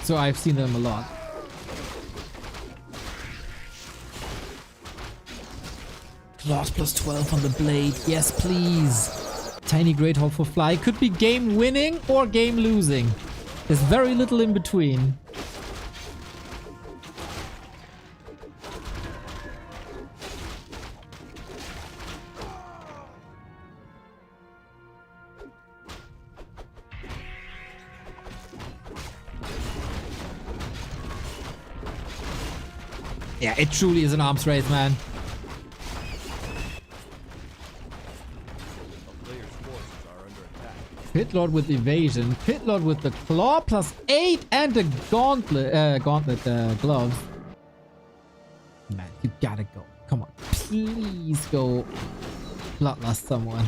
So I've seen them a lot. Claws plus 12 on the blade. Yes, please. Tiny Great Hall for Fly. Could be game winning or game losing. There's very little in between. Yeah, it truly is an arms race, man. Pitlord with evasion. Pitlord with the claw plus 8 and the gauntlet gloves. Man, you gotta go. Come on. Please go bloodlust someone.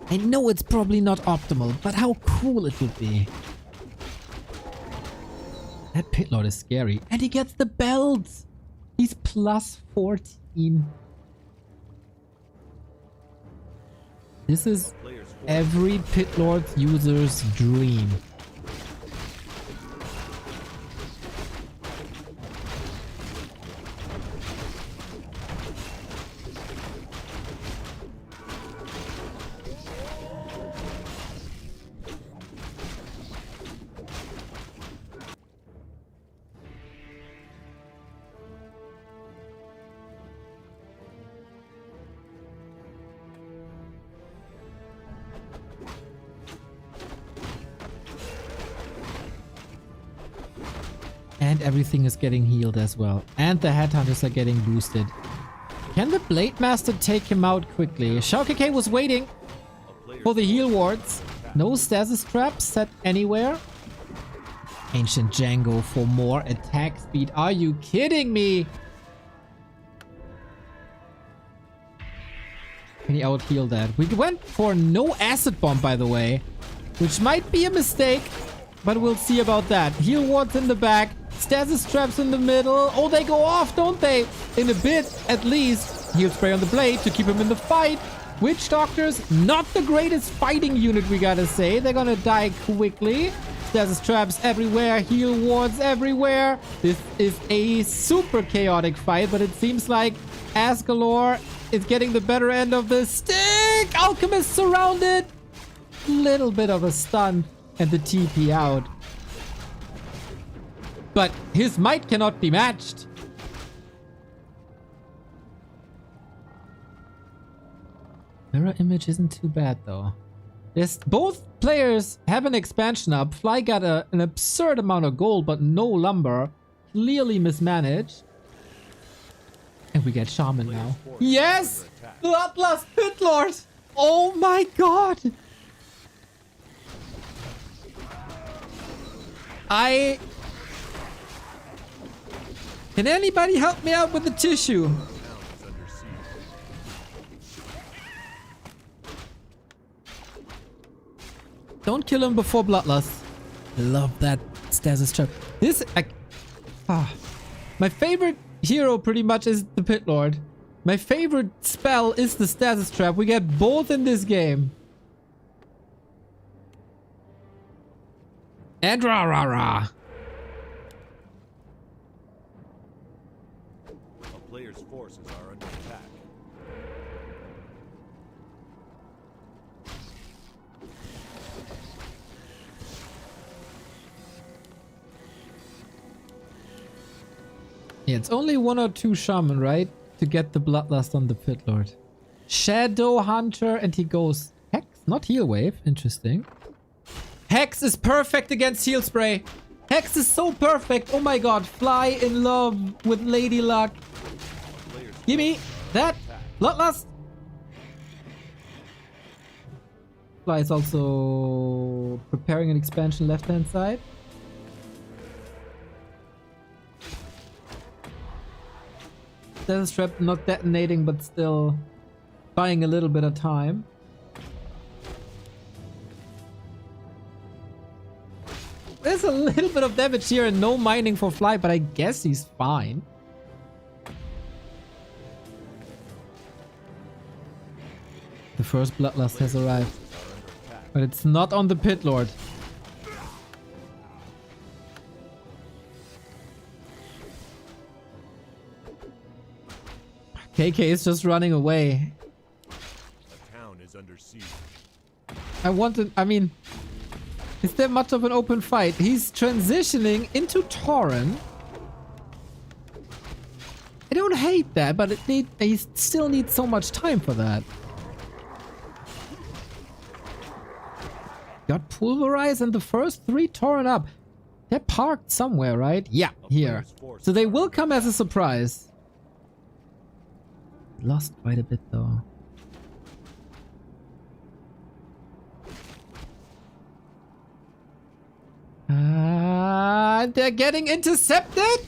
I know it's probably not optimal, but how cool it would be. That Pitlord is scary. And he gets the belts. He's plus 14. This is every Pitlord user's dream. And everything is getting healed as well. And the headhunters are getting boosted. Can the Blade Master take him out quickly? XiaoKK was waiting for the heal wards. No stasis traps set anywhere. Ancient Django for more attack speed. Are you kidding me? Can he out heal that? We went for no acid bomb, by the way, which might be a mistake, but we'll see about that. Heal wards in the back. Stasis traps in the middle. Oh, they go off, don't they? In a bit, at least. Heal spray on the blade to keep him in the fight. Witch Doctors, not the greatest fighting unit, we gotta say. They're gonna die quickly. Stasis traps everywhere, heal wards everywhere. This is a super chaotic fight, but it seems like Asgalore is getting the better end of the stick. Alchemist surrounded. Little bit of a stun and the TP out. But his might cannot be matched. Mirror image isn't too bad though. Both players have an expansion up. Fly got an absurd amount of gold, but no lumber. Clearly mismanaged. And we get Shaman now. Yes! Bloodlust Pit Lord! Oh my god! Can anybody help me out with the tissue? Don't kill him before Bloodlust. I love that stasis trap. My favorite hero pretty much is the Pit Lord. My favorite spell is the stasis trap. We get both in this game. And Raraland. A player's forces are under attack. Yeah, it's only 1 or 2 shaman, right? To get the bloodlust on the Pit Lord. Shadow Hunter, and he goes Hex, not Heal Wave. Interesting. Hex is perfect against Heal Spray. Hex is so perfect. Oh my god. Fly in love with Lady Luck. Give me that bloodlust. Fly is also preparing an expansion left hand side. Stasis trap not detonating, but still buying a little bit of time. There's a little bit of damage here and no mining for Fly, but I guess he's fine. The first bloodlust has arrived, but it's not on the Pit Lord. KK is just running away. A town is under siege. I mean, is there much of an open fight? He's transitioning into Tauren. I don't hate that, but he still needs so much time for that. Got Pulverize and the first 3 Tauren up. They're parked somewhere, right? Yeah, here. So they will come as a surprise. Lost quite a bit though. They're getting intercepted.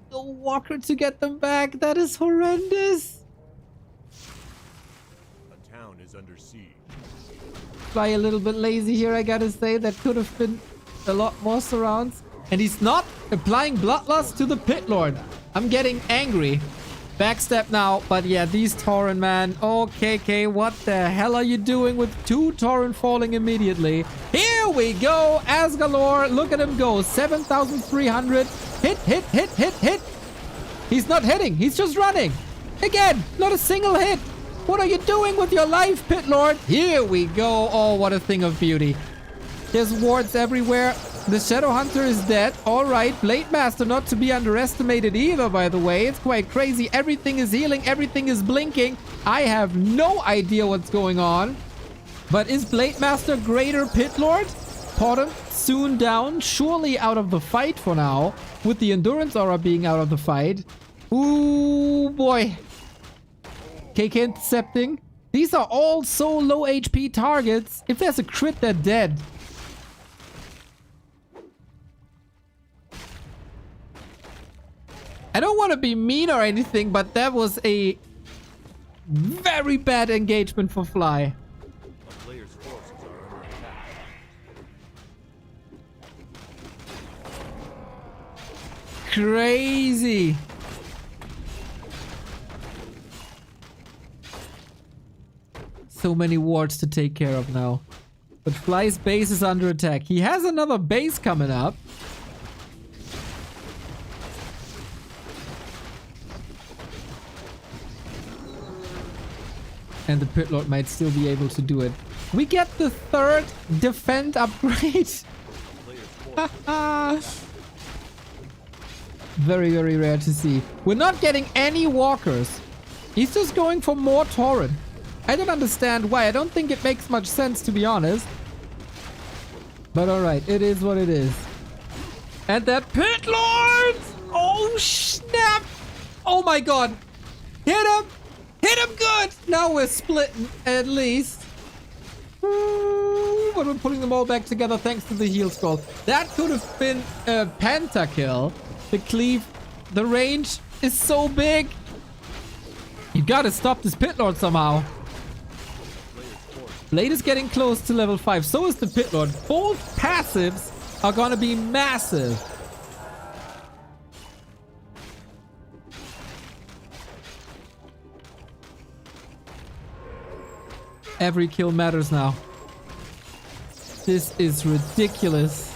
The Walker to get them back. That is horrendous. A town is under siege. Fly a little bit lazy here, I gotta say. That could have been a lot more surrounds. And he's not applying Bloodlust to the Pit Lord. I'm getting angry. Backstab now, but yeah, these Tauren, man. Oh, KK, what the hell are you doing with 2 Tauren falling immediately? Here we go, Asgalore. Look at him go. 7,300. Hit, hit, hit, hit, hit. He's not hitting. He's just running. Again, not a single hit. What are you doing with your life, Pit Lord? Here we go. Oh, what a thing of beauty. There's wards everywhere. The Shadow Hunter is dead. Alright, Blade Master not to be underestimated either, by the way. It's quite crazy. Everything is healing. Everything is blinking. I have no idea what's going on. But is Blade Master greater Pit Lord? Potem soon down. Surely out of the fight for now. With the Endurance Aura being out of the fight. Ooh, boy. KK intercepting. These are all so low HP targets. If there's a crit, they're dead. I don't want to be mean or anything, but that was a very bad engagement for Fly. A player's forces are under attack. Crazy. So many wards to take care of now. But Fly's base is under attack. He has another base coming up. And the Pit Lord might still be able to do it. We get the third defend upgrade. Very, very rare to see. We're not getting any walkers. He's just going for more Tauren. I don't understand why. I don't think it makes much sense, to be honest. But alright, it is what it is. And that Pit Lord! Oh, snap! Oh my god! Hit him! Hit him good! Now we're splitting, at least. Ooh, but we're putting them all back together thanks to the heal scroll. That could have been a pentakill. The cleave, the range is so big. You gotta stop this Pit Lord somehow. Blade is getting close to level 5. So is the Pit Lord. Both passives are gonna be massive. Every kill matters now. This is ridiculous.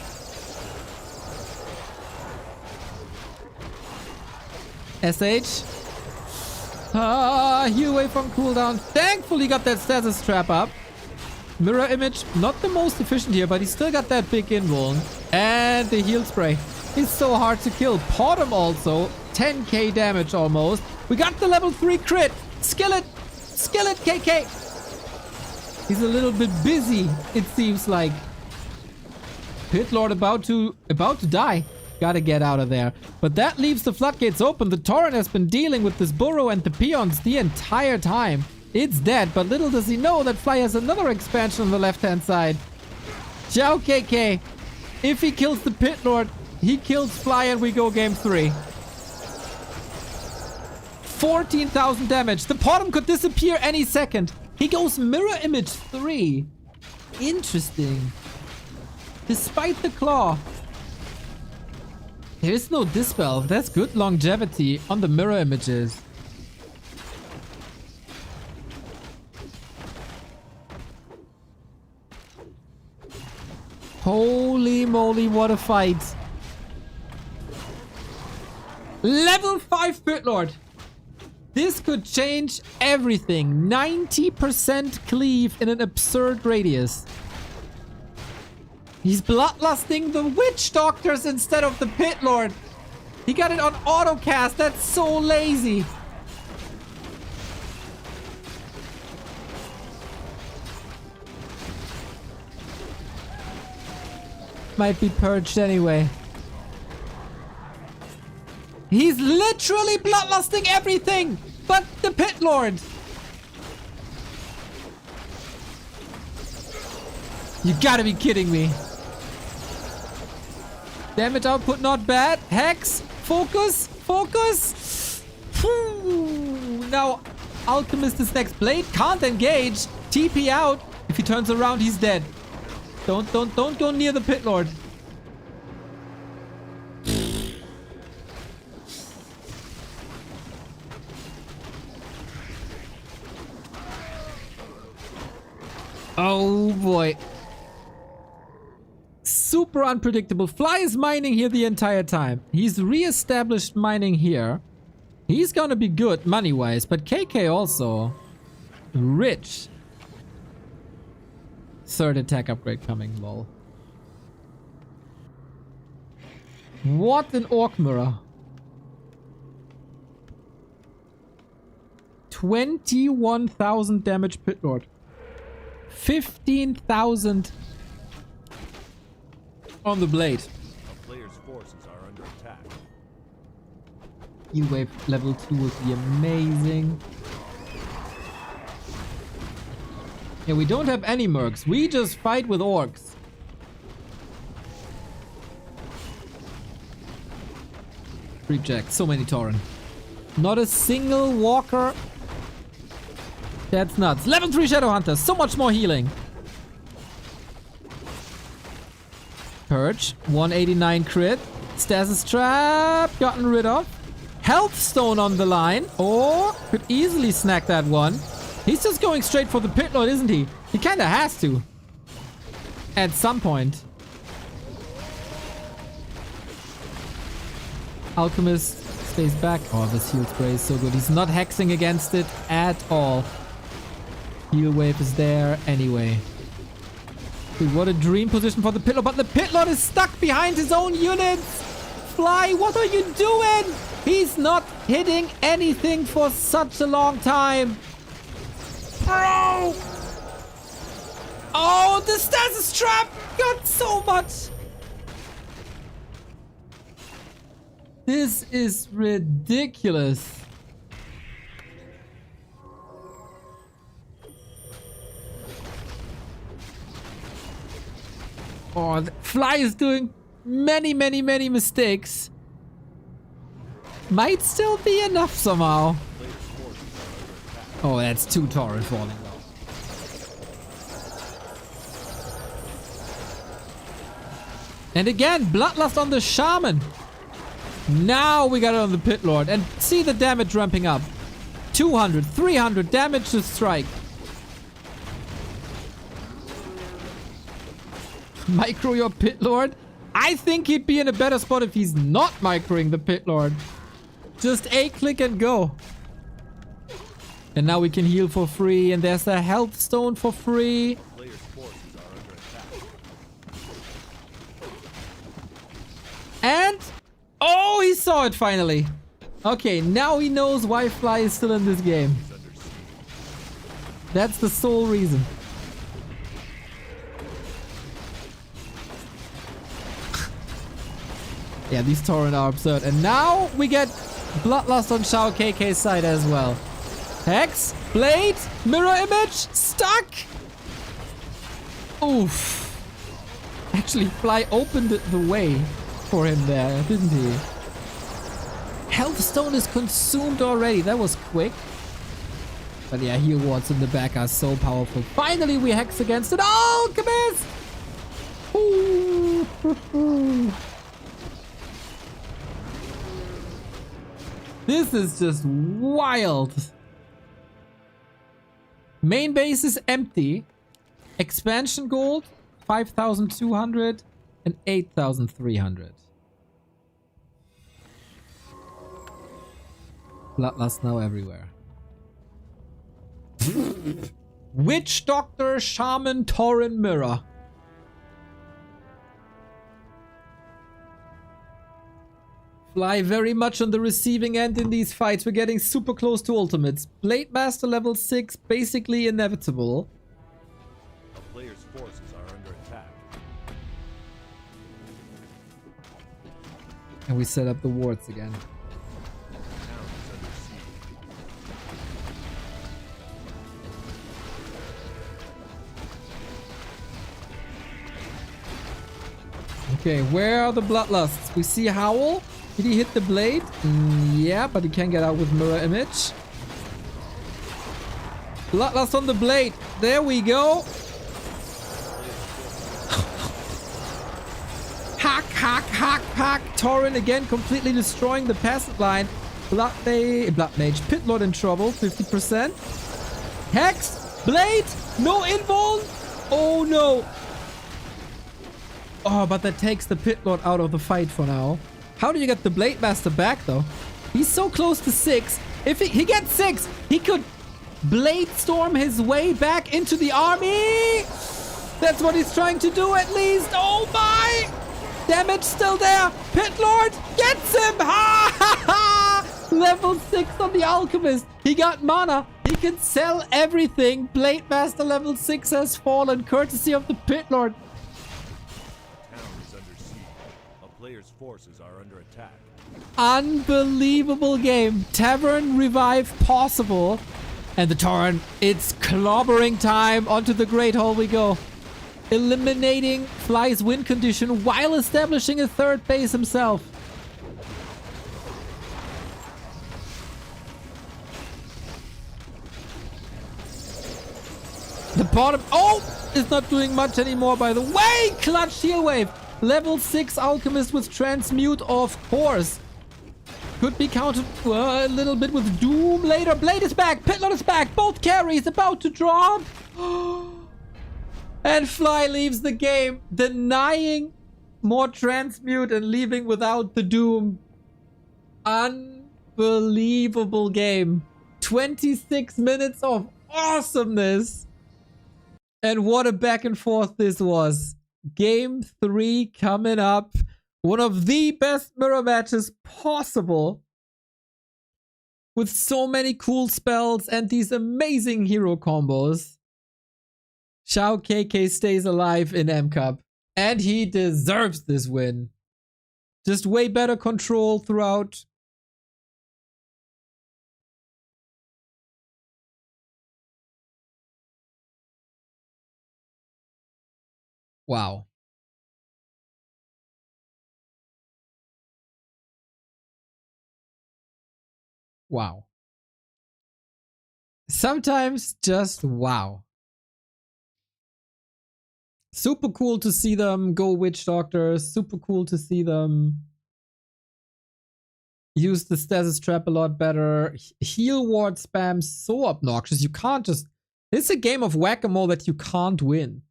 SH. Heal away from cooldown. Thankfully got that status trap up. Mirror image, not the most efficient here, but he still got that big invuln. And the heal spray. It's so hard to kill. Potom also. 10k damage almost. We got the level 3 crit. Skillet. Skillet KK. He's a little bit busy, it seems like. Pit Lord about to die. Gotta get out of there. But that leaves the floodgates open. The Tauren has been dealing with this burrow and the peons the entire time. It's dead, but little does he know that Fly has another expansion on the left-hand side. XiaoKK. If he kills the Pit Lord, he kills Fly and we go game 3. 14,000 damage. The Potom could disappear any second. He goes Mirror Image 3. Interesting. Despite the claw. There is no Dispel. That's good longevity on the mirror images. Holy moly, what a fight. Level 5 Pit Lord. This could change everything. 90% cleave in an absurd radius. He's bloodlusting the witch doctors instead of the Pit Lord. He got it on autocast. That's so lazy. Might be purged anyway. He's literally bloodlusting everything but the Pit Lord. You gotta be kidding me. Damage output not bad. Hex. Focus. Focus. Whew. Now Alchemist is next. Blade can't engage. TP out. If he turns around, he's dead. Don't go near the Pit Lord. Oh boy. Super unpredictable. Fly is mining here the entire time. He's re-established mining here. He's gonna be good money-wise, but KK also rich. Third attack upgrade coming, lol. What an Orc Mirror. 21,000 damage Pit Lord. 15,000 on the blade. Player's forces are under attack. E-Wave level 2 would be amazing. Yeah, we don't have any mercs. We just fight with orcs. Creepjack. So many Tauren. Not a single walker. That's nuts. Level 3 Shadowhunter. So much more healing. Purge. 189 crit. Stasis Trap. Gotten rid of. Health Stone on the line. Or could easily snack that one. He's just going straight for the Pit Lord, isn't he? He kinda has to. At some point. Alchemist stays back. Oh, this heal spray is so good. He's not hexing against it at all. Heal wave is there anyway. Dude, what a dream position for the Pit Lord, but the Pit Lord is stuck behind his own units! Fly, what are you doing? He's not hitting anything for such a long time. Bro! Oh, the stasis trap got so much! This is ridiculous. Oh, Fly is doing many mistakes. Might still be enough somehow. Oh, that's 2 Torrent falling down. And again, Bloodlust on the Shaman. Now we got it on the Pit Lord. And see the damage ramping up. 200, 300 damage to strike. Micro your Pit Lord? I think he'd be in a better spot if he's not microing the Pit Lord. Just A click and go. And now we can heal for free. And there's a health stone for free. Players' forces are under attack. And... oh, he saw it finally. Okay, now he knows why Fly is still in this game. That's the sole reason. Yeah, these Torrent are absurd. And now we get Bloodlust on XiaoKK's side as well. Hex, Blade, Mirror Image, stuck! Oof. Actually, Fly opened the way for him there, didn't he? Health Stone is consumed already. That was quick. But yeah, heal wards in the back are so powerful. Finally, we hex against it. Alchemist! Ooh. This is just wild. Main base is empty. Expansion gold, 5,200 and 8,300. Bloodlust now everywhere. Witch Doctor, Shaman, Torrent, Mirror. Fly very much on the receiving end in these fights. We're getting super close to ultimates. Blade Master level 6, basically inevitable. A player's forces are under attack. And we set up the wards again. Town is under siege. Okay, where are the Bloodlusts? We see Howl. Did he hit the blade? Yeah, but he can get out with Mirror Image. Bloodlust on the blade. There we go. Hack, hack, hack, hack. Torrent again completely destroying the passive line. Blood Mage. Pit Lord in trouble. 50%. Hex. Blade. No invuln. Oh no. Oh, but that takes the Pit Lord out of the fight for now. How do you get the Blade Master back, though? He's so close to 6. If he gets 6, he could Blade Storm his way back into the army. That's what he's trying to do, at least. Oh, my! Damage still there. Pit Lord gets him. Ha, ha, ha! Level 6 on the Alchemist. He got mana. He can sell everything. Blade Master level 6 has fallen, courtesy of the Pit Lord. Players' forces are under attack. Unbelievable game. Tavern revive possible. And the Torrent, it's clobbering time. Onto the Great Hall we go. Eliminating Fly's win condition while establishing a third base himself. The bottom... oh! It's not doing much anymore, by the way. Clutch Shield Wave. Level 6 Alchemist with Transmute, of course. Could be countered a little bit with Doom later. Blade is back. Pit Lord is back. Both carries about to drop. And Fly leaves the game, denying more transmute and leaving without the doom. Unbelievable game. 26 minutes of awesomeness. And what a back and forth this was. Game 3 coming up. One of the best mirror matches possible. With so many cool spells and these amazing hero combos. XiaoKK stays alive in M Cup. And he deserves this win. Just way better control throughout. Wow. Wow. Sometimes just wow. Super cool to see them go witch doctors. Super cool to see them use the stasis trap a lot better. Heal ward spam so obnoxious. You can't just... It's a game of whack-a-mole that you can't win.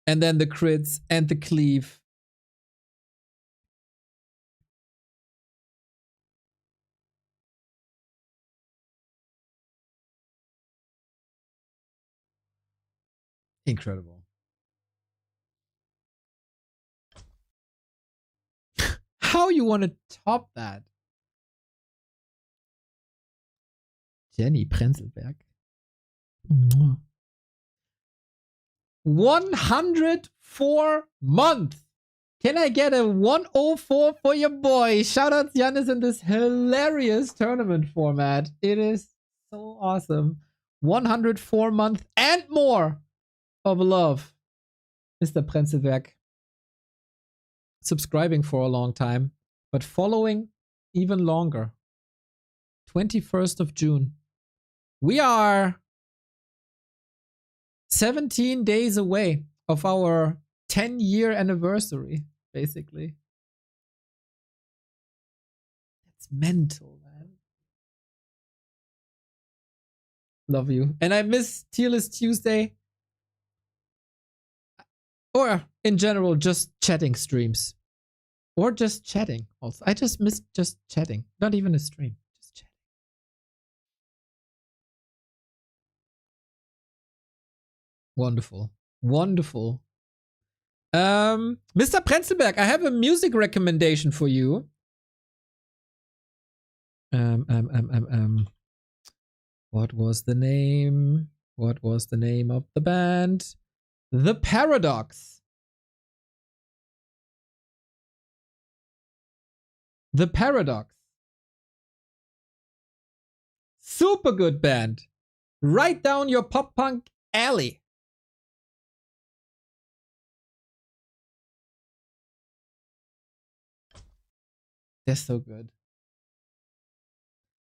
And then the crits and the cleave. Incredible. How you want to top that? Jenny Prenzelberg. 104 month. Can I get a 104 for your boy? Shout out Giannis in this hilarious tournament format. It is so awesome. 104 month and more of love. Mr. Prenzelberg. Subscribing for a long time, but following even longer. 21st of June. We are 17 days away of our 10-year anniversary, basically. It's mental, man. Love you. And I miss Tearless Tuesday. Or, in general, just chatting streams. Or just chatting also. I just miss just chatting. Not even a stream. Just chatting. Wonderful. Wonderful. Mr. Prenzelberg, I have a music recommendation for you. What was the name? What was the name of the band? The Paradox. The Paradox. Super good band. Right down your pop punk alley. They're so good.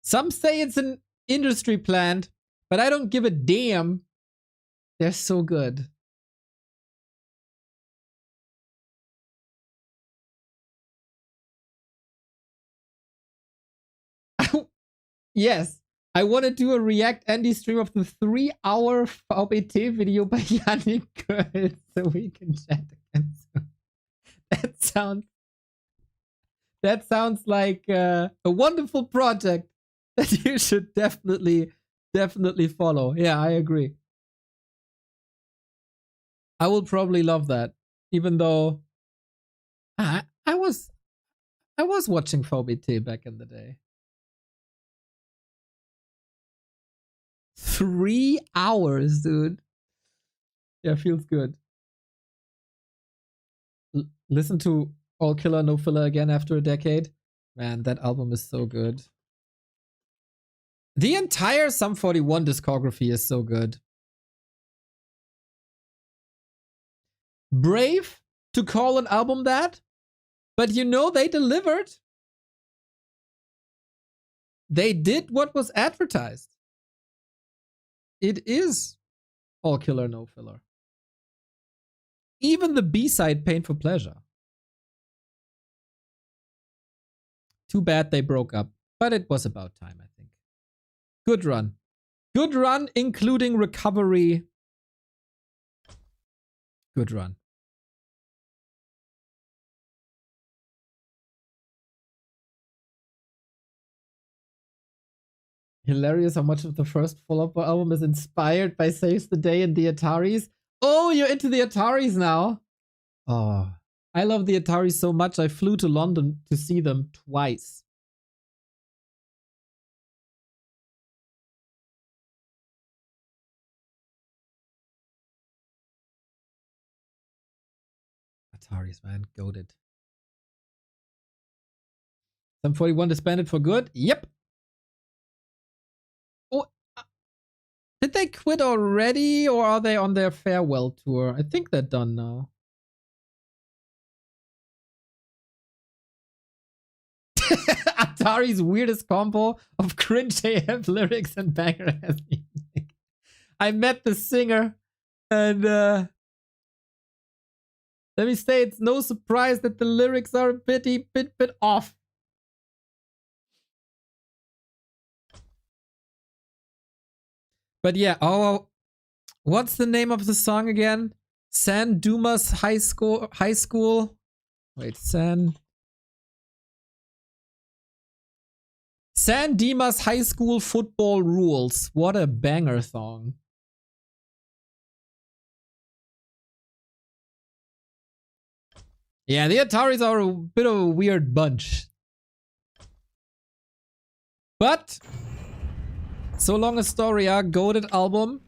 Some say it's an industry plant, but I don't give a damn. They're so good. Yes, I want to do a React Andy stream of the 3-hour VBT video by Yannick Girl so we can chat again soon. That sounds like a wonderful project that you should definitely follow. Yeah, I agree. I will probably love that, even though I was watching VBT back in the day. 3 hours, dude. Yeah, feels good. Listen to All Killer No Filler again after a decade. Man, that album is so good. The entire Sum 41 discography is so good. Brave to call an album that, but you know they delivered. They did what was advertised. It is All Killer No Filler. Even the B-side Pain for Pleasure. Too bad they broke up, but it was about time, I think. Good run. Good run, including recovery. Good run. Hilarious how much of the first Fall Out Boy album is inspired by Saves the Day and the Ataris. Oh, you're into the Ataris now? Oh, I love the Ataris so much I flew to London to see them twice. Ataris, man, goated. Some 41 disbanded for good? Yep. Oh, did they quit already or are they on their farewell tour? I think they're done now. Atari's weirdest combo of cringe AF lyrics and banger ass music. I met the singer and let me say it's no surprise that the lyrics are a bit off. But yeah, oh, what's the name of the song again? San Dumas High School. Wait, San Dimas High School Football Rules. What a banger song. Yeah, the Ataris are a bit of a weird bunch. But So Long a Story, our goated album.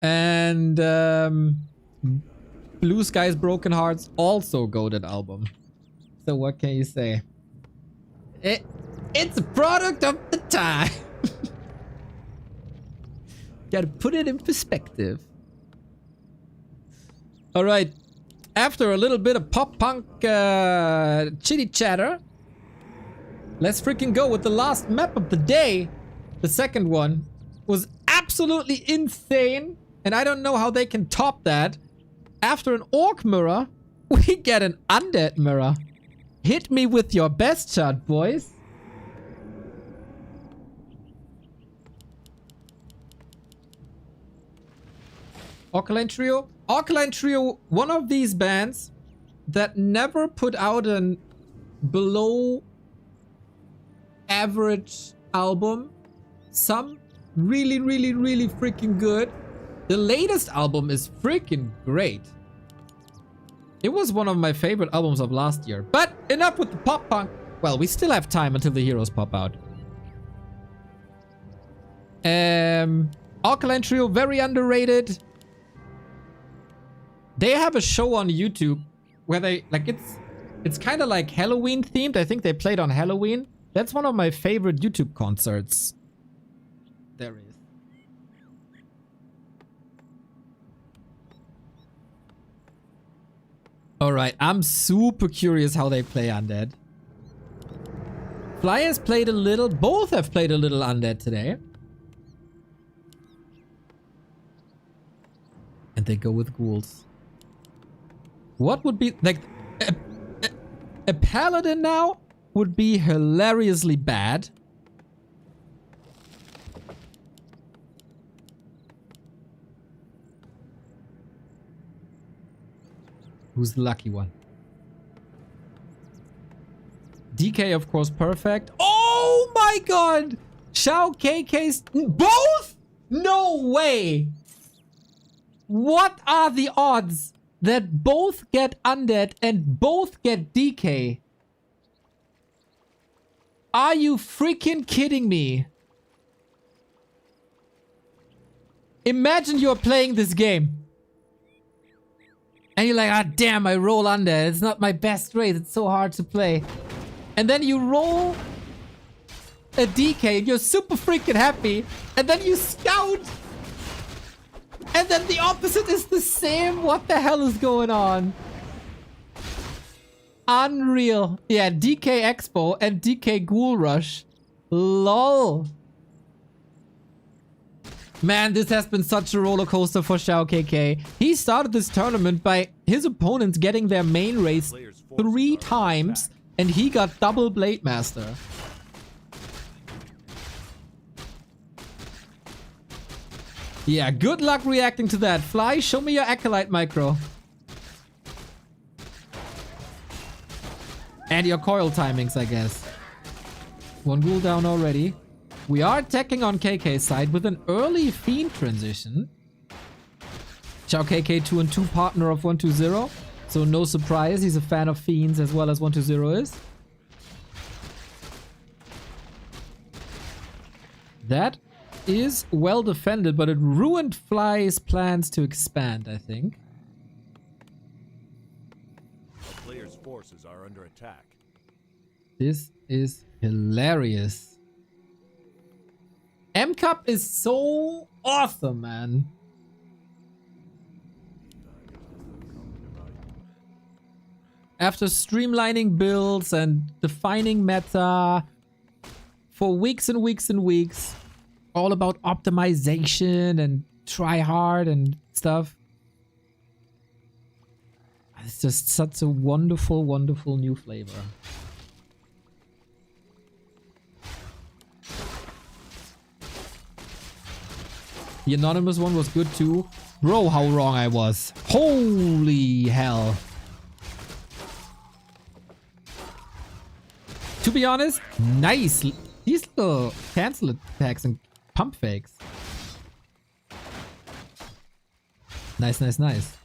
And Blue Skies Broken Hearts, also goated album. So what can you say? It's a product of the time. Gotta put it in perspective. Alright. After a little bit of pop punk chitty chatter, let's freaking go with the last map of the day. The second one was absolutely insane, and I don't know how they can top that. After an orc mirror, we get an undead mirror. Hit me with your best shot, boys. Alkaline Trio? Alkaline Trio, one of these bands that never put out an below average album. Some really freaking good. The latest album is freaking great. It was one of my favorite albums of last year. But enough with the pop punk. Well, we still have time until the heroes pop out. Alkaline Trio, very underrated. They have a show on YouTube where they, like, it's kind of like Halloween themed. I think they played on Halloween. That's one of my favorite YouTube concerts. There is. Alright, I'm super curious how they play Undead. Fly has played a little, both have played a little Undead today. And they go with ghouls. What would be, like, a paladin now would be hilariously bad. Who's the lucky one? DK, of course, perfect. Oh my god! XiaoKK's both? No way! What are the odds that both get Undead and both get DK? Are you freaking kidding me? Imagine you're playing this game. And you're like, ah, damn, I roll Undead. It's not my best race. It's so hard to play. And then you roll a DK and you're super freaking happy. And then you scout. And then the opposite is the same. What the hell is going on? Unreal. Yeah, DK Expo and DK Ghoul Rush. LOL. Man, this has been such a roller coaster for XiaoKK. He started this tournament by his opponents getting their main race 3 times, and he got double Blade Master. Yeah, good luck reacting to that. Fly, show me your Acolyte micro. And your coil timings, I guess. One ghoul down already. We are attacking on KK's side with an early Fiend transition. XiaoKK 2 and 2 partner of 120. So no surprise, he's a fan of Fiends as well as 120 is. That is well defended, but it ruined Fly's plans to expand, I think. A player's forces are under attack. This is hilarious. M-Cup is so awesome, man. After streamlining builds and defining meta for weeks and weeks and weeks, all about optimization and try hard and stuff. It's just such a wonderful, wonderful new flavor. The anonymous one was good too. Bro, how wrong I was. Holy hell. To be honest, nice. These little cancel attacks and pump fakes. Nice, nice, nice.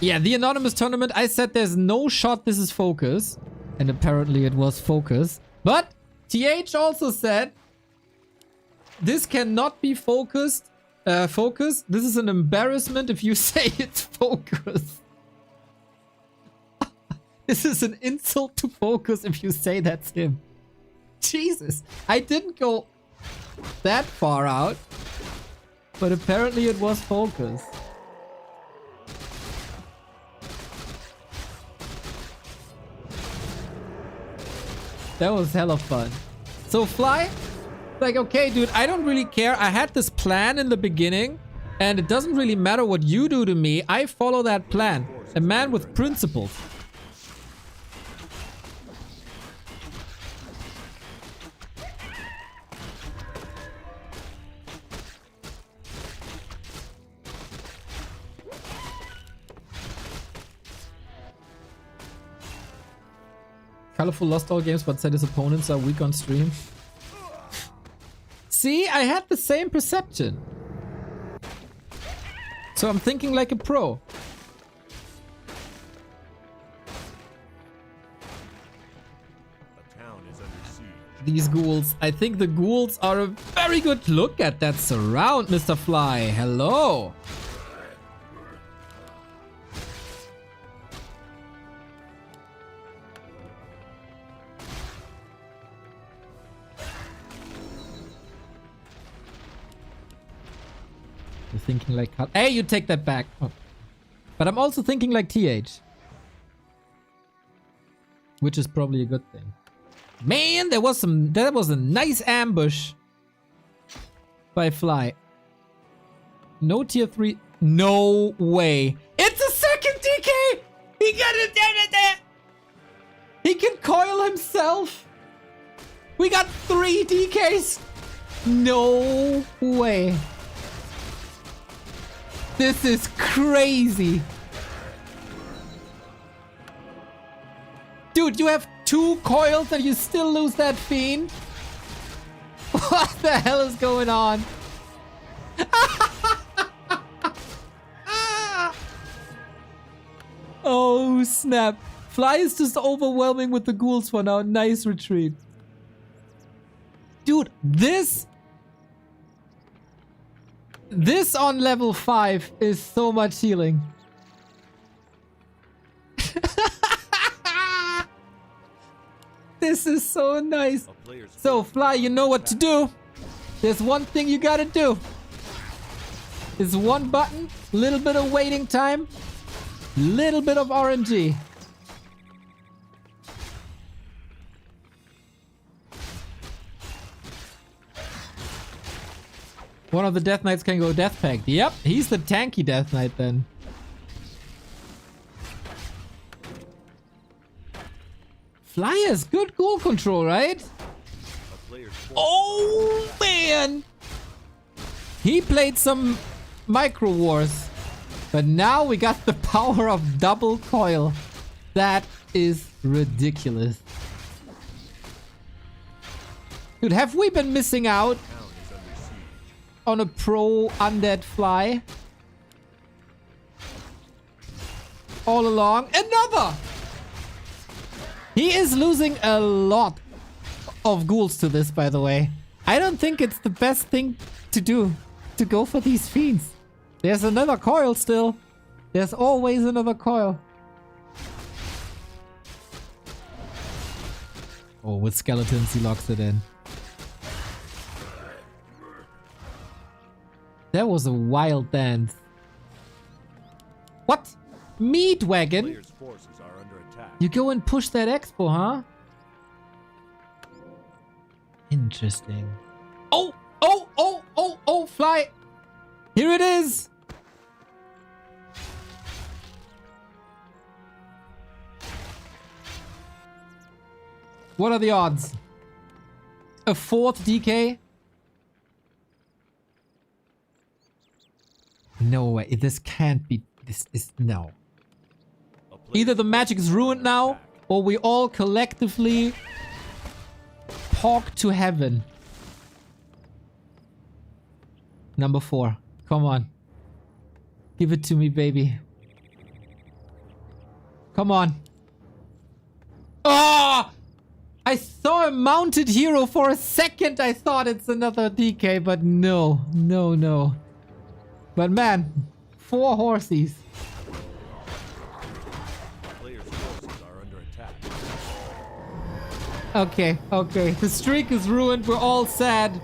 Yeah, the anonymous tournament, I said there's no shot this is focus. And apparently it was focus. But TH also said this cannot be focused. Focus. This is an embarrassment if you say it's focus. This is an insult to focus if you say that's him. Jesus. I didn't go that far out. But apparently it was focus. That was hella fun. So Fly, like, okay, dude, I don't really care. I had this plan in the beginning, and it doesn't really matter what you do to me. I follow that plan. A man with principles. Colorful lost all games but said his opponents are weak on stream. See, I had the same perception. So I'm thinking like a pro. A town is under siege. These ghouls. I think the ghouls are a very good look at that surround, Mr. Fly. Hello. You're thinking like... Hey, you take that back. Oh. But I'm also thinking like TH. Which is probably a good thing. Man, that was a nice ambush by Fly. No tier 3. No way. It's a second DK! He got it there. He can coil himself. We got 3 DKs. No way. This is crazy. Dude, you have 2 coils and you still lose that fiend? What the hell is going on? Oh, snap. Fly is just overwhelming with the ghouls for now. Nice retreat. Dude, this on level 5 is so much healing. This is so nice. So, Fly, you know what to do. There's one thing you gotta do. It's one button, little bit of waiting time, little bit of RNG. One of the Death Knights can go Death Pact. Yep, he's the tanky Death Knight then. Flyers, good goal control, right? A player's forces Oh, man. He played some micro wars. But now we got the power of double coil. That is ridiculous. Dude, have we been missing out town is under siege. on a pro undead fly? All along. Another! He is losing a lot of ghouls to this, by the way. I don't think it's the best thing to do, to go for these fiends. There's another coil still. There's always another coil. Oh, with skeletons, he locks it in. That was a wild dance. What? Meat wagon? Player's forces are under attack. You go and push that expo, huh? Interesting. Oh! Oh! Oh! Oh! Oh! Fly! Here it is! What are the odds? A fourth DK? No way. This can't be. This is no. A player's Either the magic is ruined now, or we all collectively talk to heaven. Number 4. Come on. Give it to me, baby. Come on. Oh! I saw a mounted hero for a second. I thought it's another DK, but no. No, no. But man, 4 horsies. player's forces are under attack. Okay, okay. The streak is ruined. We're all sad.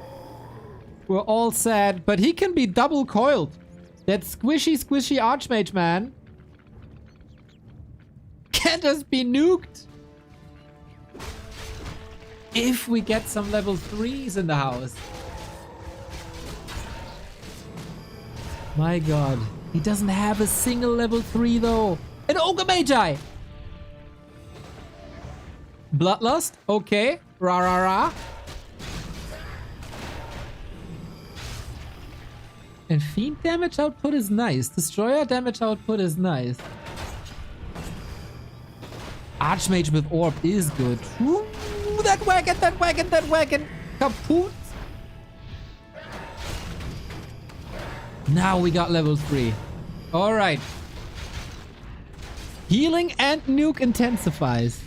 We're all sad. But he can be double coiled. That squishy, squishy Archmage, man. Can't just be nuked. If we get some level 3s in the house. My god. He doesn't have a single level 3 though. An Ogre Magi. Bloodlust. Okay. Ra ra ra. And Fiend damage output is nice. Destroyer damage output is nice. Archmage with Orb is good. Ooh, that wagon, that wagon, that wagon. Kaput. Now we got level 3. Alright. Healing and nuke intensifies.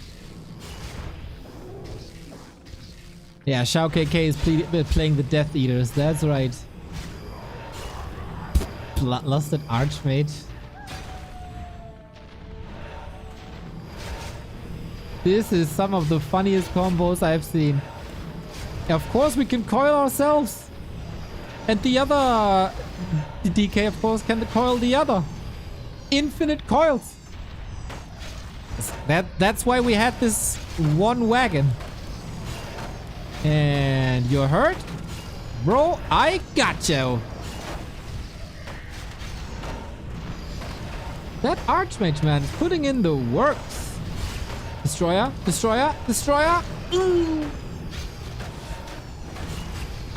Yeah, XiaoKK is playing the Death Eaters. That's right. Bloodlusted Archmage. This is some of the funniest combos I've seen. Of course, we can coil ourselves. And the other DK, of course, can coil the other. Infinite coils. That's why we had this one wagon. And you're hurt? Bro, I got you. That Archmage, man, is putting in the works. Destroyer, destroyer, destroyer. Mm.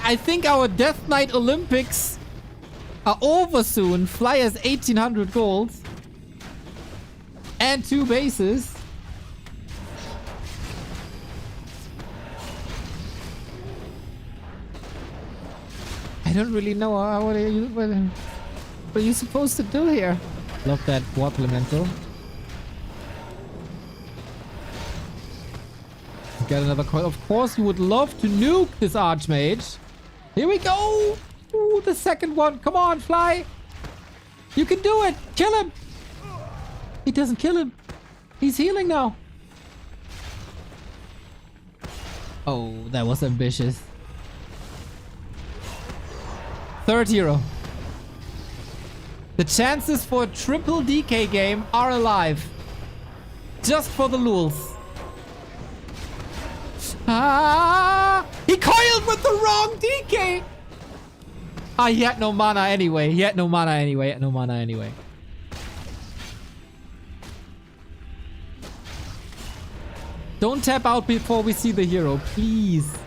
I think our Death Knight Olympics are over soon. Fly has 1800 gold. And 2 bases. I don't really know what are you supposed to do here? Love that Water Elemental. Got another coil. Of course, you would love to nuke this Archmage. Here we go. Ooh, the second one. Come on, Fly. You can do it. Kill him. He doesn't kill him. He's healing now. Oh, that was ambitious. Third hero. The chances for a triple DK game are alive. Just for the lulz. Ah! He coiled with the wrong DK! Ah, he had no mana anyway. He had no mana anyway. He had no mana anyway. Don't tap out before we see the hero, please.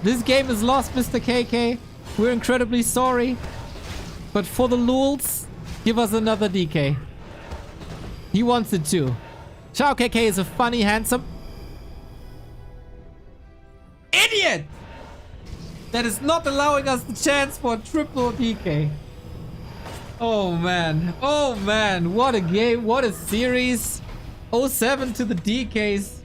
This game is lost, Mr. KK. We're incredibly sorry. But for the lulz, give us another DK. He wants it too. XiaoKK is a funny, handsome idiot that is not allowing us the chance for a triple DK. Oh man. Oh man. What a game. What a series. 07 to the DKs.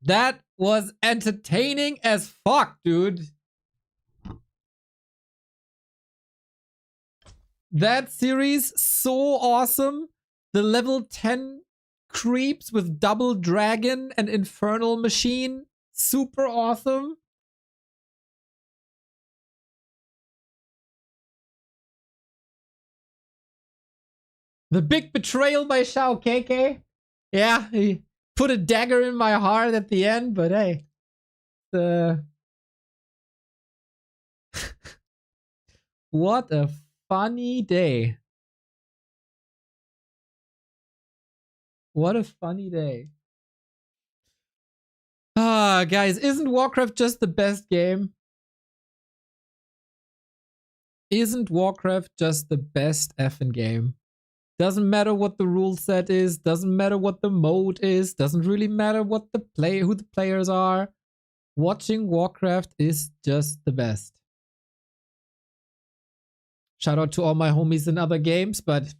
That was entertaining as fuck, dude. That series, so awesome. The level 10 creeps with double dragon and infernal machine, super awesome. The big betrayal by XiaoKK. Yeah, he put a dagger in my heart at the end, but hey. What a funny day. What a funny day. Ah, guys, isn't Warcraft just the best game? Isn't Warcraft just the best effing game? Doesn't matter what the rule set is, doesn't matter what the mode is, doesn't really matter what who the players are. Watching Warcraft is just the best. Shout out to all my homies in other games, but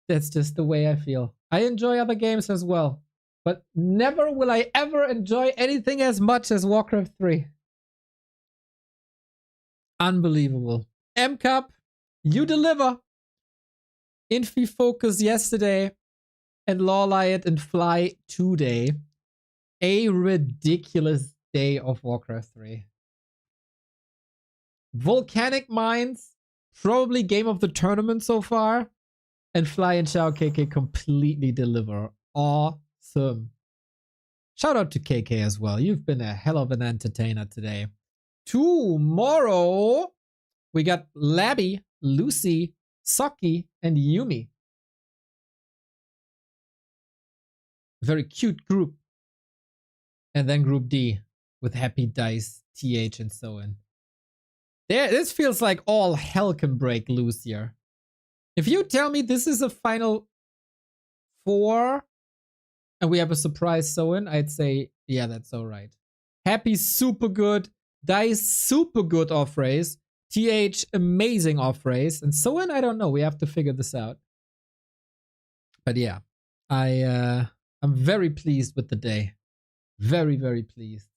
that's just the way I feel. I enjoy other games as well, but never will I ever enjoy anything as much as Warcraft 3. Unbelievable. M-Cup, you deliver. Infi Focus yesterday and LawLiet and Fly today. A ridiculous day of Warcraft 3. Volcanic Mines, probably game of the tournament so far. And Fly and XiaoKK completely deliver. Awesome. Shout out to KK as well. You've been a hell of an entertainer today. Tomorrow, we got Labby, Lucy, Saki, and Yumi. Very cute group. And then Group D with Happy Dice, TH, and so on. This feels like all hell can break loose here. If you tell me this is a final 4 and we have a surprise Soin, I'd say, yeah, that's alright. Happy, super good. Dice, super good off race. TH, amazing off race. And Soin, I don't know. We have to figure this out. But yeah, I'm very pleased with the day. Very, very pleased.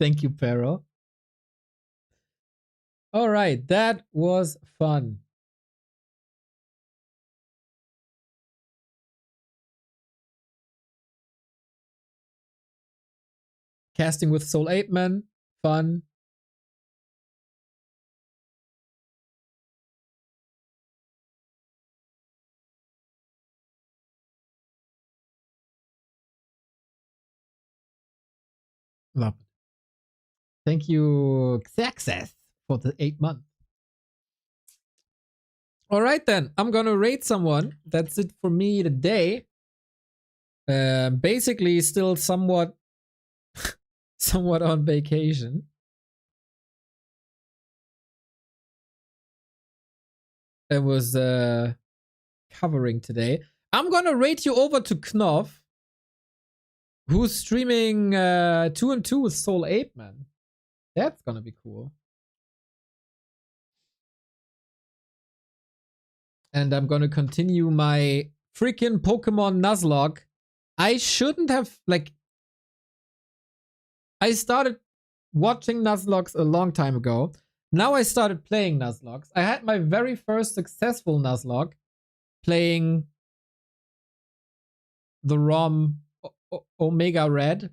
Thank you, Pero. All right, that was fun. Casting with Soul 8 Man, fun. Love it. Thank you, Xaxas, for the 8 months. All right, then. I'm going to rate someone. That's it for me today. Basically, still somewhat on vacation. I was covering today. I'm going to rate you over to Knopf, who's streaming 2-2 with Soul 8 Man. That's gonna be cool. And I'm gonna continue my freaking Pokemon Nuzlocke. I shouldn't have, like... I started watching Nuzlocks a long time ago. Now I started playing Nuzlocks. I had my very first successful Nuzlocke playing the ROM Omega Red.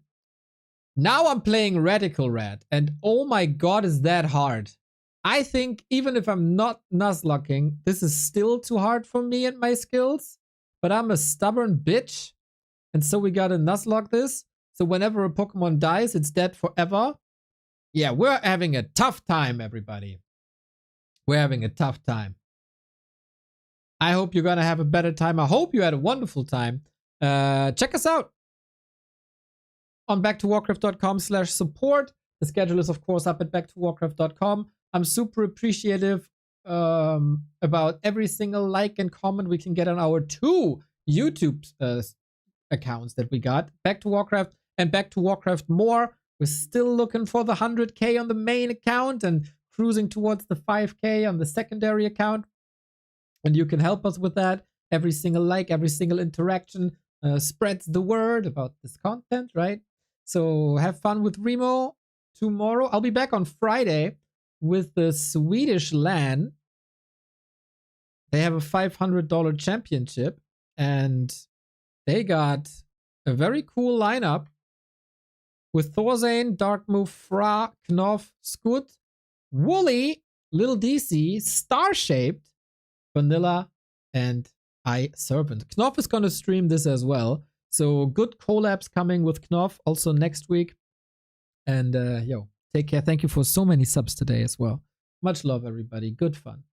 Now I'm playing Radical Red, and oh my god, is that hard. I think even if I'm not Nuzlocking, this is still too hard for me and my skills, but I'm a stubborn bitch, and so we gotta Nuzlocke this, so whenever a Pokemon dies, it's dead forever. Yeah, we're having a tough time, everybody. we're having a tough time. I hope you're gonna have a better time. I hope you had a wonderful time. Check us out on backtowarcraft.com/support. The schedule is, of course, up at backtowarcraft.com. I'm super appreciative about every single like and comment we can get on our 2 YouTube accounts that we got, Back to Warcraft and Back to Warcraft More. We're still looking for the 100K on the main account and cruising towards the 5K on the secondary account. And you can help us with that. Every single like, every single interaction spreads the word about this content, right? So have fun with Remo tomorrow. I'll be back on Friday with the Swedish LAN. They have a $500 championship, and they got a very cool lineup with Thorzane, Darkmove, Fra, Knopf, Scoot, Wooly, Little DC, Star-Shaped, Vanilla, and Serpent. Knopf is going to stream this as well. So good collabs coming with Knopf also next week. And yo, take care. Thank you for so many subs today as well. Much love, everybody. Good fun.